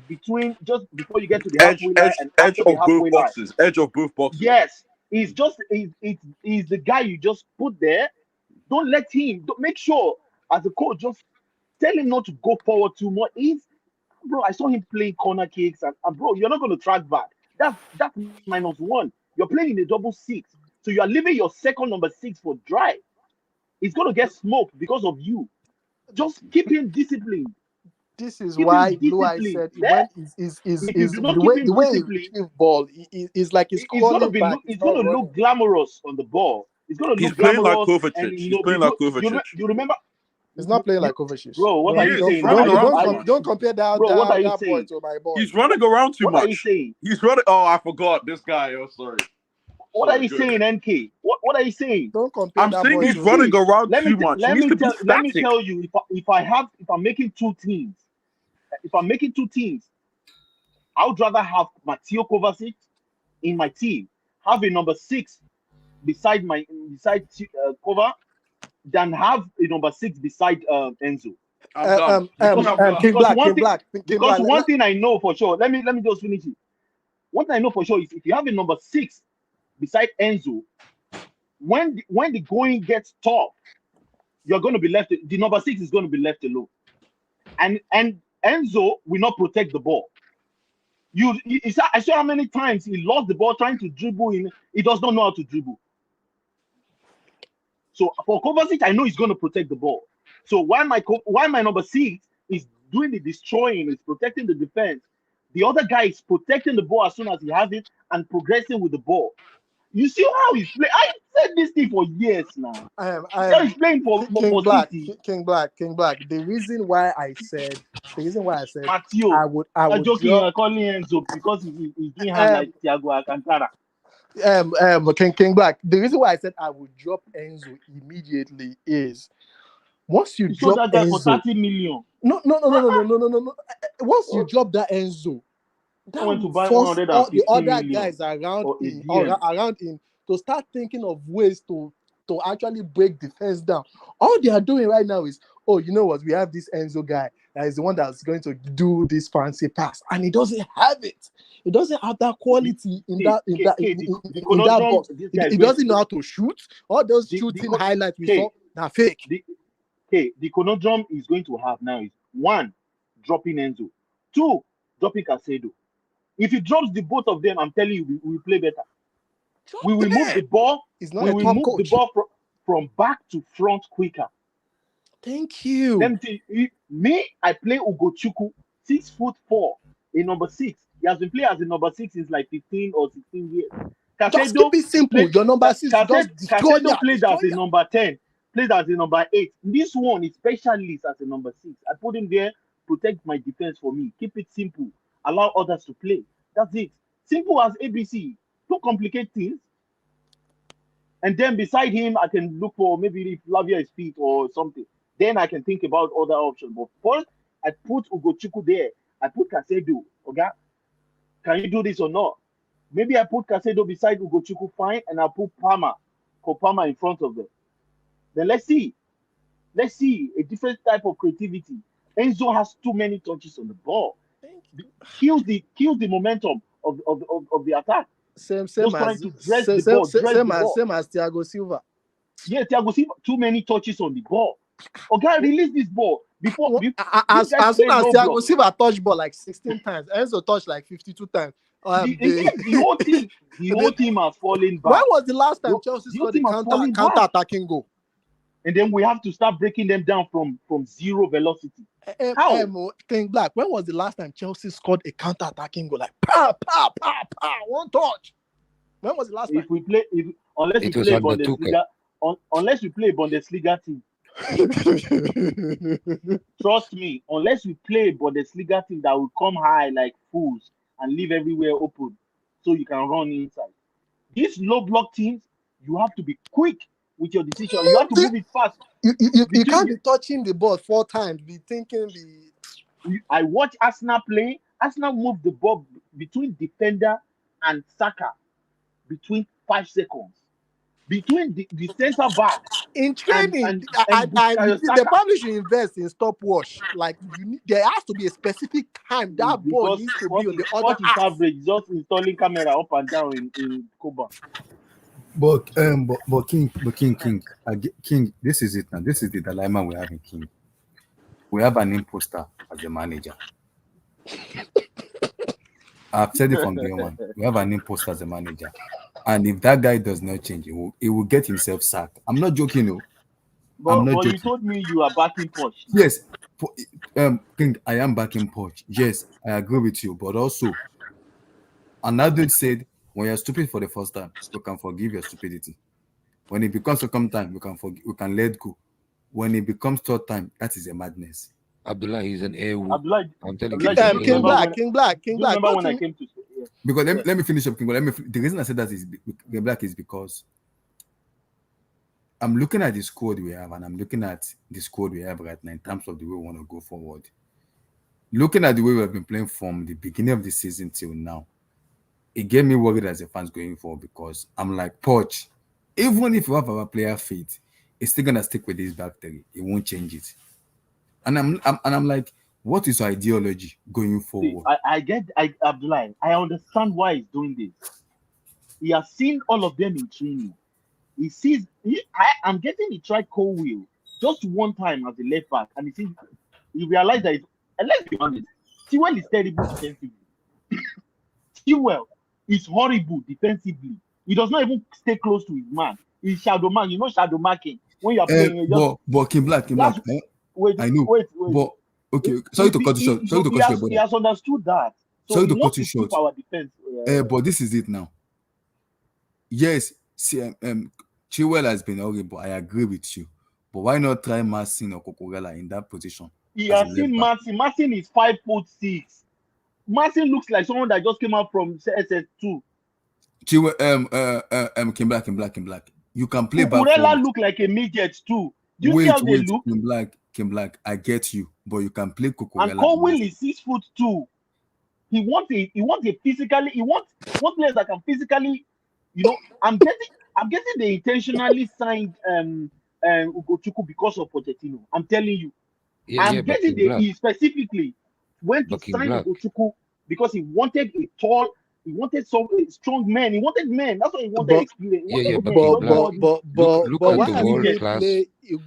between just before you get to the halfway line and edge after of the halfway both line. boxes. Edge of both boxes. Yes, he's the guy you just put there. Don't let him. Make sure as a coach, just tell him not to go forward too much. Bro, I saw him playing corner kicks, and bro, you're not going to track back. That's -1. You're playing in a double 6, so you are leaving your second number 6 for dry. He's going to get smoked because of you. Just keep him disciplined. This is why Blue Eye said the way he retrieve ball is like he's going to look glamorous on the ball. He's going to look playing like glamorous. Kovacic. He's playing like Kovacic. You remember? He's not playing like Kovacic. Bro, what are you saying? Don't compare that boy to my boy. He's running around too much. What are you saying? He's running. Oh, I forgot this guy. Oh, sorry. What are you saying, NK? What are you saying? Don't compare. I'm saying he's running around too much. Let me tell you, if I'm making two teams, I would rather have Mateo Kovacic in my team, have a number 6 beside Kova, than have a number 6 beside Enzo. Because one thing I know for sure. Let me just finish it. One thing I know for sure is if you have a number 6 beside Enzo, when the going gets tough, you're going to be left. The number 6 is going to be left alone, and Enzo will not protect the ball. I saw how many times he lost the ball trying to dribble in. He does not know how to dribble. So for Kovacic, I know he's going to protect the ball. So while my number 6 is doing the destroying, is protecting the defense, the other guy is protecting the ball as soon as he has it and progressing with the ball. You see how he's playing? said this thing for years now. He's playing for City. King Black. The reason why I said Matthew, I would joking. You're calling Enzo because he's doing hand like Thiago Alcantara. King Black. The reason why I said I would drop Enzo immediately is once you drop that guy Enzo for 30 million. No. Once you drop that Enzo, that went to buy force all the other million guys around him to start thinking of ways to actually break defense down. All they are doing right now is, oh, you know what? We have this Enzo guy that is the one that's going to do this fancy pass, and he doesn't have it. He doesn't have that quality in that box. He doesn't know how to shoot. All those shooting highlights we saw are fake. The conundrum is going to have now is 1, dropping Enzo. 2, dropping Caicedo. If he drops the both of them, I'm telling you, we will play better. We will move the ball. We will move the ball from back to front quicker. Thank you. I play Ugochukwu, 6'4", a number 6. He has been playing as a number 6 since like 15 or 16 years. Just keep it simple. Your number 6 Caicedo played as a number 10, played as a number 8. This one is specialist as a number 6. I put him there, protect my defense for me. Keep it simple. Allow others to play. That's it. Simple as ABC. Don't complicate things. And then beside him, I can look for maybe if Lavia is fit or something. Then I can think about other options. But first, I put Ugochukwu there. I put Caicedo. Okay? Can you do this or not? Maybe I put Caicedo beside Ugochukwu, fine, and I put Palmer in front of them. Then let's see. Let's see a different type of creativity. Enzo has too many touches on the ball. Kills the momentum of the attack. Same as Thiago Silva. Yeah, Thiago Silva, too many touches on the ball. Okay, release this ball before as soon as Thiago Silva touched ball like 16 times, Enzo touched like 52 times. The whole team has fallen back. When was the last time Chelsea scored a counter-attacking goal? And then we have to start breaking them down from zero velocity. How? King Black, when was the last time Chelsea scored a counter-attacking goal? Like, pa, one touch. When was the last time? Unless we play Bundesliga team. Trust me, unless we play Bundesliga team that will come high like fools and leave everywhere open so you can run inside. These low block teams, you have to be quick with your decision. You have to move it fast. You can't be touching the ball 4 times. Be thinking I watch Arsenal play. Arsenal move the ball between defender and Saka between 5 seconds. Between the center back in training, they probably should invest in stopwatch. Like there has to be a specific time that ball needs to be on the other half. Average, just installing camera up and down in Cuba. But King, this is it now. This is the dilemma we have in King. We have an imposter as a manager. I've said it from day one. We have an imposter as a manager. And if that guy does not change, he will get himself sacked. I'm not joking, no. But you told me you are backing Poch. Yes, King, I am backing Poch. Yes, I agree with you. But also, another said, when you're stupid for the first time, we can forgive your stupidity. When it becomes second time, we can let go. When it becomes third time, that is a madness. Abdullah, he's an air. I'm telling you. King Black. Remember when I came to because let me finish up, King. The reason I said that is King Black is because I'm looking at the squad we have, and I'm looking at the squad we have right now in terms of the way we want to go forward. Looking at the way we have been playing from the beginning of the season till now, it gave me worried as a fan going forward because I'm like, Poch, even if you have our player fit, it's still gonna stick with this back three. It won't change it. And I'm like, what is your ideology going forward? Abdullah, I understand why he's doing this. He has seen all of them in training. He sees. I'm getting he tried Colwill just one time as a left back, and he realized that. And let's be honest, Chilwell is terrible defensively. Chilwell is horrible defensively. He does not even stay close to his man. He's shadow man. You know shadow marking when you are playing. But King Black. Wait, I know. Wait. But okay, sorry to cut you short. He has understood that. So sorry to cut you short. Our defense. But this is it now. Yes, Chilwell has been horrible. I agree with you. But why not try Marcin or Cucurella in that position? He has seen Marcin. Marcin is 5'6". Marcin looks like someone that just came out from SS2. Chilwell, Kim Black. You can play back. Cucurella look like a midget too. Do you see how they look? Kim Black, I get you, but you can play Cucurella. And Colwill is 6'2". He wants a physically. He wants players that can physically. You know, I'm guessing they intentionally signed Ugochukwu because of Pochettino. I'm telling you. I'm guessing he specifically went to sign Ugochukwu because he wanted a tall. He wanted some strong men. He wanted men. That's what he wanted. Experience. But why did they play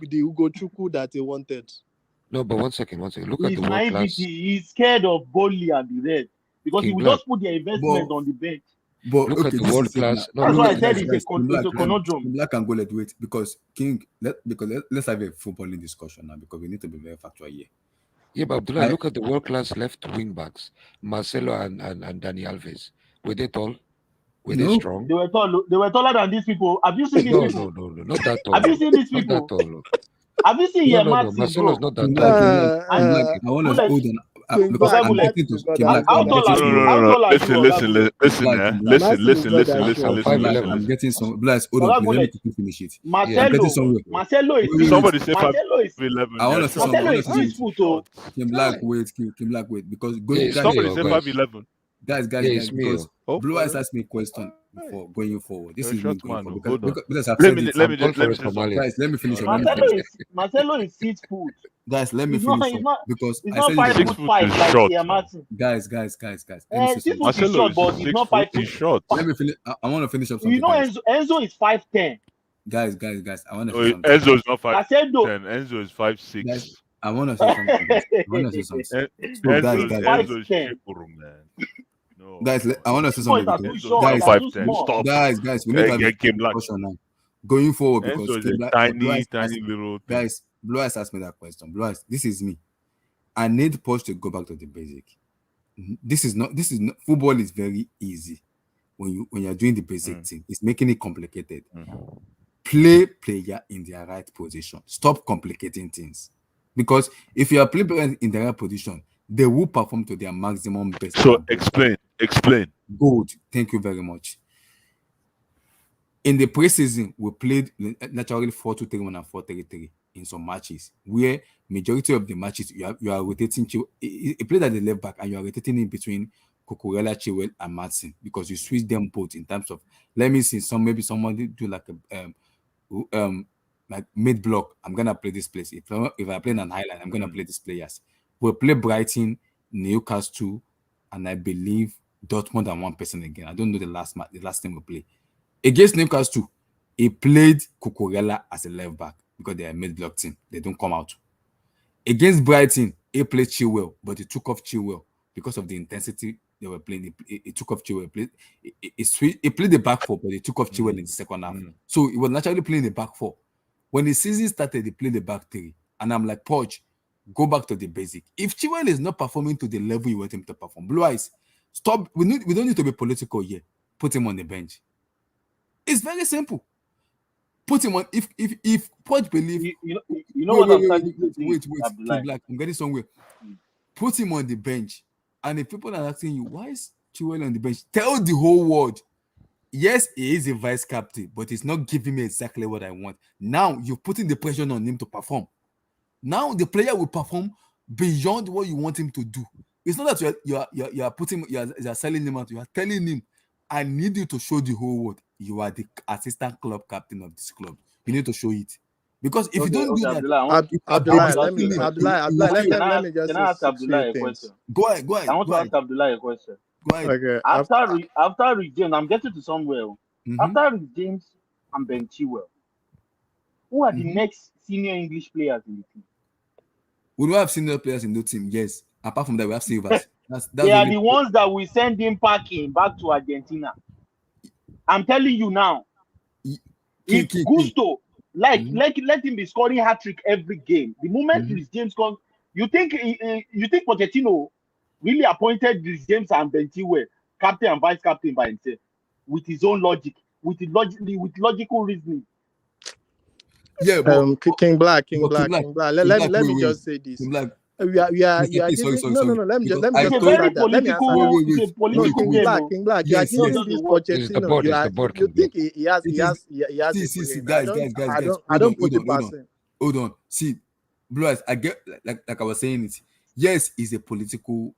the Ugochukwu that they wanted? No, but one second. Look at the world class. He's scared of Boli and the rest because he will just put their investment on the bench. But look at the world class. That's why I said it's a conundrum. Black and go let wait because let's have a footballing discussion now because we need to be very factual here. Yeah, but Abdullah, look at the world class left wing backs, Marcelo and Dani Alves. Were they tall? Were they strong? They were tall. They were taller than these people. Have you seen these people? No, not that tall. Have you seen these people? Not that tall. Have you seen your Martin? Marcelo's not that tall. I want to hold on. Because I'm getting to how tall are you? Listen. I'm getting some. Bless. Hold on, let me finish it. Marcelo is. Somebody say 5'11". I want to say something. Marcelo is 6 foot. Kim Black wait because somebody say 5'11". Guys, because Blue Eyes asked me a question before going forward. This is me going forward because I've said it. Guys, let me finish. Marcelo is 6 foot. Guys, let me finish because I said 6 foot is short. Guys. 6 foot is short, but he's not 5 foot. Short. Let me finish. I want to finish up something. You know, Enzo is 5'10". Guys. I want to say something. Enzo is not 5'10". Enzo is 5'6". Guys, I want to say something. Enzo is cheaper, man. No. Guys, I want to say something. Guys, we need to have a discussion now. Going forward, because tiny little thing. Guys, Blue Eyes asked me that question. Blue Eyes, this is me. I need Poch to go back to the basic. This is not football is very easy when you're doing the basic thing. It's making it complicated. Play player in their right position. Stop complicating things. Because if you are playing players in the right position, they will perform to their maximum best. So explain. Good. Thank you very much. In the preseason, we played naturally 4-2-3-1 and 4-3-3 in some matches, where majority of the matches you are rotating a player at the left back and you are rotating in between Cucurella, Chilwell, and Marcin because you switch them both in terms of let me see maybe somebody do like a like mid block. I'm gonna play this place. If I play an highline, I'm gonna play these players. We'll play Brighton, Newcastle, and I believe Dortmund and one person again. I don't know the last time we play. Against Newcastle, he played Cucurella as a left back because they are a mid-block team. They don't come out. Against Brighton, he played Chilwell, but he took off Chilwell because of the intensity they were playing. He took off Chilwell. He played the back four, but he took off Chilwell in the second half. So he was naturally playing the back four. When the season started, he played the back three. And I'm like, Poch, go back to the basic. If Chilwell is not performing to the level you want him to perform, Blue Eyes, stop. We don't need to be political here. Put him on the bench. It's very simple. Put him on. If Poch believe, wait, Black, I'm getting somewhere. Put him on the bench, and if people are asking you why is Chilwell on the bench, tell the whole world. Yes, he is a vice captain, but he's not giving me exactly what I want. Now you're putting the pressure on him to perform. Now the player will perform beyond what you want him to do. It's not that you are selling him out. You are telling him, I need you to show the whole world you are the assistant club captain of this club. You need to show it. Because if you don't do that, Abdullah, let me just ask Abdullah a question. Go ahead. I want to ask Abdullah a question. Go ahead. Okay. After Rich James, I'm getting to somewhere. After Rich James and Ben Chilwell, who are the next senior English players in the team? We don't have senior players in the team, yes. Apart from that, we have Silvers. They are the ones that we send him packing back to Argentina. I'm telling you now. If Gusto, let him be scoring hat-trick every game. The moment Rich James comes, you think Pochettino really appointed Rich James and Ben Chilwell captain and vice captain by himself with his own logic, with logical reasoning. Yeah, but King Black. Let me just say this. King Black. We are giving no. Let me just answer that. Let me answer that. It's a political game. King Black. You are giving this Pochettino. You think he has See, guys. I don't put it past him. Hold on. See, Blue Eyes, I get like I was saying it. Yes, it's a political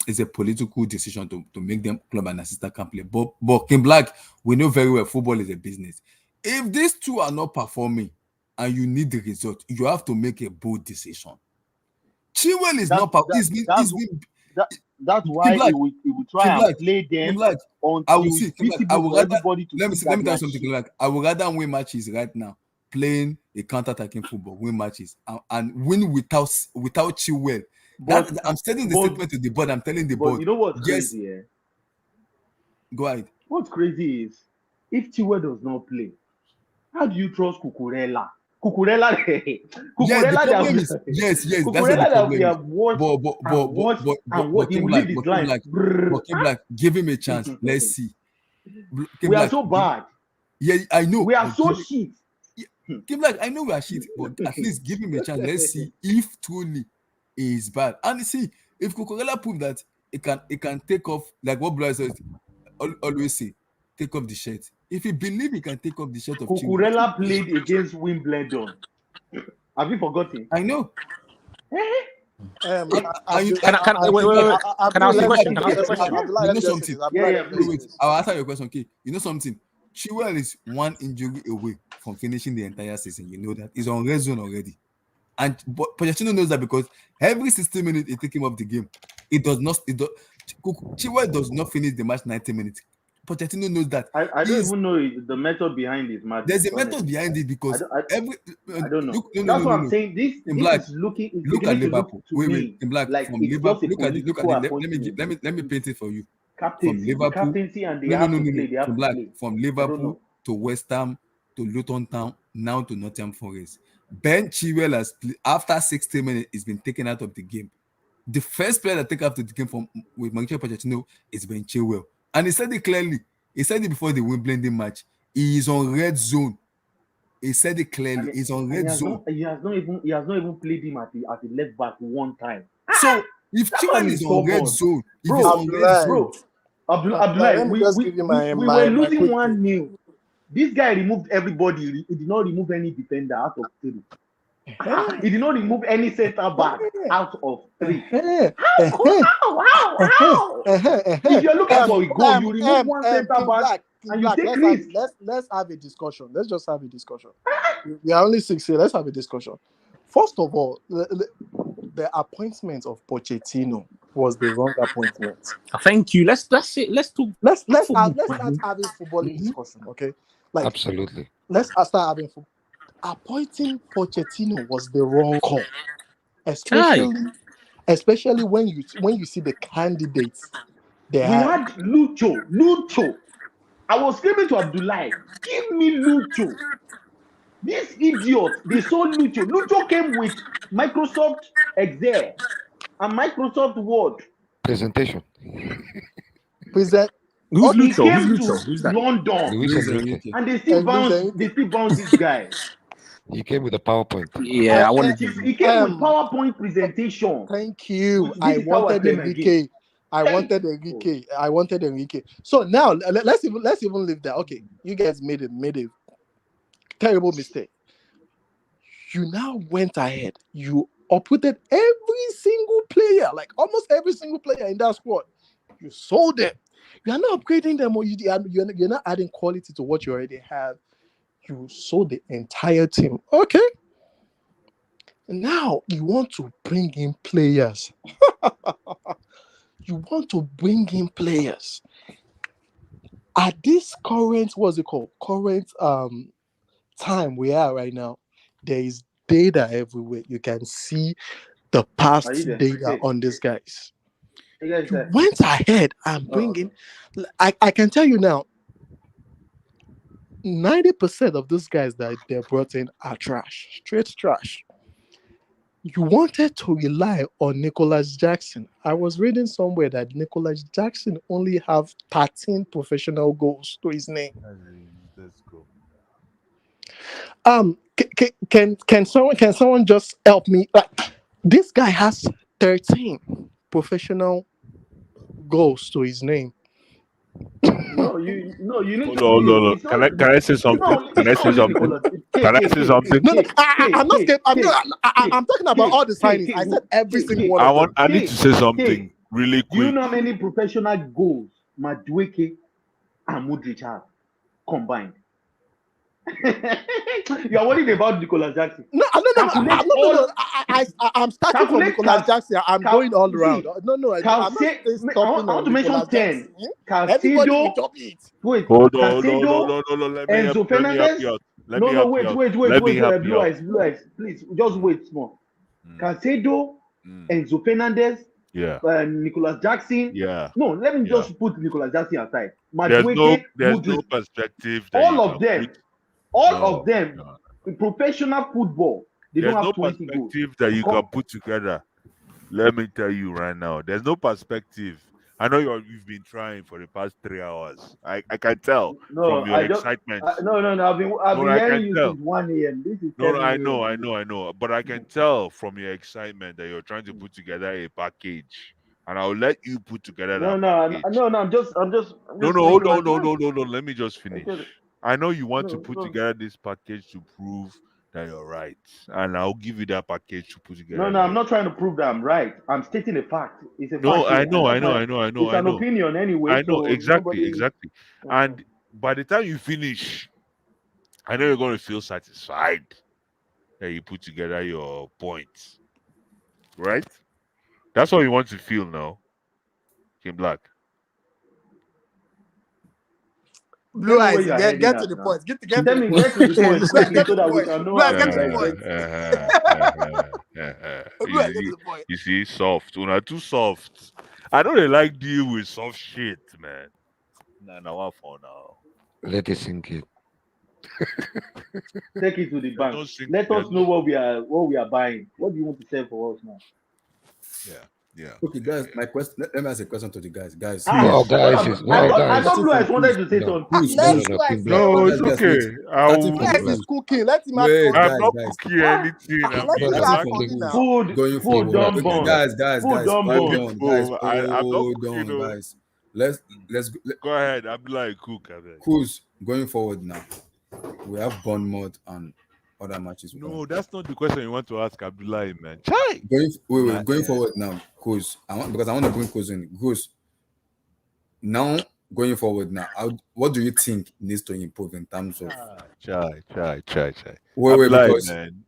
it's a political decision to make them club and assistant can play. But King Black, we know very well football is a business. If these two are not performing and you need the result, you have to make a bold decision. Chilwell is not performing. That's why he will try and play them until it's visible for everybody to see. Let me tell you something, like I would rather win matches right now, playing a counter-attacking football, win matches and win without Chilwell. I'm sending the statement to the board. I'm telling the board. You know what's crazy? Yeah? Go ahead. What's crazy is if Chilwell does not play, how do you trust Cucurella? Cucurella yes. Cucurella that we have watched and what he will leave his line. Like, give him a chance. Let's see. We are so bad. Yeah, I know. We are so shit. Like, I know we are shit, but at least give him a chance. Let's see if truly he is bad. And see, if Cucurella prove that it can take off, like what Blair says, always say, take off the shirt. If you believe he can take off the shirt of Cucurella played against Wimbledon. Have you forgotten? I know. Can I ask a question? You know something? Wait. I'll answer your question. Okay. You know something? Chilwell is one injury away from finishing the entire season. You know that. He's on red zone already. And Pochettino knows that because every 60 minutes he take him off the game. Chilwell does not finish the match 90 minutes. Pochettino knows that. I don't even know the method behind his match. There's a method behind it because I don't know. That's what I'm saying. This is looking. Look at Liverpool. Wait. In Black like from Liverpool. Look at it. Let me paint it for you. Captaincy, from Liverpool. Captaincy and they have to play. They have from Black to play. from Liverpool to West Ham to Luton Town now to Nottingham Forest. Ben Chilwell has after 60 minutes he's been taken out of the game. The first player that take out of the game with Mauricio Pochettino is Ben Chilwell. And he said it clearly. He said it before the Wimbledon match. He is on red zone. He said it clearly. He's on red zone. He has not even played him at the left back one time. So if Chilwell is on red zone, Abdullah, we were losing 1-0. This guy removed everybody. He did not remove any defender out of 3. He did not remove any center back out of 3. How? If you look at what we go, you remove one center back and you take risk. Let's have a discussion. Let's just have a discussion. We are only 6 here. Let's have a discussion. First of all, the appointment of Pochettino was the wrong appointment. Thank you. Let's talk. Let's start having football discussion. Okay. Like, absolutely. Let's start having football. Appointing Pochettino was the wrong call, especially when you see the candidates. We had Lucho. I was screaming to Abdullah, give me Lucho. This idiot, they saw Lucho. Lucho came with Microsoft Excel and Microsoft Word presentation. Who's Lucho? Who's that? London, and they still bounce this guy. He came with a PowerPoint. Yeah, he came with PowerPoint presentation. Thank you. I wanted Enrique. So now let's even leave that. Okay, you guys made a terrible mistake. You now went ahead. You uprooted every single player, like almost every single player in that squad. You sold them. You are not upgrading them, or you're not adding quality to what you already have. You sold the entire team. Okay. Now you want to bring in players. At this current, current time we are right now, there is data everywhere. You can see the past data on these guys. You went ahead and bringing. I can tell you now, 90% of those guys that they're brought in are trash, straight trash. You wanted to rely on Nicholas Jackson. I was reading somewhere that Nicholas Jackson only have 13 professional goals to his name. Let's go. Can someone just help me? Like, this guy has 13 professional goals to his name. No, you need to. No. It's not, Can I say something? Can I say something? Can I say something? No, I'm not scared. I'm talking about all the signings. I said every single one of them. I need to say something really quick. Do you know how many professional goals Madueke and Modric have combined? You are worried about Nicolas Jackson. No. I'm starting from Nicolas Jackson. I'm going all around. No. I'm not stopping want to mention 10. Everybody will drop it. Wait. Hold on. Caicedo, No. Let me Enzo Fernandez. Wait. Blue eyes. Please, just wait small. Caicedo, Enzo Fernandez. Yeah. Nicolas Jackson. Yeah. No, let me just put Nicolas Jackson aside. There's no perspective. All of them, in professional football, they don't have 20 goals. Perspective that you can put together. Let me tell you right now, there's no perspective. I know you've been trying for the past 3 hours. I can tell from your excitement. No. I've been hearing you since 1 a.m. This is I know. But I can tell from your excitement that you're trying to put together a package, and I'll let you put together that package. No. I'm just. No. Hold on. Let me just finish. I know you want to put together this package to prove that you're right, and I'll give you that package to put together. No. I'm not trying to prove that I'm right. I'm stating a fact. It's a fact. No, I know. It's an opinion anyway. I know so exactly. nobody... And by the time you finish, I know you're going to feel satisfied that you put together your points, right? That's what you want to feel now, King Black. Blue eyes, get to the point. Get to the point quickly so that we can know. Get to the point. You see, soft. Una too soft. I don't like deal with soft shit, man. Nah, what for now? Let it sink in. Take it to the bank. Let us know what we are buying. What do you want to sell for us now? Yeah. Okay, guys. My question. Let me ask a question to the guys. Guys. I thought Blue eyes wanted to say something. No, it's okay. He's cooking. Let him have I'm not cooking anything. Food don't burn. Guys. Food don't burn. Hold on, guys. Let's go ahead. I'm like cook. Who's going forward now? We have Bournemouth and other matches. No, that's not the question you want to ask Abdullahi, man. Going forward now, because I want to bring Coach in. Goose. Now going forward now, what do you think needs to improve in terms of? Try. Wait, because man,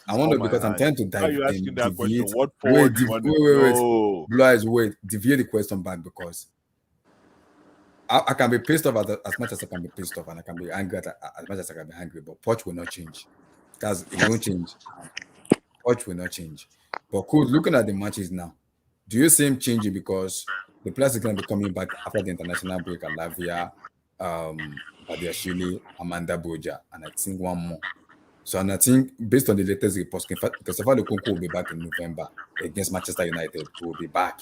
I want to because I'm trying to dive in. Asking that question? What wait. Blue eyes, deviate the question back because I can be pissed off as much as I can be pissed off, and I can be angry as much as I can be angry. But Poch will not change. It won't change. Poch will not change. But cool. Looking at the matches now, do you see him changing because the players are going to be coming back after the international break? Lavia, Badiashile, Amanda Boja, and I think one more. So, and I think based on the latest reports, Christopher Lukunku will be back in November against Manchester United. He will be back.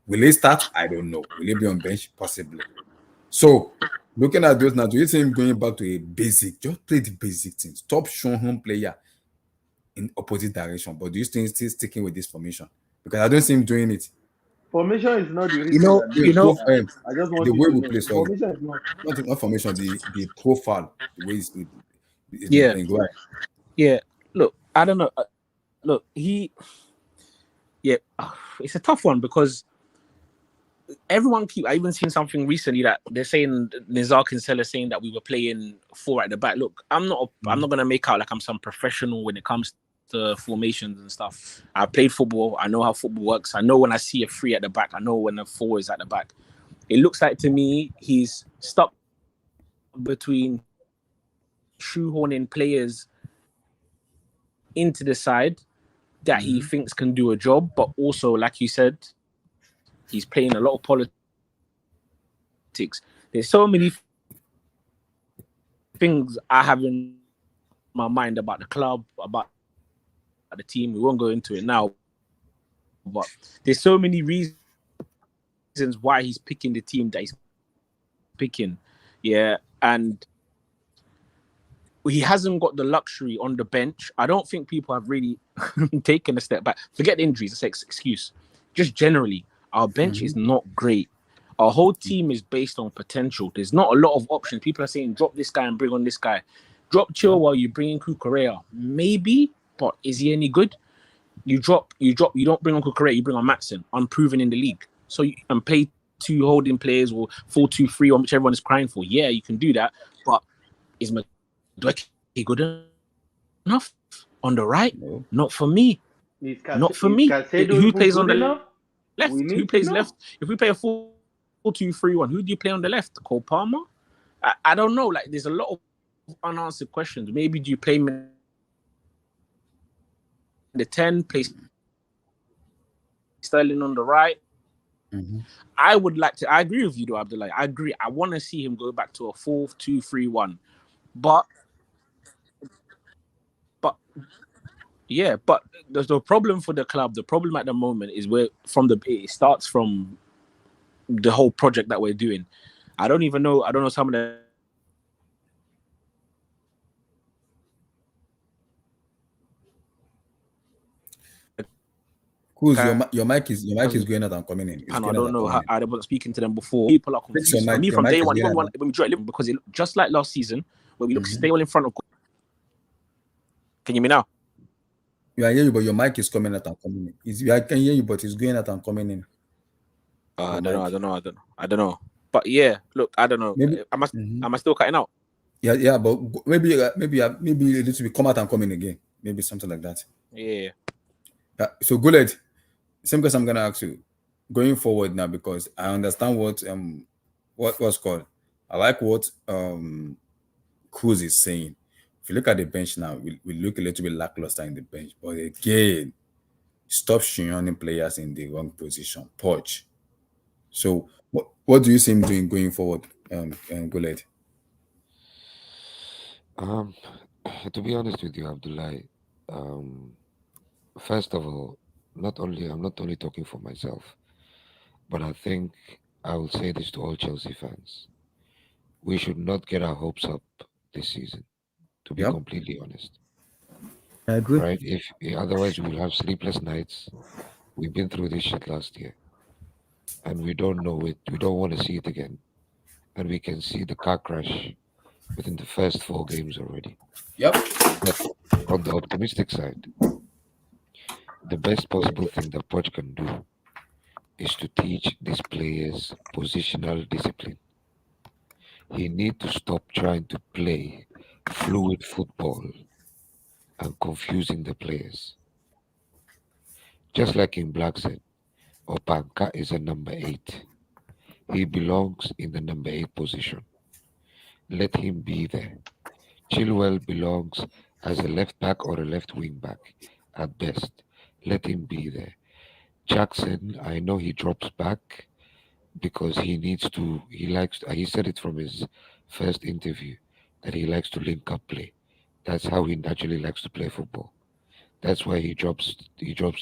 Will he start? I don't know. Will he be on bench? Possibly. So, looking at those now, do you think him going back to a basic? Just play the basic things. Stop showing home player in opposite direction. But do you think still sticking with this formation? Because I don't see him doing it. Formation is not the reason. I just want the way we play. So formation is not formation. The profile, the way it's playing. Go ahead. Yeah. Look, I don't know. Look, it's a tough one because I even seen something recently that they're saying Nizar Kinsella saying that we were playing 4 at the back. Look, I'm not gonna make out like I'm some professional when it comes to formations and stuff. I played football. I know how football works. I know when I see a 3 at the back. I know when a 4 is at the back. It looks like to me he's stuck between shoehorning players into the side that he thinks can do a job, but also, like you said, he's playing a lot of politics. There's so many things I have in my mind about the club, about the team. We won't go into it now, but there's so many reasons why he's picking the team that he's picking. Yeah, and he hasn't got the luxury on the bench. I don't think people have really taken a step back. Forget the injuries, it's an excuse. Just generally, our bench is not great. Our whole team is based on potential. There's not a lot of options. People are saying drop this guy and bring on this guy. Drop Chill while you bring in Kukurea. Maybe, but is he any good? You don't bring on Kukurea, you bring on Matson, unproven in the league. So and play 2 holding players or 4-2-3 or which everyone is crying for. Yeah, you can do that, but is Madueke good enough on the right? No. Not for me. Not for me. Who plays on the left? Who plays left? If we play a 4-2-3-1, who do you play on the left? Cole Palmer? I don't know. Like, there's a lot of unanswered questions. Maybe do you play the 10, play Sterling on the right? I would like to. I agree with you, though, Abdullah. I agree. I want to see him go back to a 4-2-3-1, but yeah, but there's the problem for the club. The problem at the moment is it starts from the whole project that we're doing. I don't know some of the. Kuz, your mic is going out and coming in. I don't know how I wasn't speaking to them before. People are confused. For me, from day one, when we drew it, because it looked just like last season, where we looked stable in front of. Can you hear me now? Yeah, I hear you, but your mic is coming out and coming in. I can hear you, but it's going out and coming in. I don't know. But yeah, look, I don't know. Maybe, am I still cutting out? Yeah, but maybe a little bit come out and come in again. Maybe something like that. Yeah. So Guled, same question I'm gonna ask you going forward now, because I understand what was called. I like what Cruz is saying. If you look at the bench now, we look a little bit lackluster in the bench. But again, stop shunning players in the wrong position. Poch. So what do you see him doing going forward, Guled? To be honest with you, Abdullah, first of all, I'm not only talking for myself, but I think I will say this to all Chelsea fans. We should not get our hopes up this season, to be completely honest. I agree. Right? Otherwise we'll have sleepless nights. We've been through this shit last year, and we don't know it. We don't want to see it again, and we can see the car crash within the first 4 games already. Yep. But on the optimistic side, the best possible thing that Poch can do is to teach these players positional discipline. He needs to stop trying to play fluid football and confusing the players. Just like in Black said, Opanka is a number 8. He belongs in the number 8 position. Let him be there. Chilwell belongs as a left back or a left wing back at best. Let him be there. Jackson, I know he drops back because he said it from his first interview that he likes to link up play. That's how he naturally likes to play football. That's why he drops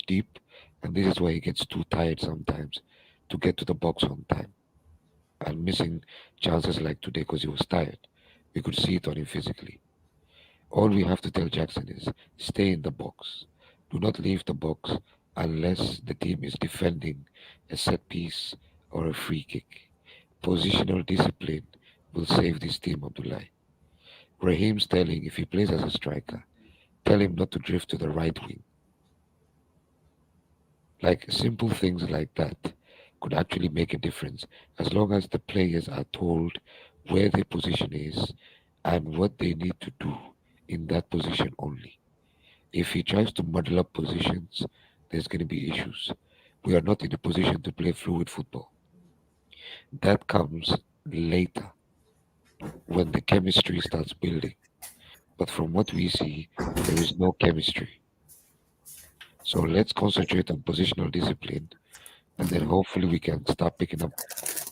deep, and this is why he gets too tired sometimes to get to the box on time and missing chances like today because he was tired. We could see it on him physically. All we have to tell Jackson is stay in the box. Do not leave the box unless the team is defending a set piece or a free kick. Positional discipline will save this team, Abdullah. Raheem Sterling, if he plays as a striker, tell him not to drift to the right wing. Like simple things like that could actually make a difference as long as the players are told where their position is and what they need to do in that position only. If he tries to muddle up positions, there's going to be issues. We are not in a position to play fluid football. That comes later when the chemistry starts building. But from what we see, there is no chemistry. So let's concentrate on positional discipline, and then hopefully we can start picking up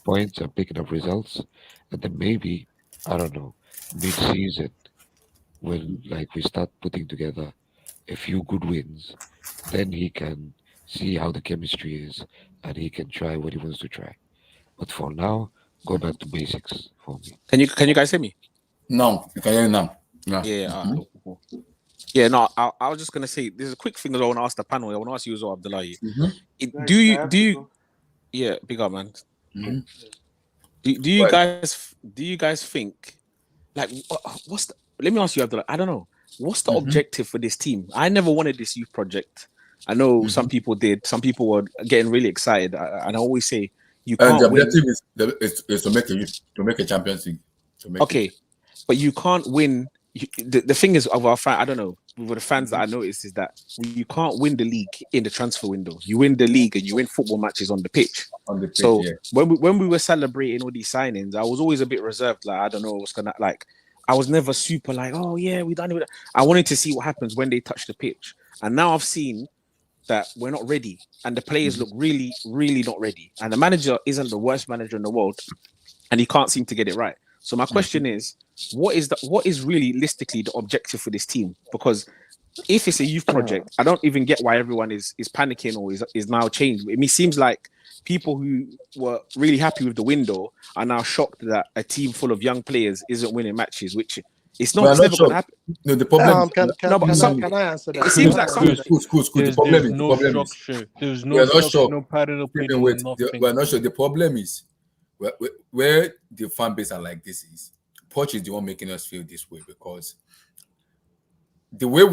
points and picking up results. And then maybe, I don't know, mid-season, when we start putting together a few good wins, then he can see how the chemistry is and he can try what he wants to try. But for now, go back to basics for me. Can you guys hear me? No, you can hear you now. Cool. Yeah, no, I was just gonna say there's a quick thing that I want to ask the panel. I want to ask you as well, Abdullahi. Do you? Yeah, big up, man. Mm-hmm. Do you guys think like what's the, let me ask you, Abdullahi, I don't know, what's the objective for this team? I never wanted this youth project. I know some people did. Some people were getting really excited, and I always say you can't the win. objective is to make a Champions League. But you can't win. The thing is, of our fan, I don't know, with the fans that I noticed is that you can't win the league in the transfer window. You win the league and you win football matches on the pitch. So when we were celebrating all these signings, I was always a bit reserved. Like, I don't know what's gonna like. I was never super like, oh yeah, we done it. I wanted to see what happens when they touch the pitch, and now I've seen that we're not ready, and the players look really, really not ready, and the manager isn't the worst manager in the world, and he can't seem to get it right. So my question is, what is realistically the objective for this team? Because if it's a youth project, I don't even get why everyone is panicking or is now changed. It seems like people who were really happy with the window are now shocked that a team full of young players isn't winning matches, which it's not. It's never going to happen. No, the problem. Can I answer that? It seems like some. The problem is there's we are no not structure, sure. no parallel play, We are not sure. The problem is where the fan base are like this is Poch is the one making us feel this way, because the way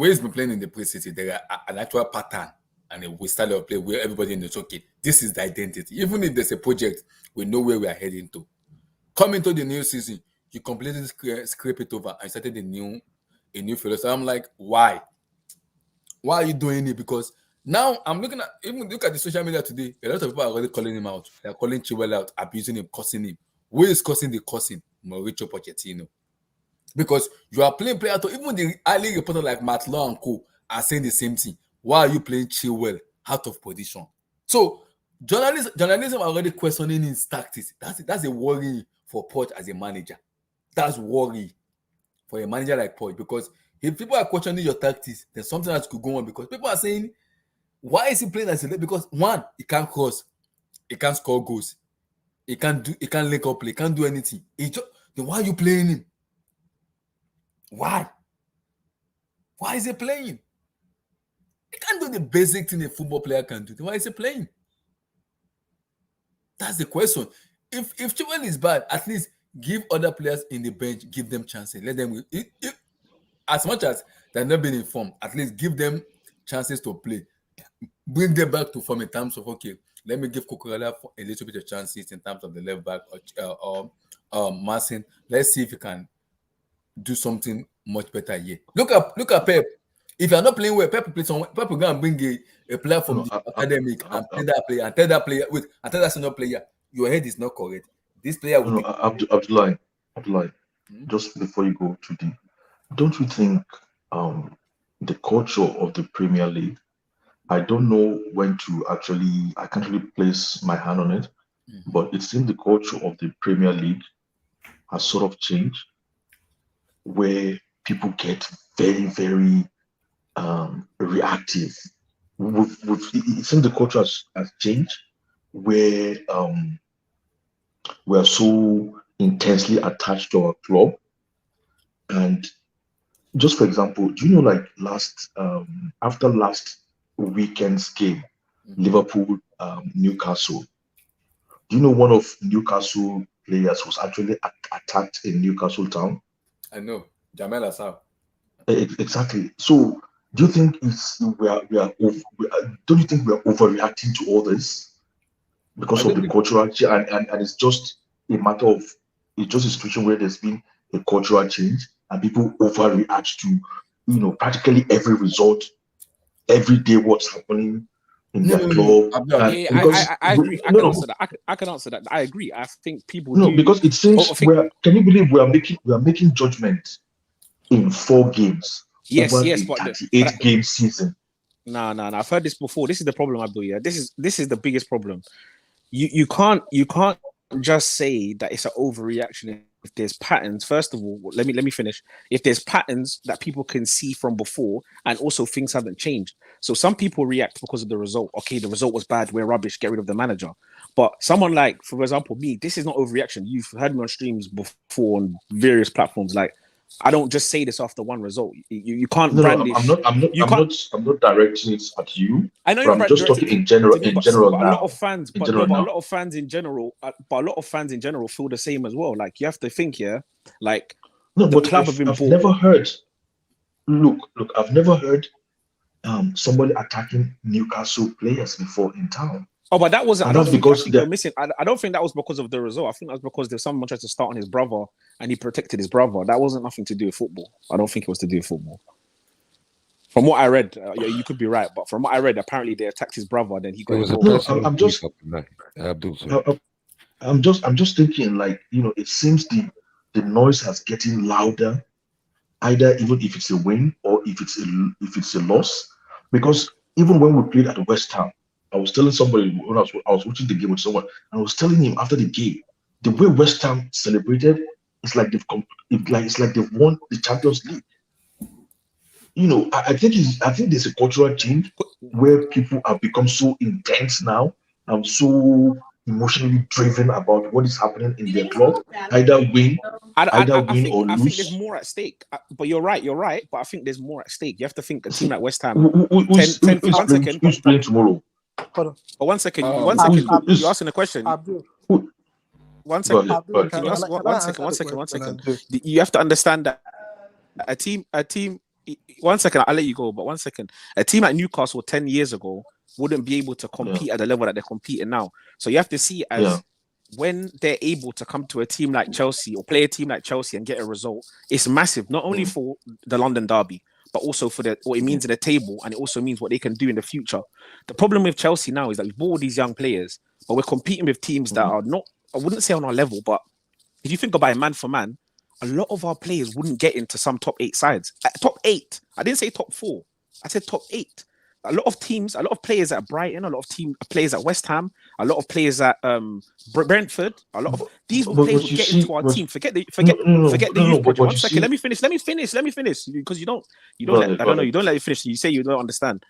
it's been playing in the preseason, there are an actual pattern and a style of play where everybody knows, okay, this is the identity. Even if there's a project, we know where we are heading to. Coming to the new season, you completely scrape it over and started a new philosophy. I'm like, why? Why are you doing it? Because now I'm looking at the social media today. A lot of people are already calling him out. They're calling Chilwell out, abusing him, cursing him. Who is causing the cursing? Mauricio Pochettino. Because you are playing player to even the early reporter like Matt Law and Co are saying the same thing. Why are you playing Chilwell out of position? So journalism are already questioning his tactics. That's a worry for Poch as a manager. That's worry for a manager like Poch, because if people are questioning your tactics, then something else could go on, because people are saying, why is he playing as a left? Because one, he can't cross, he can't score goals, he can't link up play, he can't do anything. Then why are you playing him? Why? Why is he playing? He can't do the basic thing a football player can do. Then why is he playing? That's the question. If Chilwell is bad, at least give other players in the bench, give them chances. Let them, as much as they're not being informed, at least give them chances to play. Bring them back to form in terms of, okay, let me give Cucurella a little bit of chances in terms of the left back or Marcin. Let's see if you can do something much better here. Look at Pep. If you're not playing well, Pep will play someone. Pep will go and bring a player from the academic and play that player and tell that player, wait, and tell that senior player, your head is not correct. This player will Abdullahi, just before you go to the, don't you think the culture of the Premier League, I don't know when to actually, I can't really place my hand on it, but it seems the culture of the Premier League has sort of changed, where people get very, very reactive. It seems the culture has changed, where we're so intensely attached to our club. And just for example, do you know, like after last weekend's game, Liverpool Newcastle, do you know one of Newcastle players was actually attacked in Newcastle town? I know, Jamel Assau. Exactly. So do you think don't you think we are overreacting to all this because of the cultural change, and it's just a matter of, it's just a situation where there's been a cultural change and people overreact to practically every result, every day what's happening in their club. I agree. I can answer that. I agree. I think people because it seems can you believe we are making judgment in 4 games over a 38 game season? No. I've heard this before. This is the problem, Abdul. Yeah, this is the biggest problem. You can't just say that it's an overreaction if there's patterns. First of all, let me finish. If there's patterns that people can see from before, and also things haven't changed. So some people react because of the result. Okay, the result was bad, we're rubbish, get rid of the manager. But someone like, for example, me, this is not overreaction. You've heard me on streams before on various platforms. Like, I don't just say this after one result. You can't No, brandish. I'm not directing it at you. I know But you're I'm just talking in general. but a lot of fans, but a lot of fans in general, feel the same as well. Like you have to think here, like no, the but club have been I've bought. never heard. Look, I've never heard somebody attacking Newcastle players before in town. Oh, but that wasn't. And I that's think because you're missing. I don't think that was because of the result. I think that was because there's someone tried to start on his brother and he protected his brother. That wasn't nothing to do with football. I don't think it was to do with football. From what I read, you could be right, but from what I read, apparently they attacked his brother. Then he got involved. I'm just thinking, like, it seems the noise has getting louder, either even if it's a win or if it's a loss, because even when we played at West Ham, I was telling somebody when I was watching the game with someone, and I was telling him after the game, the way West Ham celebrated, it's like they've won the Champions League. I think there's a cultural change where people have become so intense now and so emotionally driven about what is happening in their club, either win or lose. I think there's more at stake. But you're right. But I think there's more at stake. You have to think a team like West Ham. Who's playing tomorrow? Hold on. But one second. You're asking a question. One second. One second. You have to understand that a team. One second, I'll let you go. But 1 second, a team like Newcastle 10 years ago wouldn't be able to compete at the level that they're competing now. So you have to see as when they're able to come to a team like Chelsea or play a team like Chelsea and get a result, it's massive. Not only for the London derby, but also for what it means in the table, and it also means what they can do in the future. The problem with Chelsea now is that we've bought all these young players, but we're competing with teams that are not, I wouldn't say on our level, but if you think about it man for man, a lot of our players wouldn't get into some top 8 sides. Top 8. I didn't say top 4. I said top 8. A lot of teams, a lot of players at Brighton, a lot of players at West Ham, a lot of players at Brentford. A lot of these players would get into our team. Forget the youth project. 1 second, let me finish. Because you don't let me finish. You say you don't understand.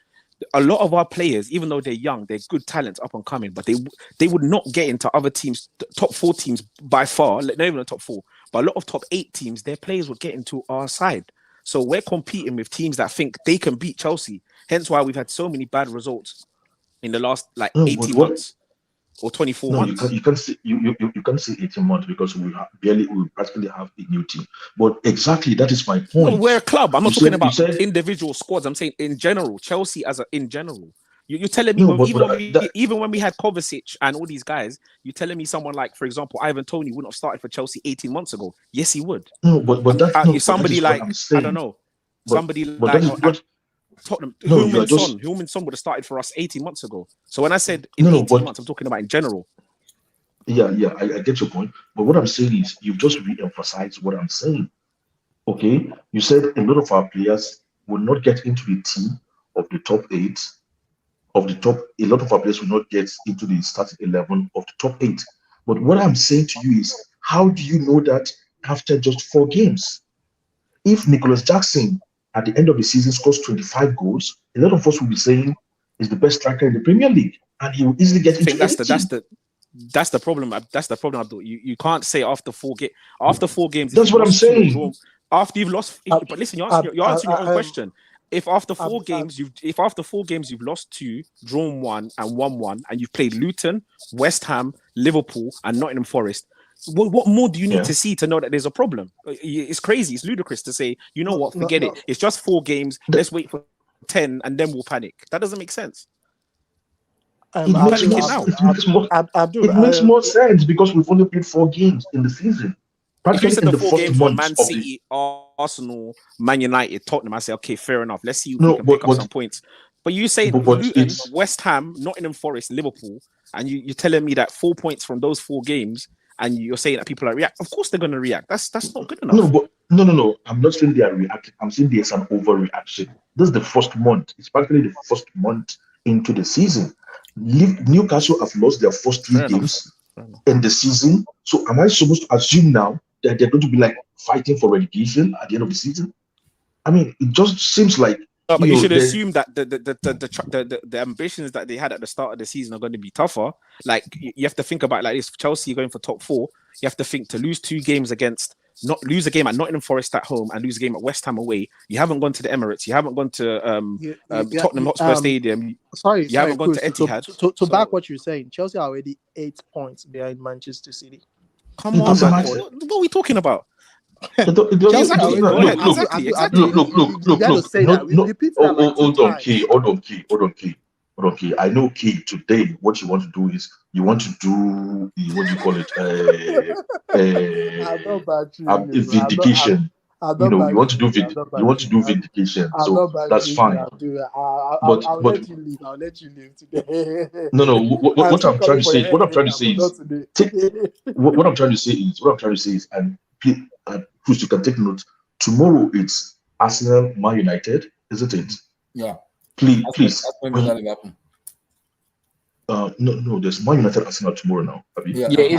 A lot of our players, even though they're young, they're good talents up and coming, but they would not get into other teams, top 4 teams by far, not even the top 4, but a lot of top 8 teams, their players would get into our side. So we're competing with teams that think they can beat Chelsea. Hence why we've had so many bad results in the last 18 months or 24 months. You can't say 18 months because we practically have a new team. But exactly, that is my point. No, we're a club. I'm not talking about individual squads. I'm saying in general, Chelsea in general. You're telling me even when we had Kovacic and all these guys, you're telling me someone like, for example, Ivan Toney wouldn't have started for Chelsea 18 months ago. Yes, he would. No, but that's somebody like I don't know, somebody like Tottenham. Heung-min Son would have started for us 18 months ago. So when I said 18 months, I'm talking about in general. Yeah, I get your point. But what I'm saying is, you've just re-emphasized what I'm saying. Okay, you said a lot of our players will not get into the team of the top 8. A lot of our players will not get into the starting 11 of the top 8. But what I'm saying to you is, how do you know that after just 4 games? If Nicholas Jackson at the end of the season scores 25 goals, a lot of us will be saying he's the best striker in the Premier League, and he will easily get into that's the problem. That's the problem, Abdul. You can't say after 4 games. After 4 games, that's what I'm saying. After you've lost, but listen, you're answering your own question. If after 4 games you've lost 2, drawn 1, and won 1, and you've played Luton, West Ham, Liverpool, and Nottingham Forest, what more do you need to see to know that there's a problem? It's crazy. It's ludicrous to say, you know what, forget it. It's just 4 games. Let's wait for 10 and then we'll panic. That doesn't make sense. It makes more sense because we've only played 4 games in the season. If you said the 4 games were Man City, Arsenal, Man United, Tottenham, I say, okay, fair enough. Let's see if we can pick up some points. But you say Luton, West Ham, Nottingham Forest, Liverpool, and you're telling me that 4 points from those 4 games, and you're saying that people are react. Of course they're going to react. That's not good enough. No. I'm not saying they are reacting. I'm saying there's an overreaction. This is the first month. It's practically the first month into the season. Newcastle have lost their first 3 games in the season. So am I supposed to assume now that they're going to be like fighting for relegation at the end of the season? I mean, it just seems like. No, but you should assume that the ambitions that they had at the start of the season are going to be tougher. Like you have to think about it like this: Chelsea going for top 4. You have to think to lose 2 games against not lose a game at Nottingham Forest at home and lose a game at West Ham away. You haven't gone to the Emirates. You haven't gone to Tottenham Hotspur Stadium. Sorry, you haven't gone to Chris, Etihad. to back what you're saying, Chelsea are already 8 points behind Manchester City. Come on, man. What are we talking about? Look, hold on, Key. I know, Key, today what you want to do is you want to do what do you call it? Vindication. You want to do vindication. So that's fine. I'll let you leave. I'll let you leave today. No. What I'm trying to say is, and Chris, you can take note. Tomorrow it's Arsenal, Man United, isn't it? Yeah. Please. No, there's Man United Arsenal tomorrow now. Yeah. Okay.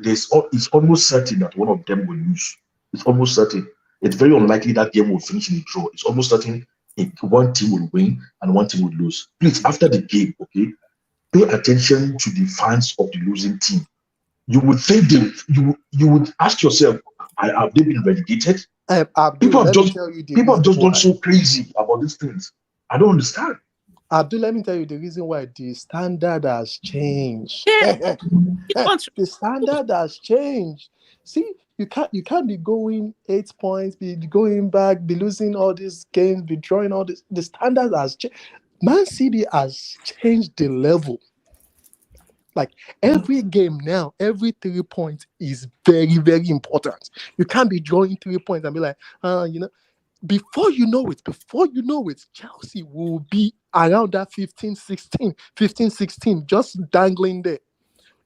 It's almost certain that one of them will lose. It's almost certain. It's very unlikely that game will finish in a draw. It's almost certain one team will win and one team will lose. Please, after the game, okay, pay attention to the fans of the losing team. You would think you would ask yourself, have they been relegated? People have just gone so crazy about these things. I don't understand. Abdul, let me tell you the reason why the standard has changed. The standard has changed. See, you can't be going 8 points, be going back, be losing all these games, be drawing all this. The standard has changed. Man City has changed the level. Like every game now, every 3 points is very, very important. You can't be drawing 3 points and be like, before you know it, Chelsea will be around that 15, 16, just dangling there.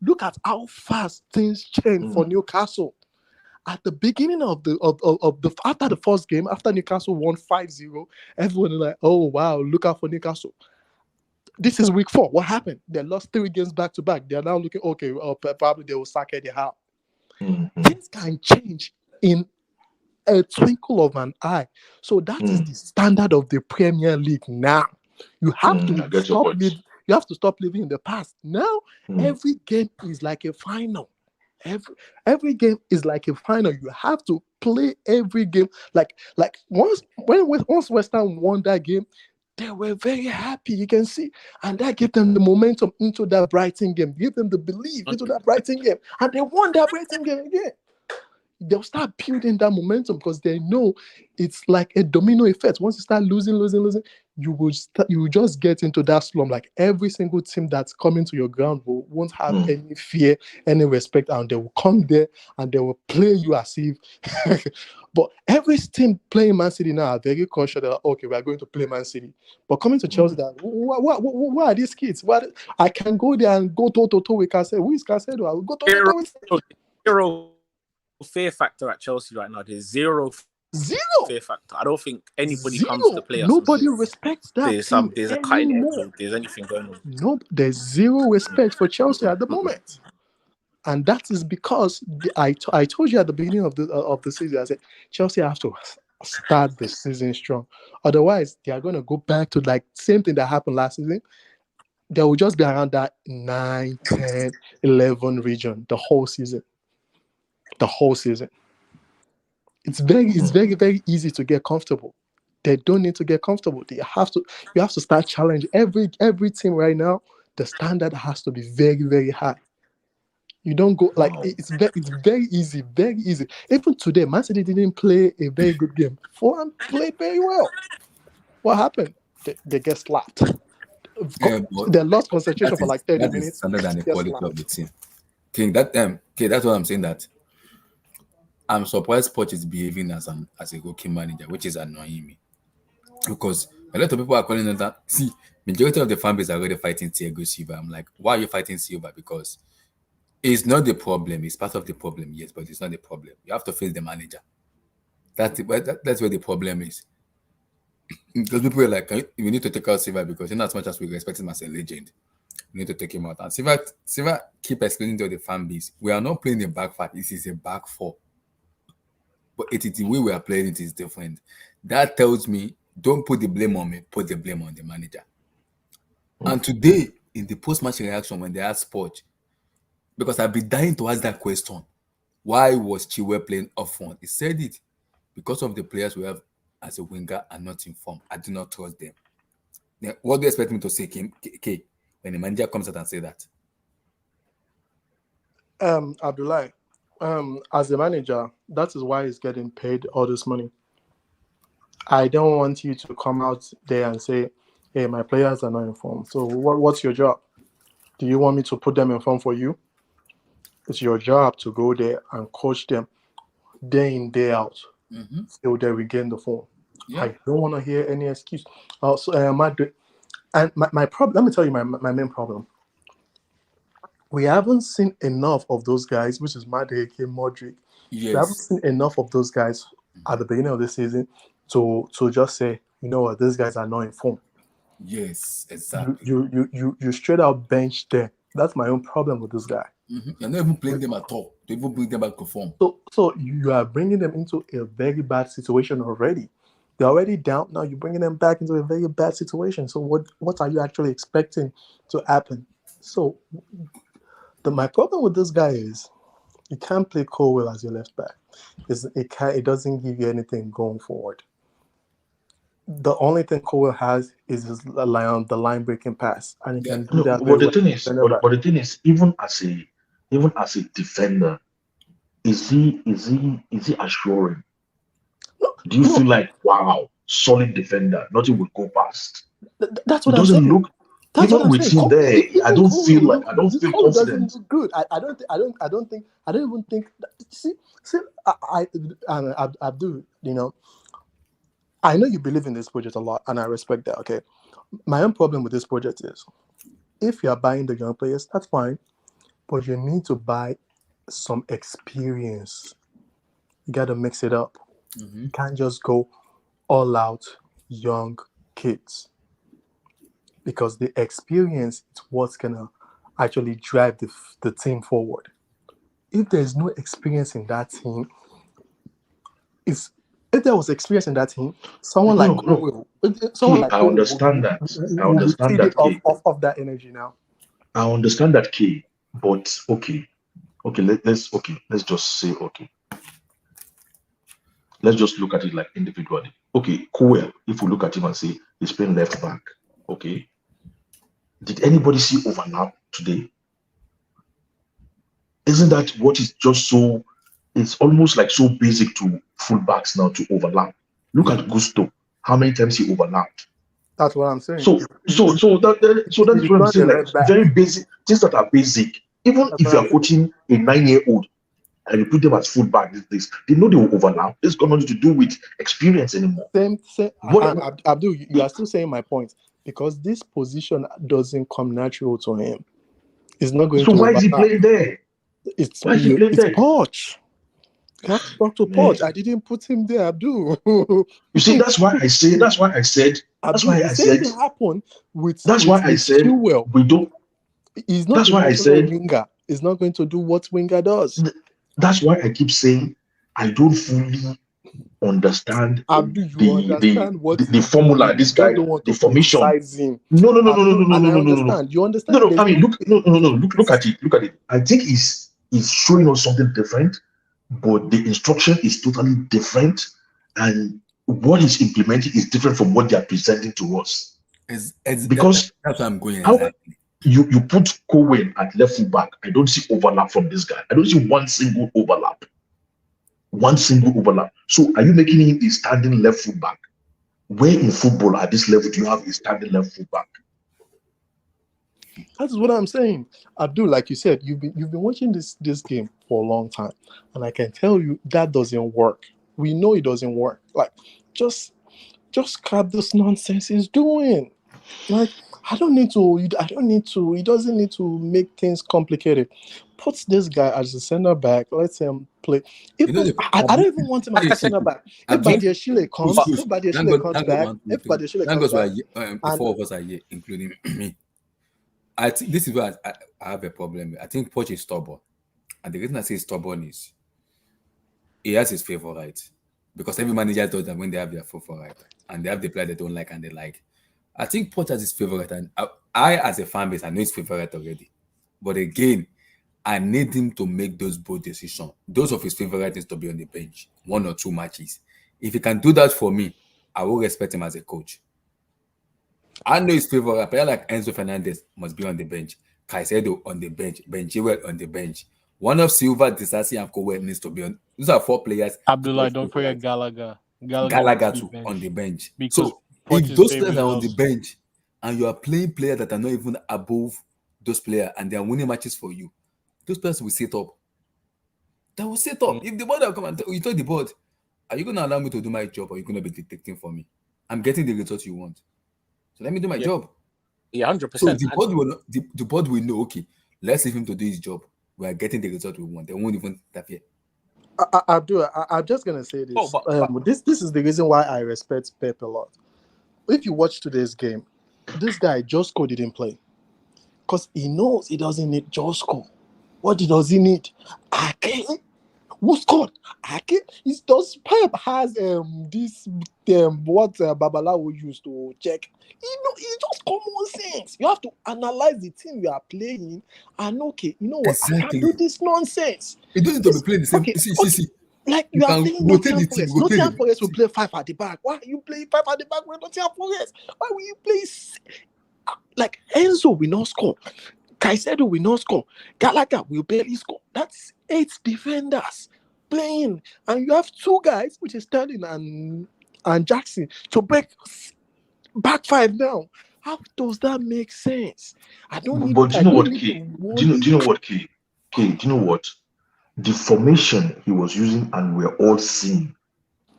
Look at how fast things change for Newcastle. At the beginning of the after the first game, after Newcastle won 5-0, everyone is like, oh wow, look out for Newcastle. This is week 4. What happened? They lost 3 games back to back. They are now looking, okay, probably they will sack Eddie Howe. Things can change in a twinkle of an eye. So that is the standard of the Premier League now. You have to stop living in the past. Now, every game is like a final. Every game is like a final. You have to play every game. Like once West Ham won that game, they were very happy, you can see. And that gave them the momentum into that Brighton game. Give them the belief into that Brighton game. And they won that Brighton game again. They'll start building that momentum because they know it's like a domino effect. Once you start losing, you will just get into that slump. Like every single team that's coming to your ground won't have any fear, any respect, and they will come there and they will play you as if. But every team playing Man City now are very cautious that okay, we are going to play Man City. But coming to Chelsea, that what are these kids? I can go there and go toe-to-toe with Casedo. Who is Casedo? I will go toe-to-toe with zero fear factor at Chelsea right now. There's zero fear factor. I don't think anybody comes to play us. Nobody respects that. There's a cutting edge. There's anything going on. No, there's zero respect for Chelsea at the moment. And that is because I told you at the beginning of the season, I said Chelsea have to start the season strong. Otherwise, they are going to go back to like same thing that happened last season. They will just be around that 9, 10, 11 region the whole season. It's very, very easy to get comfortable. They don't need to get comfortable. You have to start challenging every team right now. The standard has to be very, very high. You don't go like it's very easy, very easy. Even today, Man City didn't play a very good game. Fulham played very well. What happened? They get slapped. They lost concentration for like 30 minutes. Standard and the quality of the team. King, that's what I'm saying. That I'm surprised Poch is behaving as a goalkeeping manager, which is annoying me. Because a lot of people are calling that. See, majority of the fan base are already fighting Thiago Silva. I'm like, why are you fighting Silva? Because it's not the problem. It's part of the problem, yes, but it's not the problem. You have to face the manager. That's where the problem is. Because people are like, we need to take out Silva because in as much as we respect him as a legend, we need to take him out. And Silva keep explaining to the fan base, we are not playing a back five. This is a back 4. But it is the way we are playing it is different. That tells me, don't put the blame on me, put the blame on the manager. And today, in the post-match reaction, when they asked Poch, because I've been dying to ask that question, Why was Chiwe playing up front? He said it because of the players we have as a winger are not informed. I do not trust them. Now, what do you expect me to say, K, when the manager comes out and say that? Abdullah, as a manager, that is why he's getting paid all this money. I don't want you to come out there and say, hey, my players are not informed. So what's your job? Do you want me to put them in form for you? It's your job to go there and coach them day in, day out till they regain the form. Yeah. I don't want to hear any excuse. Also, my problem, let me tell you my main problem. We haven't seen enough of those guys, which is Madueke, Modric. Yes. We haven't seen enough of those guys at the beginning of the season to just say, you know what, these guys are not informed. Yes, exactly. You straight out bench them. That's my own problem with this guy. You're not even playing them at all to even bring them back to form. So you are bringing them into a very bad situation already. They're already down. Now you're bringing them back into a very bad situation. So what are you actually expecting to happen? So my problem with this guy is you can't play Colwell as your left back. It doesn't give you anything going forward. The only thing Colwell has is his the line breaking pass, and he can do that. But the thing is, even as a defender, is he assuring? Do you feel like, wow, solid defender, nothing will go past? That's what I'm saying. Look, even with him there, I don't feel confident. Doesn't look good. I don't even think. See, Abdul, you know, I know you believe in this project a lot, and I respect that. Okay, my own problem with this project is, if you are buying the young players, that's fine, but you need to buy some experience. You got to mix it up. You can't just go all out young kids, because the experience is what's gonna actually drive the team forward. If there's no experience in that team, if there was experience in that team, someone like Colwell, I understand that. I understand that, Key. Of that energy now. I understand that, Key. But okay. Let's just say okay. Let's just look at it like individually. Okay, Colwell, if we look at him and say he's playing left back, okay. Did anybody see overlap today? Isn't that what is just so? It's almost like so basic to fullbacks now to overlap. Look at Gusto. How many times he overlapped? That's what I'm saying. So that's what I'm saying. Like very basic things that are basic. Even if you are coaching a 9-year-old and you put them as fullback, they know they will overlap. It's got nothing to do with experience anymore. Abdul, you are still saying my point, because this position doesn't come natural to him. It's not going to. So why is he playing there? It's Poch. You have to talk to Poch. I didn't put him there, Abdul. You see, that's why I said. That's why I said. Happened with. That's why I said. We don't. He's not. That's why I said. Winger is not going to do what winger does. That's why I keep saying I don't fully understand the formula. This guy, the formation. No. You understand? No. I mean, look at it. Look at it. I think he's showing us something different, but the instruction is totally different, and what he's implementing is different from what they are presenting to us. Because that's what I'm going. You put Cohen at left full back. I don't see overlap from this guy. I don't see one single overlap. So are you making him a standing left full back? Where in football at this level do you have a standing left full back? That's what I'm saying. Abdul, like you said, you've been watching this game for a long time, and I can tell you that doesn't work. We know it doesn't work. Like, just cap this nonsense he's doing. Like, he doesn't need to make things complicated. Put this guy as a center back. Let him play. I don't even want him as a center back. If Badiashile comes back, four of us are here, including me. I think this is where I have a problem. I think Poch is stubborn, and the reason I say stubborn is he has his favorite, because every manager does that when they have their favorite and they have the player they don't like and they like. I think Poch has his favorite, and I as a fan base, I know his favorite already. But again, I need him to make those bold decisions. Those of his favorites is to be on the bench, 1 or 2 matches. If he can do that for me, I will respect him as a coach. I know his favorite player like Enzo Fernandez must be on the bench. Caicedo on the bench. Ben Chilwell on the bench. One of Silva, Disasi, and Cowell needs to be on. These are 4 players. Abdullah, don't forget Gallagher. Gallagher too on the bench. So if those players are on the bench and you are playing players that are not even above those players and they are winning matches for you, those players will sit up. They will sit up. If the board will come and you tell the board, are you going to allow me to do my job or are you going to be detecting for me? I'm getting the results you want. So let me do my job. Yeah, 100%. So the board will know, okay, let's leave him to do his job. We are getting the result we want. They won't even interfere. I'm just gonna say this. This is the reason why I respect Pep a lot. If you watch today's game, this guy Josko didn't play because he knows he doesn't need Josko. What does he need? Ake. Who scored? Ake. Does Pep has this what Babalawo used to check? It's just common sense. You have to analyze the team you are playing and okay, you know what? Exactly. I can't do this nonsense. It doesn't have to be playing the same. Okay, See. Like you are playing Nottingham Forest. Nottingham Forest will play 5 at the back. Why are you playing 5 at the back with Nottingham Forest? Why will you play like Enzo will not score? Caicedo will not score. Gallagher will barely score. That's 8 defenders playing, and you have 2 guys, which is Sterling and Jackson, to break back 5 now. How does that make sense? I don't need. But do you know what, Key? Do you know what, Key? Do you know what? The formation he was using, and we're all seeing,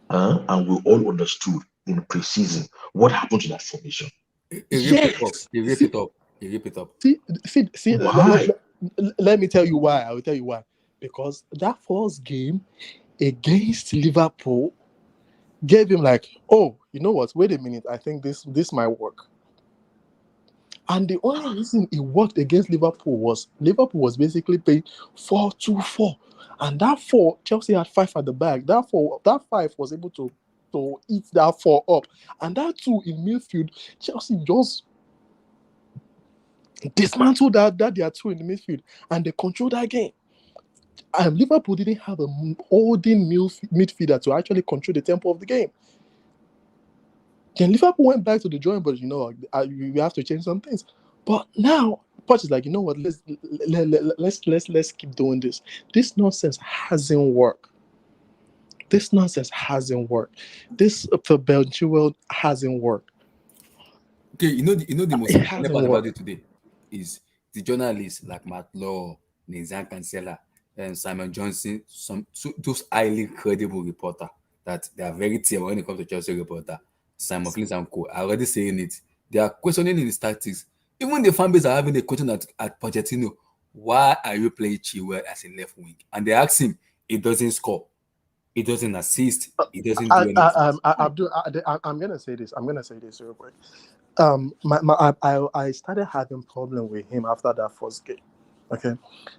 and we all understood in preseason what happened to that formation. He rip it up. See. Why? Let me tell you why. I will tell you why. Because that first game against Liverpool gave him like, oh, you know what? Wait a minute. I think this might work. And the only reason it worked against Liverpool was basically playing 4-2-4. And that 4, Chelsea had 5 at the back. That 5 was able to eat that 4 up. And that 2 in midfield, Chelsea just dismantled that their 2 in the midfield. And they controlled that game. And Liverpool didn't have a holding midfielder to actually control the tempo of the game. Then Liverpool went back to the drawing board. You know, we have to change some things. But now, Poch is like, you know what? Let's keep doing this. This nonsense hasn't worked. This for Belgium hasn't worked. Okay, you know the most important part about it today is the journalists like Matt Law, Nizan Cancela, and Simon Johnson, those highly credible reporters that they are very clear when it comes to Chelsea reporter. Simon Flint and Co. are already saying it. They are questioning his tactics. Even the fan base are having a question at Pochettino. Why are you playing Chilwell as a left wing? And they ask him, he doesn't score. He doesn't assist. He doesn't do anything. I'm gonna say this real quick. I started having problem with him after that first game. Okay,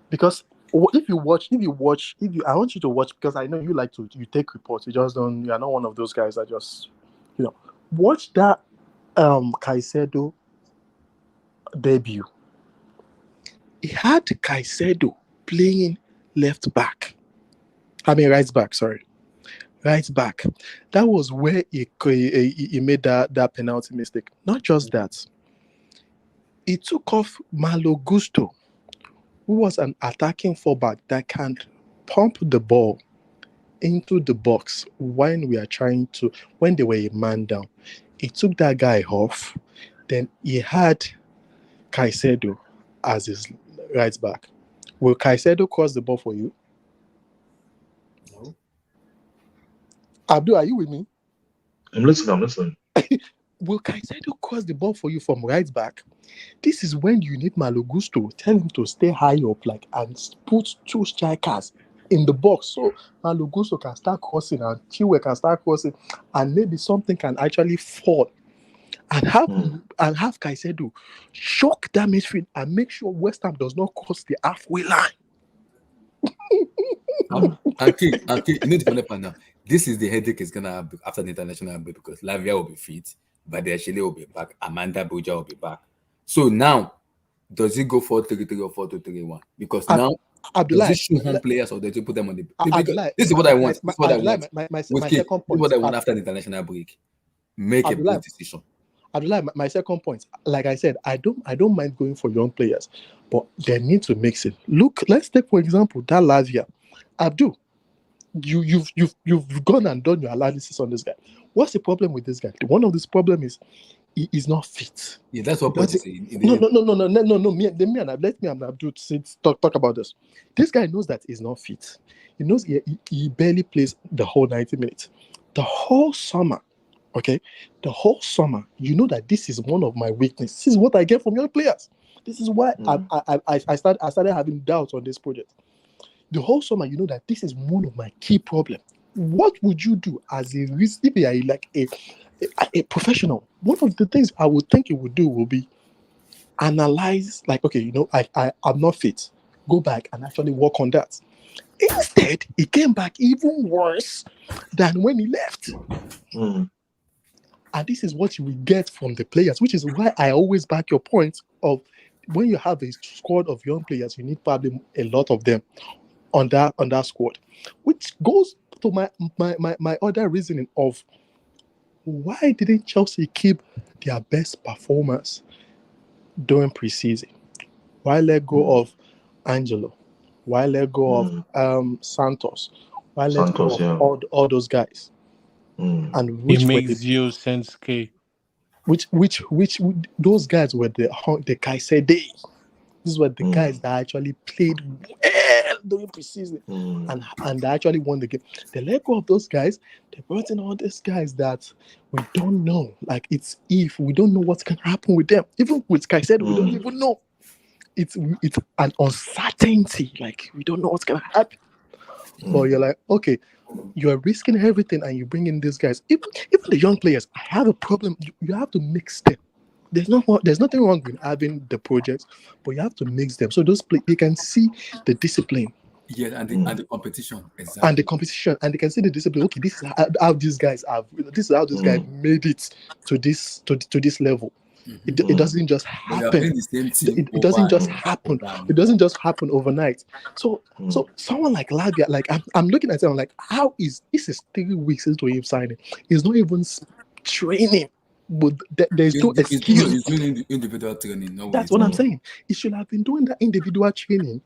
because I want you to watch, because I know you take reports. You are not one of those guys that just watch that Caicedo debut. He had Caicedo playing right back. Sorry. Right back. That was where he made that penalty mistake. Not just that. He took off Malo Gusto, who was an attacking fullback that can pump the ball into the box when they were a man down. He took that guy off. Then he had Caicedo as his right back. Will Caicedo cross the ball for you? No. Abdul, are you with me? I'm listening. Will Caicedo cross the ball for you from right back? This is when you need Malo Gusto. Tell him to stay high up, and put 2 strikers in the box so Malo Gusto can start crossing and Chilwell can start crossing, and maybe something can actually fall. And have Caicedo shock that midfield and make sure West Ham does not cross the halfway line. Okay, you know the funny part now. This is the headache is gonna have after the international break, because Lavia will be fit, Badiashile will be back, Amanda Boja will be back. So now, does it go 4-3-3 or 4-2-3-1? Because now Does it show home players or does it put them on the? This is what I want. This is what I want. My second point. This is what I want after the international break. Make a bold decision. Abdullah, my second point, like I said, I don't mind going for young players, but they need to mix it. Look, let's take for example that Lavia. Abdul, you've gone and done your analysis on this guy. What's the problem with this guy? One of this problem is he is not fit. Yeah, that's what Poch is saying. No. Me and Abdul talk about this. This guy knows that he's not fit. He knows he barely plays the whole 90 minutes. The whole summer. Okay, the whole summer, you know that this is one of my weaknesses. This is what I get from young players. This is why I started having doubts on this project. The whole summer, you know that this is one of my key problems. What would you do as a risk if you are like a professional? One of the things I would think you would do will be analyze, like, okay, you know, I'm not fit. Go back and actually work on that. Instead, he came back even worse than when he left. And this is what you will get from the players, which is why I always back your point of when you have a squad of young players, you need probably a lot of them on that squad. Which goes to my other reasoning of why didn't Chelsea keep their best performers during preseason? Why let go of Angelo? Why let go of Santos? Why let go of all those guys? And which it makes zero sense, K. Which those guys were the Kaise Day. These were the guys that actually played well during preseason and they actually won the game. They let go of those guys. They brought in all these guys that we don't know. Like we don't know what's gonna happen with them. Even with Caicedo, we don't even know. It's an uncertainty. Like we don't know what's gonna happen. But you're like, okay, you are risking everything and you bring in these guys. Even the young players, I have a problem. You have to mix them. There's nothing wrong with having the projects, but you have to mix them so they can see the discipline. Yeah, and the competition. Exactly. And the competition, and they can see the discipline. Okay, this is how these guys have. This is how this guy made it to this level. Mm-hmm. It doesn't just happen. It doesn't just happen. It doesn't just happen overnight. So someone like Lavia, like I'm looking at him like, how is this is 3 weeks into him signing? He's not even training. But there's no excuse. He's doing individual training. No, that's what I'm saying. He should have been doing that individual training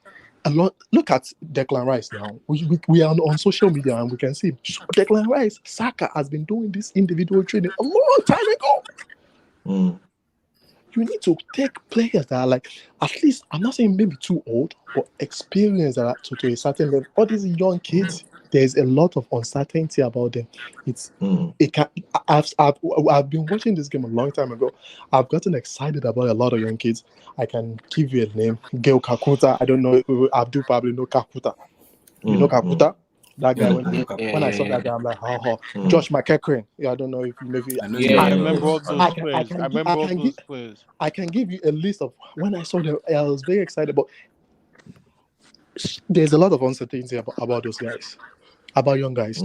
a lot. Look at Declan Rice now. We are on social media and we can see Declan Rice, Saka has been doing this individual training a long time ago. You need to take players that are like, at least, I'm not saying maybe too old, but experienced to a certain level. All these young kids, there's a lot of uncertainty about them. I've been watching this game a long time ago. I've gotten excited about a lot of young kids. I can give you a name, Gail Kakuta. I don't know, Abdul probably know Kakuta. You know Kakuta? That guy, when I saw that guy, I'm like, Josh McEachran. Yeah, I don't know if maybe. I remember all those players. I can give you a list of when I saw them. I was very excited, but there's a lot of uncertainty about those guys, about young guys.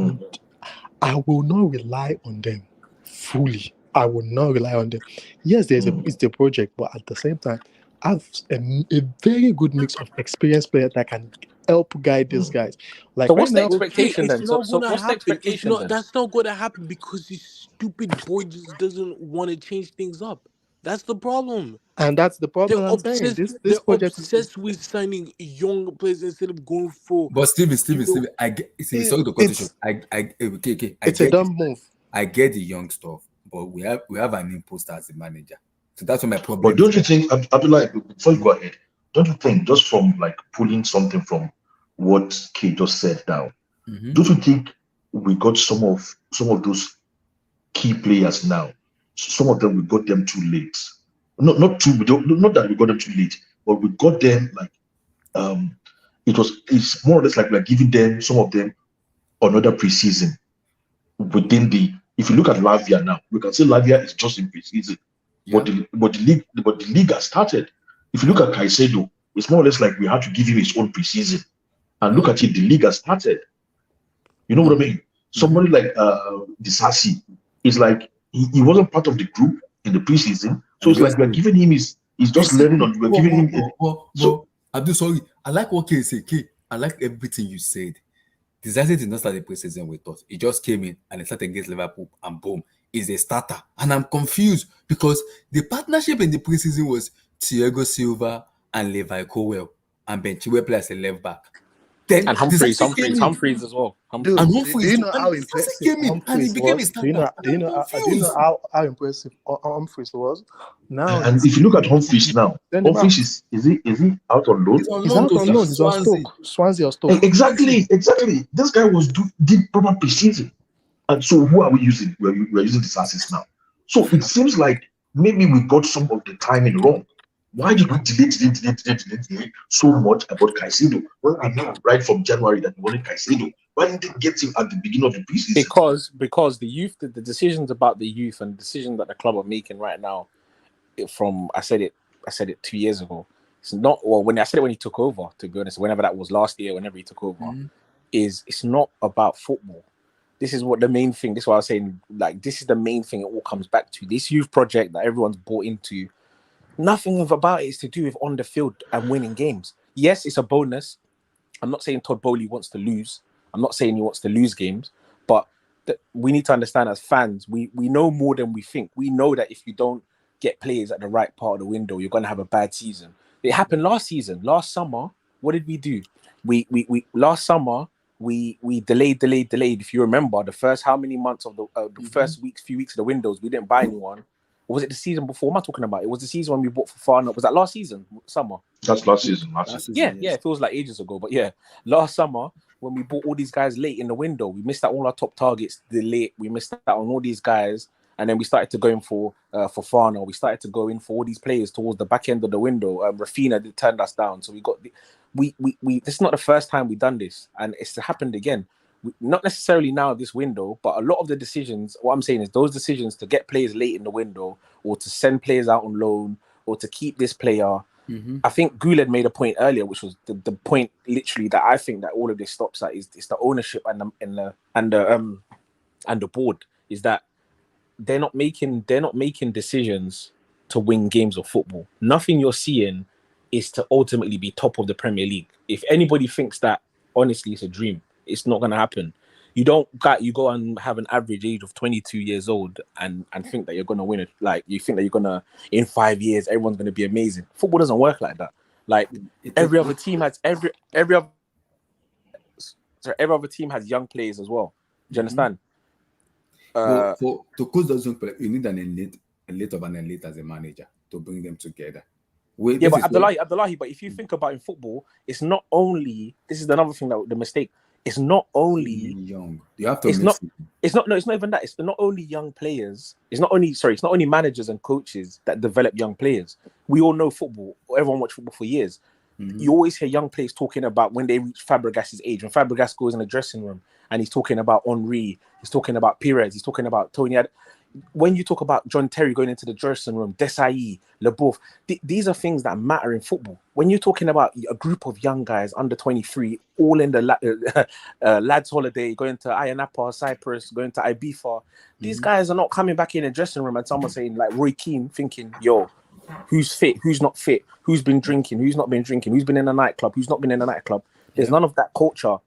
I will not rely on them fully. I will not rely on them. Yes, it's the project, but at the same time, I have a very good mix of experienced players that can help guide these guys. Like, so what's the expectation then? So what's the expectation then? That's not going to happen because this stupid boy just doesn't want to change things up. That's the problem. And that's the problem. They're obsessed with signing young players instead of going for. But Steven, I get. Sorry to cut you short. It's a dumb move. I get the young stuff, but we have an imposter as a manager. So that's what my problem. But don't you think, Abdullah, before you go ahead, don't you think just from like pulling something from what Kay just said now, don't you think we got some of those key players now? Some of them we got them too late. Not that we got them too late, but we got them like it's more or less like we're giving them some of them another preseason within the. If you look at Lavia now, we can say Lavia is just in preseason. Yeah. But the league has started. If you look at Caicedo, it's more or less like we had to give him his own preseason. And look at it, the league has started. You know what I mean? Somebody like Disasi is like he wasn't part of the group in the preseason, so it's like we're giving him he's just learning on. We're giving him. Abdul, sorry. I like what K said. K, I like everything you said. Disaster did not start the preseason with us. He just came in and he started against Liverpool and boom, he's a starter. And I'm confused because the partnership in the preseason was Thiago Silva and Levi Colwell and Ben Chilwell play as a left back. Then and Humphreys as well. Dude, and do Humphreys you know how and impressive came in and he Humphreys became a was? Do starter. you know how impressive Humphreys was? Now And if you look at Humphreys now, Humphreys is he out on loan? He's out on loan. He's on Swansea or Stoke. Exactly. This guy did proper preseason, and so who are we using? We're using this assist now. So it seems like maybe we got some of the timing wrong. Why did we delay so much about Caicedo? Well, I know right from January that we wanted Caicedo. Why didn't they get him at the beginning of the preseason? Because the youth, the decisions about the youth and the decisions that the club are making right now, I said it 2 years ago. It's not when I said it when he took over. To be honest, whenever that was last year, whenever he took over, it's not about football. This is what the main thing. This is what I was saying. Like this is the main thing. It all comes back to this youth project that everyone's bought into. Nothing about it is to do with on the field and winning games. Yes, it's a bonus. I'm not saying Todd Bowley wants to lose. I'm not saying he wants to lose games, but we need to understand as fans, we know more than we think. We know that if you don't get players at the right part of the window, you're going to have a bad season. It happened last season. Last summer, what did we do? We last summer, we delayed. If you remember, the first how many months of the first few weeks of the windows, we didn't buy anyone. Or was it the season before? What am I talking about? It was the season when we bought for Fafana. Was that last season? Summer? That's last season. Yeah, it feels like ages ago. But yeah, last summer, when we bought all these guys late in the window, we missed out all our top targets late. We missed out on all these guys. And then we started to go in for Fafana. We started to go in for all these players towards the back end of the window. Rafinha turned us down. So we got we this is not the first time we've done this. And it's happened again. Not necessarily now this window, but a lot of the decisions, what I'm saying is those decisions to get players late in the window or to send players out on loan or to keep this player. I think Guled made a point earlier, which was the point literally that I think that all of this stops at is the ownership and the board is that they're not making decisions to win games of football. Nothing you're seeing is to ultimately be top of the Premier League. If anybody thinks that, honestly, it's a dream. It's not going to happen. You go and have an average age of 22 years old and think that you're going to win it. Like you think that you're going to, in 5 years, everyone's going to be amazing. Football doesn't work like that. Like every other team has every other team has young players as well. Do you understand? To coach those young players, you need an elite as a manager to bring them together. But Abdullahi, but if you think about in football, it's not only, this is another thing that the mistake. It's not only young. You have to. It's not even that. It's not only young players. It's not only managers and coaches that develop young players. We all know football. Everyone watched football for years. You always hear young players talking about when they reach Fabregas's age. When Fabregas goes in the dressing room and he's talking about Henry, he's talking about Pires, he's talking about Tony. When you talk about John Terry going into the dressing room, Desai, Leboeuf, these are things that matter in football. When you're talking about a group of young guys under 23, all in the lads' holiday, going to Ayia Napa, Cyprus, going to Ibiza, these guys are not coming back in the dressing room and someone saying, like Roy Keane, thinking, yo, who's fit, who's not fit, who's been drinking, who's not been drinking, who's been in a nightclub, who's not been in a nightclub. There's none of that culture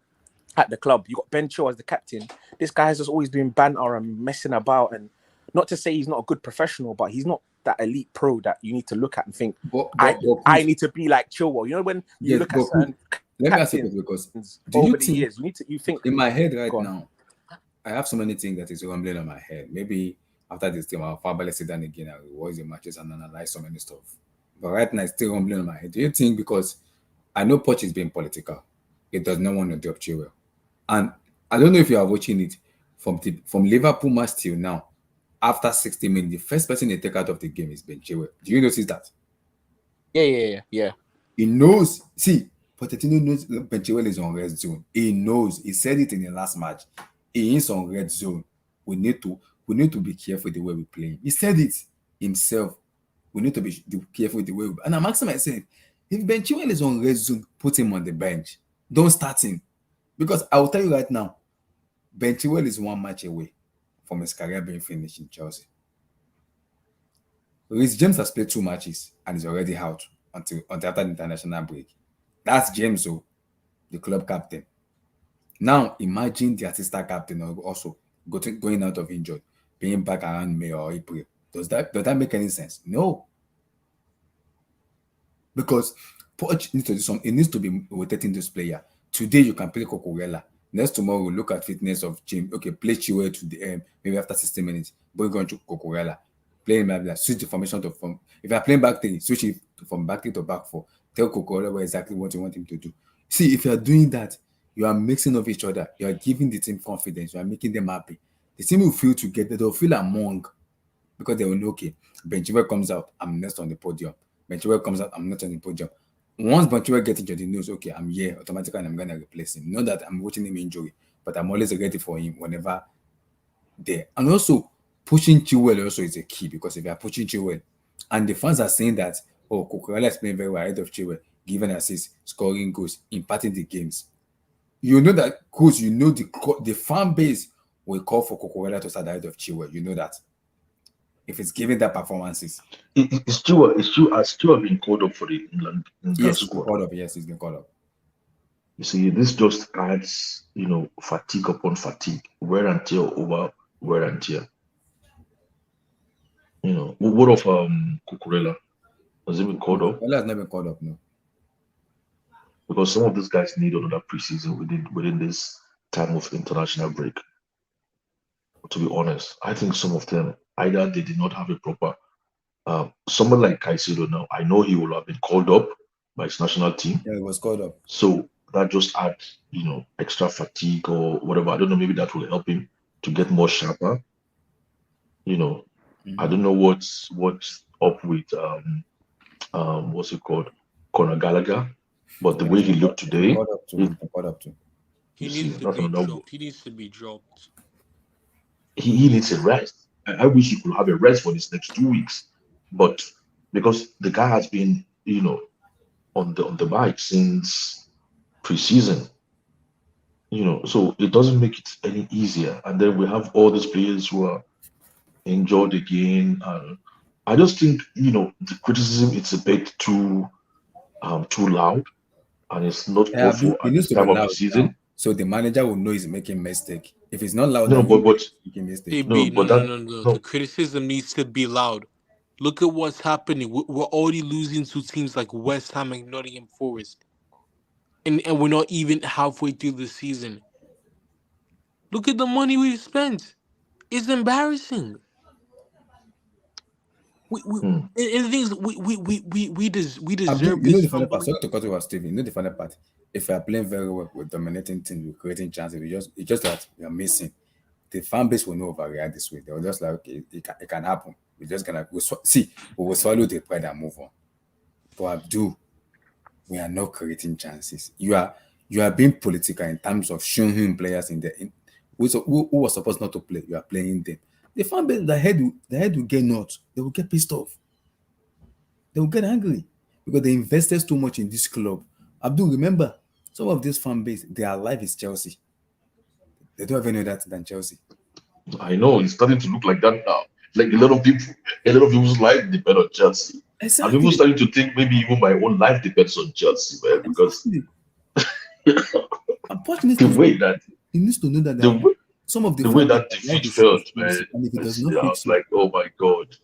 at the club. You got Ben Chilwell as the captain. This guy is just always doing banter and messing about, and not to say he's not a good professional, but he's not that elite pro that you need to look at and think, I need to be like Chilwell. You know, when you look at certain let me ask you because over the years, you think in my head right now, I have so many things that is rumbling on my head. Maybe after this game, I'll probably sit down again and watch the matches and analyze so many stuff. But right now, it's still rumbling on my head. Do you think, because I know Poch is being political, it does not want to drop Chilwell, and I don't know if you are watching it from Liverpool match till now. After 60 minutes, the first person they take out of the game is Ben Chilwell. Do you notice that? Yeah. He knows. See, Pochettino knows Ben Chilwell is on red zone. He knows. He said it in the last match. He is on red zone. We need to be careful the way we play. He said it himself. We need to be careful the way we. And I'm asking myself, if Ben Chilwell is on red zone, put him on the bench. Don't start him, because I will tell you right now, Ben Chilwell is one match away from his career being finished in Chelsea. Reece James has played 2 matches and is already out until after the international break. That's James, the club captain. Now imagine the assistant captain also going out of injury, being back around May or April. Does that make any sense? No. Because Poch needs to do something. It needs to be rotating this player. Today you can play Cucurella. Next tomorrow we'll look at fitness of James. Okay, play Chilwell to the end, maybe after 60 minutes. Bring on Cucurella. Play him, switch the formation to form. If you're playing back three, switch it from back three to back four. Tell Cucurella exactly what you want him to do. See, if you're doing that, you are mixing of each other. You are giving the team confidence. You are making them happy. The team will feel together. They'll feel among because they will know, okay, Benchimel comes out, I'm next on the podium. Benchimel comes out, I'm not on the podium. Once Benchimel gets into the news, okay, I'm here automatically and I'm going to replace him. Not that I'm watching him injury, but I'm always ready for him whenever there. And also, pushing Chilwell also is a key because if you are pushing Chilwell, and the fans are saying that, oh, Cucurella is playing very well ahead of Chilwell, giving assists, scoring goals, imparting the games. You know that, coach, you know the fan base will call for Cucurella to start ahead of Chilwell. You know that. If it's giving that performances. It's still been called up for the England squad. Yes, he's been called up. You see, this just adds, fatigue upon fatigue, wear and tear over wear and tear. What of Cucurella? Has he been called up? Cucurella has not been called up, no. Because some of these guys need another preseason within this time of international break. To be honest, I think some of them either they did not have a proper. Someone like Caicedo now, I know he will have been called up by his national team. Yeah, he was called up. So that just adds, extra fatigue or whatever. I don't know. Maybe that will help him to get more sharper. I don't know what's up with what's it called, Conor Gallagher, but the way he looked today, he needs to be dropped. He needs a rest. I wish he could have a rest for these next 2 weeks, but because the guy has been, on the bike since preseason, so it doesn't make it any easier. And then we have all these players who are injured again. I just think the criticism it's a bit too loud, and it's not called for at this time of the season. Now. So the manager will know he's making mistake. If it's not loud, no. The criticism needs to be loud. Look at what's happening. We're already losing to teams like West Ham and Nottingham Forest, and we're not even halfway through the season. Look at the money we've spent. It's embarrassing. And the thing is, we deserve this. You know the funny part. Sorry to cut you off, Stephen. You know the funny part. If we are playing very well with dominating teams, with creating chances, it's just that we are missing. The fan base will not overreact this way. They will just like, okay, it can happen. We're just gonna we will swallow the pride and move on. But Abdul, we are not creating chances. You are being political in terms of showing him players who was supposed not to play. You are playing them. The fan base, the head will get nuts. They will get pissed off. They will get angry because they invested too much in this club. Abdul, remember, some of this fan base, their life is Chelsea. They don't have any other than Chelsea. I know it's starting to look like that now. Like a lot of people's life depend on Chelsea. Exactly. I'm even starting to think maybe even my own life depends on Chelsea, man. Because unfortunately, the way that he needs to know that some of the way that defeat felt, man. I was like, oh my god.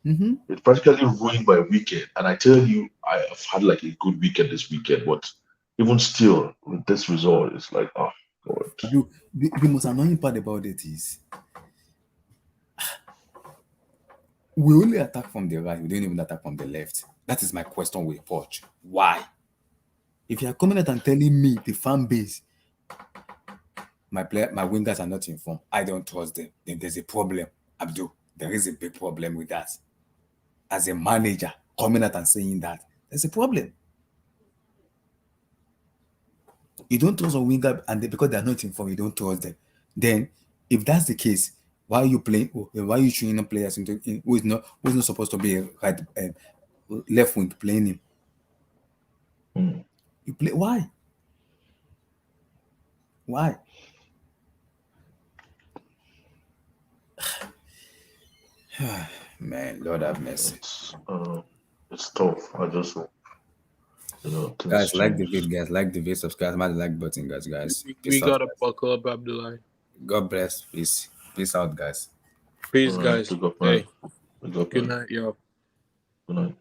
Mm-hmm. It practically ruined my weekend. And I tell you, I have had like a good weekend this weekend, but even still, with this result, it's like, oh god. The most annoying part about it is we only attack from the right, we don't even attack from the left. That is my question with Poch. Why? If you are coming out and telling me the fan base, my wingers are not informed, I don't trust them, then there's a problem. Abdul, there is a big problem with that. As a manager, coming out and saying that, there's a problem. You don't trust a winger, and because they're not informed, you don't trust them. Then, if that's the case, why are you playing? Why are you showing players who is not supposed to be right left wing playing him? You play why? Why? Man, Lord have mercy. It's tough. I just Guys, like the video, guys. Like the video, subscribe, smash the like button, guys. We gotta buckle up, Abdullah. God bless. Peace. Peace out, guys. Peace, guys. Hey. Good night, y'all. Good night.